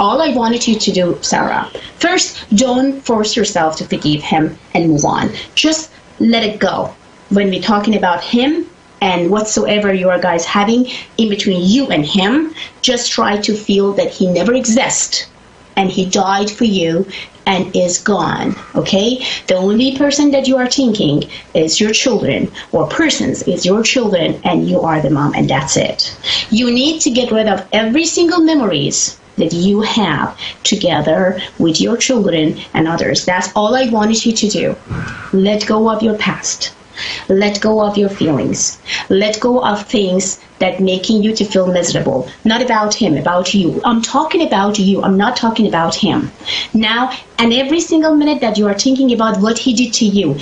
All I wanted you to do, Sarah, first, don't force yourself to forgive him and move on. Just let it go. When we're talking about him and whatsoever you are guys having in between you and him, just try to feel that he never exists and he died for you and is gone, okay? The only person that you are thinking is your children, or persons is your children, and you are the mom, and that's it. You need to get rid of every single memories that you have together with your children and others. That's all I wanted you to do. Let go of your past. Let go of your feelings. Let go of things that making you to feel miserable. Not about him, about you. I'm talking about you. I'm not talking about him. Now, and every single minute that you are thinking about what he did to you,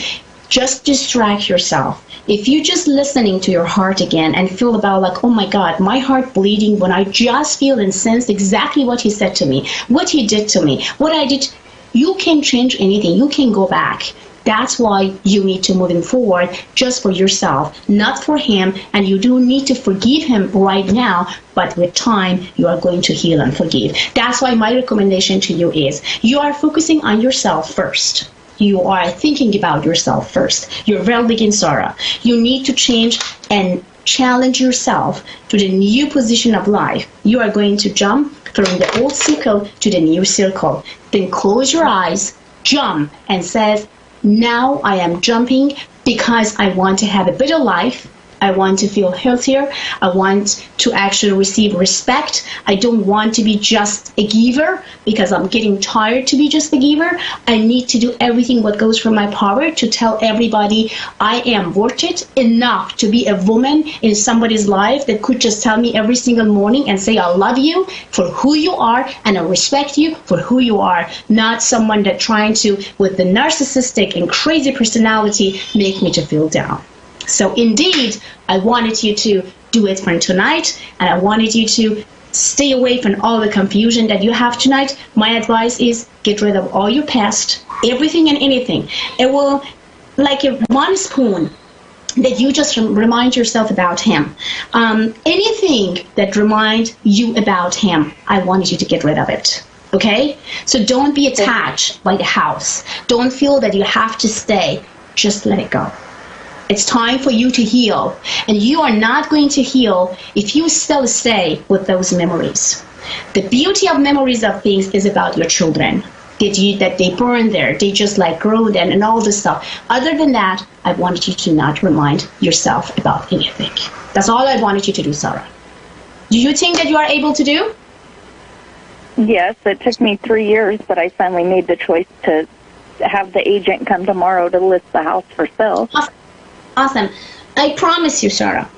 just distract yourself. If you're just listening to your heart again and feel about like, oh my God, my heart bleeding when I just feel and sense exactly what he said to me, what he did to me, what I did, you can't change anything. You can go back. That's why you need to moving forward just for yourself, not for him. And you do need to forgive him right now, but with time, you are going to heal and forgive. That's why my recommendation to you is you are focusing on yourself first. You are thinking about yourself first. Your well-being, Sarah. You need to change and challenge yourself to the new position of life. You are going to jump from the old circle to the new circle. Then close your eyes, jump, and says, now I am jumping because I want to have a better life. I want to feel healthier. I want to actually receive respect. I don't want to be just a giver because I'm getting tired to be just a giver. I need to do everything what goes from my power to tell everybody I am worth it enough to be a woman in somebody's life that could just tell me every single morning and say I love you for who you are and I respect you for who you are, not someone that trying to, with the narcissistic and crazy personality, make me to feel down. So indeed, I wanted you to do it for tonight, and I wanted you to stay away from all the confusion that you have tonight. My advice is get rid of all your past, everything and anything. It will, like a one spoon that you just remind yourself about him. Anything that reminds you about him, I wanted you to get rid of it. Okay? So don't be attached by the house. Don't feel that you have to stay. Just let it go. It's time for you to heal. And you are not going to heal if you still stay with those memories. The beauty of memories of things is about your children. That they burn there, they just like grow then and all this stuff. Other than that, I wanted you to not remind yourself about anything. That's all I wanted you to do, Sarah. Do you think that you are able to do? Yes, it took me 3 years, but I finally made the choice to have the agent come tomorrow to list the house for sale. Awesome. I promise you, Sarah,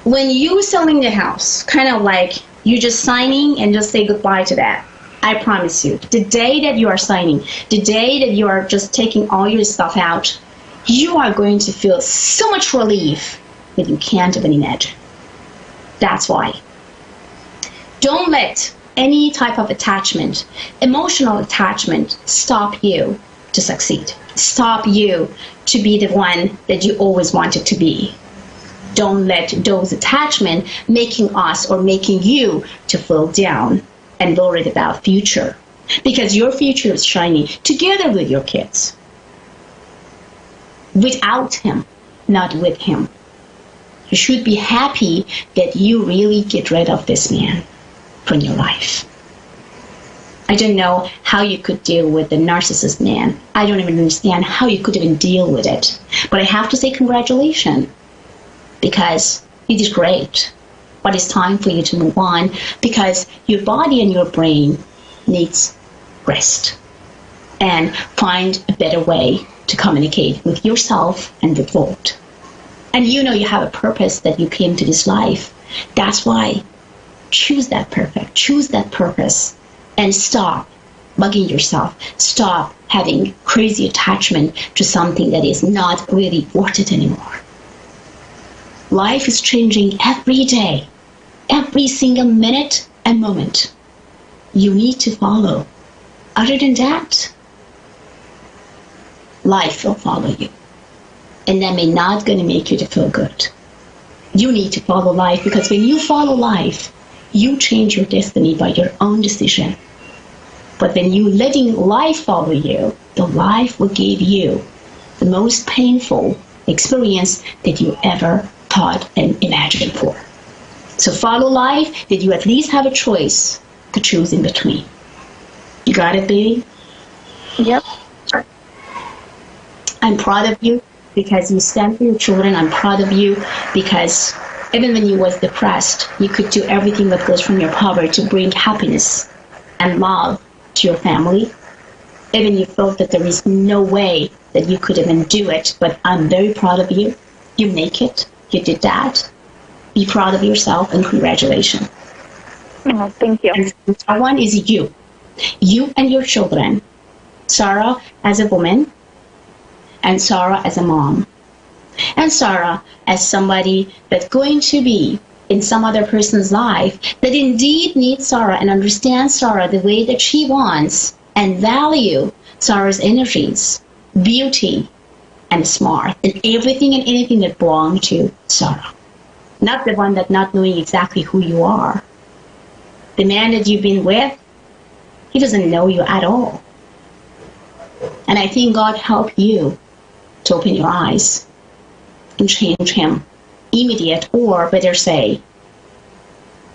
when you selling the house, kind of like you just signing and just say goodbye to that, I promise you, the day that you are signing, the day that you are just taking all your stuff out, you are going to feel so much relief that you can't even imagine. That's why. Don't let any type of attachment, emotional attachment, stop you to succeed. Stop you to be the one that you always wanted to be. Don't let those attachments making us or making you to feel down and worried about future. Because your future is shining together with your kids. Without him, not with him. You should be happy that you really get rid of this man from your life. I don't know how you could deal with the narcissist man. I don't even understand how you could even deal with it. But I have to say congratulations, because you did great. but it's time for you to move on because your body and your brain needs rest. And find a better way to communicate with yourself and the world. And you know you have a purpose that you came to this life. That's why choose that purpose and stop bugging yourself. Stop having crazy attachment to something that is not really worth it anymore. Life is changing every day, every single minute and moment. You need to follow. Other than that, life will follow you. And that may not going to make you to feel good. You need to follow life because when you follow life, you change your destiny by your own decision. But when you letting life follow you, the life will give you the most painful experience that you ever thought and imagined for. So follow life that you at least have a choice to choose in between. You got it, baby? Yep. I'm proud of you because you stand for your children. I'm proud of you because even when you was depressed, you could do everything that goes from your power to bring happiness and love to your family. Even you felt that there is no way that you could even do it, but I'm very proud of you. You make it. You did that. Be proud of yourself and congratulations. Oh, thank you. And that one is you. You and your children. Sarah as a woman, and Sarah as a mom, and Sarah as somebody that's going to be in some other person's life that indeed needs Sarah and understands Sarah the way that she wants and value Sarah's energies, beauty, and smart, and everything and anything that belongs to Sarah. Not the one that not knowing exactly who you are. The man that you've been with, he doesn't know you at all. And I think God helped you to open your eyes and change him immediate, or better say,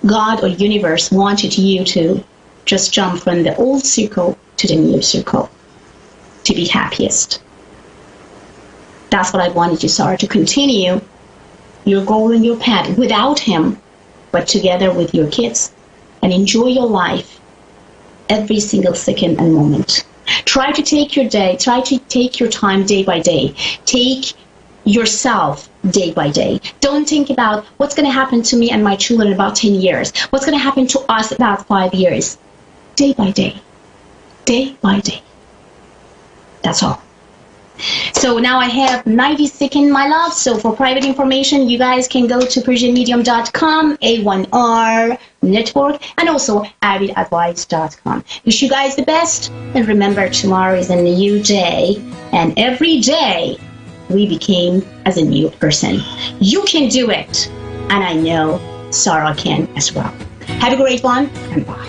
God or universe wanted you to just jump from the old circle to the new circle to be happiest. That's what I wanted you, Sarah, to continue your goal and your path without him, but together with your kids, and enjoy your life every single second and moment. Try to take your day, try to take your time day by day. Take yourself day by day. Don't think about what's going to happen to me and my children in about 10 years. What's going to happen to us about 5 years. Day by day. Day by day. That's all. So now I have 90 seconds, my love. So for private information, you guys can go to PersianMedium.com, A1R Network, and also AvidAdvice.com. Wish you guys the best. And remember, tomorrow is a new day. And every day, we became as a new person. You can do it. And I know Sarah can as well. Have a great one, and bye.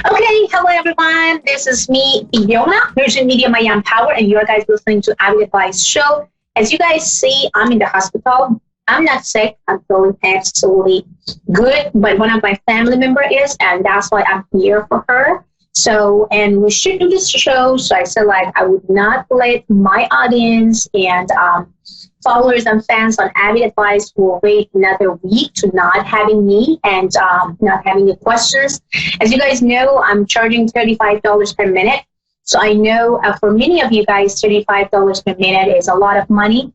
Okay, hello everyone. This is me, Fiona, Persian Media Miami Power, and you are guys listening to Avid Advice Show. As you guys see, I'm in the hospital. I'm not sick. I'm feeling absolutely good, but one of my family members is, and that's why I'm here for her. So, and we should do this show. So I said, like, I would not let my audience and followers and fans on Avid Advice will wait another week to not having me and not having the questions. As you guys know, I'm charging $35 per minute. So I know for many of you guys, $35 per minute is a lot of money.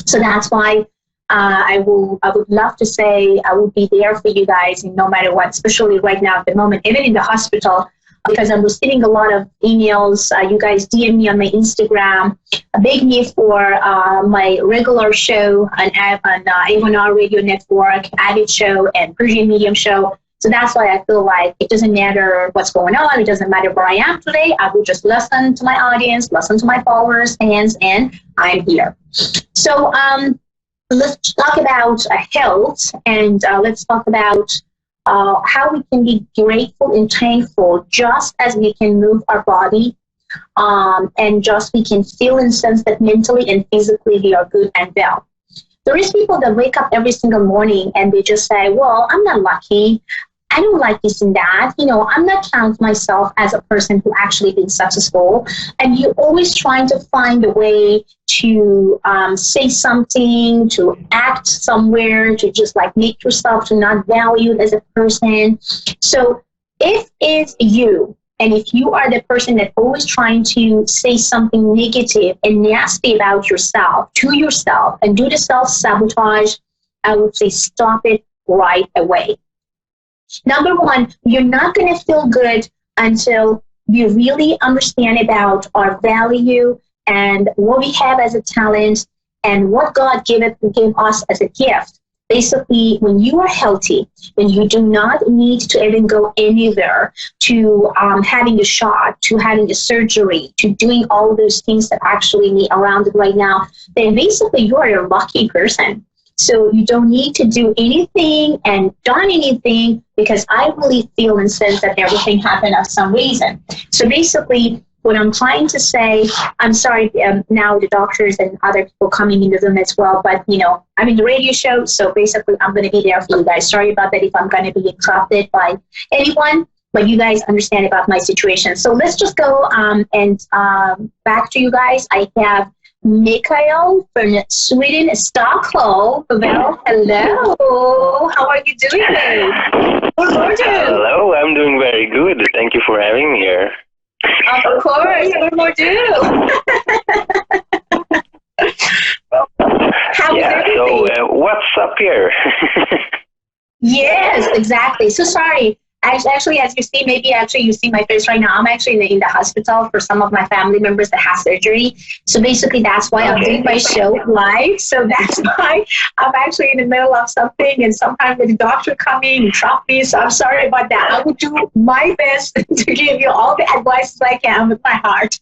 So that's why I would love to say I would be there for you guys no matter what, especially right now at the moment, even in the hospital, because I'm receiving a lot of emails. You guys DM me on my Instagram, beg me for my regular show on A1R Radio Network, Avid Show, and Persian Medium Show. So that's why I feel like it doesn't matter what's going on. It doesn't matter where I am today. I will just listen to my audience, listen to my followers, fans, and I'm here. So let's talk about health, and let's talk about how we can be grateful and thankful just as we can move our body, and just we can feel and sense that mentally and physically we are good and well. There is people that wake up every single morning and they just say, well, I'm not lucky. I don't like this and that. I'm not counting myself as a person who actually been successful. And you're always trying to find a way to say something, to act somewhere, to just like make yourself to not valued as a person. So if it's you, and if you are the person that always trying to say something negative and nasty about yourself, to yourself, and do the self-sabotage, I would say stop it right away. Number one, you're not going to feel good until you really understand about our value and what we have as a talent and what God gave us as a gift. Basically, when you are healthy, when you do not need to even go anywhere, to having a shot, to having a surgery, to doing all those things that actually need around it right now, then basically you are a lucky person. So you don't need to do anything and done anything, because I really feel and sense that everything happened for some reason. So basically, what I'm trying to say, I'm sorry, now the doctors and other people coming in the room as well, but I'm in the radio show, so basically I'm going to be there for you guys. Sorry about that if I'm going to be interrupted by anyone, but you guys understand about my situation. So let's just go and back to you guys. I have Mikael from Sweden, Stockholm. Well, hello. How are you doing? Hello, I'm doing very good. Thank you for having me here. Of course, what more do? How is everything? So what's up here? Yes, exactly. So sorry. Actually, as you see, maybe actually you see my face right now. I'm actually in the hospital for some of my family members that have surgery. So basically, that's why I'm doing my show live. So that's why I'm actually in the middle of something, and sometimes with the doctor coming and drop me. So I'm sorry about that. I will do my best to give you all the advice I can with my heart.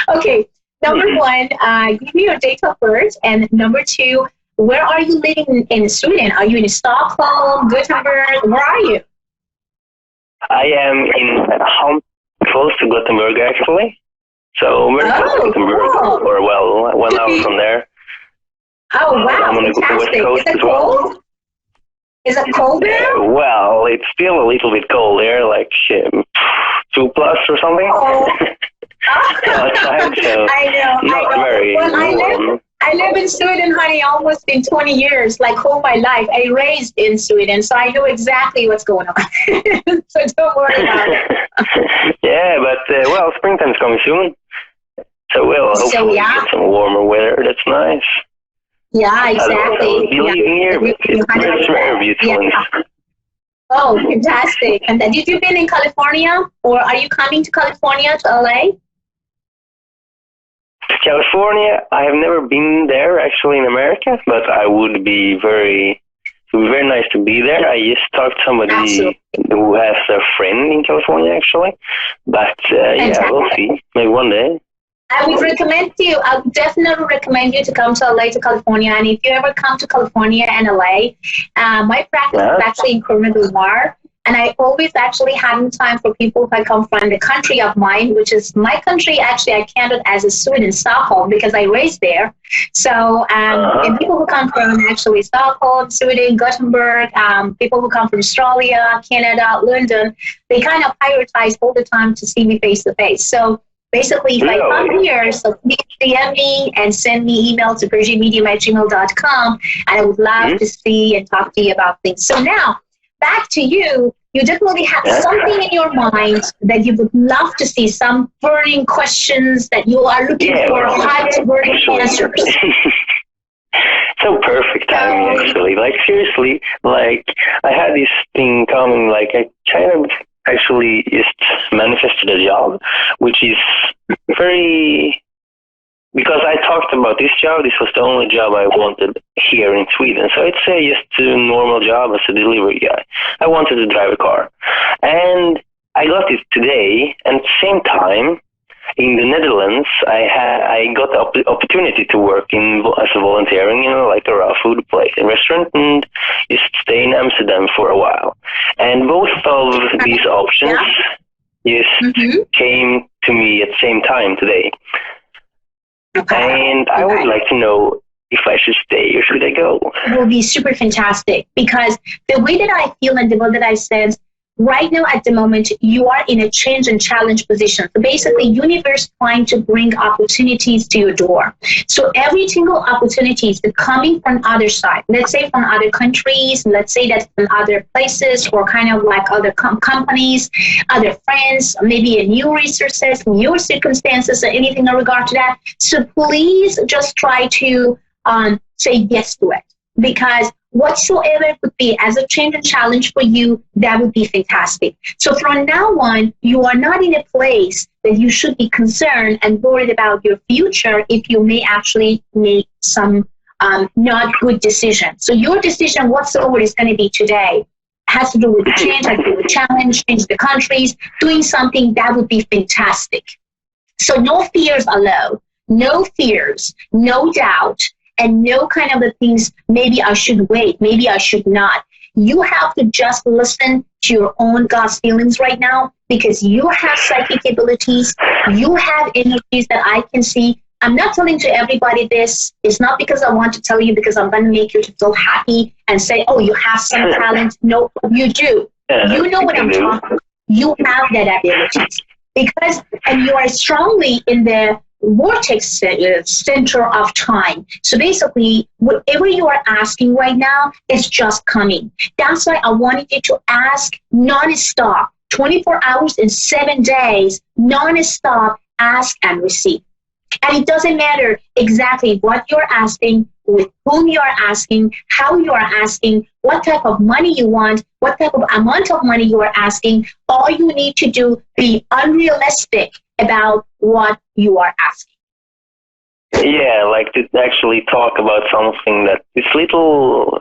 Okay, number one, give me your date of birth, and number two, where are you living in Sweden? Are you in Stockholm, Gothenburg? Where are you? I am in home, close to Gothenburg, actually. So very close to Gothenburg, cool. or well, 1 hour from there. Oh, wow, I'm on the fantastic. West Coast Is it cold? Is it cold there? Well, it's still a little bit cold there, like 2+ or something. Oh. Outside, so I know. Very well, I live in Sweden, honey, almost in 20 years, like all my life. I raised in Sweden, so I know exactly what's going on. So don't worry about it. Yeah, but well, springtime's coming soon, so we'll hopefully get some warmer weather. That's nice. Yeah, exactly. I would be living here, but it's very beautiful. Yeah. Oh, fantastic. And did you been in California, or are you coming to California, to LA? California, I have never been there actually in America, but I would be very nice to be there. I just talked to somebody who has a friend in California actually, but yeah, we'll see. Maybe one day. I would definitely recommend you to come to LA, to California. And if you ever come to California and LA, my practice is actually in Corona del Mar. And I always actually having time for people who come from the country of mine, which is my country. Actually, I counted as a Sweden, Stockholm, because I raised there. So, and people who come from actually Stockholm, Sweden, Gothenburg, people who come from Australia, Canada, London, they kind of prioritize all the time to see me face to face. So basically, if I come here, so please DM me and send me email to virginmedium@gmail.com, and I would love to see and talk to you about things. So now, back to you. You definitely have something in your mind that you would love to see, some burning questions that you are looking for, hot burning answers. So perfect timing, actually. Like, seriously, like, I had this thing coming, like, I kind of actually just manifested a job, which is very because I talked about this job, this was the only job I wanted here in Sweden. So it's just a normal job as a delivery guy. I wanted to drive a car. And I got it today, and at the same time, in the Netherlands, I got the opportunity to work as a volunteering, like a raw food place, a restaurant, and just stay in Amsterdam for a while. And both of these options just came to me at the same time today. And I would like to know if I should stay or should I go. It will be super fantastic, because the way that I feel and the way that I sense right now at the moment, you are in a change and challenge position. So basically, universe trying to bring opportunities to your door. So every single opportunity is coming from other side. Let's say from other countries, let's say that from other places, or kind of like other companies, other friends, maybe a new resources, new circumstances, or anything in regard to that. So please just try to say yes to it, because whatsoever it could be as a change and challenge for you, that would be fantastic. So from now on, you are not in a place that you should be concerned and worried about your future if you may actually make some not good decision. So your decision whatsoever is going to be today has to do with change, has to do with challenge, change the countries, doing something that would be fantastic. So no fears allowed, no fears, no doubt, and no kind of the things, maybe I should wait, maybe I should not. You have to just listen to your own God's feelings right now, because you have psychic abilities, you have energies that I can see. I'm not telling to everybody this. It's not because I want to tell you, because I'm going to make you to feel happy and say, oh, you have some talent. No, you do. You know what I'm talking about. You have that abilities. Because, and you are strongly in the vortex center of time. So basically, whatever you are asking right now is just coming. That's why I wanted you to ask non-stop, 24 hours and 7 days, non-stop, ask and receive. And it doesn't matter exactly what you're asking, with whom you are asking, how you are asking, what type of money you want, what type of amount of money you are asking. All you need to do, be unrealistic about what you are asking. Yeah, like to actually talk about something that is little,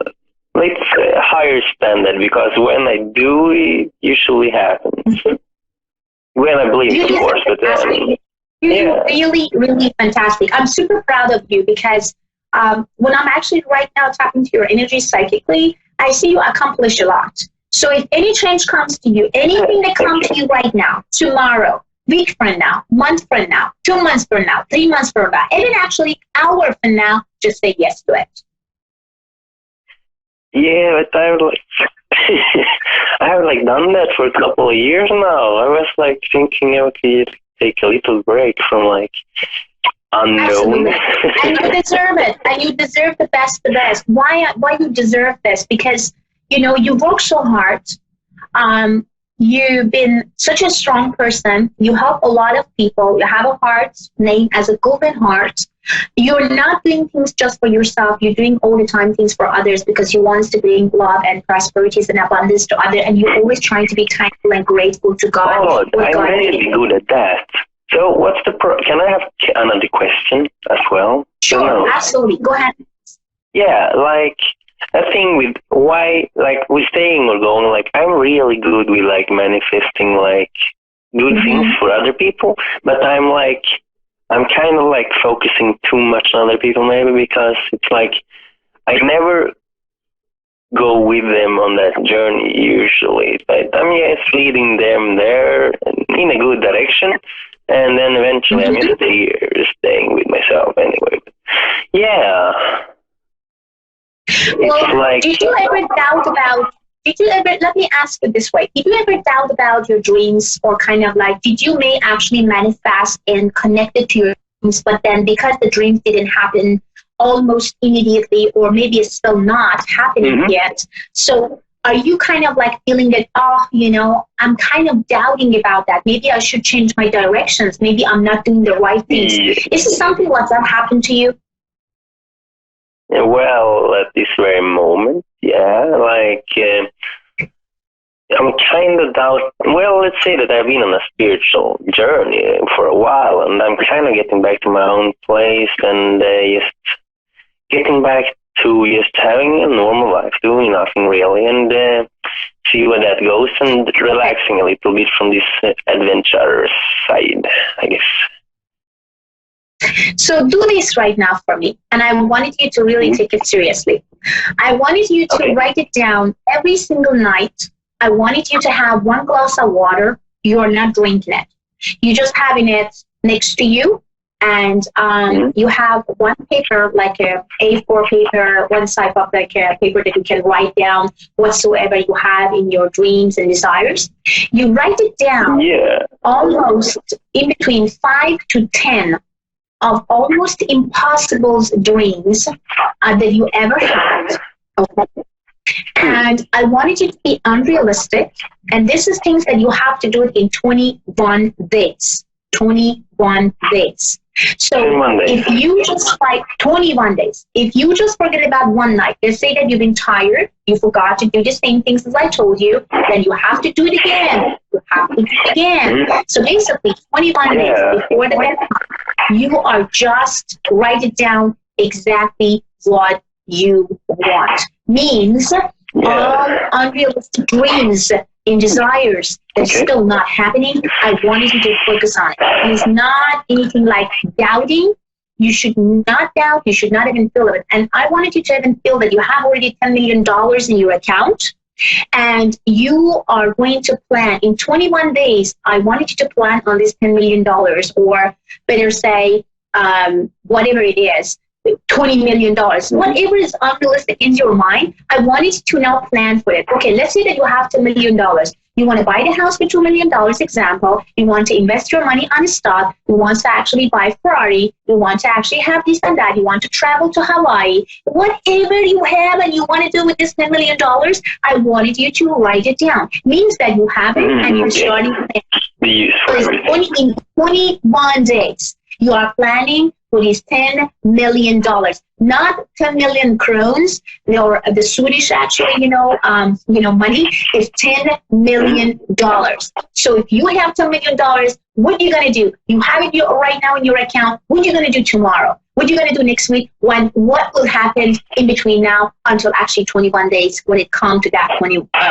like higher standard, because when I do, it usually happens. When I believe, of course, but You're really, really fantastic. I'm super proud of you, because when I'm actually right now talking to your energy psychically, I see you accomplish a lot. So if any change comes to you, anything that comes to you right now, tomorrow, week from now, month from now, 2 months from now, 3 months from now, even actually hour from now, just say yes to it. Yeah, but I have done that for a couple of years now. I was thinking, okay, take a little break from unknown. And you deserve it. And you deserve the best. Why you deserve this? Because, you work so hard. You've been such a strong person. You help a lot of people. You have a heart named as a golden heart. You're not doing things just for yourself. You're doing all the time things for others, because you want to bring love and prosperity and abundance to others. And you're always trying to be thankful and grateful to God. Oh, I'm really good at that. So what's the can I have another question as well? Sure, absolutely. Go ahead. Yeah, a thing with why, with staying or going, I'm really good with manifesting good things for other people, but I'm kind of focusing too much on other people, maybe, because it's I never go with them on that journey usually. But I'm just leading them there in a good direction, and then eventually I'm just staying with myself anyway. But yeah. Well, did you ever doubt about, let me ask you this way, did you ever doubt about your dreams, or kind of did you may actually manifest and connect it to your dreams, but then because the dreams didn't happen almost immediately, or maybe it's still not happening yet, so are you kind of feeling that, I'm kind of doubting about that, maybe I should change my directions, maybe I'm not doing the right things? Is it something like that happened to you? Well, at this very moment, yeah, I'm kind of well, let's say that I've been on a spiritual journey for a while, and I'm kind of getting back to my own place and just getting back to just having a normal life, doing nothing really, and see where that goes, and relaxing a little bit from this adventure side, I guess. So do this right now for me, and I wanted you to really take it seriously. I wanted you to write it down every single night. I wanted you to have 1 glass of water. You're not drinking it. You're just having it next to you, and you have one paper, like a A4 paper, one side of like a paper that you can write down whatsoever you have in your dreams and desires. You write it down almost in between 5 to 10 of almost impossible dreams that you ever had. And I wanted you to be unrealistic. And this is things that you have to do it in 21 days. 21 days. So if you just like 21 days, if you just forget about one night, let's say that you've been tired, you forgot to do the same things as I told you, then you have to do it again. You have to do it again. So basically 21 days before the deadline, you are just write it down exactly what you want. Means all unrealistic dreams and desires that's still not happening, I wanted you to focus on it. It is not anything like doubting. You should not doubt. You should not even feel it. And I wanted you to even feel that you have already $10 million in your account, and you are going to plan in 21 days. I wanted you to plan on this $10 million, or better say, whatever it is, $20 million, whatever is unrealistic in your mind. I wanted you to now plan for it. Okay, let's say that you have $10 million. You want to buy the house for $2 million, example. You want to invest your money on a stock. You want to actually buy Ferrari. You want to actually have this and that. You want to travel to Hawaii. Whatever you have and you want to do with this $10 million, I wanted you to write it down. Means that you have it and you're starting to plan. So it's in 21 days. You are planning for these $10 million, not 10 million crowns, or the Swedish actually, money is $10 million. So if you have $10 million, what are you going to do? You have it right now in your account. What are you going to do tomorrow? What are you going to do next week? What will happen in between now until actually 21 days when it comes to that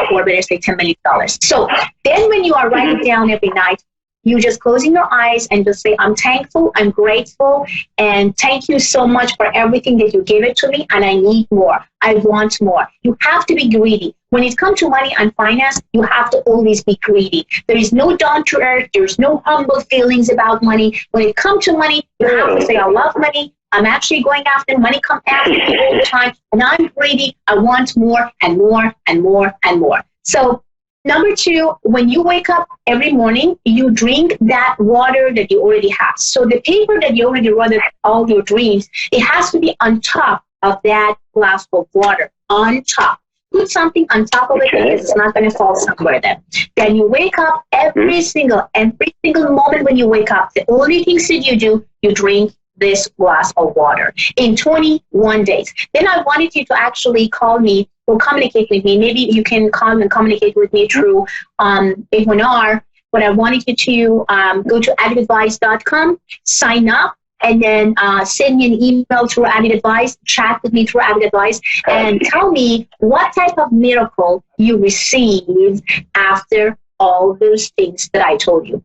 or better say $10 million? So then when you are writing down every night, you just closing your eyes and just say, I'm thankful, I'm grateful, and thank you so much for everything that you gave it to me, and I need more. I want more. You have to be greedy. When it comes to money and finance, you have to always be greedy. There is no down to earth. There's no humble feelings about money. When it comes to money, you have to say, I love money. I'm actually going after money. Come after me all the time, and I'm greedy. I want more and more and more and more. So number 2, when you wake up every morning, you drink that water that you already have. So the paper that you already wrote all your dreams, it has to be on top of that glass of water, on top. Put something on top of it because it's not going to fall somewhere then. Then you wake up every single moment when you wake up. The only things that you do, you drink this glass of water in 21 days. Then I wanted you to actually call me or communicate with me. Maybe you can call and communicate with me through A1R, but I wanted you to go to avidadvice.com, sign up, and then send me an email through Avid Advice, chat with me through Avid Advice, and tell me what type of miracle you received after all those things that I told you.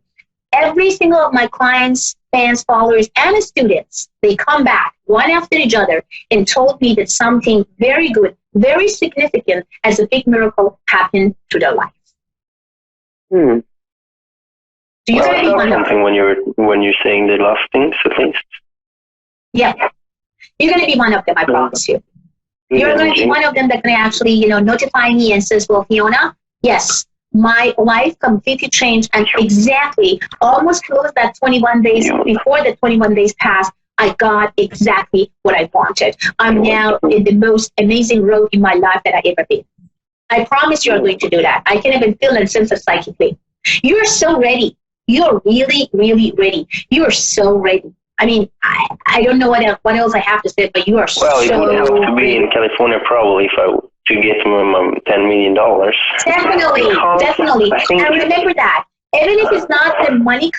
Every single of my clients, fans, followers, and students, they come back one after each other and told me that something very good, very significant as a big miracle happened to their life. Hmm. So you're going to be one of them. When you're saying the last things, at least. Yeah. You're going to be one of them, I promise you. You're going to be one of them that can actually, notify me and says, well, Fiona, yes, my life completely changed, and exactly almost close that 21 days before the 21 days passed, I got exactly what I wanted. I'm now in the most amazing road in my life that I ever been. I promise you're going to do that. I can even feel and sense it psychically. You're so ready. You're really, really ready. You're so ready. I mean, I don't know what else I have to say, but you are Well, it would help to be in California probably to get my $10 million. Definitely. And remember that. Even if it's not the money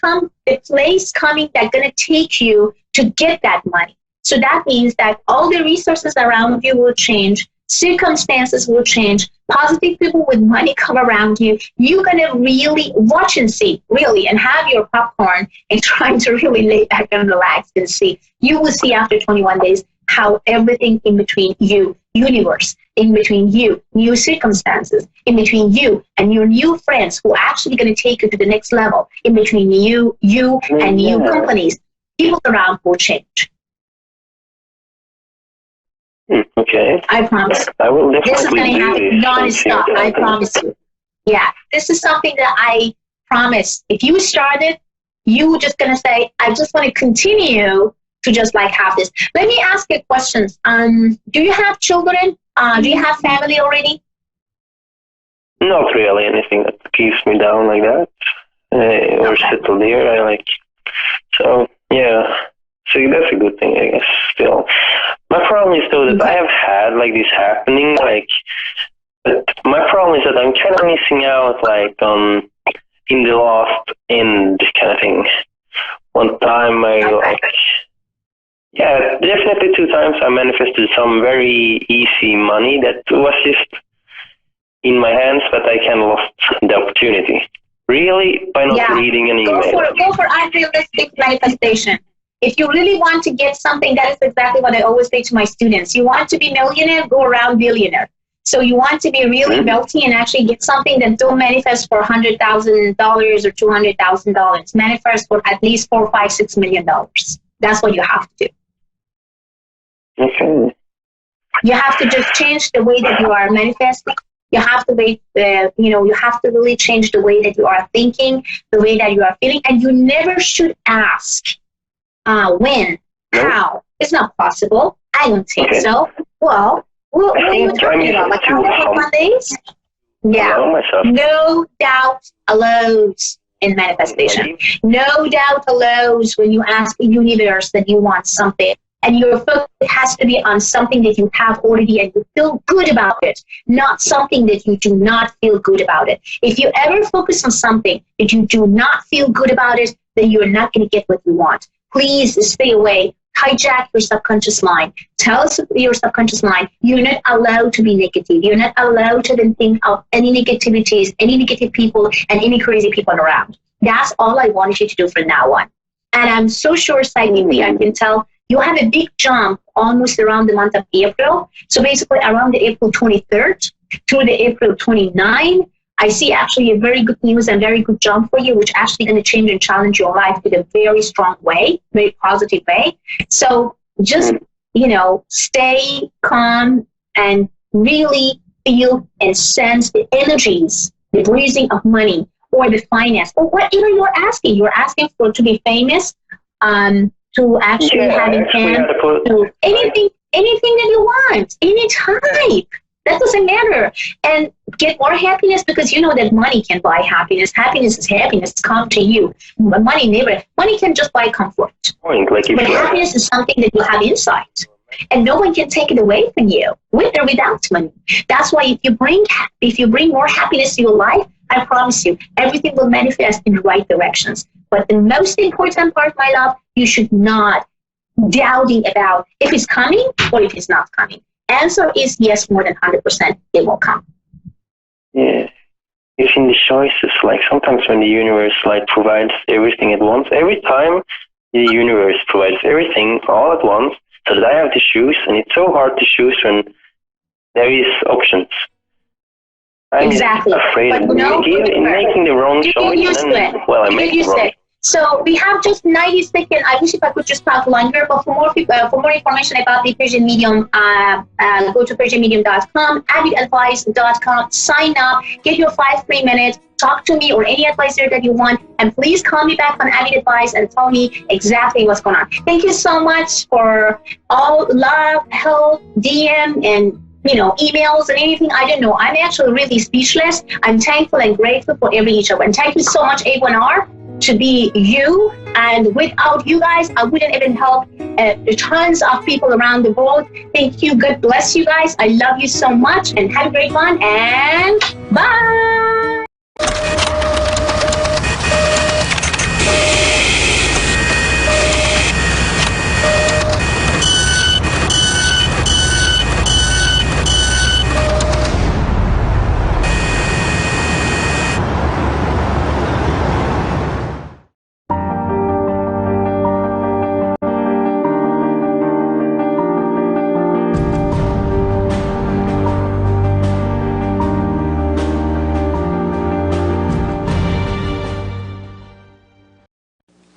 the place coming that's going to take you to get that money. So that means that all the resources around you will change. Circumstances will change. Positive people with money come around you. You're going to really watch and see, really, and have your popcorn and trying to really lay back and relax and see. You will see after 21 days how everything in between you, universe, in between you, new circumstances, in between you and your new friends who are actually going to take you to the next level, in between you and new companies, people around will change. Okay. I promise. I will This is definitely going to do happen this. non-stop. I promise you. Yeah, this is something that I promise. If you started, you just going to say, I just want to continue to just like have this. Let me ask you questions. Do you have children? Do you have family already? Not really anything that keeps me down like that. Or settled here. So, yeah. So that's a good thing, I guess, still. My problem is, though, that I have had, this happening, my problem is that I'm kind of missing out, in the last end kind of thing. One time definitely 2 times I manifested some very easy money that was just in my hands, but I kind of lost the opportunity. Really? By not reading an email. Go for unrealistic manifestation. If you really want to get something, that is exactly what I always say to my students. You want to be millionaire, go around billionaire. So you want to be really wealthy and actually get something that don't manifest for $100,000 or $200,000. Manifest for at least $4, $5, $6 million. That's what you have to do. Okay. You have to just change the way that you are manifesting. You have to you have to really change the way that you are thinking, the way that you are feeling, and you never should ask when, how. It's not possible. I don't think so. Well, what are you talking about? Like how Mondays? Yeah. No doubt allows in manifestation. No doubt allows when you ask the universe that you want something. And your focus has to be on something that you have already and you feel good about it, not something that you do not feel good about it. If you ever focus on something that you do not feel good about it, then you're not going to get what you want. Please stay away. Hijack your subconscious mind. Tell us your subconscious mind, you're not allowed to be negative. You're not allowed to then think of any negativities, any negative people, and any crazy people around. That's all I wanted you to do from now on. And I'm so sure psychically I can tell you have a big jump almost around the month of April. So basically around the April 23rd to the April 29th, I see actually a very good news and very good jump for you, which actually going to change and challenge your life in a very strong way, very positive way. So just, stay calm and really feel and sense the energies, the breathing of money or the finance or whatever you're asking. You're asking for to be famous, to actually have in hand, to anything that you want, any type. That doesn't matter. And get more happiness because you know that money can buy happiness. Happiness is happiness. Come to you. But money can just buy comfort. But happiness is something that you have inside. And no one can take it away from you, with or without money. That's why if you bring more happiness to your life, I promise you, everything will manifest in the right directions. But the most important part, my love, you should not doubting about if it's coming or if it's not coming. Answer is yes, more than 100%, it will come. Yeah. It's in the choices, sometimes when the universe provides everything at once, every time the universe provides everything all at once, so that I have to choose, and it's so hard to choose when there is options. I'm afraid of making the wrong choice. I make the wrong. So we have just 90 seconds. I wish if I could just talk longer, but for more information about the Persian Medium, go to PersianMedium.com, avidadvice.com, sign up, get your 5 free minutes, talk to me or any advisor that you want, and please call me back on Avid Advice and tell me exactly what's going on. Thank you so much for all love, help, DM, and emails and anything. I don't know. I'm actually really speechless. I'm thankful and grateful for every each of them. And thank you so much, A1R, to be you. And without you guys, I wouldn't even help tons of people around the world. Thank you. God bless you guys. I love you so much, and have a great one, and bye.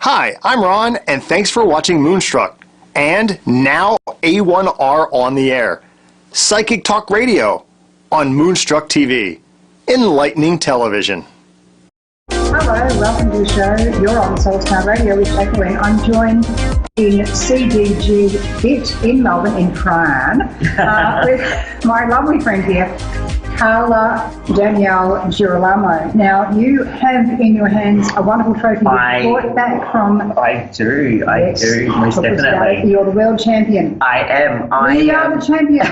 Hi, I'm Ron, and thanks for watching Moonstruck. And now A1R on the air. Psychic Talk Radio on Moonstruck TV. Enlightening television. Hello, welcome to the show. You're on Soul Star Radio with Jacqueline. I'm joined in CDG Bit in Melbourne, in Prahran, with my lovely friend here, Carla Danielle Girolamo. Now, you have in your hands a wonderful trophy you brought back from... I do, most definitely. You're the world champion. I am. We are the champions.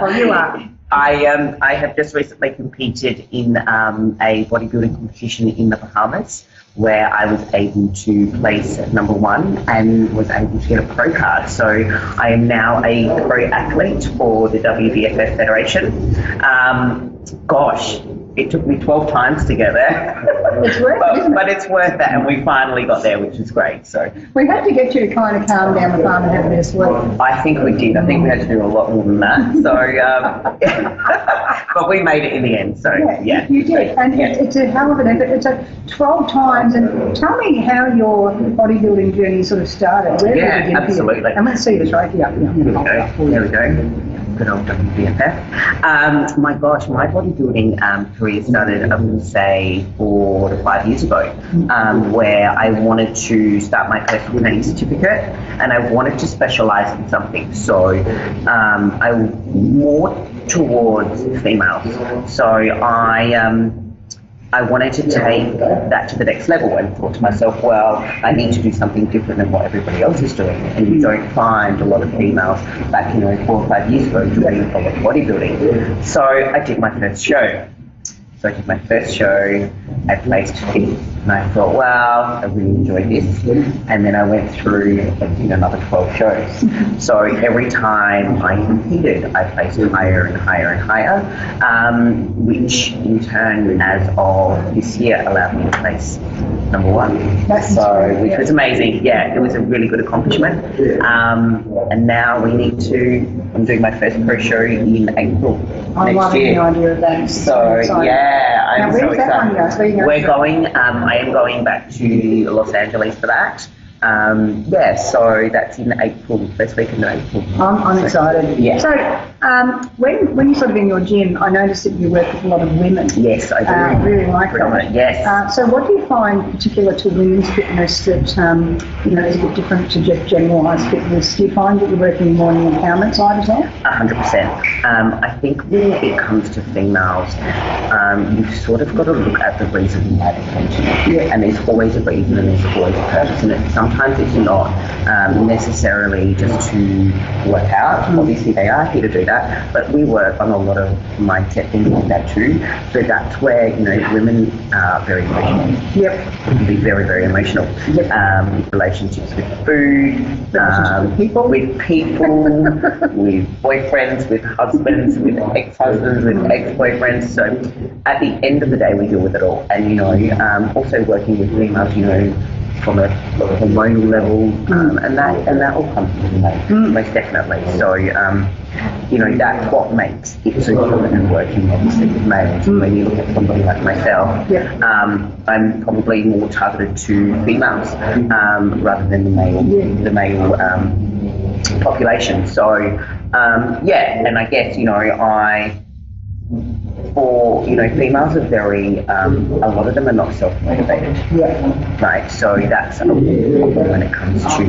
Well, you are. I have just recently competed in a bodybuilding competition in the Bahamas, where I was able to place #1 and was able to get a pro card. So I am now a pro athlete for the WBFF Federation. Gosh, it took me 12 times to get there. It's worth it, but it's worth it, and we finally got there, which is great. So we had to get you to kind of calm down the farm and have a bit of sleep. I think we did. I think we had to do a lot more than that. So, but we made it in the end. So yeah, you did, and it's a hell of an effort. It's 12 times, and tell me how your bodybuilding journey sort of started. Where did it begin? Absolutely. And let's see the trophy up here. There we go. Good old WBFF. My gosh, my bodybuilding career started, I would say, 4 to 5 years ago, where I wanted to start my personal training certificate, and I wanted to specialise in something. So I more towards females. So I wanted to take that to the next level, and thought to myself, well, I need to do something different than what everybody else is doing. And you don't find a lot of females back, 4 or 5 years ago doing a lot of bodybuilding. So I did my first show. I placed 5th, and I thought, wow, I really enjoyed this. And then I went through and did another 12 shows. So every time I competed, I placed higher and higher and higher, which in turn, as of this year, allowed me to place #1. Which was amazing. Yeah, it was a really good accomplishment. And now I'm doing my first pro show in April next year. I love the idea of that. So yeah, I'm so excited. We're going. I am going back to Los Angeles for that. So that's in April, first week in April. I'm excited. Yeah. So when you're sort of in your gym, I noticed that you work with a lot of women. Yes, I do. I really like that. Yes. So what do you find particular to women's fitness that is a bit different to just generalised fitness? Do you find that you're working more on the empowerment side as well? 100%. I think when it comes to females, you've sort of got to look at the reason behind attention. Yeah. And there's always a reason, and there's always a purpose, and sometimes it's not necessarily just to work out. Obviously they are here to do that, but we work on a lot of mindset things like that too. So that's where women are very emotional. Yep. Can be very, very emotional. Yep. Relationships with food, with people, with boyfriends, with husbands, with ex-husbands, with ex-boyfriends. So at the end of the day, we deal with it all. And also working with females, from a hormonal level, and that all comes into play, most definitely. So, that's what makes it so different and working obviously with males. When you look at somebody like myself, I'm probably more targeted to females rather than the male population. So, and I guess for, females are very, a lot of them are not self-motivated. Yeah. Right, so that's a problem when it comes to,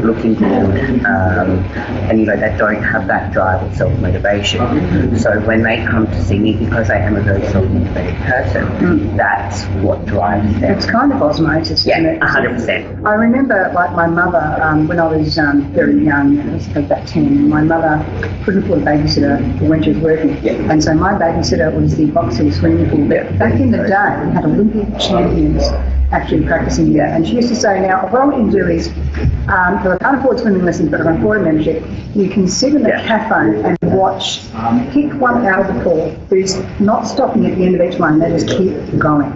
looking good, and, they don't have that drive of self-motivation. So when they come to see me, because I am a very self-motivated person, that's what drives them. It's kind of osmosis, isn't it? 100%. I remember, like, my mother, when I was very young, I was about 10, my mother couldn't afford a babysitter when she was working. And so my babysitter was the Boxhill swimming pool. But back in the day, we had Olympic champions actually practicing there. And she used to say, now, what I want you to do is, because I can't afford swimming lessons, but I can afford a membership, you can sit in the cafe and watch, pick one out of the pool who's not stopping at the end of each one, they just keep going.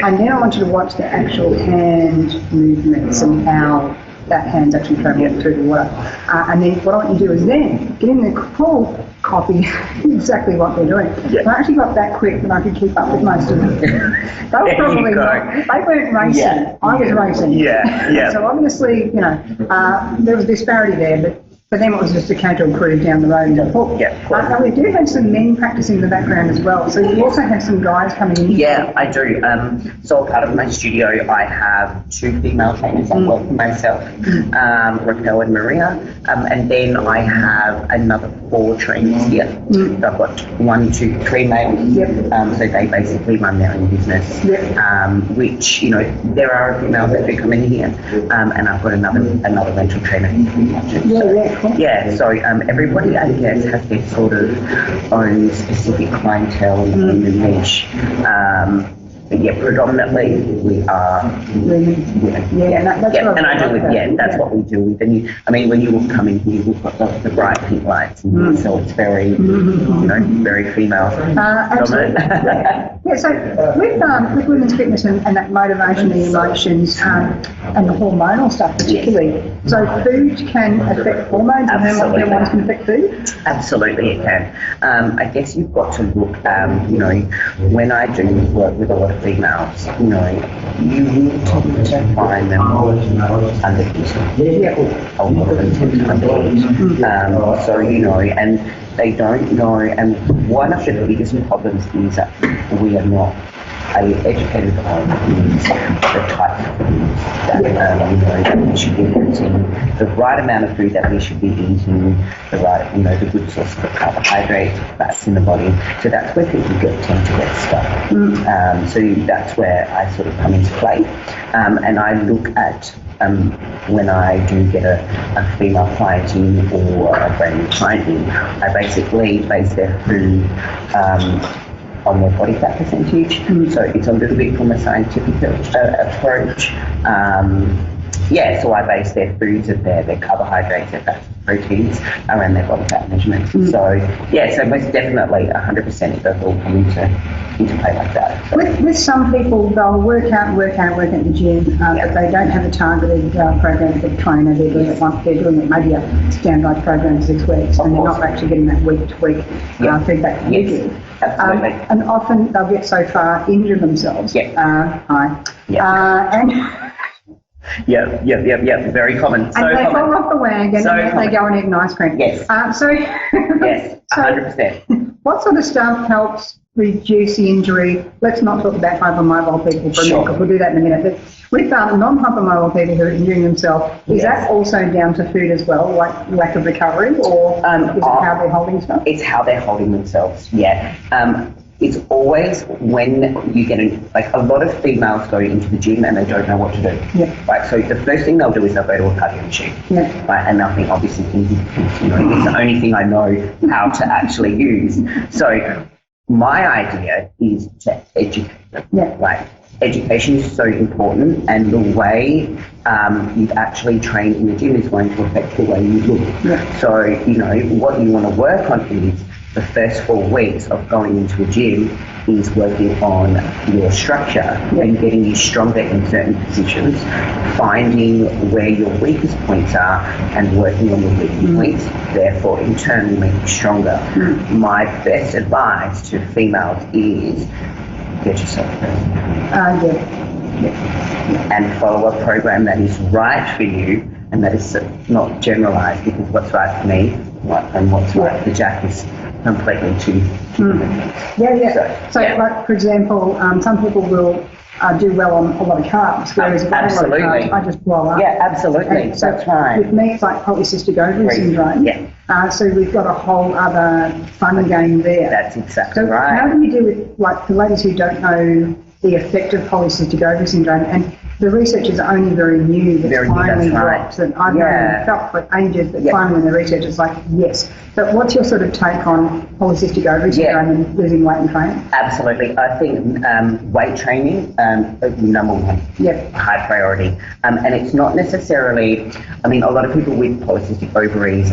And then I want you to watch the actual hand movements and how that hand's actually travelling through the water. And then what I want you to do is then get in the pool, copy exactly what they're doing. I actually got that quick that I could keep up with most of them. They were probably they weren't racing. I was racing. So obviously, there was disparity there, but for them it was just a casual cruise down the road in the pool. And we do have some men practicing in the background as well. So you also have some guys coming in. Yeah, I do. So part of my studio, I have 2 female trainers that work for myself, Raquel and Maria, and then I have another 4 trainers here. So I've got 1, 2, 3 males. So they basically run their own business, which, there are females that do come in here, and I've got another rental trainer. So everybody, I guess, has their sort of own specific clientele and the niche. But predominantly we are and I do with that's what we do with. And when you will come in here, we've got the bright pink lights, and so it's very very female. So with women's fitness and that motivation and emotions and the hormonal stuff particularly, so food can affect hormones and hormones can affect food? Absolutely it can. I guess you've got to look, when I do work with a lot of females, you will tend to find them undereating. A lot of them tend to undereat. So, and they don't know, and one of the biggest problems is that we are not educated on the type of food that we should be eating, the right amount of food that we should be eating, the right, the good source of carbohydrates, fats in the body. So that's where people tend to get stuck. So that's where I sort of come into play, and I look at when I do get a female client in or a brand new client in, I basically base their food on their body fat percentage. So it's a little bit from a scientific approach. So I base their foods of their carbohydrates, their fats, proteins around their body fat measurements. So so most definitely 100% it does all come into play like that. With some people, they'll work out in the gym, but they don't have a targeted program for the trainer. They're doing it maybe a standardized program 6 weeks, and they're not actually getting that week-to-week feedback from you. And often they'll get so far, injure themselves. Very common. And they fall off the wagon and they go and eat an ice cream. Yes. 100%. What sort of stuff helps reduce the injury? Let's not talk about hypermobile people for a minute, because we'll do that in a minute. But with non-hypermobile people who are injuring themselves, is that also down to food as well, like lack of recovery, or is it how they're holding stuff? It's how they're holding themselves, It's always when you get a lot of females go into the gym and they don't know what to do. Right, so the first thing they'll do is they'll go to a cardio machine. Right, and they'll think, obviously, it's the only thing I know how to actually use. So my idea is to educate them. Right, education is so important, and the way you actually train in the gym is going to affect the way you look. So what you want to work on is the first 4 weeks of going into a gym is working on your structure and getting you stronger in certain positions, finding where your weakest points are and working on your weak points, therefore in turn will make you stronger. My best advice to females is get yourself first. And follow a program that is right for you and that is not generalized, because what's right for me and what's right for Jack is completely two different things. Yeah. So like, for example, some people will do well on a lot of carbs, whereas if I have a lot of carbs, I just blow up. Yeah, absolutely. So that's right. With me, it's like polycystic ovary syndrome. Yeah. So we've got a whole other fun game there. That's exactly so right. How do you deal with, like, for ladies who don't know the effect of polycystic ovary syndrome, and the research is only very new, that's finally dropped, and I've known felt for ages, but finally when the research is like, yes. But what's your sort of take on polycystic ovary syndrome and losing weight and training? Absolutely. I think weight training, number one, high priority. And it's not necessarily, I mean, a lot of people with polycystic ovaries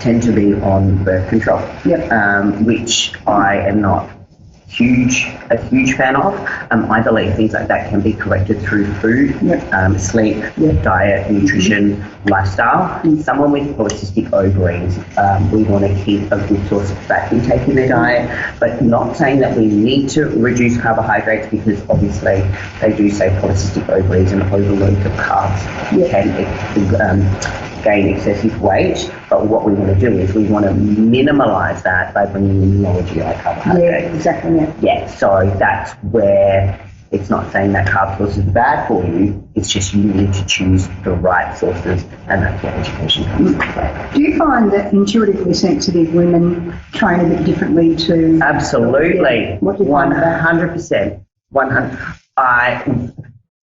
tend to be on birth control, which I am not a huge fan of. I believe things like that can be corrected through food, sleep, diet, nutrition, lifestyle. Someone with polycystic ovaries, we want to keep a good source of fat intake in their diet, but not saying that we need to reduce carbohydrates, because obviously they do say polycystic ovaries and overload of carbs can gain excessive weight, but what we want to do is we want to minimise that by bringing in lower GI carbohydrates. Yeah, exactly. Yeah, so that's where it's not saying that carb sources are bad for you, it's just you need to choose the right sources, and that's where education comes into play. Do you find that intuitively sensitive women train a bit differently to... Absolutely. What do you find 100%. 100%.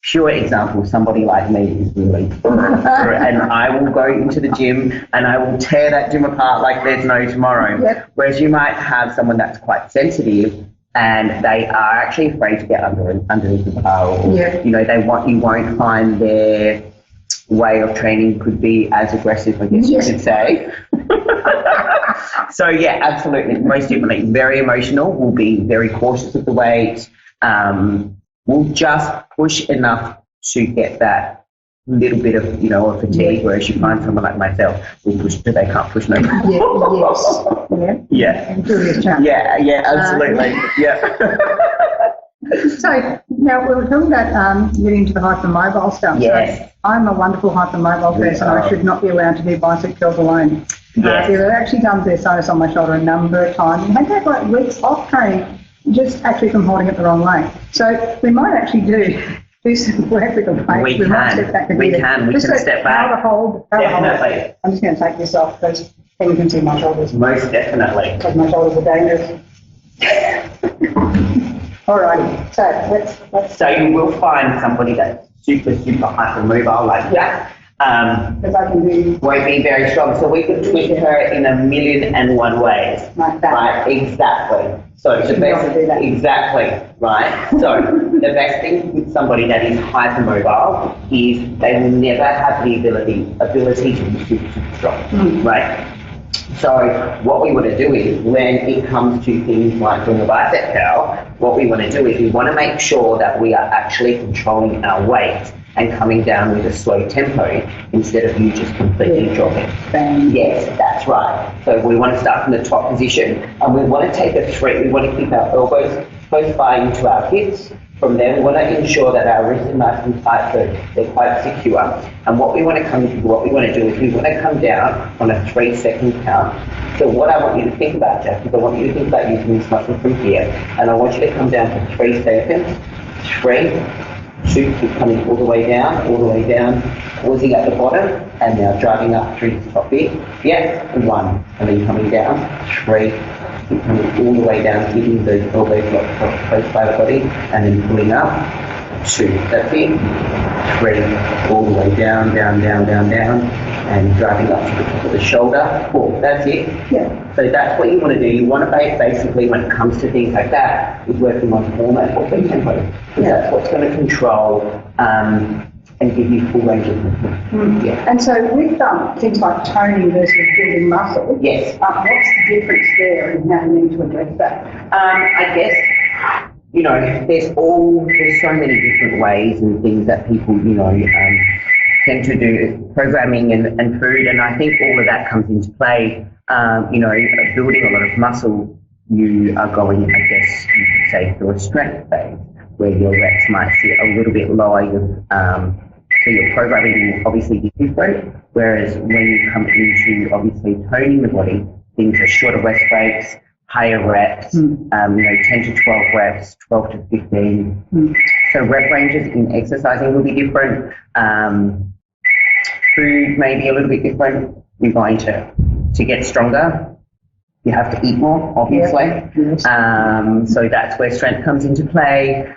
Pure example, somebody like me is really and I will go into the gym and I will tear that gym apart like there's no tomorrow. Whereas you might have someone that's quite sensitive and they are actually afraid to get underneath the bar, or you know, you won't find their way of training could be as aggressive, I guess you could say. So yeah, absolutely, most definitely. Very emotional, will be very cautious of the weight. We'll just push enough to get that little bit of, you know, of fatigue, whereas you find someone like myself will push till they can't push no more. Yeah, absolutely. So now we were talking about getting into the hypermobile stuff. Yes. So I'm a wonderful hypermobile person. I should not be allowed to do bicep curls alone. They've actually done their sinus on my shoulder a number of times and had to have like weeks off training just actually from holding it the wrong way. So we might actually do some work with the weight. We can step back. How to hold. Definitely. I'm just going to take this off because then you can see my shoulders. Most definitely. Because my shoulders are dangerous. All right. So let's. So you will find somebody that's super hypermobile like that. Because I can do. Won't be very strong. So we could twist her in 1,000,001 ways. Like that. Right. Exactly. So the best, exactly, right? So the best thing with somebody that is hypermobile is they will never have the ability to be super strong, right? So what we want to do is when it comes to things like doing a bicep curl, what we want to do is we want to make sure that we are actually controlling our weight and coming down with a slow tempo instead of you just completely dropping. Yes, that's right. So we want to start from the top position and we want to take we want to keep our elbows close by into our hips. From there, we want to ensure that our wrists are nice and tight so they're quite secure. And what we want to do is we want to come down on a 3-second count. So what I want you to think about, Jack, is I want you to think about using this muscle from here, and I want you to come down for 3 seconds. 3, 2, keep coming all the way down, pausing at the bottom, and now driving up through the top bit. And 1, and then coming down, 3, keep coming all the way down, keeping those elbows close by the body, and then pulling up, 2, that's it, 3, all the way down, and driving up to the top of the shoulder, 4, that's it. So that's what you want to do. You want to basically, when it comes to things like that, is working on format or tempo. Because that's what's going to control and give you full range of movement. And so with things like toning versus building muscle, what's the difference there and how you need to address that? I guess, you know, there's so many different ways and things that people, you know, tend to do, programming and food, and I think all of that comes into play. You know, building a lot of muscle, you are going, I guess you could say, through a strength phase where your reps might sit a little bit lower. So your programming will obviously be different, whereas when you come into obviously toning the body, things are shorter rest breaks, higher reps, 10 to 12 reps, 12 to 15. So rep ranges in exercising will be different. Food may be a little bit different. You're going to get stronger. You have to eat more, obviously. So that's where strength comes into play.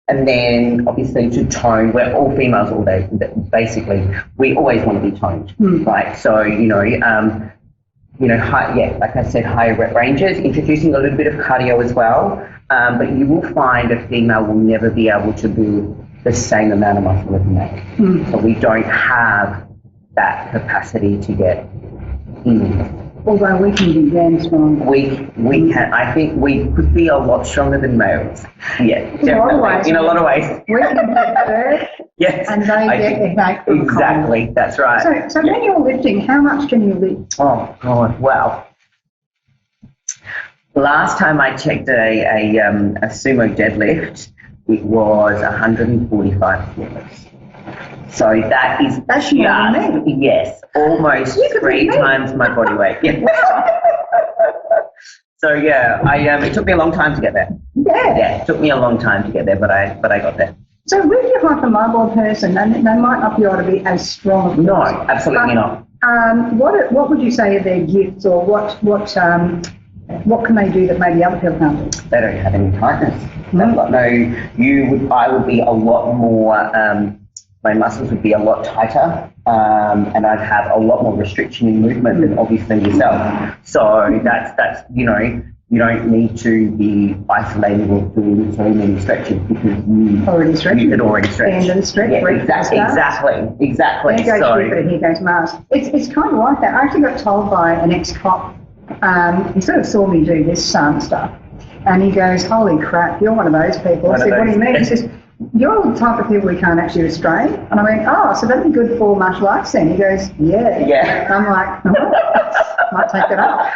And then obviously to tone, we're all females all day. Basically, we always want to be toned, right? So, like I said, higher rep ranges, introducing a little bit of cardio as well. But you will find a female will never be able to do the same amount of muscle as a male. So we don't have that capacity to get in. Although we can be damn strong. We can. I think we could be a lot stronger than males. Yeah, definitely. In a lot of ways. We can get birth. Yes. And they get the back from exactly. That's right. So when you're lifting, how much can you lift? Oh God. Well, last time I checked a sumo deadlift, it was 145 kilos. So that's just, yes, almost 3 times my body weight. Yeah. So yeah, it took me a long time to get there. Yeah, it took me a long time to get there, but I got there. So with your hypermobile person, they might not be able to be as strong. No, absolutely not. What would you say are their gifts, or what can they do that maybe other people can't do? They don't have any tightness. I would be a lot more. My muscles would be a lot tighter, and I'd have a lot more restriction in movement than obviously yourself. So that's you don't need to be isolated or doing so many stretches because you could already stretch. Stand and stretch. Yeah, exactly. There goes Jupiter, here goes Mars. It's kind of like that. I actually got told by an ex-cop, he sort of saw me do this stuff, and he goes, "Holy crap, you're one of those people." I said, "What do you mean?" He says, "You're the type of people we can't actually restrain." And I went, "Oh, so that'd be good for martial arts then?" He goes, "Yeah." I'm like, might take it up.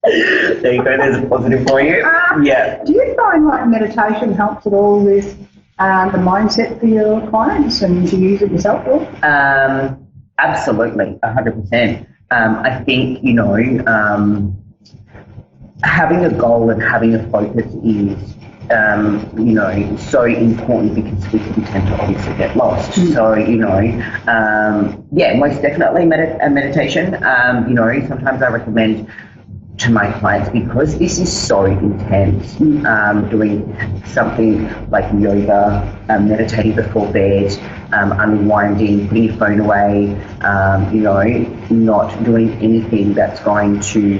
There you go, there's a positive for you. Yeah. Do you find like meditation helps at all with the mindset for your clients, and do you use it yourself? Absolutely, 100%. I think, having a goal and having a focus is so important because we tend to obviously get lost. So, most definitely meditation. Sometimes I recommend to my clients, because this is so intense, doing something like yoga, meditating before bed, unwinding, putting your phone away, not doing anything that's going to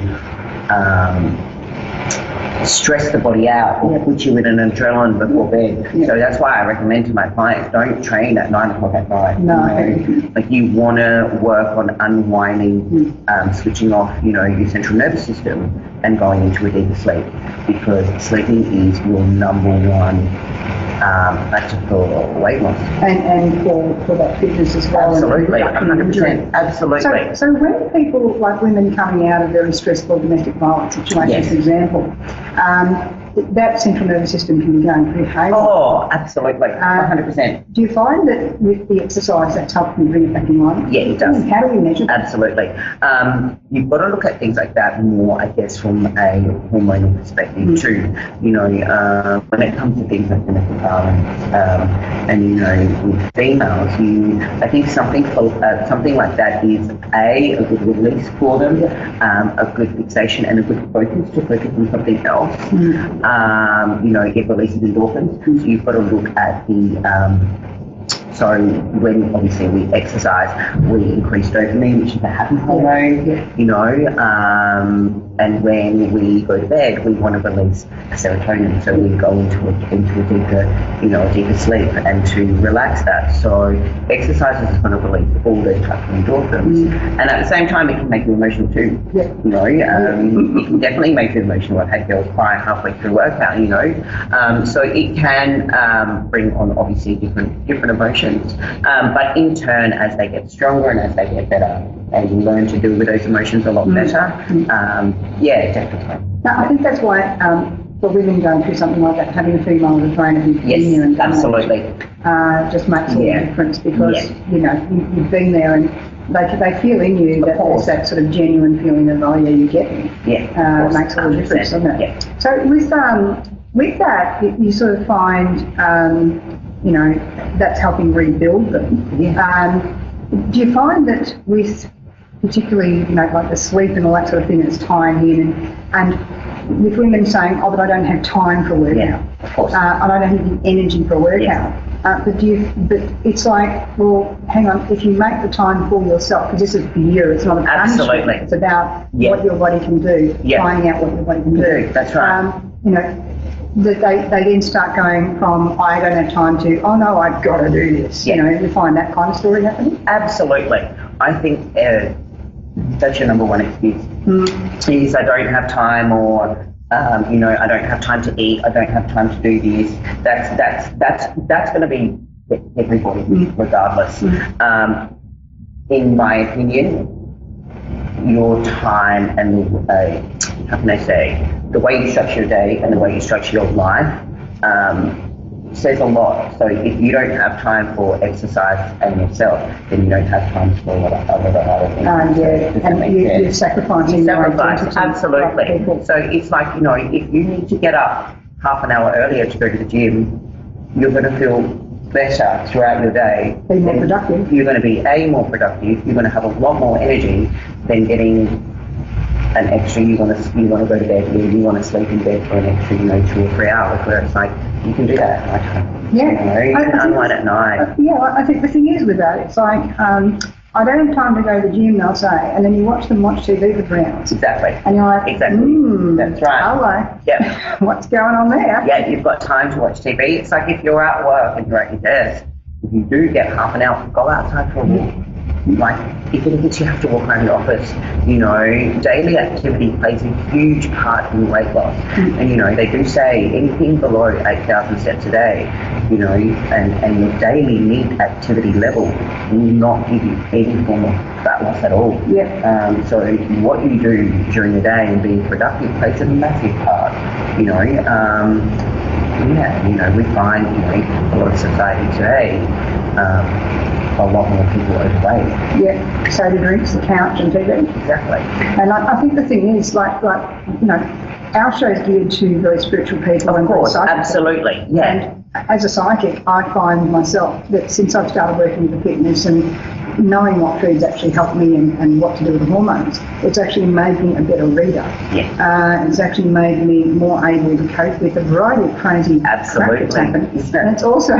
stress the body out or put you with an adrenaline before bed. So that's why I recommend to my clients, don't train at 9 o'clock at night. Like you want to work on unwinding, switching off, your central nervous system and going into a deeper sleep, because sleeping is your number one factor for weight loss. And for that fitness as well. Absolutely, 100%. Absolutely. So when people, like women coming out of very stressful domestic violence situations, for example, that central nervous system can be going pretty hazy. Oh, absolutely, 100%. Do you find that with the exercise that's helping you bring it back in line? Yeah, it does. How do you measure that? Absolutely. You've got to look at things like that more, I guess, from a hormonal perspective too. When it comes to things like domestic violence, and with females, I think something like that is a good release for them, a good fixation and a good focus to focus on something else. It releases endorphins. So you've got to look at so when obviously we exercise, we increase dopamine, which is a happy hormone, and when we go to bed, we want to release serotonin, so we go into a deeper sleep and to relax that. So exercise is going to release all those types of endorphins, and at the same time, it can make you emotional too. It can definitely make you emotional. I've had girls cry halfway through workout, so it can bring on obviously different emotions, but in turn, as they get stronger and as they get better, they learn to deal with those emotions a lot better. Definitely. Now, I think that's why for women going through something like that, having a female as a trainer who's been there and done absolutely. Just makes all the difference, because you've been there, and They feel in you that there's that sort of genuine feeling of, oh yeah, you get me. Yeah. Makes all the difference, doesn't it? Yeah. So with that, you sort of find, you know, that's helping rebuild them. Yeah. Do you find that with particularly, you know, like the sleep and all that sort of thing that's tying in, and with women saying, oh, but I don't have time for a workout. Yeah, of course. I don't have the energy for a workout. Yeah. But it's like, well, hang on, if you make the time for yourself, because this is for you, it's not a punishment. Absolutely. It's about what your body can do, finding out what your body can do. That's right. You know, that they then start going from, I don't have time to, oh no, I've got to do this. Yeah. You know, we find that kind of story happening. Absolutely. I think that's your number one excuse. Is I don't have time, or you know, I don't have time to eat, I don't have time to do this. That's going to be everybody, regardless. In my opinion, your time and how can I say, the way you structure your day and the way you structure your life says a lot. So if you don't have time for exercise and yourself, then you don't have time for other things. Yeah, and you're sacrificing your identity. Absolutely. So it's like, you know, if you need to get up half an hour earlier to go to the gym, you're going to feel better throughout your day. Be more productive. You're going to be more productive. You're going to have a lot more energy than getting an extra. You want to go to bed, you want to sleep in bed for an extra, you know, 2 or 3 hours. Where it's like, you can do that at night time. Yeah. You know, you can unwind at night. Yeah, I think the thing is with that, it's like, I don't have time to go to the gym, they'll say, and then you watch them watch TV for 3 hours. Exactly. And you're like, That's right. Hello. Yep. What's going on there? Yeah, you've got time to watch TV. It's like if you're at work and you're at your desk, if you do get half an hour, go outside for a walk. Like, even if you have to walk around your office, you know, daily activity plays a huge part in weight loss. And, you know, they do say anything below 8,000 steps a day, you know, and your daily NEAT activity level will not give you any form of fat loss at all. Yeah. So what you do during the day and being productive plays a massive part, you know. Yeah, you know, we find, you know, a lot of society today, a lot more people overweight. Yeah, soda drinks, the couch and TV. Exactly. And I think the thing is, like you know, our show is geared to very spiritual people. Of course, absolutely, yeah. And as a psychic, I find myself that since I've started working with fitness and knowing what foods actually help me and what to do with the hormones, it's actually made me a better reader. Yeah. It's actually made me more able to cope with a variety of crazy crap that's happened. And it's also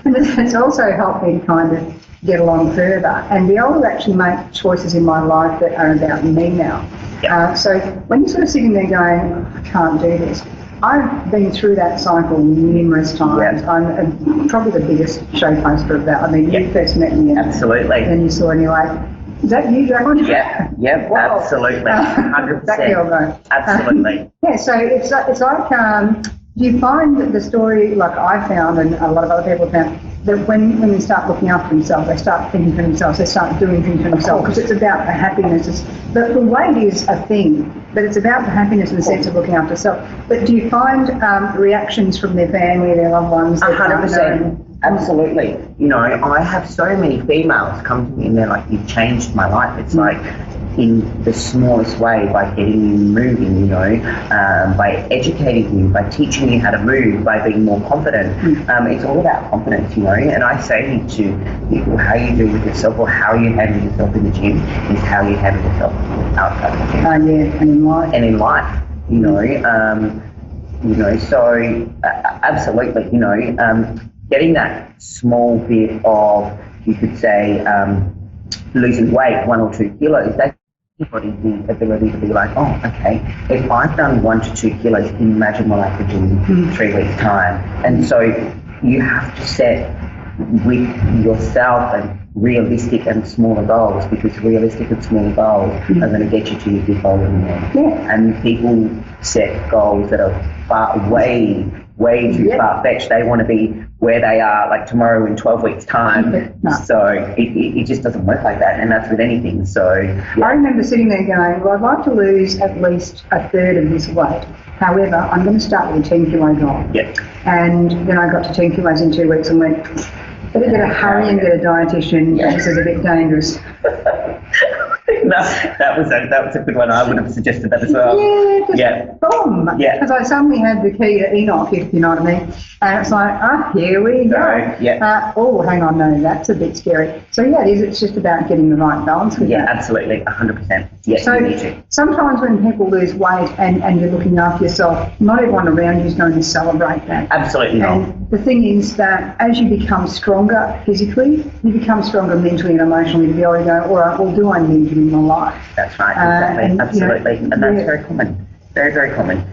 it's also helped me to kind of get along further and be able to actually make choices in my life that are about me now. So when you're sort of sitting there going, I can't do this, I've been through that cycle numerous times. I'm probably the biggest show poster of that. I mean, you first met me. Absolutely. And you saw, and you're like, is that you, Jacqueline? Yeah, wow. Absolutely. 100%. That girl, though. Absolutely. Yeah, so it's like, do you find that the story, like I found and a lot of other people found, that when women start looking after themselves, they start thinking for themselves, they start doing things for themselves, because it's about the happiness. The weight is a thing, but it's about the happiness in the sense of looking after self. But do you find reactions from their family, their loved ones? 100%. Absolutely. You know, I have so many females come to me and they're like, you've changed my life. It's like, in the smallest way, by getting you moving, you know, by educating you, by teaching you how to move, by being more confident. It's all about confidence, you know, and I say to people, how you do with yourself or how you handle yourself in the gym is how you handle yourself outside of the gym. Yeah, and in life. And in life, you know, so absolutely, you know, getting that small bit of, you could say, losing weight, 1 or 2 kilos, that's everybody the ability to be like, oh, okay, if I've done 1 to 2 kilos, imagine what I could do in 3 weeks' time. And so you have to set with yourself and realistic and smaller goals, because realistic and smaller goals are going to get you to your big goal in there. Yeah. And people set goals that are way too far-fetched. They want to be where they are like tomorrow in 12 weeks' time. So it just doesn't work like that, and that's with anything. So I remember sitting there going, well, I'd like to lose at least a third of this weight. However, I'm going to start with a 10 kilo goal. Yeah. And then I got to 10 kilos in 2 weeks and went, Better get a hurry and get a dietitian. Yeah. This is a bit dangerous. That was a good one. I would have suggested that as well. Yeah, boom. Yeah. Because I suddenly had the key to Enoch, if you know what I mean. And it's like, here we go. Yeah. Oh, hang on, no, that's a bit scary. So yeah, it is. It's just about getting the right balance with that. Absolutely, 100%. Yes, so you need to. Sometimes when people lose weight and you're looking after yourself, not everyone around you is going to celebrate that. Absolutely not. And the thing is that as you become stronger physically, you become stronger mentally and emotionally to be able to go, all right, well, do I need you in my life? That's right, exactly, absolutely. And that's very common, very, very common.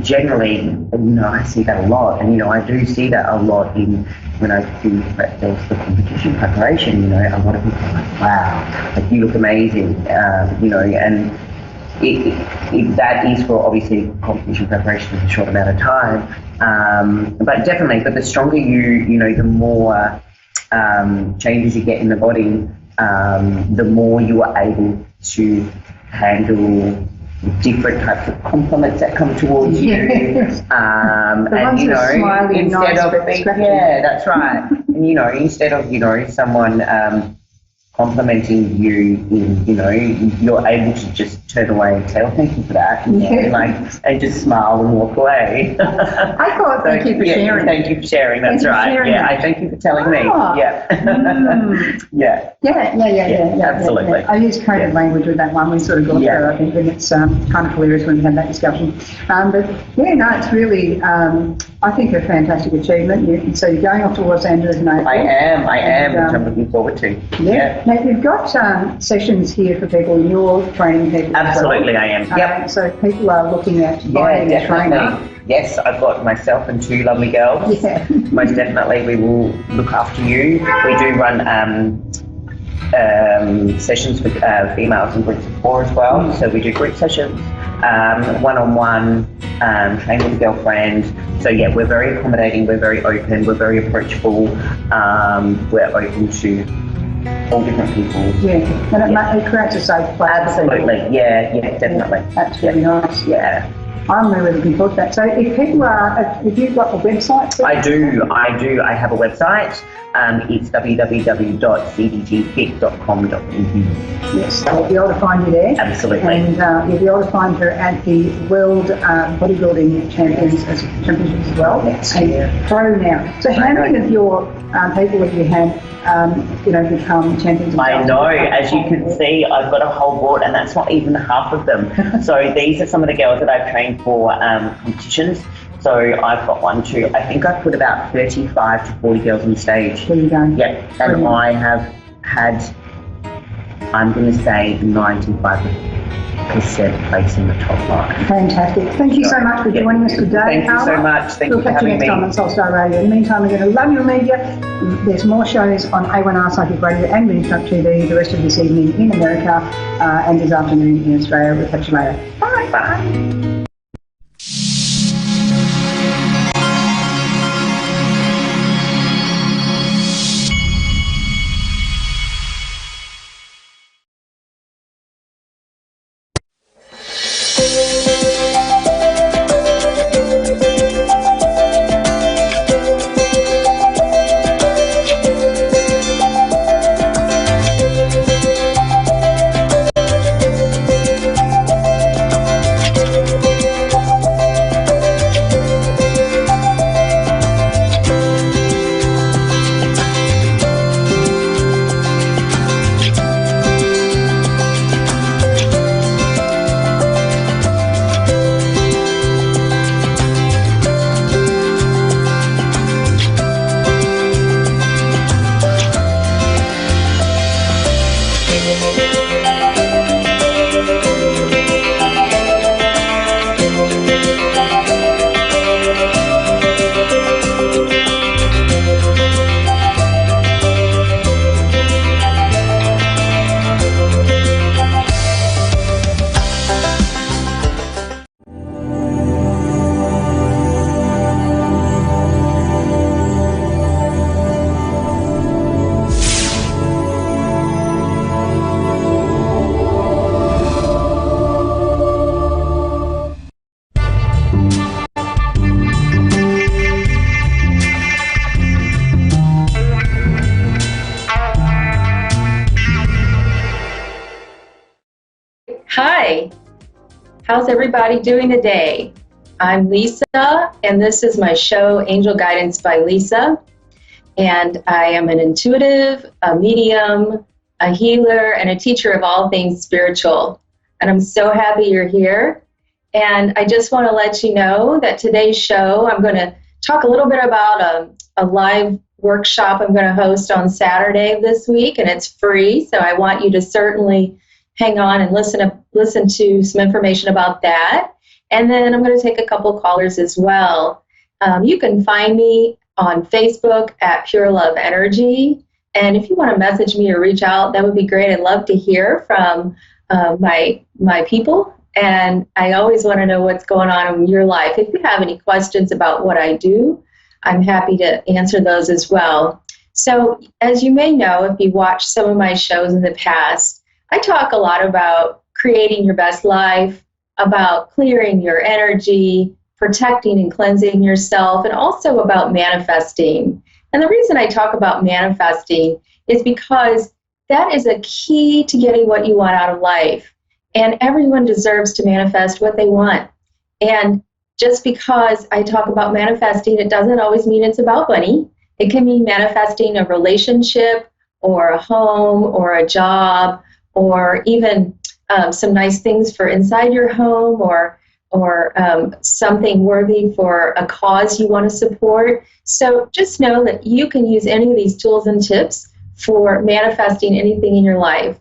Generally, I see that a lot, and I do see that a lot when I do the competition preparation. A lot of people are like, "Wow, like you look amazing," and that is for obviously competition preparation in a short amount of time. But definitely, the stronger the more changes you get in the body, the more you are able to handle different types of compliments that come towards you. And instead of that's right. And instead of someone complimenting you you're able to just turn away and say, "Oh, thank you for that," and just smile and walk away. I call it thank you for sharing. Thank you for sharing. That's right. I thank you for telling me. Absolutely. I use coded language with that one. We sort of got there, I think, and it's kind of hilarious when we had that discussion. It's really, I think, a fantastic achievement. So you're going off to Los Angeles in April. I am, which I'm looking forward to. Now, you've got sessions here for people, you're training people. Absolutely, I am. So people are looking at buying a trainer. Yes, I've got myself and two lovely girls. Yeah. Most definitely, we will look after you. We do run sessions with females in groups of 4 as well. So we do group sessions, one-on-one, train with a girlfriend. So we're very accommodating, we're very open, we're very approachable, we're open to all different people. And it creates a safe place. Absolutely, definitely. That's really nice. I'm really looking forward to that. So if people if you've got a website? I do. I have a website. It's www.cdgfit.com.au. Yes, so we'll be able to find you there. Absolutely. And you'll be able to find her at the World Bodybuilding Championships as well. Next year. Pro now. So how many of your people have you had become champions? I know. As you can see, I've got a whole board, and that's not even half of them. So these are some of the girls that I've trained for competitions. So I've got 1, 2, I think I've put about 35 to 40 girls on stage. There you go. Yeah, and brilliant. I have had, I'm going to say 95% place in the top line. Fantastic. Thank you so much for joining us today. Thank you so much. Thank you for having me. We'll catch you next time on Soulstar Radio. In the meantime, we're going to love your media. There's more shows on A1R Psychic Radio and Moonstruck TV the rest of this evening in America and this afternoon in Australia. We'll catch you later. Bye. Bye. Hi, how's everybody doing today? I'm Lisa, and this is my show, Angel Guidance by Lisa. And I am an intuitive, a medium, a healer, and a teacher of all things spiritual. And I'm so happy you're here. And I just want to let you know that today's show, I'm going to talk a little bit about a live workshop I'm going to host on Saturday of this week, and it's free. So I want you to certainly hang on and listen to some information about that. And then I'm going to take a couple callers as well. You can find me on Facebook at Pure Love Energy. And if you want to message me or reach out, that would be great. I'd love to hear from my people. And I always want to know what's going on in your life. If you have any questions about what I do, I'm happy to answer those as well. So as you may know, if you watched some of my shows in the past, I talk a lot about creating your best life, about clearing your energy, protecting and cleansing yourself, and also about manifesting. And the reason I talk about manifesting is because that is a key to getting what you want out of life. And everyone deserves to manifest what they want. And just because I talk about manifesting, it doesn't always mean it's about money. It can mean manifesting a relationship or a home or a job or even some nice things for inside your home or something worthy for a cause you want to support. So just know that you can use any of these tools and tips for manifesting anything in your life.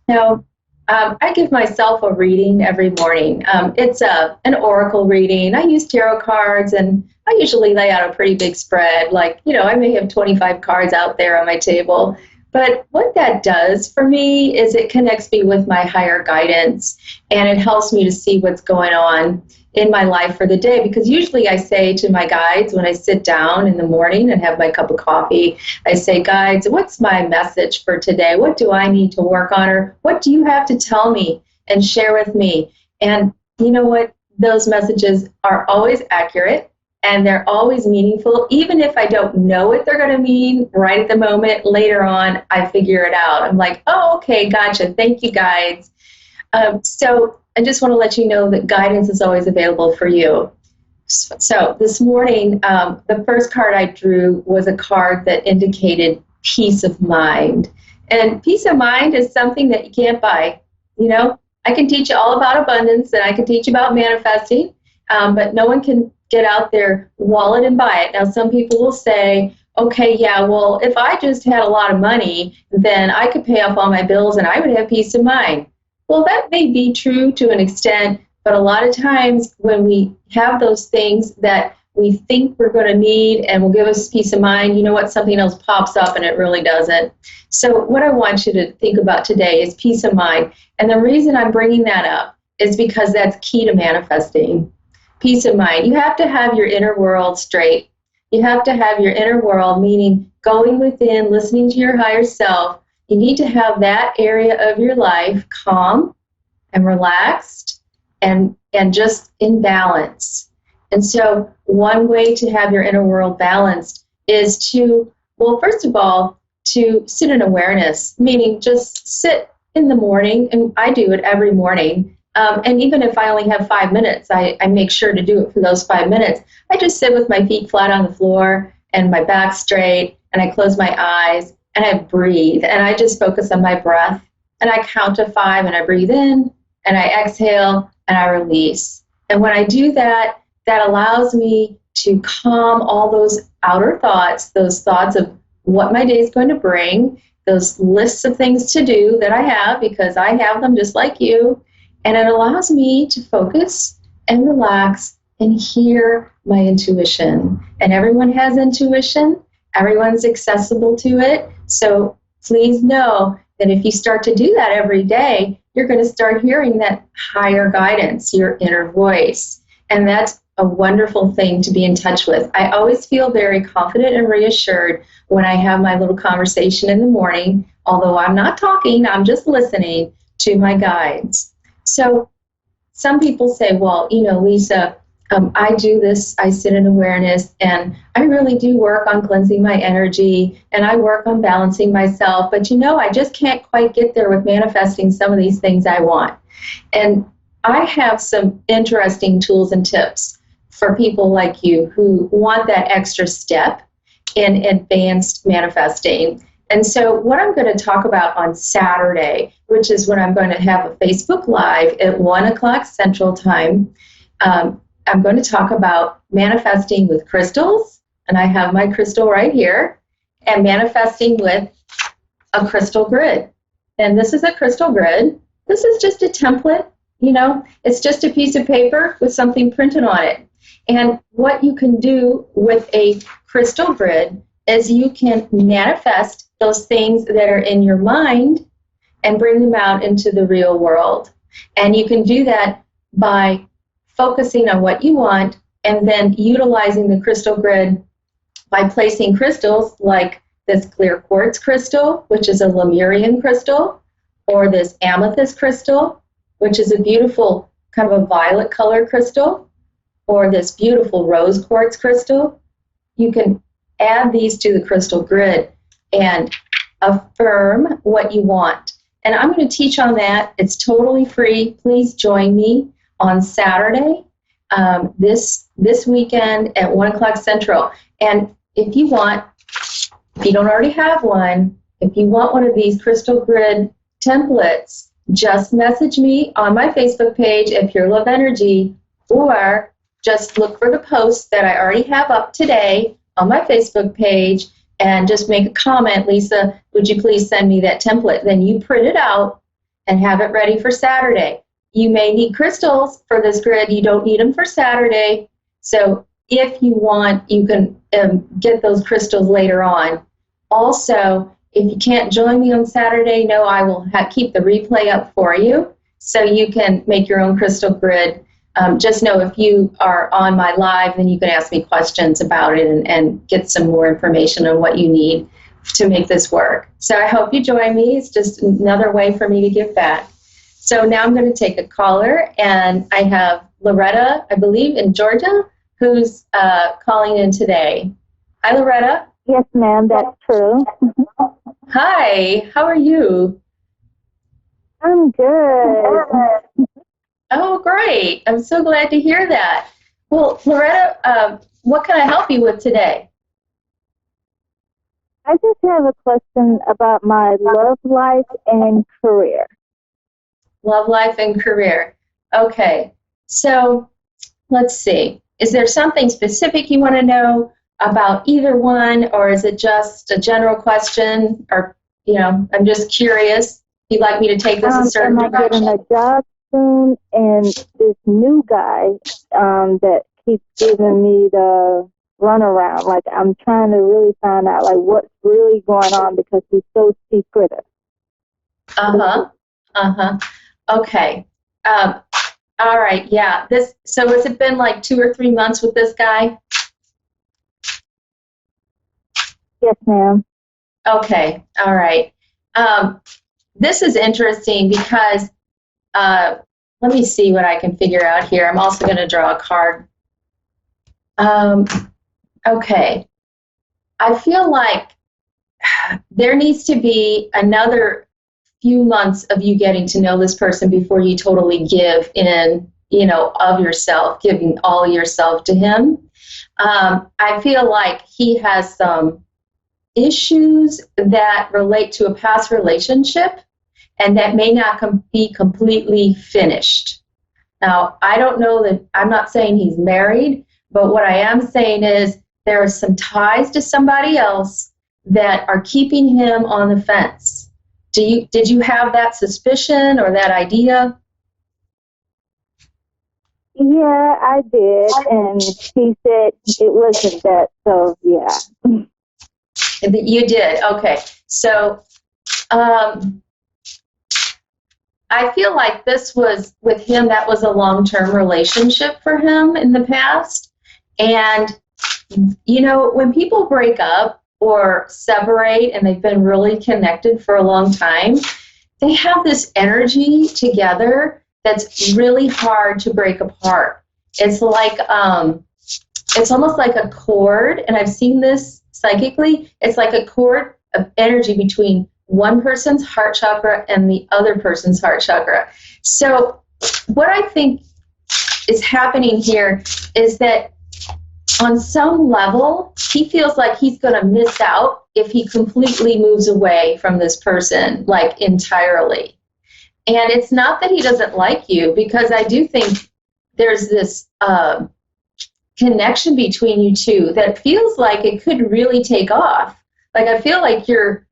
Now, I give myself a reading every morning. It's an oracle reading. I use tarot cards, and I usually lay out a pretty big spread. Like, I may have 25 cards out there on my table. But what that does for me is it connects me with my higher guidance, and it helps me to see what's going on in my life for the day. Because usually I say to my guides when I sit down in the morning and have my cup of coffee, I say, guides, what's my message for today? What do I need to work on? Or what do you have to tell me and share with me? And you know what? Those messages are always accurate. And they're always meaningful, even if I don't know what they're going to mean right at the moment. Later on, I figure it out. I'm like, oh, okay, gotcha. Thank you, guides. So I just want to let you know that guidance is always available for you. So this morning, the first card I drew was a card that indicated peace of mind. And peace of mind is something that you can't buy. I can teach you all about abundance, and I can teach you about manifesting, but no one can get out their wallet and buy it. Now, some people will say, okay, yeah, well, if I just had a lot of money, then I could pay off all my bills and I would have peace of mind. Well, that may be true to an extent, but a lot of times when we have those things that we think we're going to need and will give us peace of mind, you know what, something else pops up and it really doesn't. So what I want you to think about today is peace of mind. And the reason I'm bringing that up is because that's key to manifesting. Peace of mind. You have to have your inner world straight. You have to have your inner world, meaning going within, listening to your higher self. You need to have that area of your life calm and relaxed and just in balance. And so one way to have your inner world balanced is to, well, first of all, to sit in awareness, meaning just sit in the morning, and I do it every morning. And even if I only have 5 minutes, I make sure to do it for those 5 minutes. I just sit with my feet flat on the floor and my back straight, and I close my eyes, and I breathe, and I just focus on my breath, and I count to 5, and I breathe in, and I exhale, and I release. And when I do that, that allows me to calm all those outer thoughts, those thoughts of what my day is going to bring, those lists of things to do that I have, because I have them just like you. And it allows me to focus and relax and hear my intuition. And everyone has intuition. Everyone's accessible to it. So please know that if you start to do that every day, you're going to start hearing that higher guidance, your inner voice. And that's a wonderful thing to be in touch with. I always feel very confident and reassured when I have my little conversation in the morning, although I'm not talking, I'm just listening to my guides. So some people say, well, Lisa, I do this, I sit in awareness, and I really do work on cleansing my energy, and I work on balancing myself. But I just can't quite get there with manifesting some of these things I want. And I have some interesting tools and tips for people like you who want that extra step in advanced manifesting. And so what I'm going to talk about on Saturday, which is when I'm going to have a Facebook Live at 1 o'clock Central Time, I'm going to talk about manifesting with crystals, and I have my crystal right here, and manifesting with a crystal grid. And this is a crystal grid. This is just a template, it's just a piece of paper with something printed on it. And what you can do with a crystal grid is you can manifest those things that are in your mind and bring them out into the real world. And you can do that by focusing on what you want and then utilizing the crystal grid by placing crystals like this clear quartz crystal, which is a Lemurian crystal, or this amethyst crystal, which is a beautiful kind of a violet color crystal, or this beautiful rose quartz crystal. You can add these to the crystal grid and affirm what you want. And I'm going to teach on that. It's totally free. Please join me on Saturday, this weekend at 1 o'clock Central. And if you don't already have one, if you want one of these crystal grid templates, just message me on my Facebook page at Pure Love Energy, or just look for the post that I already have up today on my Facebook page and just make a comment, Lisa, would you please send me that template? Then you print it out and have it ready for Saturday. You may need crystals for this grid. You don't need them for Saturday. So if you want, you can get those crystals later on. Also, if you can't join me on Saturday, I will keep the replay up for you so you can make your own crystal grid. Just know if you are on my live, then you can ask me questions about it and get some more information on what you need to make this work. So I hope you join me. It's just another way for me to give back. So now I'm going to take a caller, and I have Loretta, I believe, in Georgia, who's calling in today. Hi, Loretta. Yes, ma'am, that's true. Hi, how are you? I'm good. Oh, great. I'm so glad to hear that. Well, Loretta, what can I help you with today? I just have a question about my love life and career. Love life and career. Okay. So let's see. Is there something specific you want to know about either one, or is it just a general question? Or, I'm just curious. If you'd like me to take this a certain direction. Am I getting a job soon? And this new guy that keeps giving me the runaround, like I'm trying to really find out like what's really going on because he's so secretive. Okay. All right. Yeah. So has it been like 2 or 3 months with this guy? Yes, ma'am. Okay. All right. This is interesting because let me see what I can figure out here. I'm also going to draw a card. Okay. I feel like there needs to be another few months of you getting to know this person before you totally give in, of yourself, giving all yourself to him. I feel like he has some issues that relate to a past relationship and that may not be completely finished. Now, I don't know that, I'm not saying he's married, but what I am saying is there are some ties to somebody else that are keeping him on the fence. Did you have that suspicion or that idea? Yeah, I did, and he said it wasn't that, so yeah. You did, okay. So I feel like this was, with him, that was a long-term relationship for him in the past. And, when people break up or separate and they've been really connected for a long time, they have this energy together that's really hard to break apart. It's like it's almost like a cord, and I've seen this psychically. It's like a cord of energy between one person's heart chakra and the other person's heart chakra. So what I think is happening here is that on some level, he feels like he's going to miss out if he completely moves away from this person, like entirely. And it's not that he doesn't like you, because I do think there's this connection between you two that feels like it could really take off. Like, I feel like you're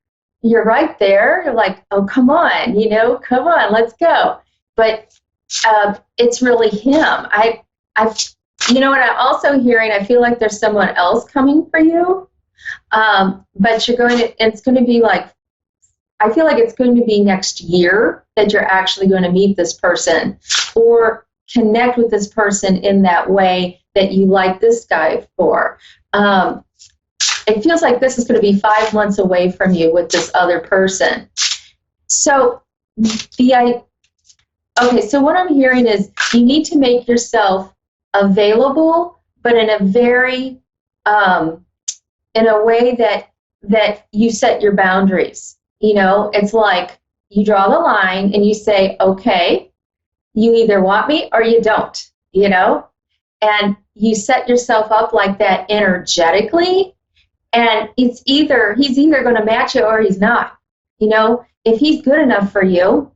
right there. You're like, oh, come on, come on, let's go. But it's really him. You know what I'm also hearing? I feel like there's someone else coming for you, but it's going to be like, I feel like it's going to be next year that you're actually going to meet this person or connect with this person in that way that you like this guy for. It feels like this is going to be 5 months away from you with this other person. So so what I'm hearing is you need to make yourself available, but in a very, in a way that you set your boundaries. It's like you draw the line and you say, okay, you either want me or you don't, and you set yourself up like that energetically, and he's either going to match it or he's not. If he's good enough for you,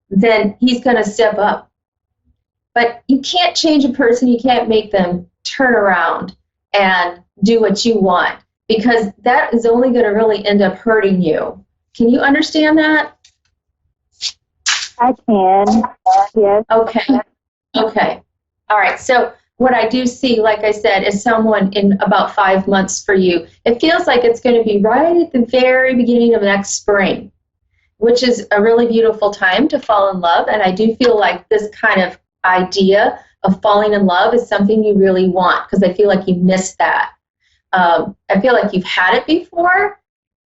then he's going to step up. But you can't change a person. You can't make them turn around and do what you want, because that is only going to really end up hurting you. Can you understand that? I can, yes. Okay. All right. So what I do see, like I said, is someone in about 5 months for you. It feels like it's going to be right at the very beginning of next spring, which is a really beautiful time to fall in love. And I do feel like this kind of idea of falling in love is something you really want, because I feel like you missed that. I feel like you've had it before,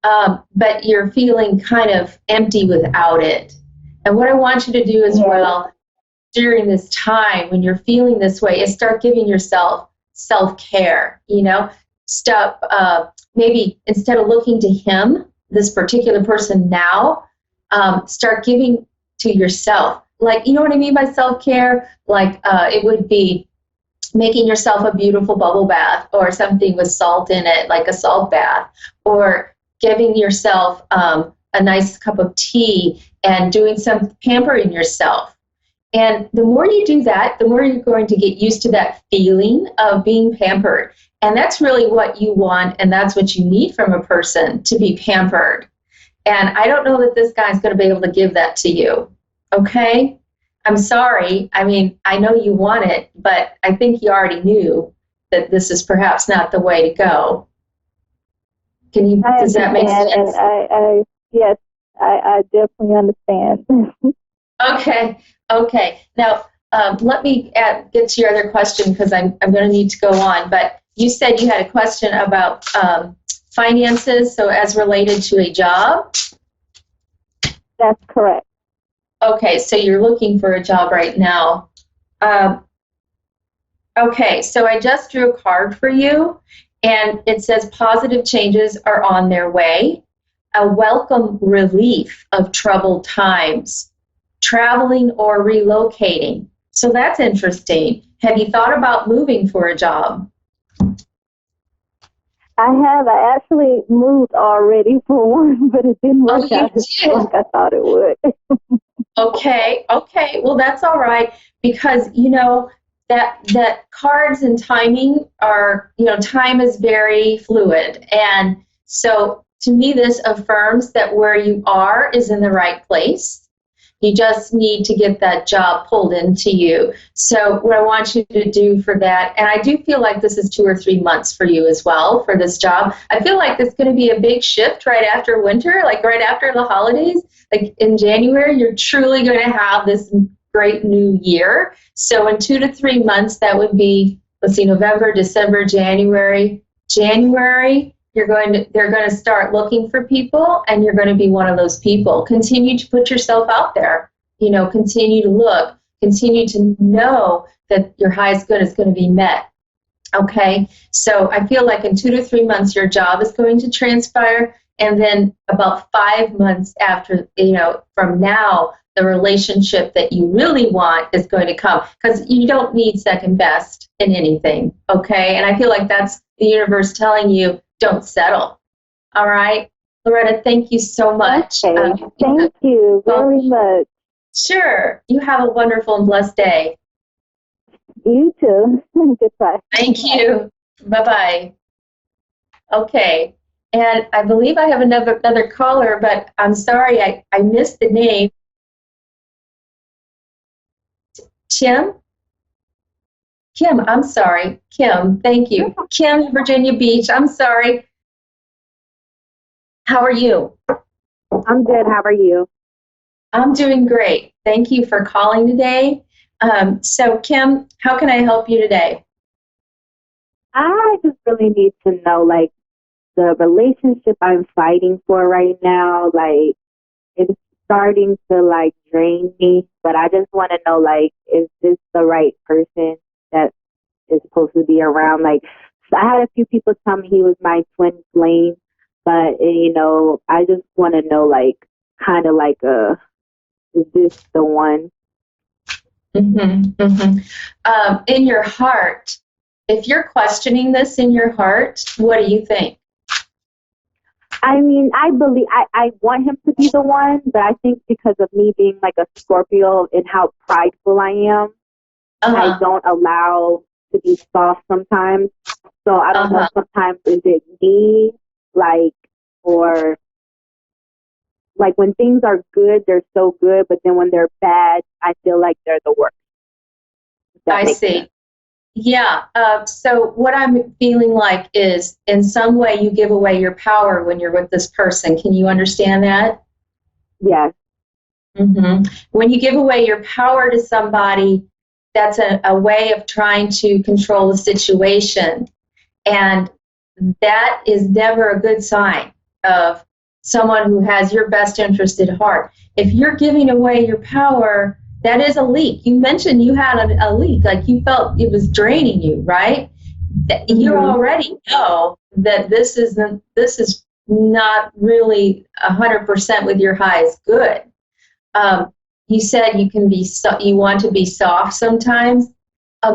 but you're feeling kind of empty without it. And what I want you to do as well during this time when you're feeling this way is start giving yourself self-care. Stop, maybe instead of looking to him, this particular person now, start giving to yourself. Like, you know what I mean by self-care? Like, it would be making yourself a beautiful bubble bath or something with salt in it, like a salt bath, or giving yourself a nice cup of tea and doing some pampering yourself. And the more you do that, the more you're going to get used to that feeling of being pampered. And that's really what you want, and that's what you need from a person, to be pampered. And I don't know that this guy's going to be able to give that to you. Okay? I'm sorry. I mean, I know you want it, but I think you already knew that this is perhaps not the way to go. Does that make sense? And yes, I definitely understand. Okay. Now, let me get to your other question, because I'm going to need to go on. But you said you had a question about finances, so as related to a job? That's correct. Okay, so you're looking for a job right now. Okay, so I just drew a card for you, and it says positive changes are on their way. A welcome relief of troubled times, traveling or relocating. So that's interesting. Have you thought about moving for a job? I have. I actually moved already for one, but it didn't work out like I thought it would. Okay. Well, that's all right, because that cards and timing are, time is very fluid, and so to me this affirms that where you are is in the right place. You just need to get that job pulled into you. So what I want you to do for that, and I do feel like this is 2 or 3 months for you as well for this job. I feel like it's going to be a big shift right after winter, like right after the holidays. Like in January, you're truly going to have this great new year. So in 2 to 3 months, that would be, November, December, January, they're going to start looking for people, and you're going to be one of those people. Continue to put yourself out there. Continue to look. continue to know that your highest good is going to be met. Okay, so I feel like in 2 to 3 months your job is going to transpire, and then about 5 months after, from now, the relationship that you really want is going to come, because you don't need second best in anything. Okay, and I feel like that's the universe telling you, don't settle. All right, Loretta, thank you so much. Okay. Thank you very much. Sure. You have a wonderful and blessed day. You too. Goodbye. Thank you. Bye-bye. Okay. And I believe I have another caller, but I'm sorry, I missed the name. Kim, I'm sorry. Kim, thank you. Kim, Virginia Beach, I'm sorry. How are you? I'm good. How are you? I'm doing great. Thank you for calling today. So, Kim, how can I help you today? I just really need to know, like, the relationship I'm fighting for right now, like, it's starting to, like, drain me. But I just want to know, like, is this the right person that is supposed to be around? Like, so I had a few people tell me he was my twin flame, but, I just want to know, like, kind of like, is this the one? In your heart, if you're questioning this in your heart, what do you think? I mean, I believe I want him to be the one, but I think because of me being like a Scorpio and how prideful I am, I don't allow to be soft sometimes. So I don't know, sometimes is it me, like, or like when things are good, they're so good, but then when they're bad, I feel like they're the worst. I see. Sense. Yeah. So what I'm feeling like is in some way you give away your power when you're with this person. Can you understand that? Yes. When you give away your power to somebody, that's a way of trying to control the situation. And that is never a good sign of someone who has your best interest at heart. If you're giving away your power, that is a leak. You mentioned you had a leak, like you felt it was draining you, right? You already know that this is not really 100% with your highest good. You said you want to be soft sometimes.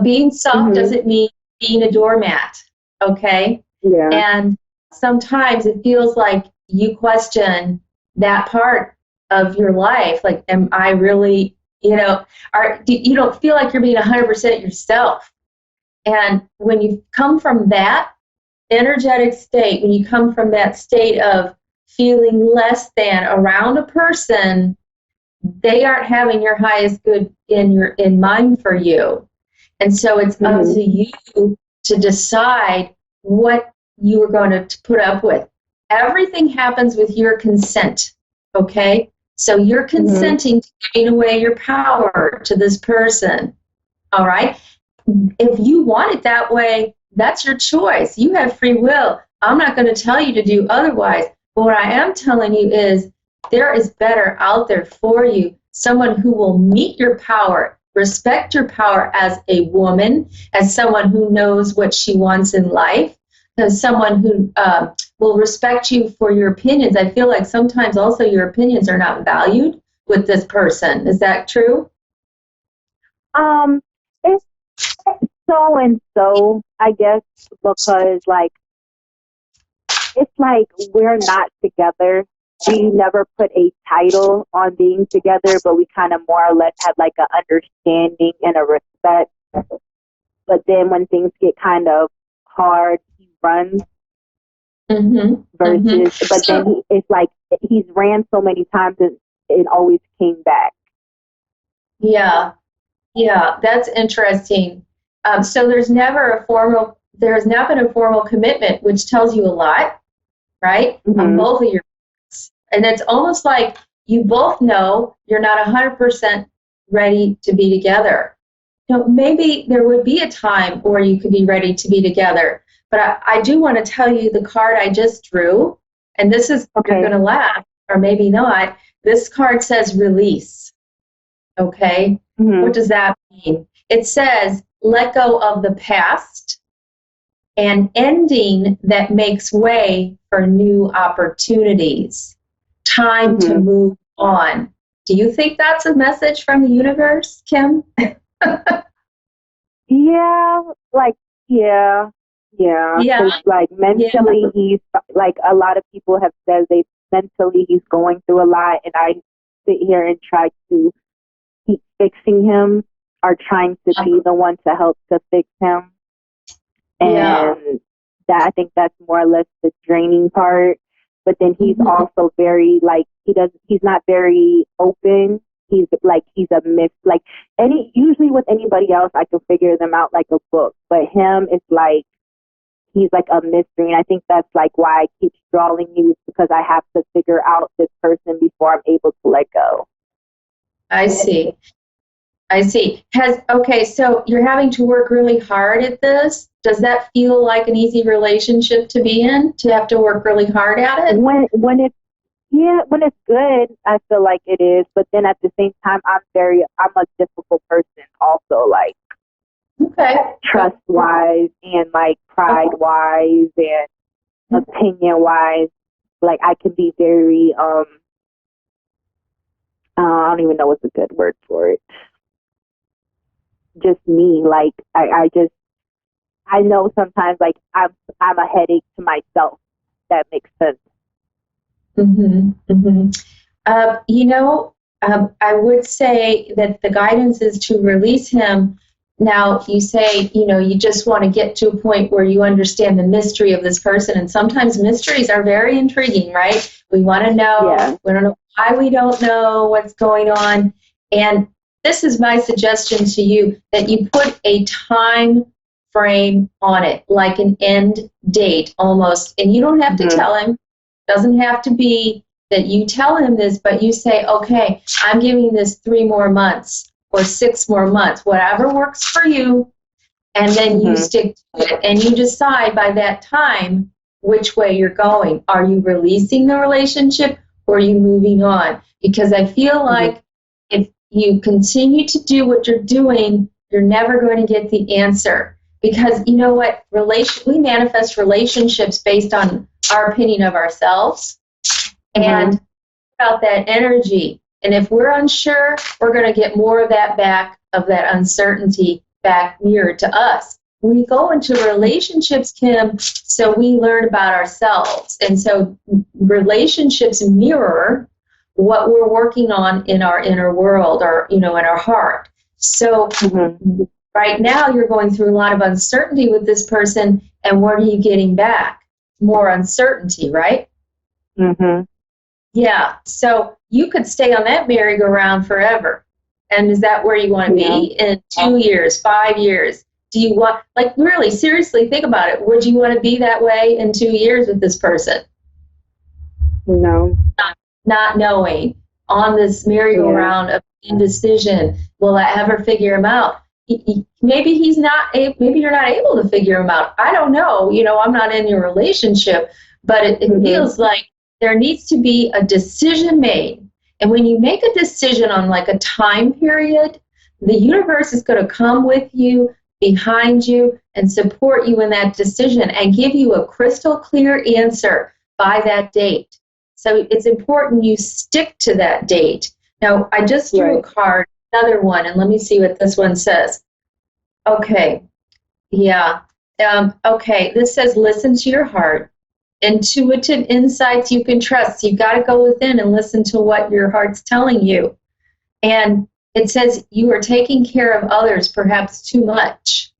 Being soft doesn't mean being a doormat, okay? Yeah. And sometimes it feels like you question that part of your life. Like, am I really, you don't feel like you're being 100% yourself. And when you come from that energetic state, when you come from that state of feeling less than around a person, they aren't having your highest good in mind for you. And so it's up to you to decide what you are going to put up with. Everything happens with your consent, okay? So you're consenting to giving away your power to this person, all right? If you want it that way, that's your choice. You have free will. I'm not going to tell you to do otherwise. But what I am telling you is there is better out there for you, someone who will meet your power, respect your power as a woman, as someone who knows what she wants in life, as someone who will respect you for your opinions. I feel like sometimes also your opinions are not valued with this person. Is that true? It's so and so, I guess, because like it's like we're not together. We never put a title on being together, but we kind of more or less have like an understanding and a respect. But then when things get kind of hard, he runs. Versus, but then it's like he's ran so many times and it always came back. Yeah, that's interesting. So there's not been a formal commitment, which tells you a lot, right? On both of your parts. And it's almost like you both know you're not 100% ready to be together. Maybe there would be a time where you could be ready to be together. But I do want to tell you the card I just drew, and this is, you're going to laugh, or maybe not. This card says release. Okay? What does that mean? It says, let go of the past, an ending that makes way for new opportunities. Time to move on. Do you think that's a message from the universe, Kim? Yeah, like, yeah. 'Cause, like, mentally, he's, like, a lot of people have said mentally he's going through a lot, and I sit here and try to keep fixing him or trying to be the one to help to fix him. And that, I think that's more or less the draining part. But then he's also very, like, he's not very open. He's a myth. Like, usually with anybody else, I can figure them out like a book. But him, it's like, he's like a mystery. And I think that's like why I keep drawing you, because I have to figure out this person before I'm able to let go. I see. So you're having to work really hard at this. Does that feel like an easy relationship to be in, to have to work really hard at it? When it's good, I feel like it is. But then at the same time, I'm a difficult person also, like, trust-wise and, like, pride-wise and opinion-wise. Like, I can be very, I don't even know what's a good word for it. Just me, like, I know sometimes, like, I'm a headache to myself. That makes sense. I would say that the guidance is to release him. Now, you say, you just want to get to a point where you understand the mystery of this person. And sometimes mysteries are very intriguing, right? We want to know. Yeah. We don't know why we don't know what's going on. And this is my suggestion to you, that you put a time frame on it, like an end date almost. And you don't have to tell him. Doesn't have to be that you tell him this, but you say, okay, I'm giving this 3 more months or 6 more months, whatever works for you. And then you stick to it, and you decide by that time which way you're going. Are you releasing the relationship, or are you moving on? Because I feel like if you continue to do what you're doing, you're never going to get the answer. Because you know what? We manifest relationships based on our opinion of ourselves and about that energy. And if we're unsure, we're going to get more of that back, of that uncertainty back mirrored to us. We go into relationships, Kim, so we learn about ourselves. And so relationships mirror what we're working on in our inner world, or, in our heart. So right now you're going through a lot of uncertainty with this person, and what are you getting back? More uncertainty, right? Yeah. So you could stay on that merry-go-round forever. And is that where you want to be in 2 years, 5 years? Do you want, like, really, seriously, think about it. Would you want to be that way in 2 years with this person? No. Not knowing, on this merry-go-round of indecision. Will I ever figure him out? Maybe he's not. Maybe you're not able to figure him out. I don't know. I'm not in your relationship, but it feels like there needs to be a decision made. And when you make a decision on, like, a time period, the universe is going to come with you, behind you, and support you in that decision, and give you a crystal clear answer by that date. So it's important you stick to that date. Now, I just drew a card, another one, and let me see what this one says. Okay. Yeah. Okay. This says, listen to your heart. Intuitive insights you can trust. You've got to go within and listen to what your heart's telling you. And it says you are taking care of others perhaps too much.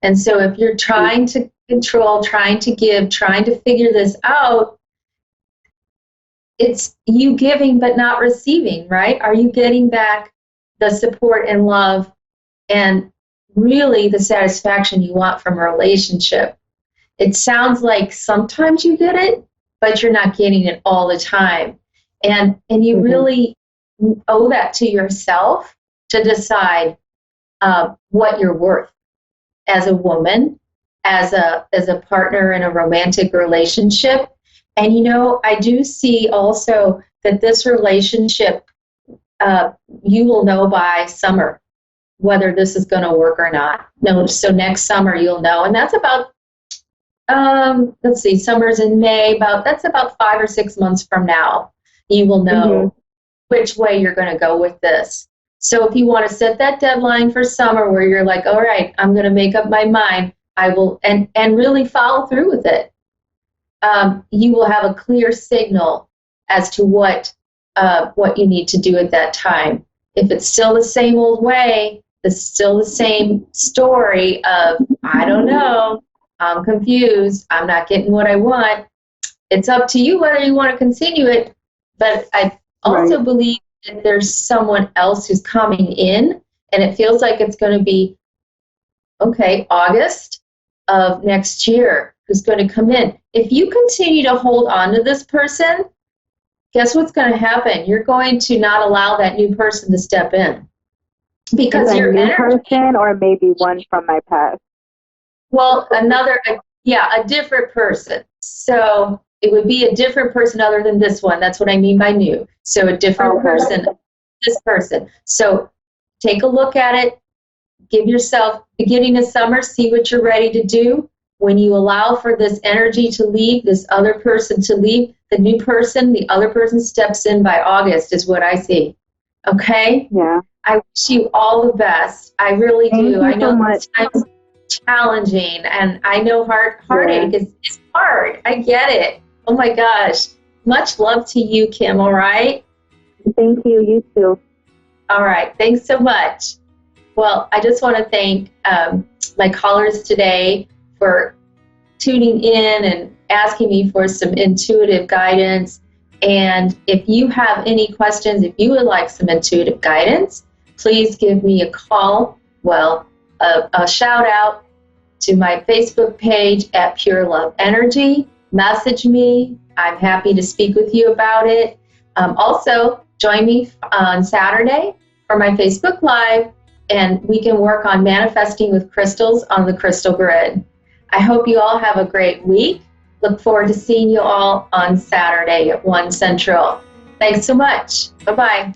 And so if you're trying to control, trying to give, trying to figure this out, it's you giving but not receiving, right? Are you getting back the support and love and really the satisfaction you want from a relationship? It sounds like sometimes you get it, but you're not getting it all the time. And you really owe that to yourself to decide what you're worth as a woman, as a partner in a romantic relationship. And I do see also that this relationship you will know by summer whether this is going to work or not. No, so next summer you'll know, and that's about let's see, summer's in May. That's about 5 or 6 months from now. You will know which way you're going to go with this. So if you want to set that deadline for summer where you're like, all right, I'm going to make up my mind, I will, and really follow through with it. You will have a clear signal as to what you need to do at that time. If it's still the same old way, it's still the same story of, I don't know, I'm confused, I'm not getting what I want, it's up to you whether you want to continue it. But I also believe that there's someone else who's coming in, and it feels like it's going to be, okay, August of next year, who's going to come in. If you continue to hold on to this person, guess what's going to happen? You're going to not allow that new person to step in. Because is your a new energy, person, or maybe one from my past? well, a different person. So it would be a different person other than this one. That's what I mean by new. So a different person, this person. So take a look at it. Give yourself, beginning of summer, see what you're ready to do. When you allow for this energy to leave, this other person to leave, the new person, the other person steps in by August is what I see. Okay? Yeah. I wish you all the best. I really do. I know this time's challenging, and I know heartache is hard. I get it. Oh my gosh. Much love to you, Kim, all right? Thank you. You too. All right. Thanks so much. Well, I just want to thank my callers today for tuning in and asking me for some intuitive guidance. And if you have any questions, if you would like some intuitive guidance, please give me a call. Well, a shout out to my Facebook page at Pure Love Energy. Message me. I'm happy to speak with you about it. Also, join me on Saturday for my Facebook Live, and we can work on manifesting with crystals on the crystal grid. I hope you all have a great week. Look forward to seeing you all on Saturday at 1 Central. Thanks so much. Bye-bye.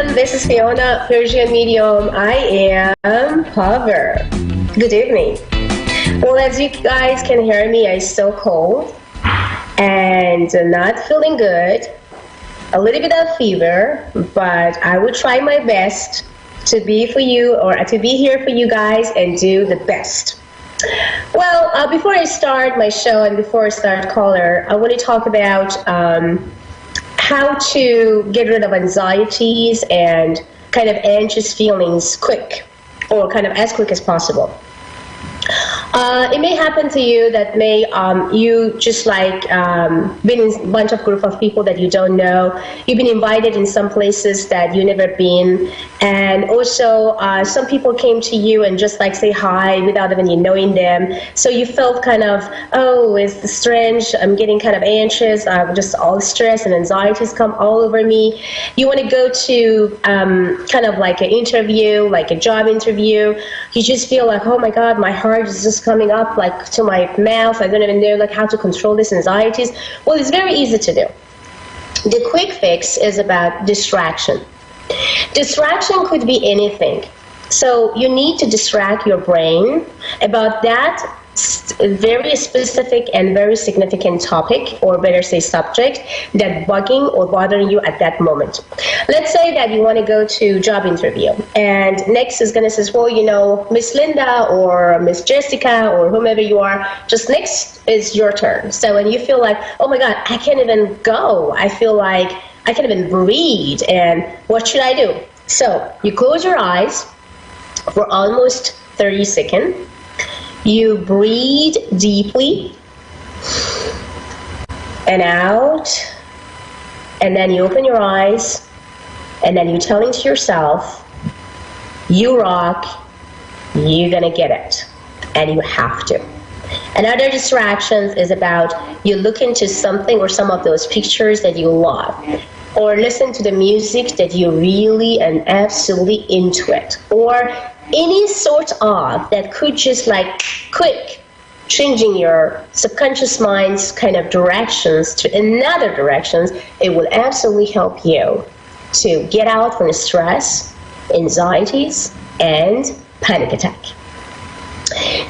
This is Fiona, Persian medium. I am Hover. Good evening. Well, as you guys can hear me, I'm so cold and not feeling good. A little bit of fever, but I will try my best to be for you, or to be here for you guys and do the best. Well, before I start my show and before I start caller, I want to talk about how to get rid of anxieties and kind of anxious feelings quick, or kind of as quick as possible. It may happen to you that you just like been in a bunch of group of people that you don't know. You've been invited in some places that you've never been, and also some people came to you and just like say hi without even you knowing them. So you felt kind of, oh, it's strange. I'm getting kind of anxious. Just all stress and anxieties come all over me. You want to go to kind of like an interview, like a job interview. You just feel like, oh my God, my heart is just coming up like to my mouth. I don't even know like how to control these anxieties. Well, it's very easy to do. The quick fix is about distraction. Distraction could be anything. So you need to distract your brain about that very specific and very significant topic, or better say subject, that bugging or bothering you at that moment. Let's say that you want to go to job interview, and next is going to say, well, you know, Miss Linda or Miss Jessica or whomever you are, just next is your turn. So when you feel like, oh my God, I can't even go, I feel like I can't even breathe, and what should I do? So you close your eyes for almost 30 seconds. You breathe deeply and out, and then you open your eyes, and then you're telling to yourself, you rock, you're gonna get it, and you have to. Another distractions is about you look into something or some of those pictures that you love, or listen to the music that you really and absolutely into it, or any sort of that could just like quick changing your subconscious mind's kind of directions to another directions. It will absolutely help you to get out from stress, anxieties, and panic attack.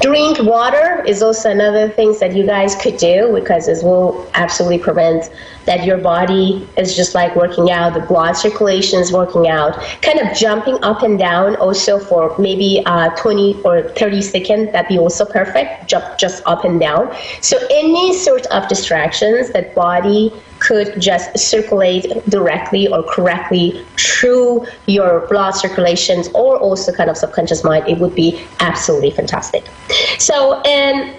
Drink water is also another thing that you guys could do, because it will absolutely prevent that your body is just like working out, the blood circulation is working out, kind of jumping up and down also for maybe 20 or 30 seconds. That'd be also perfect, jump just up and down. So any sort of distractions that body could just circulate directly or correctly through your blood circulations or also kind of subconscious mind, it would be absolutely fantastic. So, and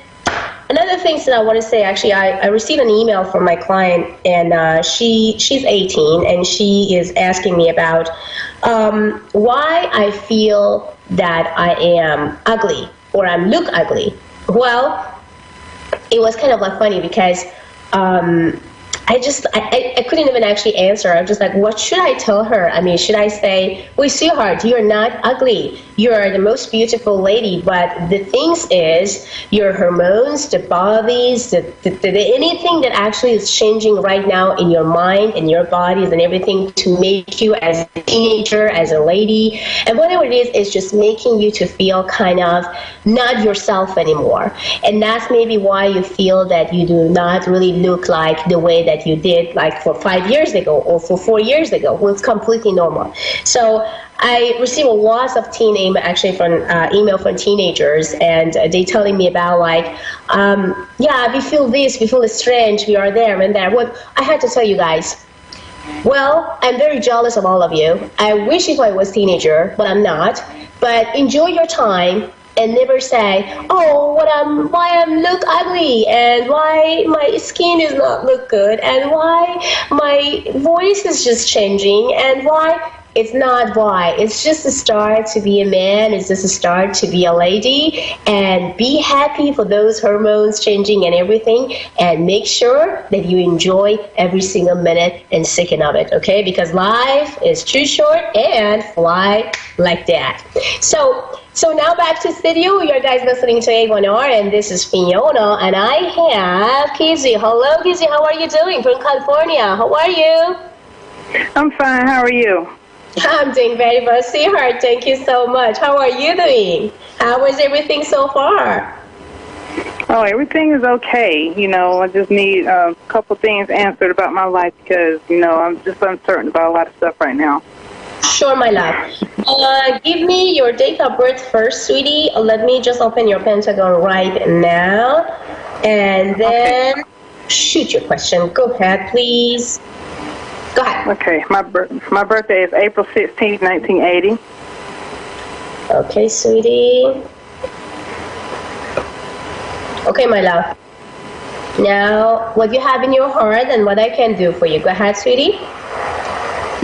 another thing that I want to say, actually, I received an email from my client, and she's 18, and she is asking me about why I feel that I am ugly or I look ugly. Well, it was kind of like funny because I couldn't even actually answer. I was just like, what should I tell her? I mean, should I say, well, sweetheart, you're not ugly. You're the most beautiful lady. But the things is, your hormones, the bodies, anything that actually is changing right now in your mind and your bodies and everything to make you as a teenager, as a lady, and whatever it is just making you to feel kind of not yourself anymore. And that's maybe why you feel that you do not really look like the way that you did like for 5 years ago or for 4 years ago. Well, it's completely normal. So I receive a lot of email from teenagers, and they telling me about like, yeah, we feel this, we feel strange, we are there and there. What I had to tell you guys, well, I'm very jealous of all of you. I wish if I was teenager, but I'm not. But enjoy your time. And never say, oh, why I look ugly, and why my skin is not look good, and why my voice is just changing, and why. It's not why. It's just a start to be a man. It's just a start to be a lady, and be happy for those hormones changing and everything, and make sure that you enjoy every single minute and second of it, okay? Because life is too short, and fly like that. So now back to studio. You guys listening to A1R, and this is Fiona, and I have Kizzy. Hello, Kizzy. How are you doing from California? How are you? I'm fine. How are you? I'm doing very well, sweetheart. Thank you so much. How are you doing? How is everything so far? Oh, everything is okay. You know, I just need a couple things answered about my life because, you know, I'm just uncertain about a lot of stuff right now. Sure, my love. Give me your date of birth first, sweetie. Let me just open your Pentagon right now. And then shoot your question. Go ahead, please. Go ahead. Okay. My birthday is April 16th, 1980. Okay, sweetie. Okay, my love. Now, what you have in your heart and what I can do for you. Go ahead, sweetie.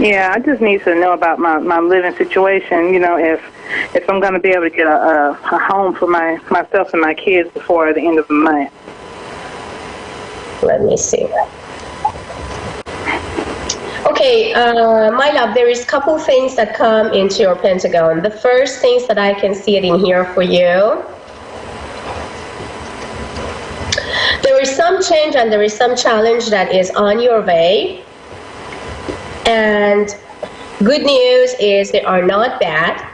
Yeah, I just need to know about my living situation, you know, if I'm going to be able to get a home for myself and my kids before the end of the month. Let me see. Okay, my love, there is a couple things that come into your Pentagon. The first things that I can see it in here for you. There is some change and there is some challenge that is on your way. And good news is they are not bad,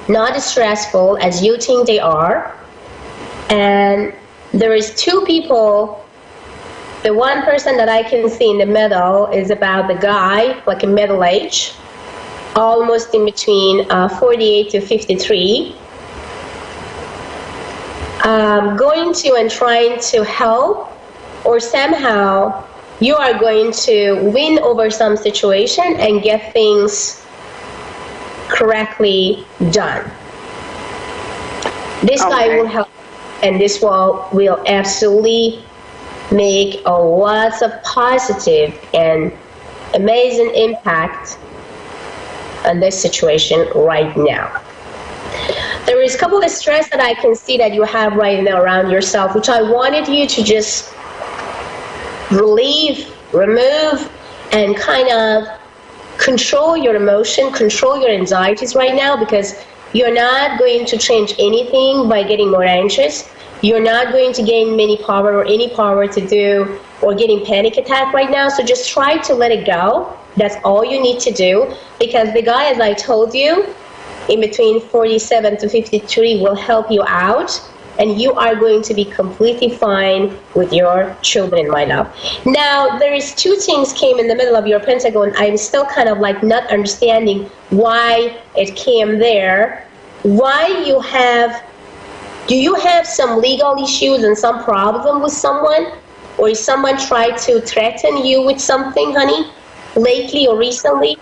not as stressful as you think they are. And there is two people. The one person that I can see in the middle is about the guy, like a middle age, almost in between 48 to 53. Going to and trying to help, or somehow you are going to win over some situation and get things correctly done. This guy will help, and this will absolutely make a lots of positive and amazing impact on this situation right now. There is a couple of stress that I can see that you have right now around yourself, which I wanted you to just relieve, remove, and kind of control your emotion, control your anxieties right now, because you're not going to change anything by getting more anxious. You're not going to gain many power or any power to do or getting panic attack right now. So just try to let it go. That's all you need to do, because the guy, as I told you, in between 47 to 53 will help you out, and you are going to be completely fine with your children, my love. Now, there is two things came in the middle of your pentagon. I'm still kind of like not understanding why it came there. Why you have, do you have some legal issues and some problem with someone? Or is someone tried to threaten you with something, honey, lately or recently?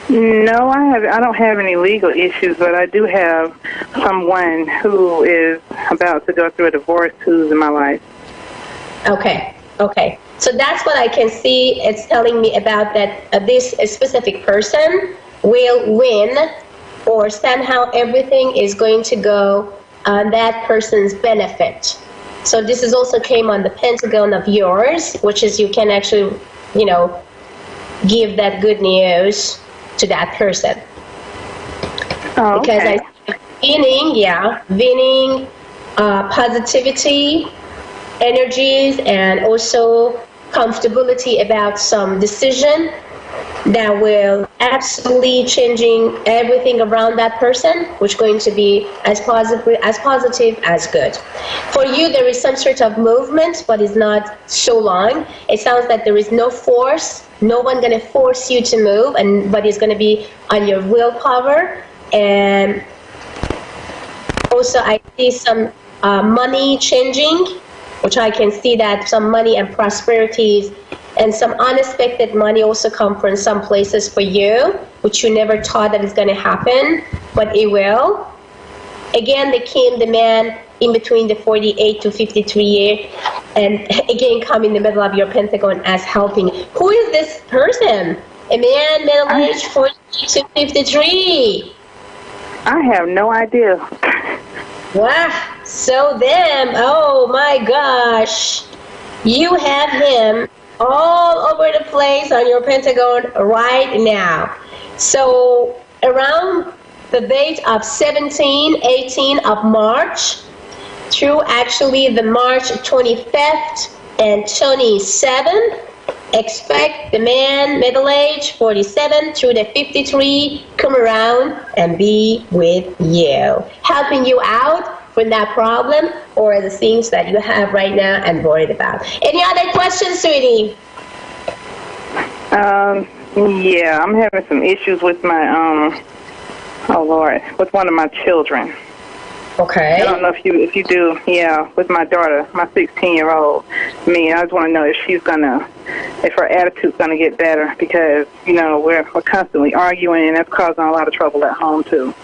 No, I don't have any legal issues, but I do have someone who is about to go through a divorce who's in my life. Okay. So that's what I can see. It's telling me about that this specific person will win, or somehow everything is going to go on that person's benefit. So this is also came on the pentagon of yours, which is you can actually, give that good news to that person. Oh, okay. Because winning, positivity, energies, and also comfortability about some decision that will absolutely changing everything around that person, which is going to be as positive as good. For you, there is some sort of movement, but it's not so long. It sounds like there is no force. No one going to force you to move, but it's going to be on your willpower. And also, I see some money changing, which I can see that some money and prosperities and some unexpected money also come from some places for you, which you never thought that is going to happen, but it will. Again, they came the man in between the 48 to 53 year, and again come in the middle of your pentagon as helping. Who is this person? A man, middle age, 40 to 53. I have no idea. Wow, so oh my gosh, you have him all over the place on your pentagon right now. So around the date of 17, 18 of March, through actually the March 25th and 27th, expect the man, middle age, 47 through the 53, come around and be with you, helping you out from that problem or the things that you have right now and worried about. Any other questions, sweetie? Yeah, I'm having some issues with my, with one of my children. Okay. I don't know if you do, with my daughter, my 16-year-old. I just want to know if her attitude's gonna get better, because we're constantly arguing, and that's causing a lot of trouble at home too.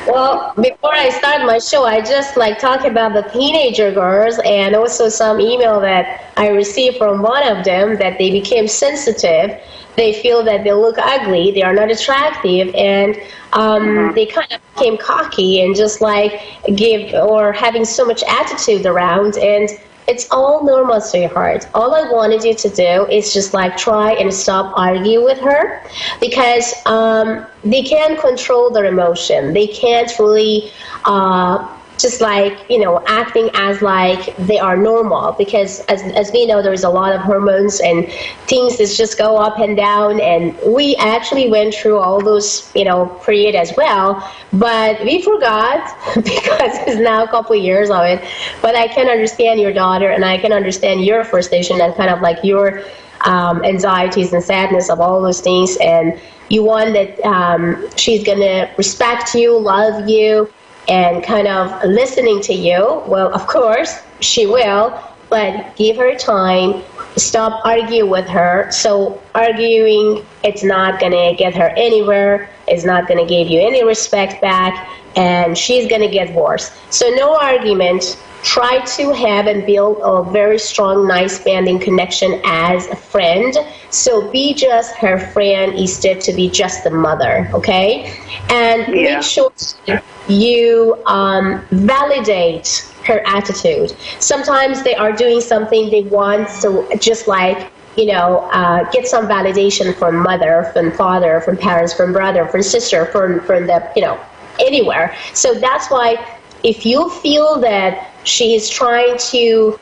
Well, before I start my show, I just talk about the teenager girls, and also some email that I received from one of them that they became sensitive. They feel that they look ugly, they are not attractive, and they kind of became cocky and just having so much attitude around, and it's all normal, sweetheart. All I wanted you to do is just try and stop arguing with her, because they can't control their emotion. They can't really acting as they are normal, because as we know, there's a lot of hormones and things that just go up and down, and we actually went through all those period as well, but we forgot because it's now a couple of years of it. But I can understand your daughter, and I can understand your frustration and kind of your anxieties and sadness of all those things, and you want that she's gonna respect you, love you, and kind of listening to you. Well, of course, she will, but give her time. Stop arguing with her. So arguing, it's not going to get her anywhere. It's not going to give you any respect back, and she's going to get worse. So no argument. Try to have and build a very strong, nice banding connection as a friend. So be just her friend instead to be just the mother, okay? And make sure you validate her attitude. Sometimes they are doing something they want, so just like, get some validation from mother, from father, from parents, from brother, from sister, from the, anywhere. So that's why if you feel that she is trying to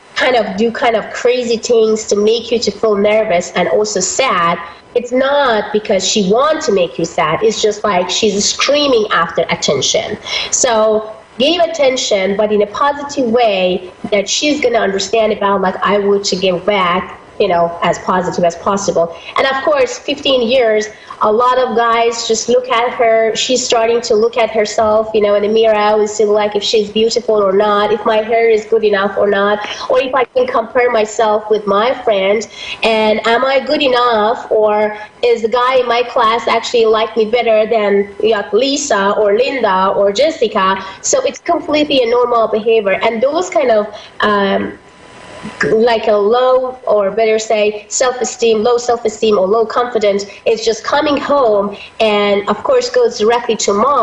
do crazy things to make you to feel nervous and also sad, it's not because she wants to make you sad. It's just like she's screaming after attention. So give attention, but in a positive way that she's going to understand about, like I would to give back, as positive as possible. And of course, 15 years, a lot of guys just look at her. She's starting to look at herself, in the mirror and see like if she's beautiful or not, if my hair is good enough or not, or if I can compare myself with my friend, and am I good enough, or is the guy in my class actually like me better than Lisa or Linda or Jessica? So it's completely a normal behavior, and those kind of like a low, or better say low self-esteem or low confidence is just coming home, and of course goes directly to mom.